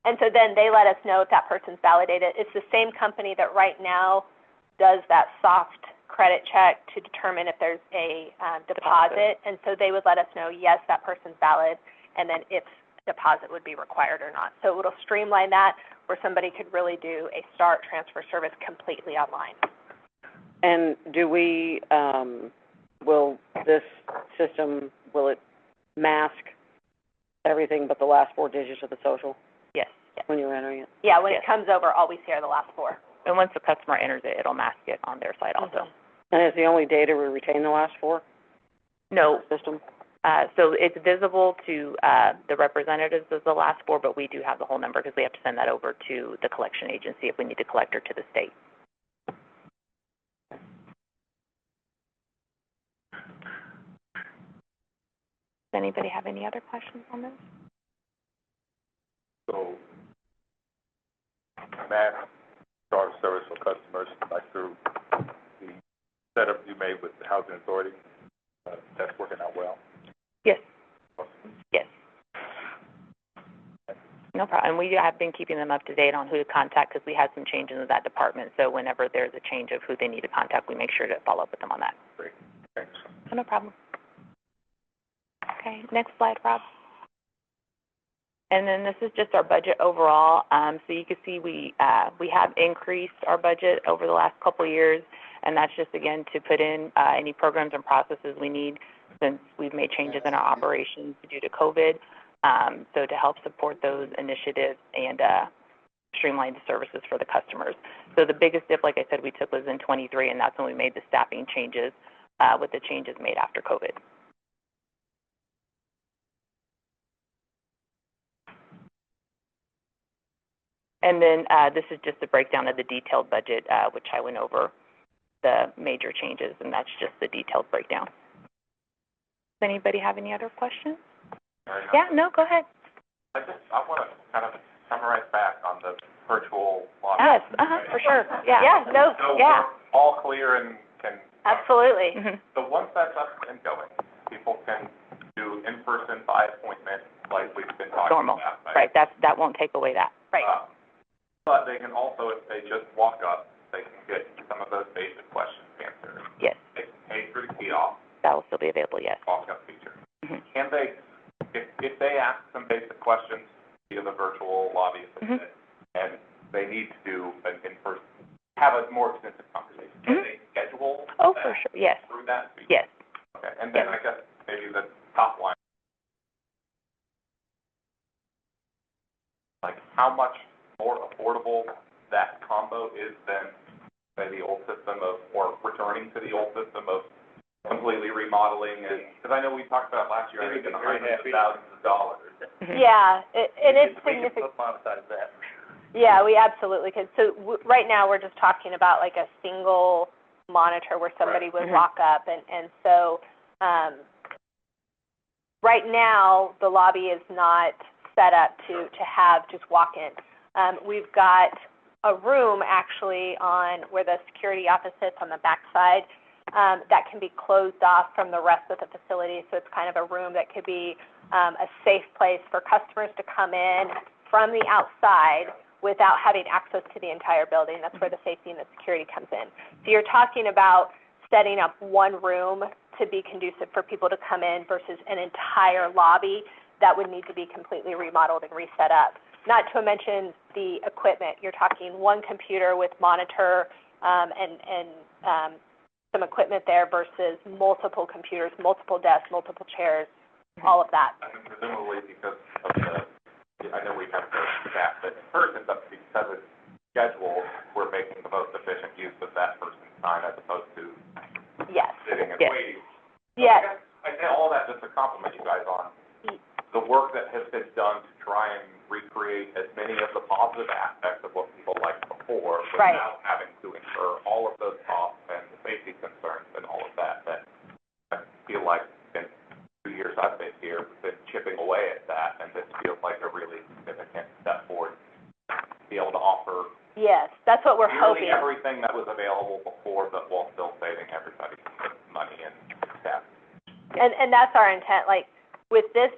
And so then they let us know if that person's validated. It's the same company that right now does that soft credit check to determine if there's a deposit. And so they would let us know, yes, that person's valid, and then if deposit would be required or not. So it'll streamline that, where somebody could really do a start transfer service completely online. And do we, will this system, will it mask everything but the last 4 digits of the social? Yes. When you're entering it? Yeah, when it comes over, all we see are the last 4. And once the customer enters it, it'll mask it on their side also. And is the only data we retain the last 4? No. System? So it's visible to the representatives as the last 4, but we do have the whole number because we have to send that over to the collection agency if we need to collect her to the state. Does anybody have any other questions on this? So, mass start service for customers, like through the setup you made with the housing authority, that's working out well. No problem. And we have been keeping them up to date on who to contact because we had some changes in that department. So whenever there's a change of who they need to contact, we make sure to follow up with them on that. Great, thanks. No problem. Okay, next slide, Rob. And then this is just our budget overall. So you can see we have increased our budget over the last couple of years, and that's just, again, to put in any programs and processes we need since we've made changes in our operations due to COVID. So to help support those initiatives and streamline the services for the customers. So the biggest dip, like I said, we took was in 23, and that's when we made the staffing changes with the changes made after COVID. And then this is just a breakdown of the detailed budget, which I went over the major changes, and that's just the detailed breakdown. Does anybody have any other questions? Yeah, no, go ahead. I want to kind of summarize back on the virtual lobby. Yes, for sure, yeah. Yeah, no, So yeah, we're all clear and can. absolutely. So once that's up and going, people can do in-person by appointment like we've been talking Normal, about. right, that won't take away that. Right. But they can also, if they just walk up, they can get some of those basic questions answered. Yes. They can pay through the kiosk, That will still be available, yes. walk-up feature. Can they, if they ask some basic questions via the virtual lobby assistant, and they need to do an in-person, have a more extensive conversation, can they schedule Oh, that for sure, yes, through that? yes. Okay, and then I guess maybe the top line, like how much more affordable that combo is than, say, the old system of, or returning to the old system of completely remodeling, and, because I know we talked about last year, I think in the hundreds of thousands of dollars. Yeah, and it's significant. We can monetize that. Yeah, we absolutely could. So right now, we're just talking about like a single monitor where somebody would walk up, and so, right now, the lobby is not set up to have just walk-in. We've got a room actually on where the security office sits on the back side, that can be closed off from the rest of the facility. So it's kind of a room that could be a safe place for customers to come in from the outside without having access to the entire building. That's where the safety and the security comes in. So you're talking about setting up one room to be conducive for people to come in versus an entire lobby that would need to be completely remodeled and reset up. Not to mention the equipment. You're talking one computer with monitor and some equipment there versus multiple computers, multiple desks, multiple chairs, all of that. And presumably because of I know we have the staff, but in person, but because it's scheduled, we're making the most efficient use of that person's time as opposed to sitting and waiting. Yes. I say all that just to compliment you guys on the work that has been done to try and recreate as many of the positive aspects of what people liked before without having to incur all of those costs and the safety concerns and all of that. That I feel like in 2 years I've been here, we've been chipping away at that, and this feels like a really significant step forward to be able to offer Yes, that's what we're nearly hoping. everything that was available before, but while still saving everybody money and staff. And that's our intent. Like with this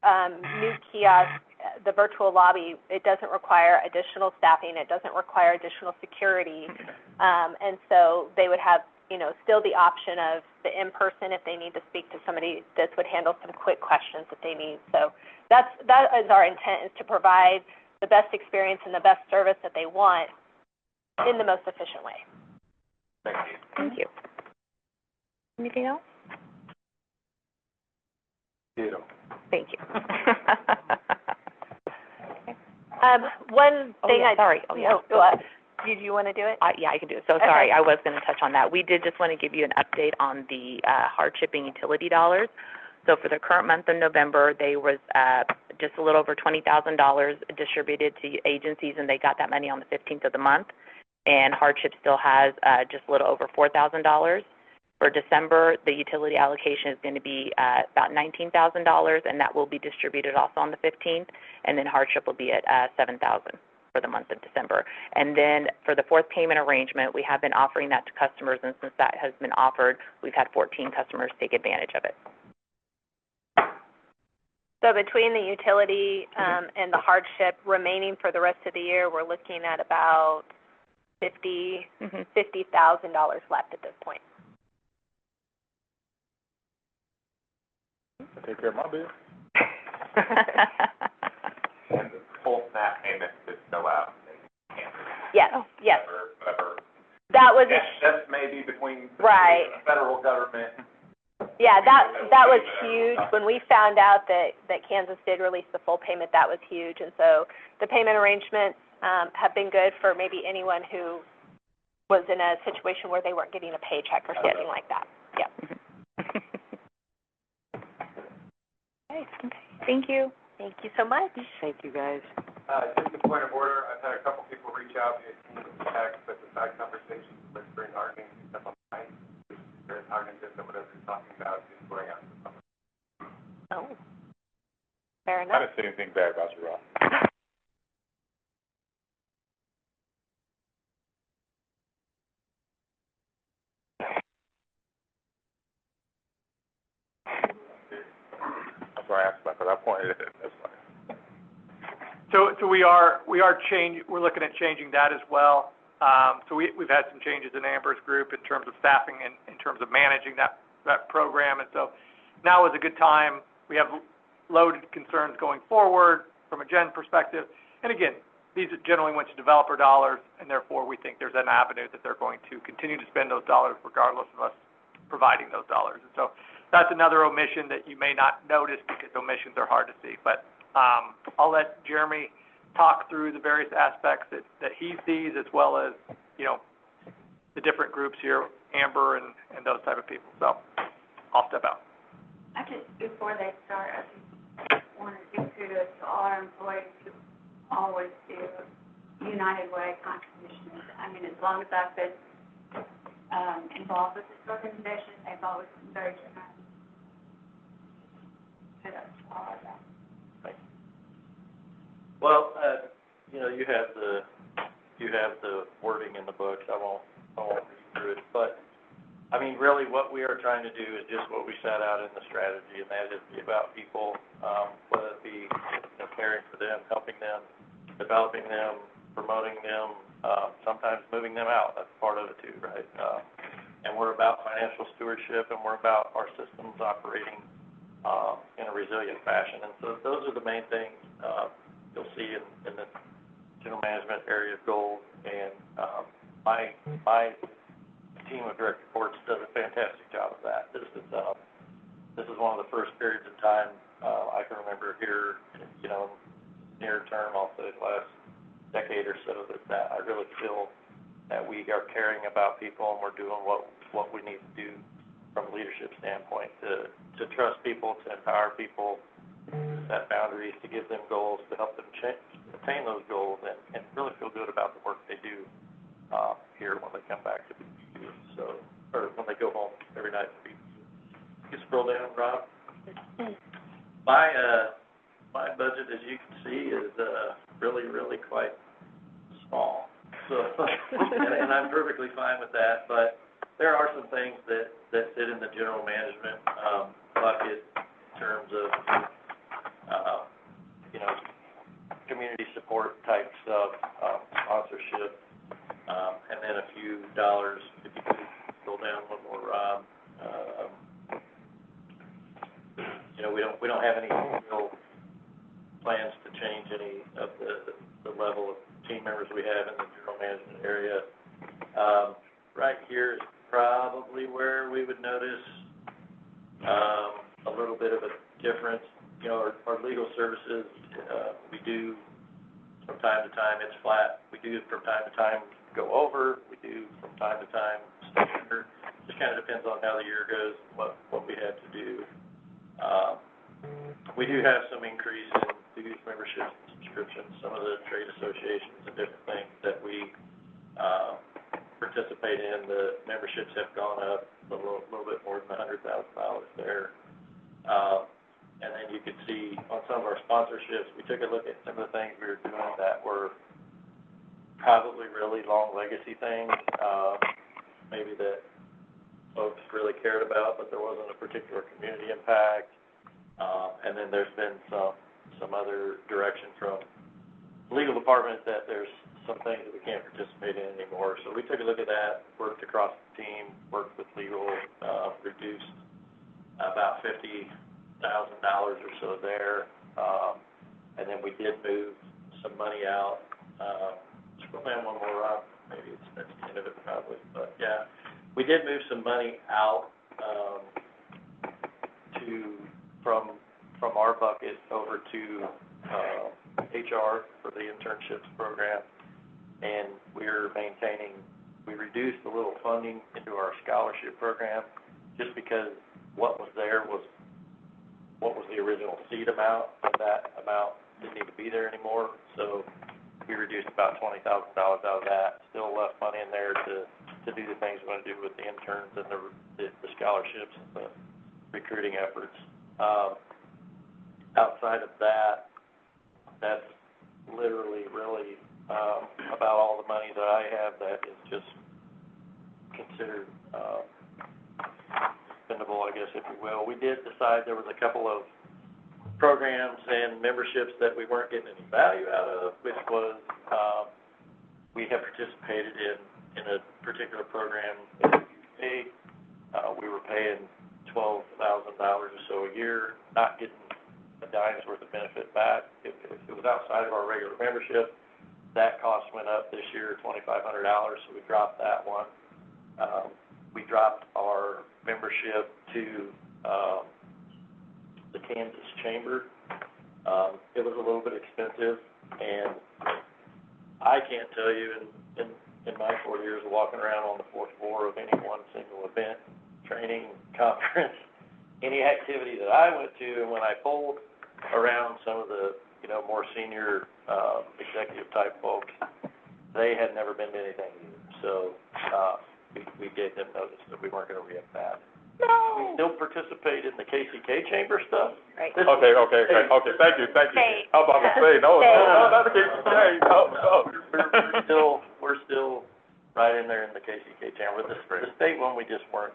new kiosk, the virtual lobby, it doesn't require additional staffing. It doesn't require additional security. And so they would have, still the option of the in-person if they need to speak to somebody. This would handle some quick questions that they need. So that is our intent, is to provide the best experience and the best service that they want in the most efficient way. Thank you. Thank you. Anything else? Thank you. One thing sorry. Did you want to do it? Yeah, I can do it. So sorry, I was going to touch on that. We did just want to give you an update on the hardship and utility dollars. So for the current month of November, there was just a little over $20,000 distributed to agencies, and they got that money on the 15th of the month. And hardship still has just a little over $4,000. For December, the utility allocation is going to be about $19,000, and that will be distributed also on the 15th. And then hardship will be at $7,000 for the month of December. And then for the fourth payment arrangement, we have been offering that to customers, and since that has been offered, we've had 14 customers take advantage of it. So between the utility, and the hardship remaining for the rest of the year, we're looking at about $50,000 left at this point. I take care of my bill. And the full SNAP payment is still out. Yes, yes. Whatever. That was, That's maybe between right. the federal government. Yeah, that was huge. When we found out that Kansas did release the full payment, that was huge. And so the payment arrangements, have been good for maybe anyone who was in a situation where they weren't getting a paycheck or something like that. Yeah. Okay, thank you. Thank you so much. Thank you, guys. Just a point of order, I've had a couple people reach out via text, but the side conversation with Brent Hargan, stuff on the night. Brent Hargan just whatever he's talking about is going out to the public. Oh. Fair I enough. didn't say anything bad about you, Rob. That's why I asked about, because I pointed at it, that's why. So we're looking at changing that as well. So we've had some changes in Amber's group in terms of staffing and in terms of managing that program. And so now is a good time. We have loaded concerns going forward from a Gen perspective. And again, these generally went to developer dollars, and therefore we think there's an avenue that they're going to continue to spend those dollars regardless of us providing those dollars. And so that's another omission that you may not notice because omissions are hard to see. But I'll let Jeremy talk through the various aspects that he sees, as well as, the different groups here, Amber and those type of people. So I'll step out. I just, before they start, I just want to give kudos to all our employees who always do United Way contributions. I mean, as long as I've been, involved with this organization, they've always been very generous. Kudos to all of them. Well, you have the wording in the books. I won't read through it, but I mean, really what we are trying to do is just what we set out in the strategy, and that is be about people, whether it be, caring for them, helping them, developing them, promoting them, sometimes moving them out. That's part of it too, right? And we're about financial stewardship, and we're about our systems operating, in a resilient fashion. And so those are the main things, you'll see in the general management area goals. And, my team of direct reports does a fantastic job of that. This is one of the first periods of time, I can remember here, near term, I'll say the last decade or so, that I really feel that we are caring about people, and we're doing what we need to do from a leadership standpoint to trust people, to empower people, to set boundaries, to give them goals, to help them attain those goals, and really feel good about the work they do here when they come back to BPU. So, or when they go home every night to BPU. You can scroll down, Rob. My budget, as you can see, is really, really quite small. So, and I'm perfectly fine with that. But there are some things that sit in the general management bucket in terms of community support type stuff, sponsorship, and then a few dollars, if you could go down one more, Rob. We don't have any real plans to change any of the level of team members we have in the general management area. Right here is probably where we would notice a little bit of a difference. Our legal services, we do from time to time, it's flat. We do from time to time go over. We do from time to time stay under. Just kind of depends on how the year goes, what we have to do. We do have some increase in dues, memberships, and subscriptions. Some of the trade associations and different things that we participate in, the memberships have gone up a little bit more than $100,000 there. And then you can see on some of our sponsorships, we took a look at some of the things we were doing that were probably really long legacy things, maybe that folks really cared about, but there wasn't a particular community impact. And then there's been some other direction from the legal department that there's some things that we can't participate in anymore. So we took a look at that, worked across the team, worked with legal, reduced about $50,000 or so there. And then we did move some money out. Scroll down one more, Rob. Maybe it's at the end of it probably, but yeah. We did move some money out, from our bucket over to, HR for the internships program. And we reduced a little funding into our scholarship program just because what was there was what was the original seed amount, and that amount didn't need to be there anymore. So we reduced about $20,000 out of that. Still left money in there to do the things we want to do with the interns and the scholarships and the recruiting efforts. Outside of that, that's literally really about all the money that I have that is just considered spendable, I guess, if you will. We did decide there was a couple of programs and memberships that we weren't getting any value out of, which was we have participated in a particular program in the UK. We were paying $12,000 or so a year, not getting a dime's worth of benefit back. If it was outside of our regular membership, that cost went up this year $2,500, so we dropped that one. We dropped our membership to the Kansas Chamber. It was a little bit expensive, and I can't tell you in my 4 years of walking around on the fourth floor of any one single event, training, conference, any activity that I went to, and when I polled around some of the, more senior executive type folks, they had never been to anything either. So we gave them notice that we weren't going to re-up that. No. We still participate in the KCK chamber stuff. Right. Okay, thank you. I was about to say, no, not the KCK, no. We're still right in there in the KCK chamber. The state one, we weren't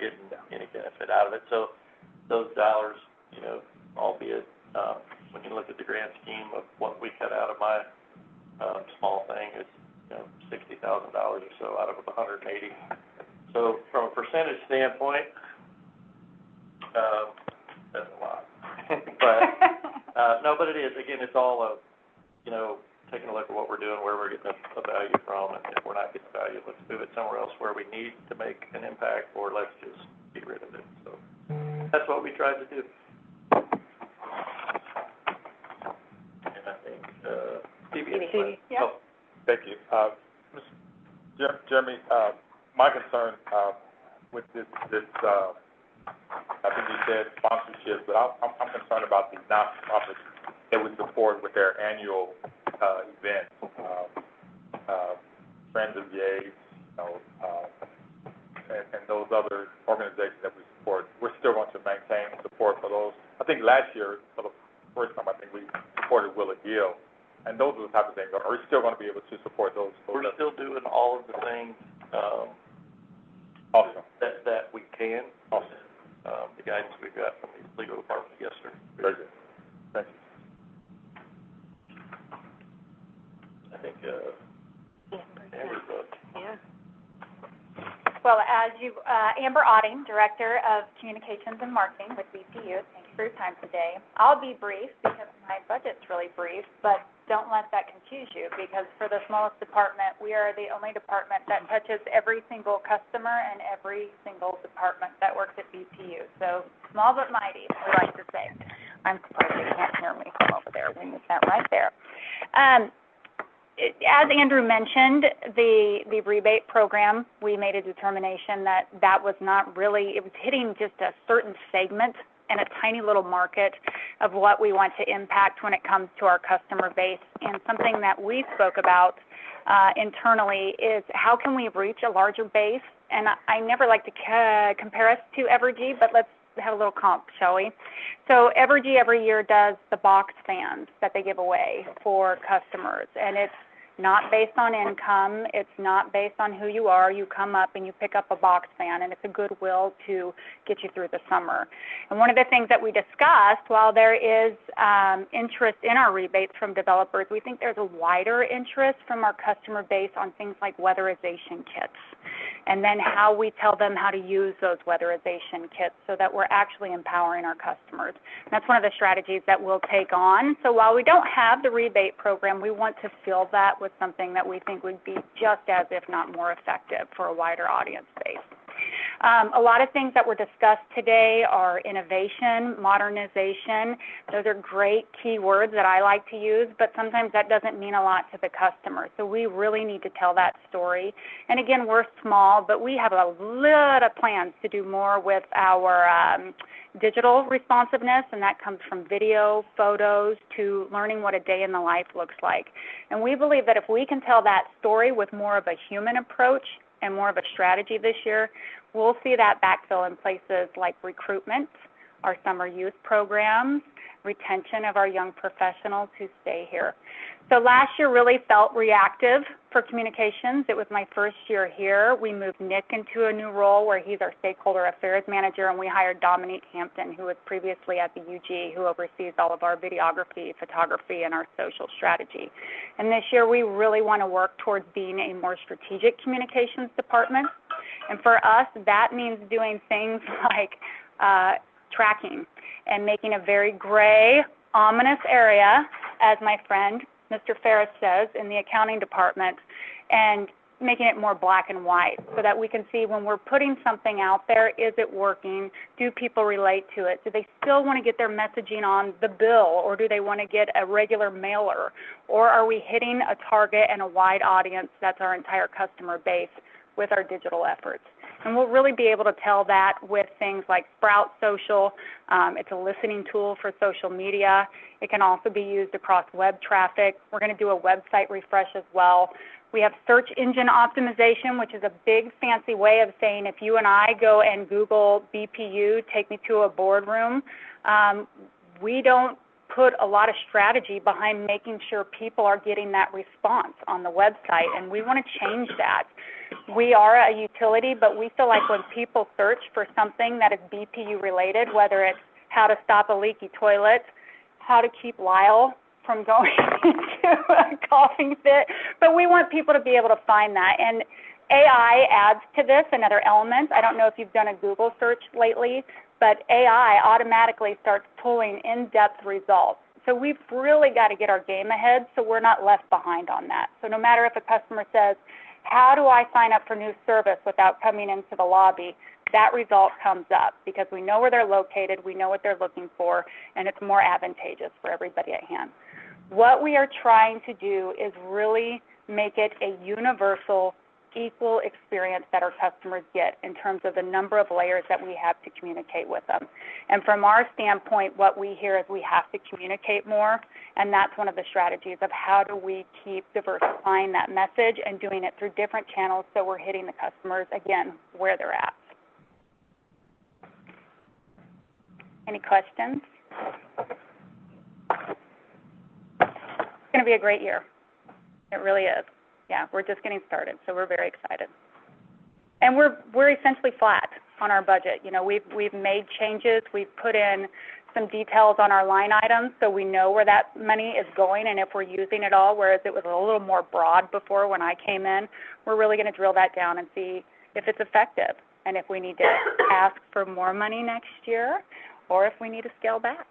getting any benefit out of it. So those dollars, albeit, when you look at the grand scheme of what we cut out of my, small thing, it's, $60,000 or so out of 180. So from a percentage standpoint, that's a lot. But, no, but it is. Again, it's all of, taking a look at what we're doing, where we're getting the value from, and if we're not getting value, let's move it somewhere else where we need to make an impact, or let's just get rid of it. So that's what we tried to do. And I think, Stevie. Yeah. Oh, thank you. Jeremy, my concern, with this, I think you said sponsorship, but I'm concerned about the nonprofits that we support with their annual, events, Friends of the AIDS, and those other organizations that we support. We're still going to maintain support for those. I think last year, for the first time, I think we supported Willa Gill, and those are the type of things. Are we still going to be able to support those? We're still doing all of the things, awesome. that we can. Awesome. The guidance we've got from the legal department, yes, sir. Very good. Thank you. I think, Amber's up. Yeah. Well, as you, Amber Otting, Director of Communications and Marketing with BPU, thank you for your time today. I'll be brief because my budget's really brief, but don't let that confuse you, because for the smallest department, we are the only department that touches every single customer and every single department that works at BPU. So, small but mighty, we like to say. I'm surprised you can't hear me from over there. We need that right there. As Andrew mentioned, the rebate program, we made a determination that was not really, it was hitting just a certain segment and a tiny little market of what we want to impact when it comes to our customer base. And something that we spoke about internally is how can we reach a larger base? And I never like to compare us to Evergy, but let's have a little comp, shall we? So Evergy every year does the box fans that they give away for customers, and it's not based on income. It's not based on who you are. You come up and you pick up a box fan, and it's a goodwill to get you through the summer. And one of the things that we discussed, while there is interest in our rebates from developers, we think there's a wider interest from our customer base on things like weatherization kits, and then how we tell them how to use those weatherization kits so that we're actually empowering our customers. And that's one of the strategies that we'll take on. So while we don't have the rebate program, we want to fill that with something that we think would be just as, if not more effective for a wider audience base. A lot of things that were discussed today are innovation, modernization. Those are great keywords that I like to use, but sometimes that doesn't mean a lot to the customer. So we really need to tell that story. And again, we're small, but we have a lot of plans to do more with our digital responsiveness, and that comes from video, photos, to learning what a day in the life looks like. And we believe that if we can tell that story with more of a human approach and more of a strategy this year, we'll see that backfill in places like recruitment, our summer youth programs, retention of our young professionals who stay here. So last year really felt reactive for communications. It was my first year here. We moved Nick into a new role where he's our stakeholder affairs manager, and we hired Dominique Hampton, who was previously at the UG, who oversees all of our videography, photography, and our social strategy. And this year we really want to work towards being a more strategic communications department. And for us, that means doing things like tracking and making a very gray, ominous area, as my friend Mr. Ferris says, in the accounting department, and making it more black and white so that we can see when we're putting something out there, is it working? Do people relate to it? Do they still want to get their messaging on the bill, or do they want to get a regular mailer? Or are we hitting a target and a wide audience, that's our entire customer base, with our digital efforts? And we'll really be able to tell that with things like Sprout Social. It's a listening tool for social media. It can also be used across web traffic. We're going to do a website refresh as well. We have search engine optimization, which is a big fancy way of saying if you and I go and Google BPU, take me to a boardroom, we don't put a lot of strategy behind making sure people are getting that response on the website, and we want to change that. We are a utility, but we feel like when people search for something that is BPU related, whether it's how to stop a leaky toilet, how to keep Lyle from going into a coughing fit, but we want people to be able to find that. And AI adds to this another element. I don't know if you've done a Google search lately, but AI automatically starts pulling in-depth results. So we've really got to get our game ahead so we're not left behind on that. So no matter if a customer says, how do I sign up for new service without coming into the lobby, that result comes up because we know where they're located, we know what they're looking for, and it's more advantageous for everybody at hand. What we are trying to do is really make it a universal, equal experience that our customers get in terms of the number of layers that we have to communicate with them. And from our standpoint, what we hear is we have to communicate more, and that's one of the strategies of how do we keep diversifying that message and doing it through different channels so we're hitting the customers, again, where they're at. Any questions? It's going to be a great year. It really is. Yeah, we're just getting started, so we're very excited. And we're essentially flat on our budget. You know, we've made changes. We've put in some details on our line items so we know where that money is going and if we're using it all, whereas it was a little more broad before when I came in. We're really going to drill that down and see if it's effective and if we need to ask for more money next year or if we need to scale back.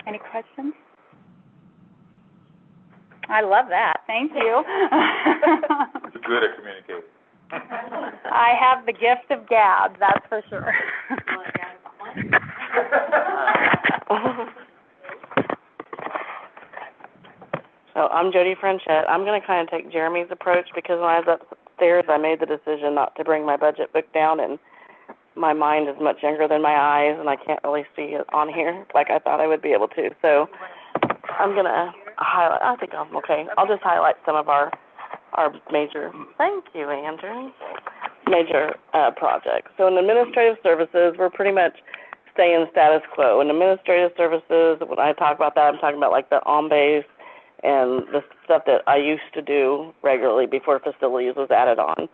Any questions? I love that. Thank you. You're good at communicating. I have the gift of gab, that's for sure. So I'm Jody Frenchette. I'm going to kind of take Jeremy's approach because when I was upstairs, I made the decision not to bring my budget book down, and my mind is much younger than my eyes, and I can't really see it on here like I thought I would be able to. So I'm going to highlight, I think I'm okay. I'll just highlight some of our major, thank you, Andrew, major projects. So in administrative services, we're pretty much staying status quo. In administrative services, when I talk about that, I'm talking about like the on-base and the stuff that I used to do regularly before facilities was added on.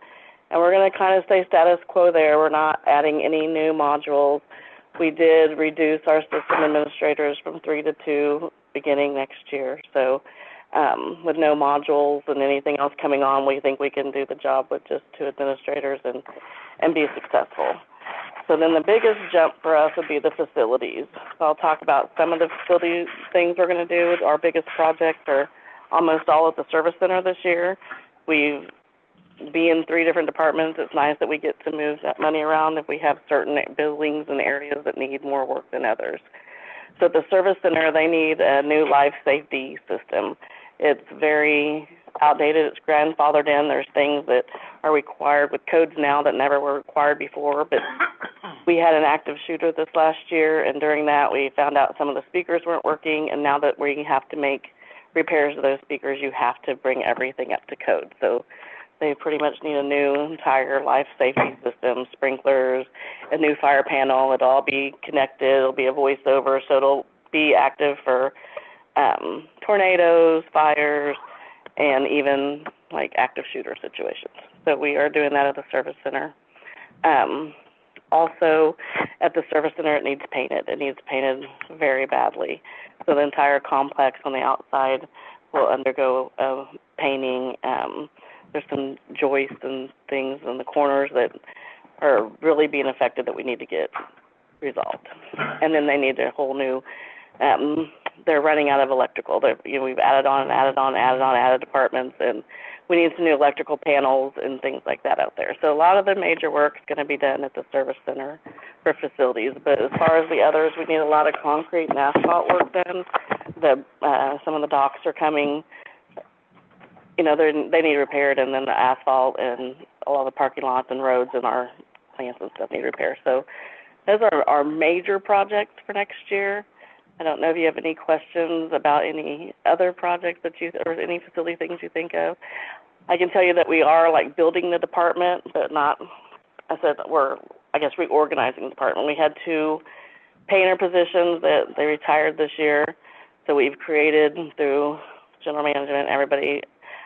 And we're gonna kind of stay status quo there. We're not adding any new modules. We did reduce our system administrators from 3 to 2 beginning next year. So, with no modules and anything else coming on, we think we can do the job with just 2 administrators and be successful. So then the biggest jump for us would be the facilities. So I'll talk about some of the facility things we're gonna do. Our biggest projects are almost all at the service center this year. We've being 3 different departments, it's nice that we get to move that money around if we have certain buildings and areas that need more work than others. So at the service center, they need a new life safety system. It's very outdated, it's grandfathered in, there's things that are required with codes now that never were required before, but we had an active shooter this last year, and during that, we found out some of the speakers weren't working, and now that we have to make repairs to those speakers, you have to bring everything up to code. So they pretty much need a new entire life safety system, sprinklers, a new fire panel. It'll all be connected. It'll be a voice over, so it'll be active for tornadoes, fires, and even like active shooter situations. So we are doing that at the service center. Also, at the service center, it needs painted. It needs painted very badly. So the entire complex on the outside will undergo painting. There's some joists and things in the corners that are really being affected that we need to get resolved. And then they need a whole new, they're running out of electrical. We've added departments, and we need some new electrical panels and things like that out there. So a lot of the major work is going to be done at the service center for facilities. But as far as the others, we need a lot of concrete and asphalt work done. Some of the docks are coming. They need repaired, and then the asphalt and all the parking lots and roads and our plants and stuff need repair. So those are our major projects for next year. I don't know if you have any questions about any other projects or any facility things you think of. I can tell you that we are building the department, but we're reorganizing the department. We had 2 painter positions that they retired this year. So we've created through general management, everybody,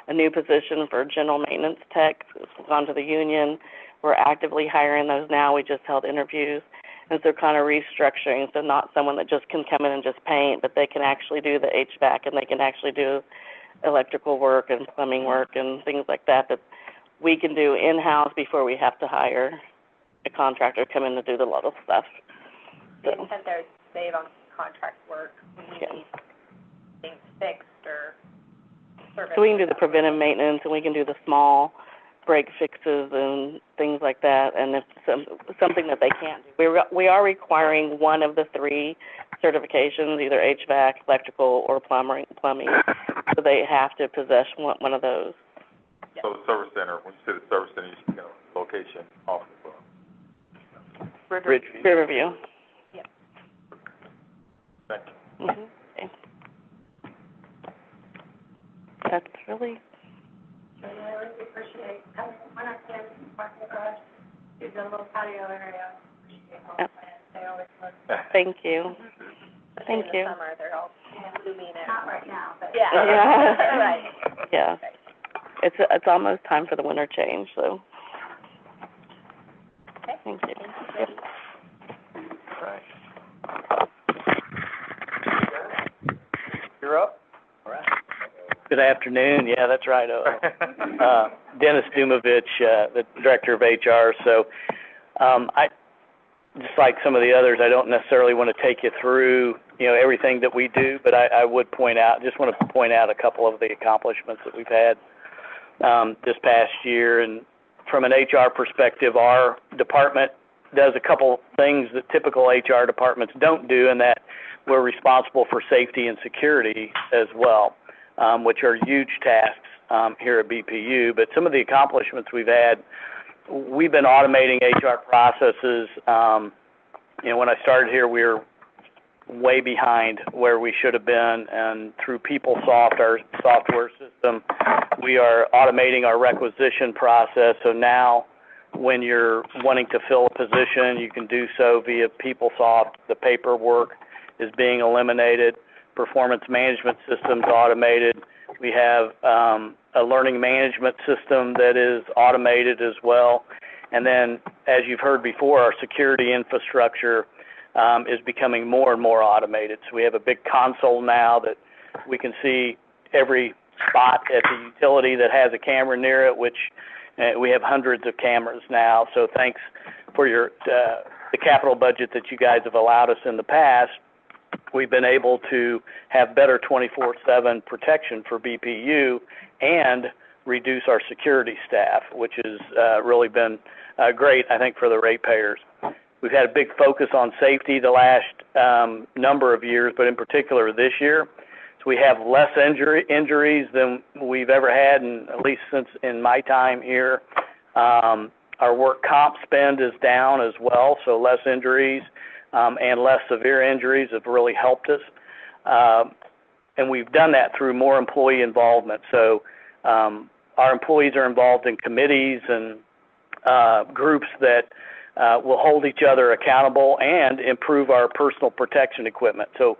a new position for general maintenance tech. It's gone to the union. We're actively hiring those now. We just held interviews. And so kind of restructuring, so not someone that just can come in and just paint, but they can actually do the HVAC, and they can actually do electrical work and plumbing work and things like that we can do in-house before we have to hire a contractor to come in to do the lot of stuff. The intent there is to save on contract work. We need things fixed or service. So we can do the preventive maintenance, and we can do the small break fixes and things like that, and if something that they can't do. We are requiring one of the 3 certifications, either HVAC, electrical, or plumbing. So they have to possess one of those. So the service center, when you say the service center, you speak of location off the Riverview. Yep. Thank you. Mm-hmm. Okay. That's really. I really appreciate coming, when I came to Market Garage, do the little patio area. Appreciate all the plans, they always look. Thank you. Thank you. In the summer, they're all blooming and. Not right now, but. Yeah. Yeah. Right. Yeah. It's almost time for the winter change, so. Okay. Thank you. Thank you. Right. You're up. All right. Good afternoon. Yeah, that's right. Dennis Dumovich, the Director of HR. So, I, just like some of the others, I don't necessarily want to take you through, everything that we do, but I would want to point out a couple of the accomplishments that we've had, this past year. And from an HR perspective, our department does a couple things that typical HR departments don't do, and that we're responsible for safety and security as well, which are huge tasks here at BPU. But some of the accomplishments we've had, we've been automating HR processes. When I started here, we were way behind where we should have been, and through PeopleSoft, our software system, we are automating our requisition process. So now when you're wanting to fill a position, you can do so via PeopleSoft. The paperwork is being eliminated. performance management systems automated. We have a learning management system that is automated as well. And then, as you've heard before, our security infrastructure is becoming more and more automated. So we have a big console now that we can see every spot at the utility that has a camera near it, which we have hundreds of cameras now. So thanks for the capital budget that you guys have allowed us in the past. We've been able to have better 24/7 protection for BPU and reduce our security staff, which has really been great, I think, for the ratepayers. We've had a big focus on safety the last number of years, but in particular this year. So we have less injuries than we've ever had, at least since in my time here. Our work comp spend is down as well, so less injuries and less severe injuries have really helped us. And we've done that through more employee involvement. So our employees are involved in committees and groups that will hold each other accountable and improve our personal protection equipment. So,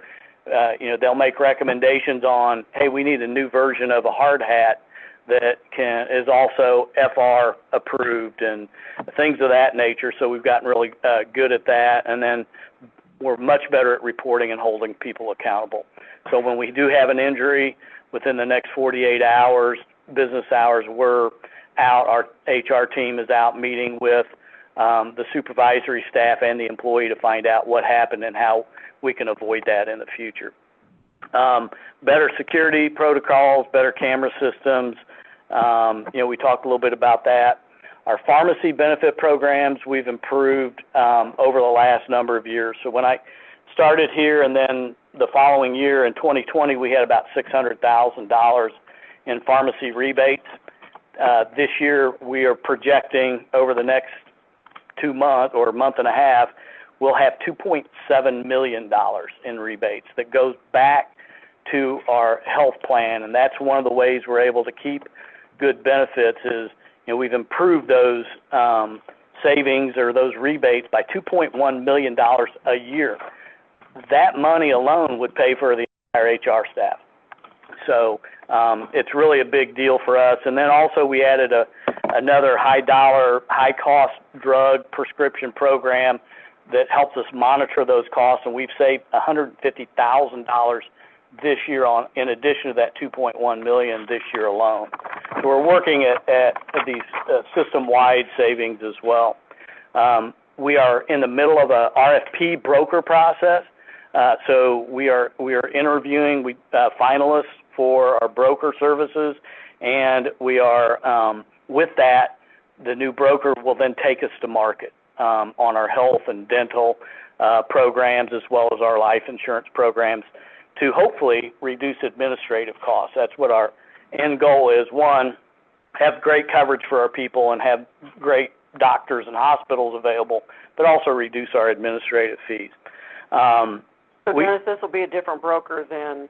they'll make recommendations on, hey, we need a new version of a hard hat that is also FR approved and things of that nature. So we've gotten really good at that. And then we're much better at reporting and holding people accountable. So when we do have an injury within the next 48 hours, business hours, we're out. Our HR team is out meeting with the supervisory staff and the employee to find out what happened and how we can avoid that in the future. Better security protocols, better camera systems. We talked a little bit about that. Our pharmacy benefit programs, we've improved over the last number of years. So when I started here and then the following year in 2020, we had about $600,000 in pharmacy rebates. This year, we are projecting over the next 2 months or a month and a half, we'll have $2.7 million in rebates that goes back to our health plan. And that's one of the ways we're able to keep good benefits is, we've improved those savings or those rebates by $2.1 million a year. That money alone would pay for the entire HR staff. So it's really a big deal for us. And then also we added another high-dollar, high-cost drug prescription program that helps us monitor those costs, and we've saved $150,000 this year in addition to that $2.1 million this year alone. So we're working at these system-wide savings as well. We are in the middle of a RFP broker process. So we are interviewing finalists for our broker services, and we are with that. The new broker will then take us to market on our health and dental programs as well as our life insurance programs to hopefully reduce administrative costs. That's what our end goal is. One, have great coverage for our people and have great doctors and hospitals available, but also reduce our administrative fees. So Dennis, this will be a different broker than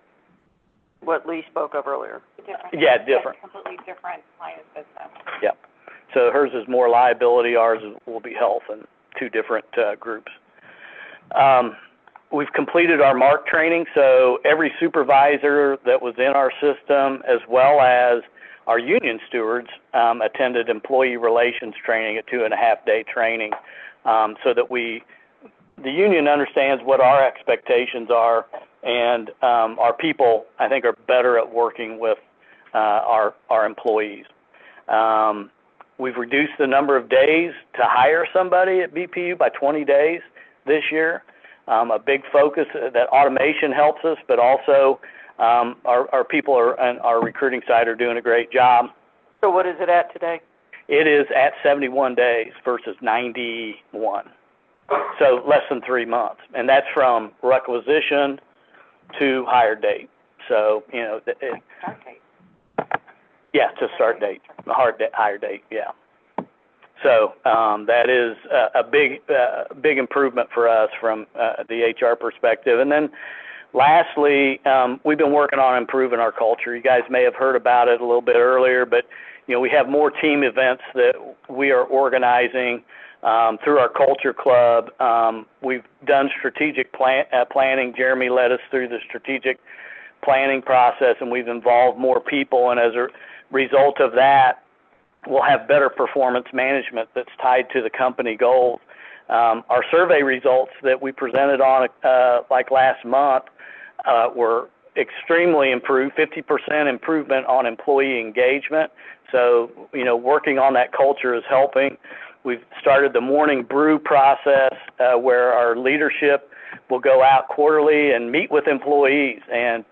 what Lee spoke of earlier. Different. Different. Completely different line of business. Yeah. So hers is more liability, ours will be health, and two different groups. We've completed our MARC training, so every supervisor that was in our system, as well as our union stewards, attended employee relations training, a 2.5-day training, so that the union understands what our expectations are, and our people, I think, are better at working with our employees. We've reduced the number of days to hire somebody at BPU by 20 days this year. A big focus that automation helps us, but also our people on our recruiting side are doing a great job. So what is it at today? It is at 71 days versus 91. So less than 3 months. And that's from requisition to hire date. So, Start date. Yeah, to start date, hire date, yeah. So that is a big improvement for us from the HR perspective. And then lastly, we've been working on improving our culture. You guys may have heard about it a little bit earlier, but we have more team events that we are organizing through our culture club. We've done strategic planning. Jeremy led us through the strategic planning process, and we've involved more people, and as a result of that, we'll have better performance management that's tied to the company goals. Our survey results that we presented on like last month were extremely improved, 50% improvement on employee engagement. So, working on that culture is helping. We've started the morning brew process where our leadership will go out quarterly and meet with employees and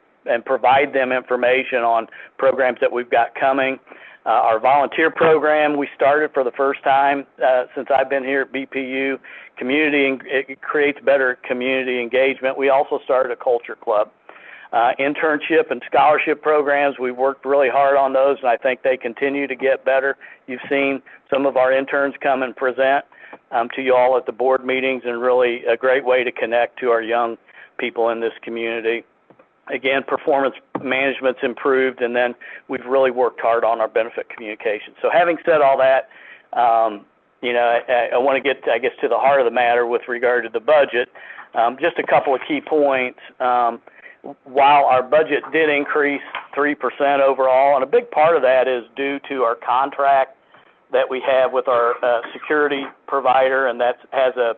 provide them information on programs that we've got coming. Our volunteer program we started for the first time since I've been here at BPU. It creates better community engagement. We also started a culture club. Internship and scholarship programs, we worked really hard on those, and I think they continue to get better. You've seen some of our interns come and present to you all at the board meetings, and really a great way to connect to our young people in this community. Again, performance management's improved, and then we've really worked hard on our benefit communication. So having said all that, I want to get, to the heart of the matter with regard to the budget. Just a couple of key points. While our budget did increase 3% overall, and a big part of that is due to our contract that we have with our security provider, and that has a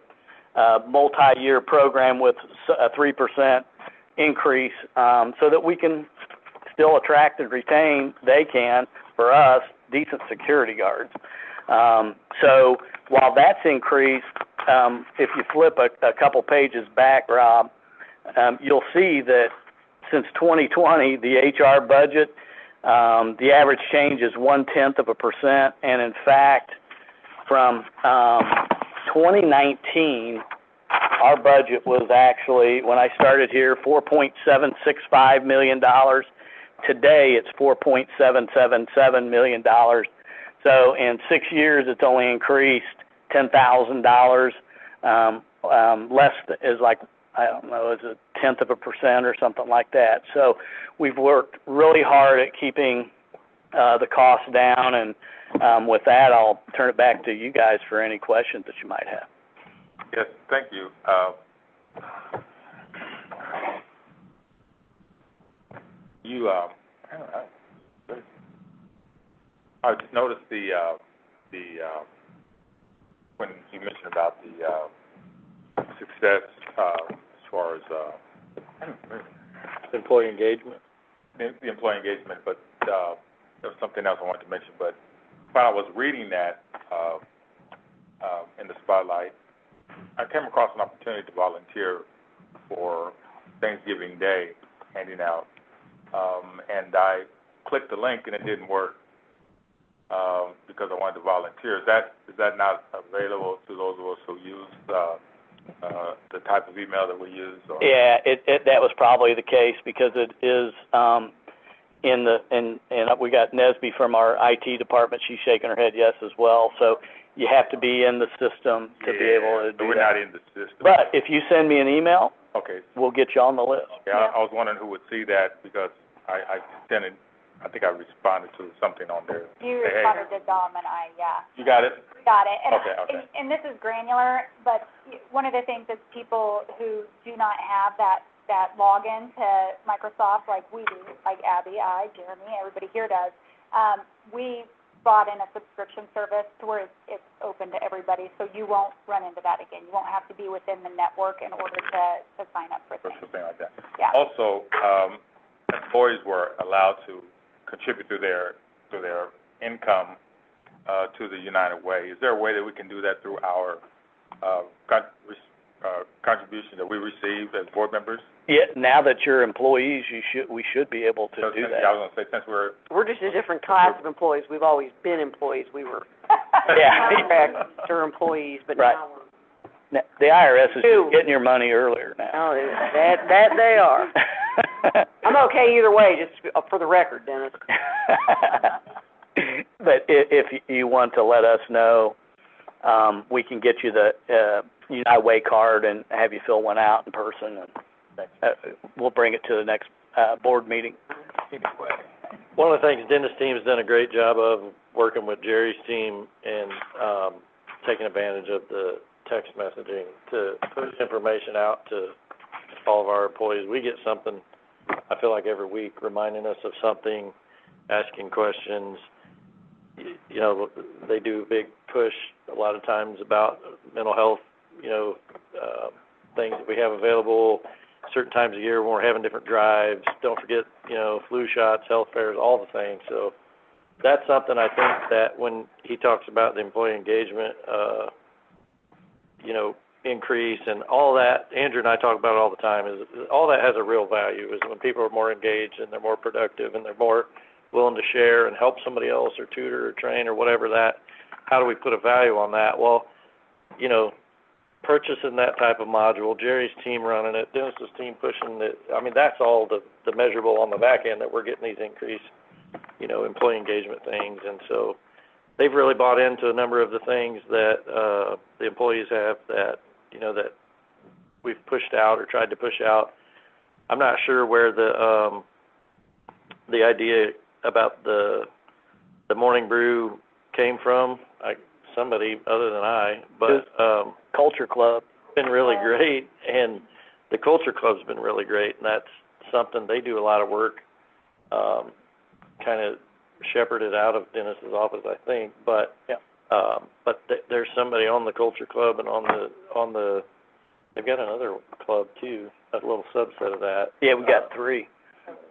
multi-year program with a 3% increase, so that we can still attract and retain, for us, decent security guards. So while that's increased, if you flip a couple pages back, Rob, you'll see that since 2020, the HR budget, the average change is 0.1%, and in fact, from 2019, our budget was actually, when I started here, $4.765 million. Today, it's $4.777 million. So in 6 years, it's only increased $10,000. Less is like, I don't know, is 0.1% or something like that. So we've worked really hard at keeping the costs down, and with that, I'll turn it back to you guys for any questions that you might have. Yes, thank you. I just noticed when you mentioned about the success as far as Employee engagement? the employee engagement, but there was something else I wanted to mention. But while I was reading that in the spotlight, I came across an opportunity to volunteer for Thanksgiving Day, handing out, and I clicked the link and it didn't work because I wanted to volunteer. Is that not available to those of us who use the type of email that we use? Or? Yeah, that was probably the case, because it is and we got Nesby from our IT department. She's shaking her head yes as well. So you have to be in the system to be able to do we're that. not in the system. But if you send me an email, okay, we'll get you on the list. Yeah, I was wondering who would see that, because I think I responded to something on there. You Hey, responded to Dom and I, yeah. You got it? Got it. And, Okay. and this is granular, but one of the things is people who do not have that login to Microsoft like we do, like Abby, Jeremy, everybody here does, we brought in a subscription service to where it's open to everybody, so you won't run into that again. You won't have to be within the network in order to sign up for things. Something like that. Yeah. Also, employees were allowed to contribute through their income to the United Way. Is there a way that we can do that through our contribution that we receive as board members? Yeah, now that you're employees, we should be able to do that. I was going to say, since we're just a different class of employees. We've always been employees. We were Yeah. contractor employees, but Right. now we're. Now, the IRS is just getting your money earlier now. Oh, that they are. I'm okay either way, just for the record, Dennis. But if you want to let us know, we can get you the United Way card and have you fill one out in person, and we'll bring it to the next board meeting. One of the things Dennis' team has done a great job of, working with Jerry's team, and taking advantage of the text messaging to push information out to all of our employees. We get something, I feel like every week, reminding us of something, asking questions. You know, they do a big push a lot of times about mental health, you know, things that we have available certain times of year when we're having different drives. Don't forget, you know, flu shots, health fairs, all the things. So that's something I think that when he talks about the employee engagement, you know, increase and all that, Andrew and I talk about it all the time, is all that has a real value, is when people are more engaged and they're more productive and they're more willing to share and help somebody else or tutor or train or whatever that, how do we put a value on that? Well, you know, purchasing that type of module, Jerry's team running it, Dennis's team pushing it, I mean, that's all the measurable on the back end that we're getting these increased, you know, employee engagement things. And so they've really bought into a number of the things that the employees have that, you know, that we've pushed out or tried to push out. I'm not sure where the idea about the morning brew came from. Somebody other than I, but Culture Club been really great, and the Culture Club's been really great, and that's something they do a lot of work, kind of shepherded out of Dennis's office, I think. But there's somebody on the Culture Club and on the they've got another club too, a little subset of that. Yeah, we got three.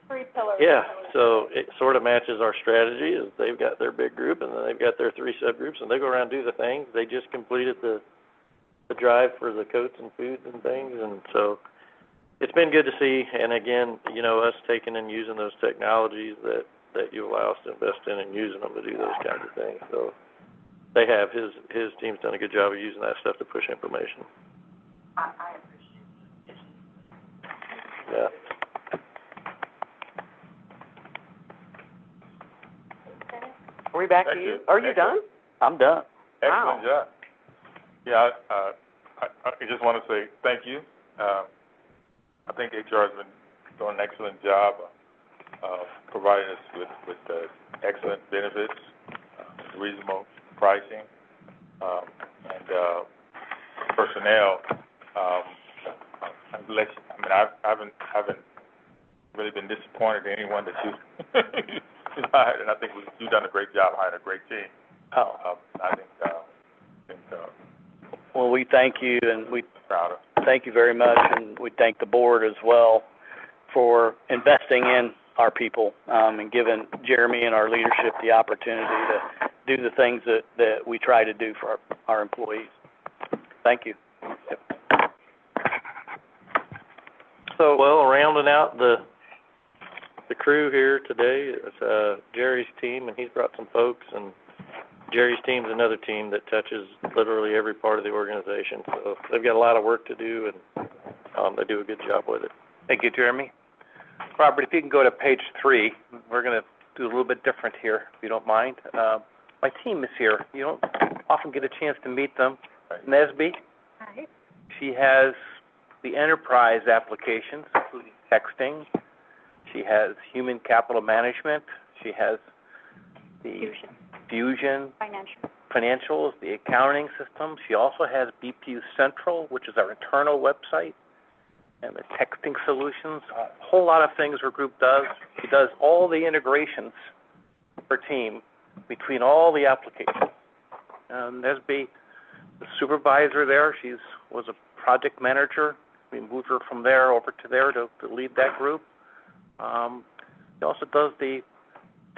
3 pillars. Yeah, so it sort of matches our strategy, is they've got their big group and then they've got their 3 subgroups, and they go around and do the things. They just completed the drive for the coats and foods and things, and so it's been good to see. And again, you know, us taking and using those technologies that you allow us to invest in and using them to do those kinds of things. So they have, his team's done a good job of using that stuff to push information. I appreciate it. Yeah. Are we back to you? Are you done? I'm done. Excellent job. Yeah, I just want to say thank you. I think HR has been doing an excellent job of providing us with excellent benefits, reasonable pricing, and personnel. I haven't really been disappointed in anyone that you hired, and I think you've done a great job hiring a great team. I think Well, we thank you, and we proud of. thank you very much, and we thank the board as well for investing in our people, and giving Jeremy and our leadership the opportunity to do the things that we try to do for our employees. Thank you. So, well, rounding out the crew here today is Jerry's team, and he's brought some folks, and Jerry's team's another team that touches literally every part of the organization. So they've got a lot of work to do, and they do a good job with it. Thank you, Jeremy. Robert, if you can go to page 3, we're going to do a little bit different here, if you don't mind. My team is here. You don't often get a chance to meet them. Nesby. Hi. She has the enterprise applications, including texting. She has human capital management. She has the Fusion financials, the accounting system. She also has BPU Central, which is our internal website, and the texting solutions. A whole lot of things her group does. She does all the integrations for team between all the applications. Nesby, the supervisor there, was a project manager. We moved her from there over to there to lead that group. She also does the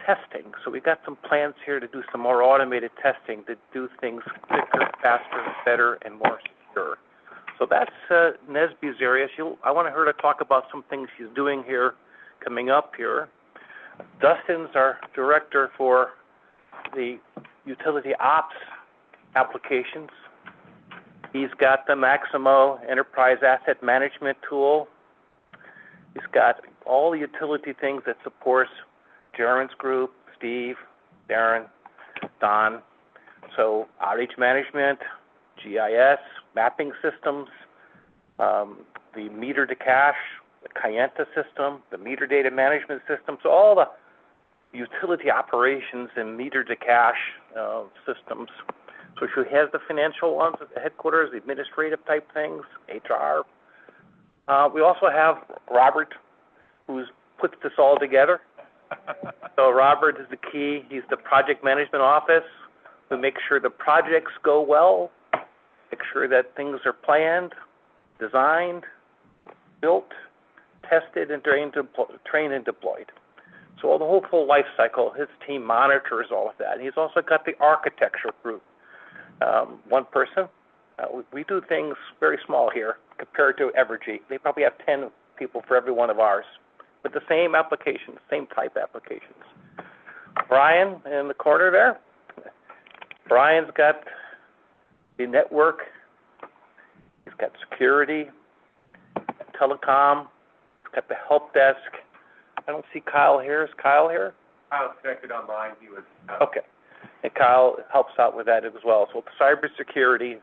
testing. So we've got some plans here to do some more automated testing to do things quicker, faster, better, and more secure. So that's Nesby's area. I want her to talk about some things she's doing here, coming up here. Dustin's our director for the utility ops applications. He's got the Maximo Enterprise Asset Management tool. He's got all the utility things that supports Jaren's group, Steve, Darren, Don. So outage management, GIS, mapping systems, the meter to cash, the Kayenta system, the meter data management system. So all the utility operations and meter to cash systems. So she has the financial ones at the headquarters, the administrative type things, HR. We also have Robert, who's puts this all together. So Robert is the key. He's the project management office. We make sure the projects go well, make sure that things are planned, designed, built, tested, and trained and deployed. So the whole full life cycle, his team monitors all of that. He's also got the architecture group. One person. We do things very small here compared to Evergy. They probably have 10 people for every one of ours, but the same applications, same type applications. Brian in the corner there. Brian's got the network. He's got security, telecom. He's got the help desk. I don't see Kyle here. Is Kyle here? Kyle's connected online. He was, Okay. And Kyle helps out with that as well. So the cybersecurity,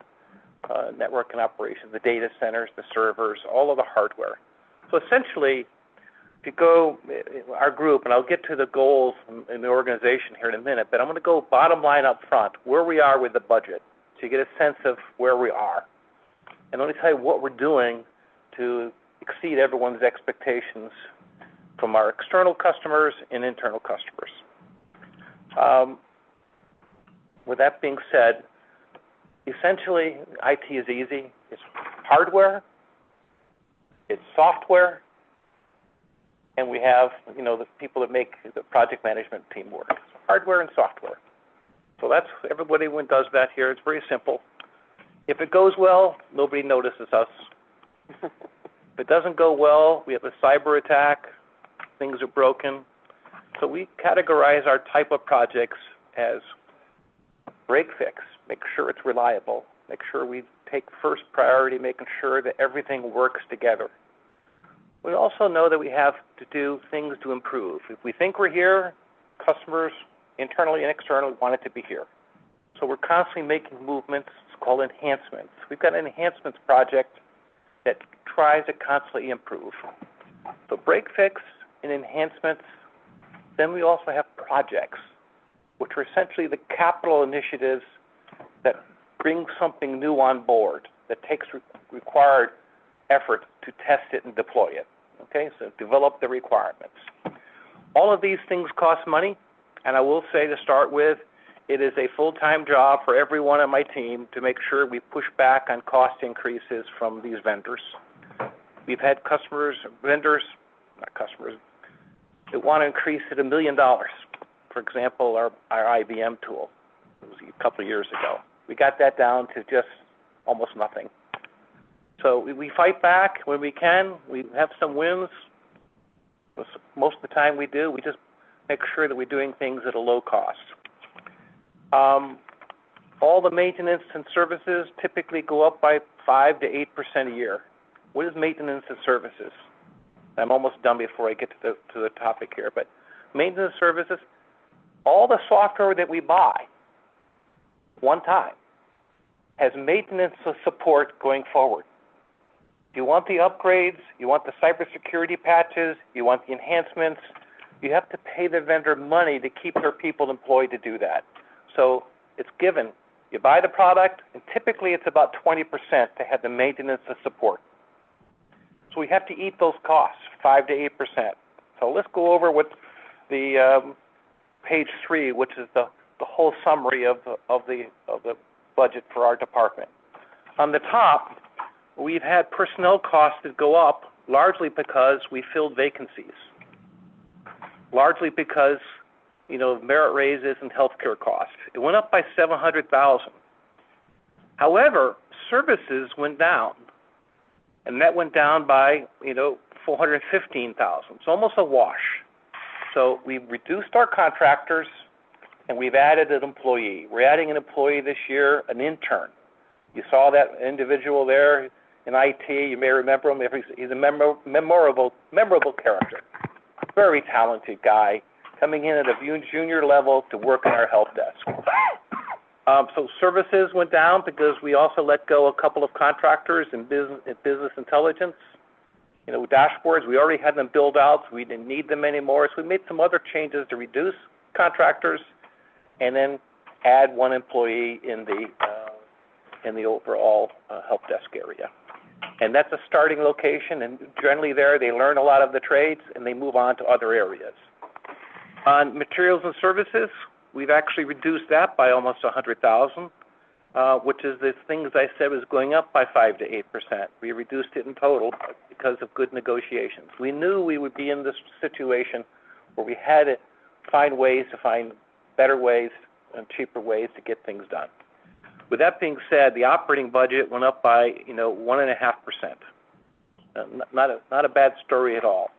network and operations, the data centers, the servers, all of the hardware. So essentially, if you go, our group, and I'll get to the goals in the organization here in a minute, but I'm going to go bottom line up front, where we are with the budget, so you get a sense of where we are. And let me tell you what we're doing to exceed everyone's expectations from our external customers and internal customers. With that being said, essentially, IT is easy. It's hardware, it's software, and we have, the people that make the project management team work. So hardware and software. So that's, everybody does that here. It's very simple. If it goes well, nobody notices us. If it doesn't go well, we have a cyber attack, things are broken. So we categorize our type of projects as break fix, make sure it's reliable, make sure we take first priority, making sure that everything works together. We also know that we have to do things to improve. If we think we're here, customers internally and externally want it to be here. So we're constantly making movements. It's called enhancements. We've got an enhancements project that tries to constantly improve. So break fix and enhancements. Then we also have projects, which are essentially the capital initiatives that bring something new on board, that takes required effort to test it and deploy it. Okay, so develop the requirements. All of these things cost money, and I will say to start with, it is a full-time job for everyone on my team to make sure we push back on cost increases from these vendors. We've had vendors that want to increase it $1 million. For example, our IBM tool, it was a couple of years ago. We got that down to just almost nothing. So we fight back when we can. We have some wins. Most of the time we do. We just make sure that we're doing things at a low cost. All the maintenance and services typically go up by 5 to 8% a year. What is maintenance and services? I'm almost done before I get to the topic here, but maintenance services, all the software that we buy one time has maintenance support going forward. You want the upgrades, you want the cybersecurity patches, you want the enhancements, you have to pay the vendor money to keep their people employed to do that. So it's given. You buy the product, and typically it's about 20% to have the maintenance and support. So we have to eat those costs, 5 to 8%. So let's go over what the page 3, which is the whole summary of the budget for our department. On the top, we've had personnel costs that go up largely because we filled vacancies, largely because merit raises and healthcare costs. It went up by $700,000. However, services went down, and that went down by $415,000. It's almost a wash. So we've reduced our contractors, and we've added an employee. We're adding an employee this year, an intern. You saw that individual there in IT. You may remember him. He's a memorable character. Very talented guy, coming in at a junior level to work in our help desk. So services went down because we also let go a couple of contractors in business intelligence. Dashboards, we already had them built out, so we didn't need them anymore. So we made some other changes to reduce contractors and then add one employee in the overall, help desk area. And that's a starting location, and generally there, they learn a lot of the trades, and they move on to other areas. On materials and services, we've actually reduced that by almost $100,000, which is the things I said was going up by 5 to 8%. We reduced it in total because of good negotiations. We knew we would be in this situation where we had to find ways to find better ways and cheaper ways to get things done. With that being said, the operating budget went up by, 1.5%. Not a bad story at all.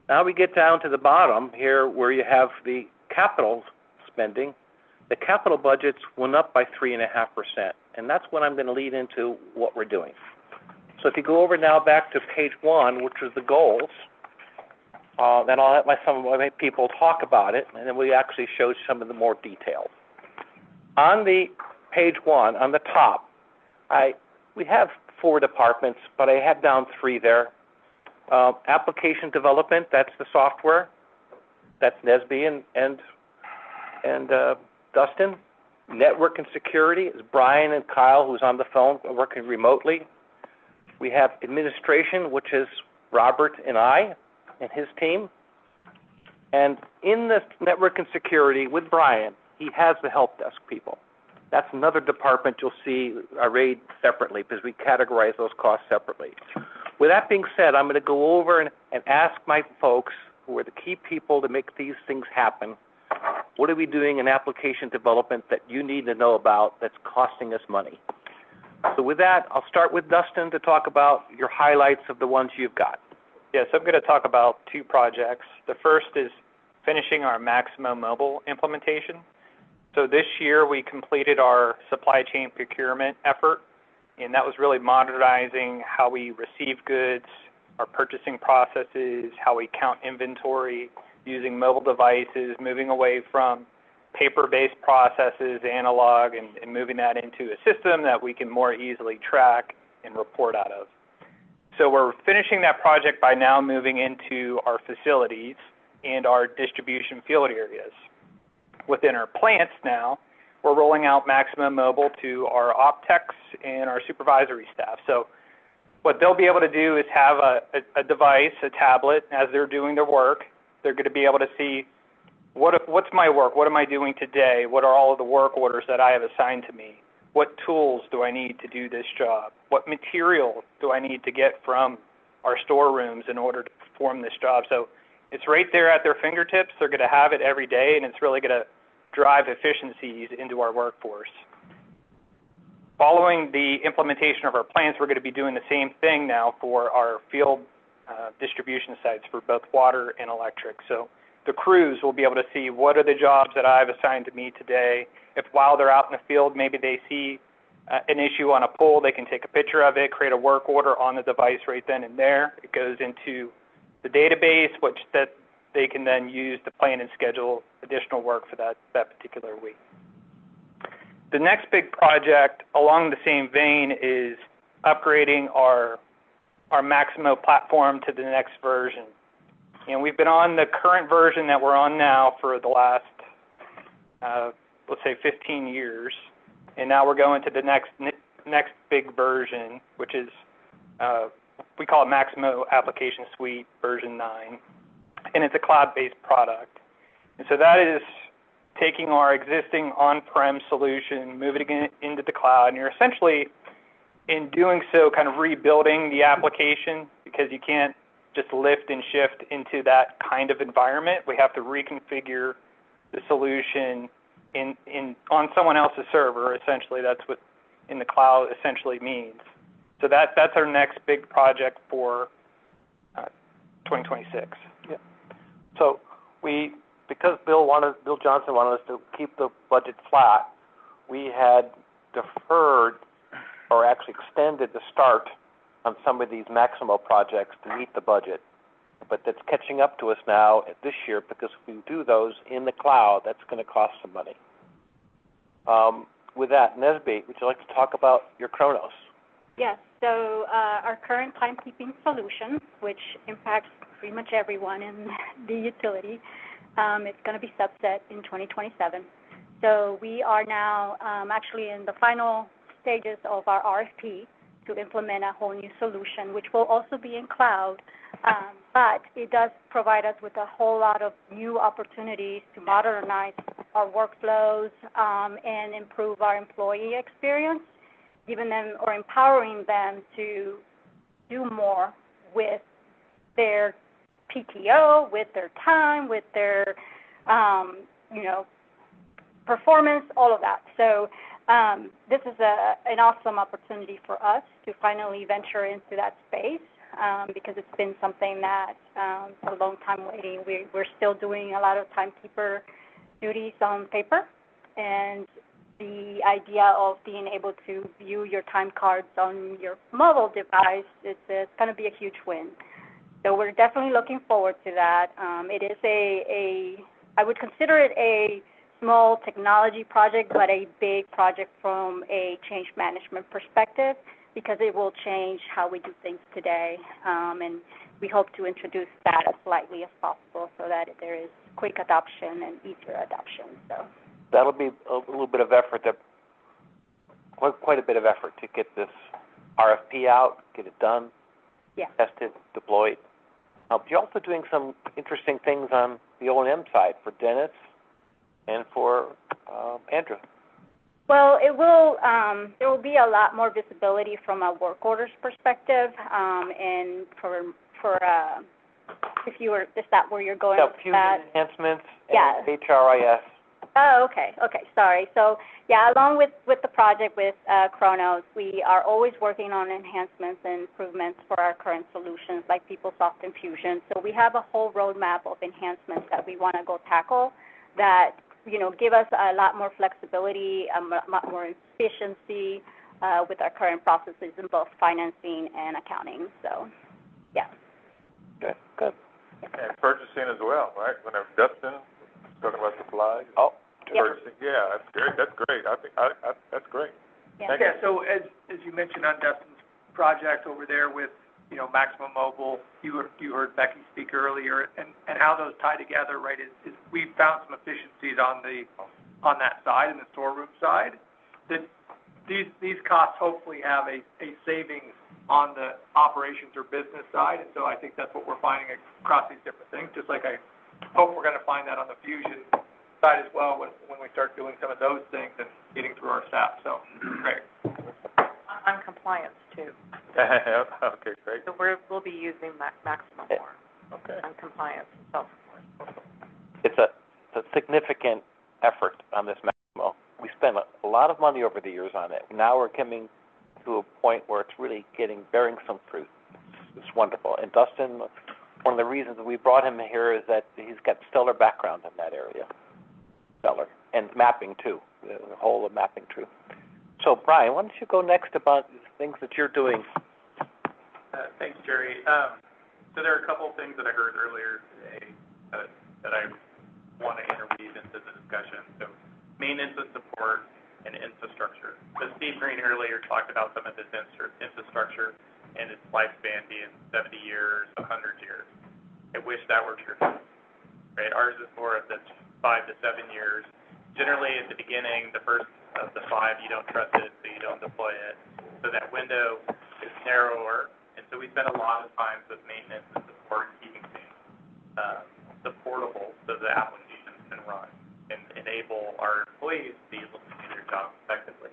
Now we get down to the bottom here where you have the capital spending. The capital budgets went up by 3.5%, and that's what I'm going to lead into what we're doing. So if you go over now back to page 1, which is the goals, then I'll let some of my people talk about it, and then we actually show some of the more details. On the page 1, on the top, we have 4 departments, but I have down 3 there. Application development, that's the software. That's Nesby and Dustin. Network and security is Brian and Kyle, who's on the phone working remotely. We have administration, which is Robert and I and his team. And in this network and security with Brian, he has the help desk people. That's another department you'll see arrayed separately because we categorize those costs separately. With that being said, I'm going to go over and ask my folks, who are the key people to make these things happen, what are we doing in application development that you need to know about that's costing us money? So with that, I'll start with Dustin to talk about your highlights of the ones you've got. Yes, I'm going to talk about 2 projects. The first is finishing our Maximo Mobile implementation. So this year we completed our supply chain procurement effort, and that was really modernizing how we receive goods, our purchasing processes, how we count inventory, using mobile devices, moving away from paper-based processes, analog, and moving that into a system that we can more easily track and report out of. So we're finishing that project by now moving into our facilities and our distribution field areas. Within our plants now, we're rolling out Maximo Mobile to our optechs and our supervisory staff. So what they'll be able to do is have a device, a tablet, as they're doing their work. They're going to be able to see what's my work, what am I doing today, what are all of the work orders that I have assigned to me, what tools do I need to do this job, what material do I need to get from our storerooms in order to perform this job. So it's right there at their fingertips. They're going to have it every day, and it's really going to drive efficiencies into our workforce. Following the implementation of our plants, we're going to be doing the same thing now for our field distribution sites for both water and electric. So the crews will be able to see what are the jobs that I've assigned to me today. If while they're out in the field, maybe they see an issue on a pole, they can take a picture of it, create a work order on the device right then and there. It goes into the database, which that they can then use to plan and schedule additional work for that particular week. The next big project along the same vein is upgrading our Maximo platform to the next version. And we've been on the current version that we're on now for the last, let's say 15 years. And now we're going to the next big version, which is, we call it Maximo Application Suite version 9. And it's a cloud-based product. And so that is taking our existing on-prem solution, moving it into the cloud, and you're essentially, in doing so, kind of rebuilding the application because you can't just lift and shift into that kind of environment. We have to reconfigure the solution on someone else's server. Essentially, that's what in the cloud essentially means. So that's our next big project for 2026. Yeah. So because Bill Johnson wanted us to keep the budget flat, we had deferred or actually extended the start on some of these Maximo projects to meet the budget. But that's catching up to us now this year because if we do those in the cloud, that's going to cost some money. With that, Nesby, would you like to talk about your Kronos? Yes, so our current timekeeping solution, which impacts pretty much everyone in the utility, it's going to be subset in 2027. So we are now actually in the final stages of our RFP to implement a whole new solution, which will also be in cloud. But it does provide us with a whole lot of new opportunities to modernize our workflows and improve our employee experience, giving them or empowering them to do more with their PTO, with their time, with their, performance, all of that. So this is an awesome opportunity for us to finally venture into that space because it's been something that for a long time waiting. We're still doing a lot of timekeeper duties on paper, and the idea of being able to view your time cards on your mobile device, it's going to be a huge win. So we're definitely looking forward to that. It is I would consider it a small technology project, but a big project from a change management perspective because it will change how we do things today. And we hope to introduce that as lightly as possible so that there is quick adoption and easier adoption. So that'll be a little bit of effort, quite a bit of effort to get this RFP out, get it done, tested, deployed. You're also doing some interesting things on the O&M side for Dennis and for Andrew. Well, it will. There will be a lot more visibility from a work orders perspective, and for if you were, is that where you're going with Fusion that? enhancements Yeah. and HRIS. Oh, okay, sorry. So, yeah, along with the project with Kronos, we are always working on enhancements and improvements for our current solutions like PeopleSoft and Fusion. So we have a whole roadmap of enhancements that we want to go tackle that, give us a lot more flexibility, a lot more efficiency with our current processes in both financing and accounting. So, yeah. Good. And purchasing as well, right? Whenever Dustin talking about supplies. Oh, purchasing. Yeah, that's great. That's great. I think that's great. Yeah. Yeah, so as you mentioned on Dustin's project over there with, Maximum Mobile, you heard Becky speak earlier, and how those tie together, right, is we found some efficiencies on that side, in the storeroom side, that these costs hopefully have a savings on the operations or business side, and so I think that's what we're finding across these different things, just like I hope we're going to find that on the Fusion side as well when we start doing some of those things and getting through our staff, so, great. On compliance, too. Okay, great. So we'll be using Maximum more on compliance and self-report. It's a significant effort on this Maximo. We spent a lot of money over the years on it. Now we're coming to a point where it's really bearing some fruit. It's wonderful. And Dustin, one of the reasons we brought him here is that he's got stellar background in that area. Stellar. And mapping, too. The whole of mapping, too. So, Brian, why don't you go next about things that you're doing? Thanks, Jerry. So there are a couple of things that I heard earlier today that I want to interweave into the discussion. So maintenance and support and infrastructure. So Steve Green earlier talked about some of this infrastructure and its lifespan being 70 years, 100 years. I wish that were true, right? Ours is more of the 5 to 7 years. Generally, at the beginning, the first of the 5, you don't trust it, so you don't deploy it. So that window is narrower, and so we spend a lot of time with maintenance and support, keeping things supportable so the applications can run and enable our employees to be able to do their job effectively.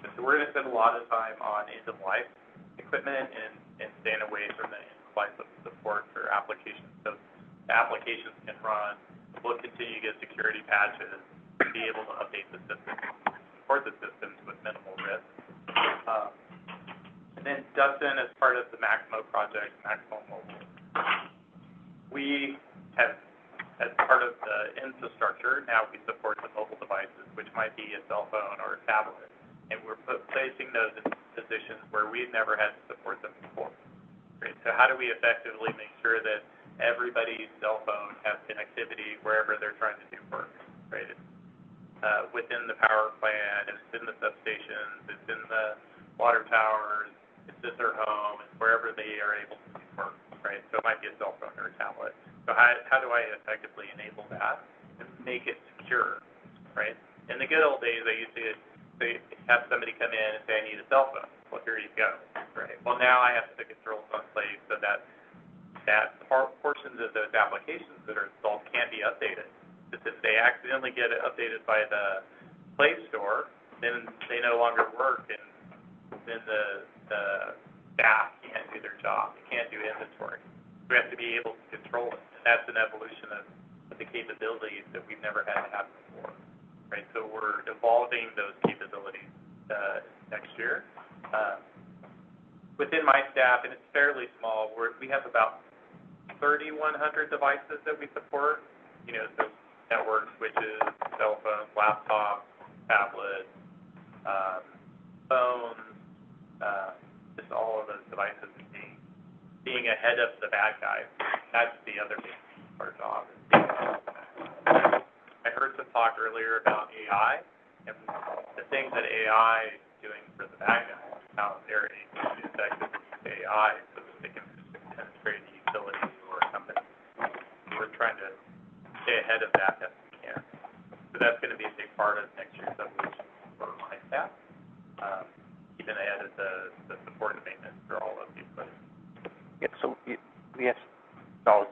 And so we're going to spend a lot of time on end-of-life equipment and staying away from the end-of-life support for applications. So the applications can run. We'll continue to get security patches, be able to update the system, support the systems with minimal risk. And then Dustin, as part of the Maximo project, Maximo Mobile, we have, as part of the infrastructure, now we support the mobile devices, which might be a cell phone or a tablet. And we're placing those in positions where we've never had to support them before. Right? So how do we effectively make sure that everybody's cell phone has connectivity wherever they're trying to do work, right? Within the power plant, it's in the substations, it's in the water towers, it's in their home, it's wherever they are able to do work, right? So it might be a cell phone or a tablet. So how do I effectively enable that and make it secure, right? In the good old days, I used to have somebody come in and say, I need a cell phone. Well, here you go, right? Well, now I have to put controls in place so that portions of those applications that are installed can't be updated. Just if they accidentally get it updated by the Play Store, then they no longer work, and then the staff can't do their job. They can't do inventory. We have to be able to control it, and that's an evolution of the capabilities that we've never had to have before, right? So we're evolving those capabilities next year. Within my staff, and it's fairly small, we have about 3,100 devices that we support, so network switches, cell phones, laptops, tablets, phones, just all of those devices, being ahead of the bad guys. That's the other big part of our job. I heard some talk earlier about AI, and the things that AI is doing for the bad guys, how they're able to effectively use AI so that they can penetrate the utility or a company. We're trying to stay ahead of that best we can. So that's going to be a big part of next year's evolution for my staff, keeping ahead of the support and maintenance for all of these places. Yeah, so, yes. Now,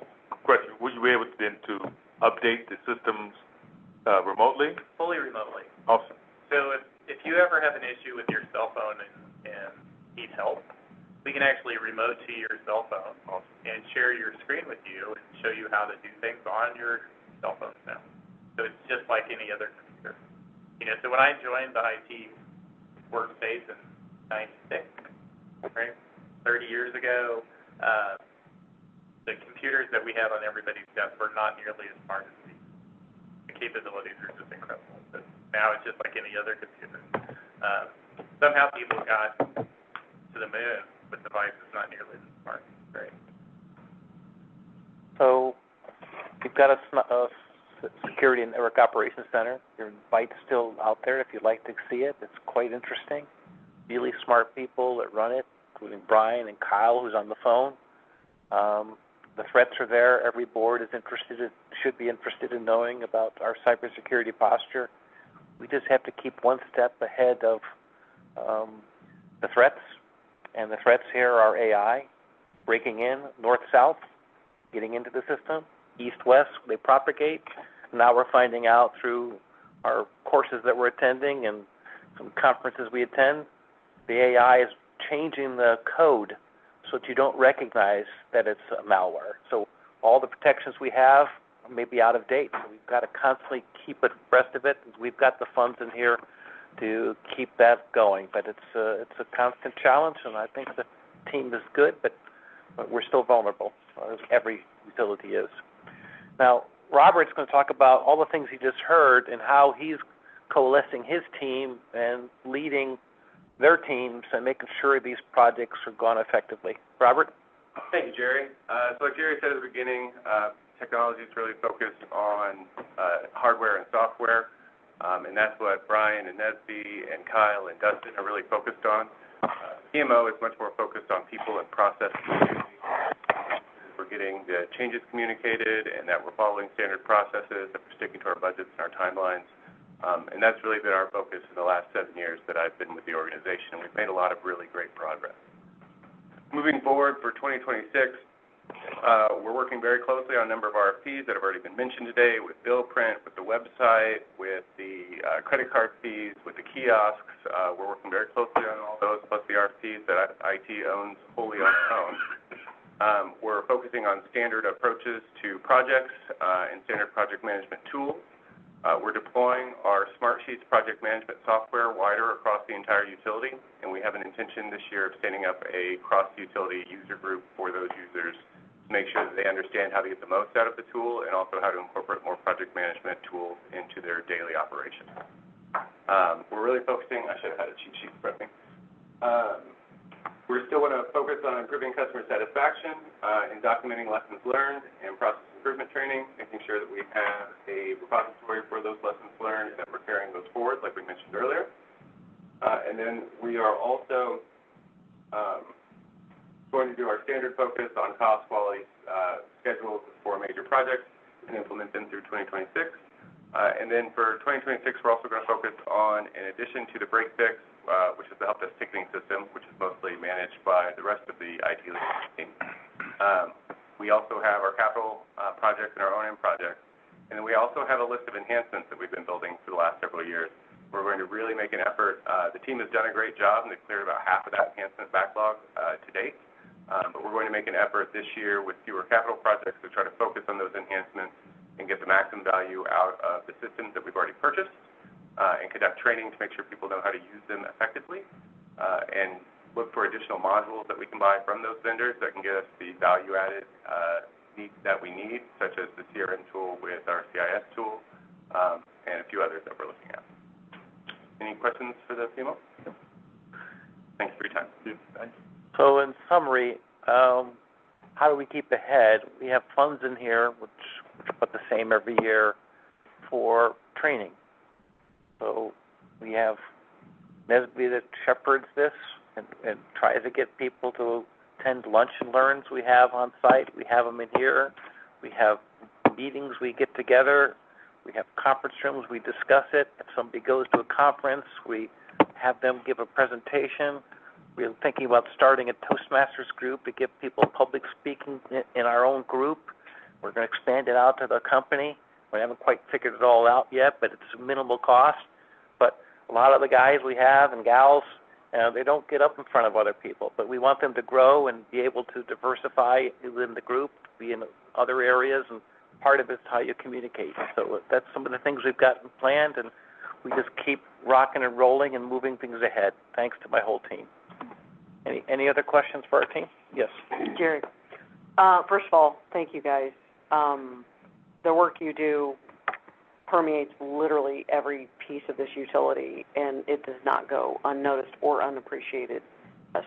question, will you be able then to update the systems remotely? Fully remotely. Awesome. So if you ever have an issue with your cell phone and need help, we can actually remote to your cell phone and share your screen with you and show you how to do things on your cell phone now. So it's just like any other computer. So when I joined the IT workspace in '96, right, 30 years ago, the computers that we had on everybody's desk were not nearly as smart as these. The capabilities are just incredible. But now it's just like any other computer. Somehow people got to the moon with devices not nearly as smart. Right. So, you've got a Security and Network Operations Center. Your invite's still out there if you'd like to see it. It's quite interesting. Really smart people that run it, including Brian and Kyle, who's on the phone. The threats are there. Every board is should be interested in knowing about our cybersecurity posture. We just have to keep one step ahead of the threats, and the threats here are AI, breaking in, north-south, getting into the system, east-west, they propagate. Now we're finding out through our courses that we're attending and some conferences we attend, the AI is changing the code so that you don't recognize that it's a malware. So all the protections we have may be out of date. So we've got to constantly keep abreast of it. We've got the funds in here to keep that going. But it's a constant challenge, and I think the team is good, but we're still vulnerable, as every utility is. Now, Robert's going to talk about all the things he just heard and how he's coalescing his team and leading their teams and making sure these projects are gone effectively. Robert? Thank you, Jerry. So like Jerry said at the beginning, technology is really focused on hardware and software, and that's what Brian and Nesby and Kyle and Dustin are really focused on. PMO is much more focused on people and process. We're getting the changes communicated and that we're following standard processes, that we're sticking to our budgets and our timelines. And that's really been our focus in the last 7 years that I've been with the organization, and we've made a lot of really great progress. Moving forward for 2026, we're working very closely on a number of RFPs that have already been mentioned today, with bill print, with the website, with the credit card fees, with the kiosks. We're working very closely on all those, plus the RFPs that IT owns wholly on its own. We're focusing on standard approaches to projects and standard project management tools. We're deploying our SmartSheets project management software wider across the entire utility, and we have an intention this year of standing up a cross-utility user group for those users to make sure that they understand how to get the most out of the tool and also how to incorporate more project management tools into their daily operations. We're really focusing, I should have had a cheat sheet in front of me. We still want to focus on improving customer satisfaction and documenting lessons learned and process improvement training, making sure that we have a repository for those lessons learned and that we're carrying those forward, like we mentioned earlier. And then we are also going to do our standard focus on cost, quality, schedules for major projects and implement them through 2026. And then for 2026, we're also going to focus on, in addition to the break fix, which is the help desk ticketing system, which is mostly managed by the rest of the IT team. We also have our capital projects and our O&M projects. And then we also have a list of enhancements that we've been building for the last several years. We're going to really make an effort. The team has done a great job, and they've cleared about half of that enhancement backlog to date. But we're going to make an effort this year with fewer capital projects to try to focus on those enhancements and get the maximum value out of the systems that we've already purchased, and conduct training to make sure people know how to use them effectively, and look for additional modules that we can buy from those vendors that can get us the value-added needs that we need, such as the CRM tool with our CIS tool, and a few others that we're looking at. Any questions for the CMO? Thanks for your time. So in summary, how do we keep ahead? We have funds in here, which are about the same every year, for training. So we have NESB that shepherds this and tries to get people to attend lunch and learns we have on site. We have them in here. We have meetings, we get together. We have conference rooms, we discuss it. If somebody goes to a conference, we have them give a presentation. We're thinking about starting a Toastmasters group to give people public speaking in our own group. We're going to expand it out to the company. We haven't quite figured it all out yet, but it's minimal cost. But a lot of the guys we have and gals, they don't get up in front of other people. But we want them to grow and be able to diversify within the group, be in other areas, and part of it's how you communicate. So that's some of the things we've got planned, and we just keep rocking and rolling and moving things ahead, thanks to my whole team. Any other questions for our team? Yes. Jerry, first of all, thank you guys. The work you do permeates literally every piece of this utility, and it does not go unnoticed or unappreciated,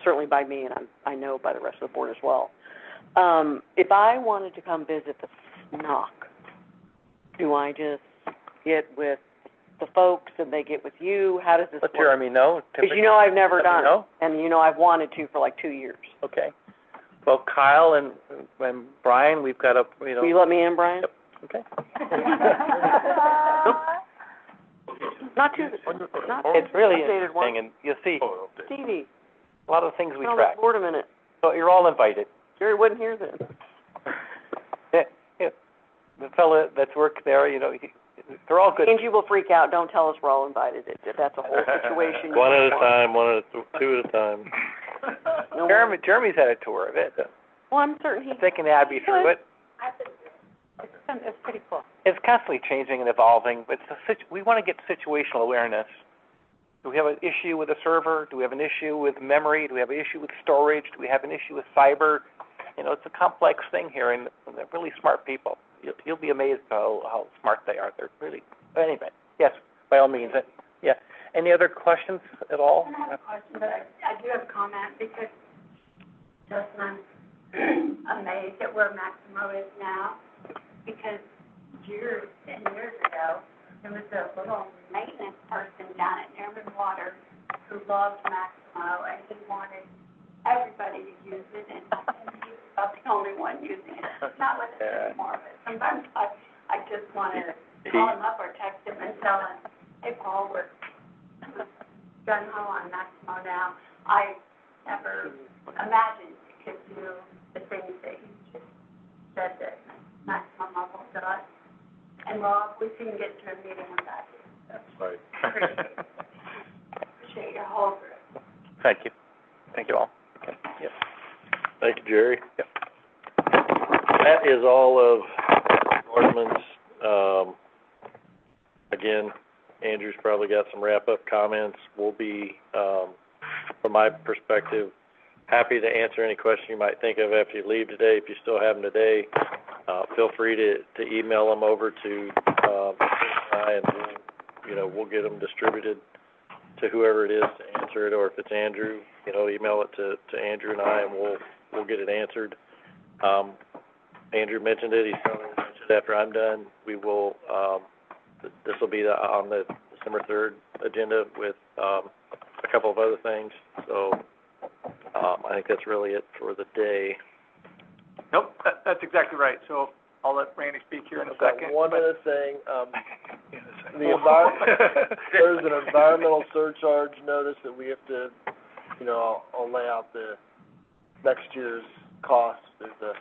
certainly by me, and I know by the rest of the board as well. If I wanted to come visit the SNOC, do I just get with the folks and they get with you? How does this work? Let Jeremy know. Because you know I've never done it, and you know I've wanted to for like 2 years. Okay. Well, Kyle and Brian, we've got a, Will you let me in, Brian? Yep. Okay. It's really interesting, and you'll see Stevie, a lot of the things we tell track. the board a minute. So you're all invited. Jerry wasn't here then. The fella that's worked there, they're all good. Angie will freak out. Don't tell us we're all invited. That's a whole situation. One at a time, two at a time. No Jeremy's had a tour of it. Well, I'm certain he's taking Abby through it. It's pretty cool. It's constantly changing and evolving, but we want to get situational awareness. Do we have an issue with a server? Do we have an issue with memory? Do we have an issue with storage? Do we have an issue with cyber? It's a complex thing here, and they're really smart people. You'll be amazed how smart they are. They're really, but anyway, yes, by all means. Yeah. Any other questions at all? I don't have a question, but I do have a comment, because Justin, I'm amazed at where Maximo is now, because years and years ago, there was a little maintenance person down at Nerman Water who loved Maximo, and he wanted everybody to use it, and he was about the only one using it. Not with it anymore, but sometimes I just want to call him up or text him and tell him, hey, Paul, we're gung-ho on Maximo now. I never imagined he could do the things that he just said that Maximo Mobile does. And Rob, we can get to a meeting with that. That's right. Appreciate your whole group. Thank you. Thank you all. Okay. Yes. Thank you, Jerry. Yep. That is all of Northman's. Again, Andrew's probably got some wrap-up comments. We'll be, from my perspective, happy to answer any question you might think of after you leave today. If you still have them today, feel free to email them over to I, and we'll get them distributed to whoever it is to answer it, or if it's Andrew, email it to Andrew and I, and we'll get it answered. Andrew mentioned it. He's probably mentioned after I'm done. We will. This will be on the December 3rd agenda with a couple of other things. So I think that's really it for the day. Nope, that's exactly right. So I'll let Randy speak here in a second. One other thing, There's an environmental surcharge notice that we have to, I'll lay out the next year's costs. There's a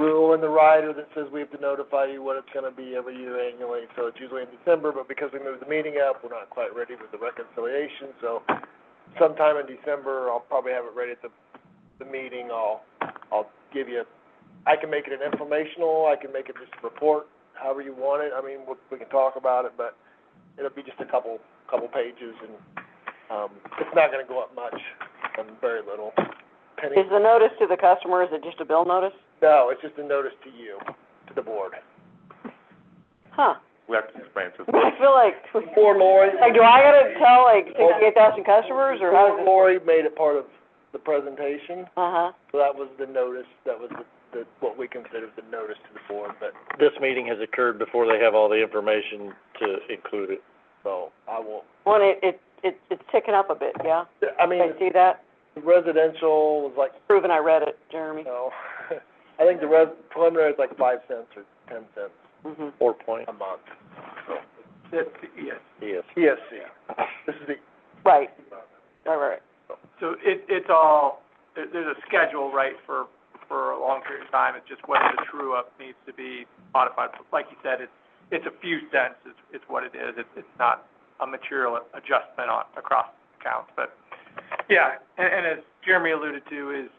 rule in the rider that says we have to notify you what it's gonna be every year annually, so it's usually in December, but because we moved the meeting up, we're not quite ready with the reconciliation, so sometime in December, I'll probably have it ready at the meeting. I'll give you, I can make it an informational, I can make it just a report, however you want it. I mean, we can talk about it, but it'll be just a couple pages, and, it's not gonna go up much, very little. Penny. Is the notice to the customer, is it just a bill notice? No, it's just a notice to you, to the board. Huh. We have to explain to I feel like, Before Lori, like, do I gotta tell, like, 68,000 customers, or how does it? Lori made it part of the presentation, Uh-huh. so that was the notice, that was the what we considered the notice to the board, but, This meeting has occurred before they have all the information to include it. so, I will, Well, it's ticking up a bit, yeah? I mean, I see that? residential was like, Proven I read it, Jeremy. I think the preliminary is like 5 cents or 10 cents Mm-hmm. 4 point. a month. That's, yes. Yes. ESC, this is the, Right. Right. So it's all, there's a schedule, right, for a long period of time. It's just whether the true up needs to be modified. Like you said, it's a few cents is what it is. It's not a material adjustment across accounts. But, yeah, and as Jeremy alluded to, is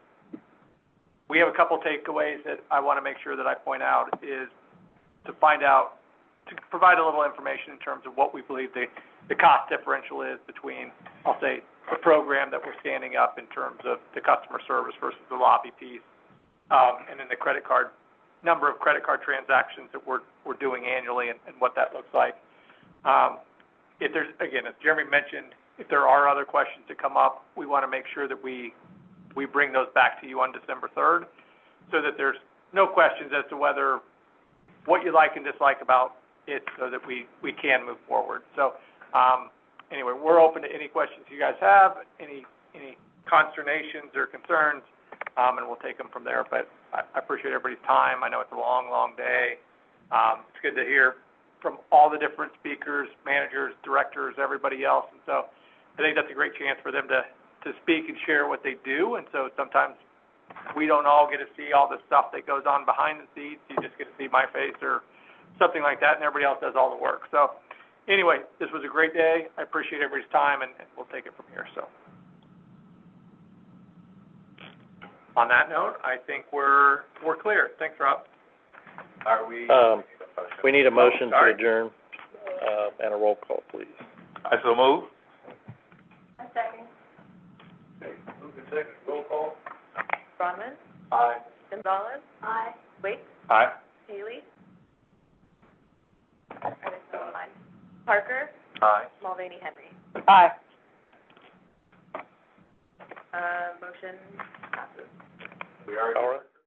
we have a couple takeaways that I want to make sure that I point out, is to provide a little information in terms of what we believe the cost differential is between, I'll say, the program that we're standing up in terms of the customer service versus the lobby piece, and then the number of credit card transactions that we're doing annually and what that looks like. If there's, again, as Jeremy mentioned, if there are other questions that come up, we want to make sure that we bring those back to you on December 3rd, so that there's no questions as to what you like and dislike about it, so that we can move forward. So, anyway, we're open to any questions you guys have, any consternations or concerns, and we'll take them from there. But I appreciate everybody's time. I know it's a long, long day. It's good to hear from all the different speakers, managers, directors, everybody else. And so I think that's a great chance for them to speak and share what they do. And so sometimes we don't all get to see all the stuff that goes on behind the scenes. You just get to see my face or something like that, and everybody else does all the work. So anyway, this was a great day. I appreciate everybody's time, and we'll take it from here. So on that note, I think we're clear. Thanks, Rob. Are we? We need a motion to sorry. adjourn, and a roll call, please. I so move. A second. Move to second. Roll call. Bronwyn, Aye. Gonzalez, Aye. Wait, Aye. Haley. Parker, Aye. Mulvaney, Henry. Aye. Motion passes. We are. All right.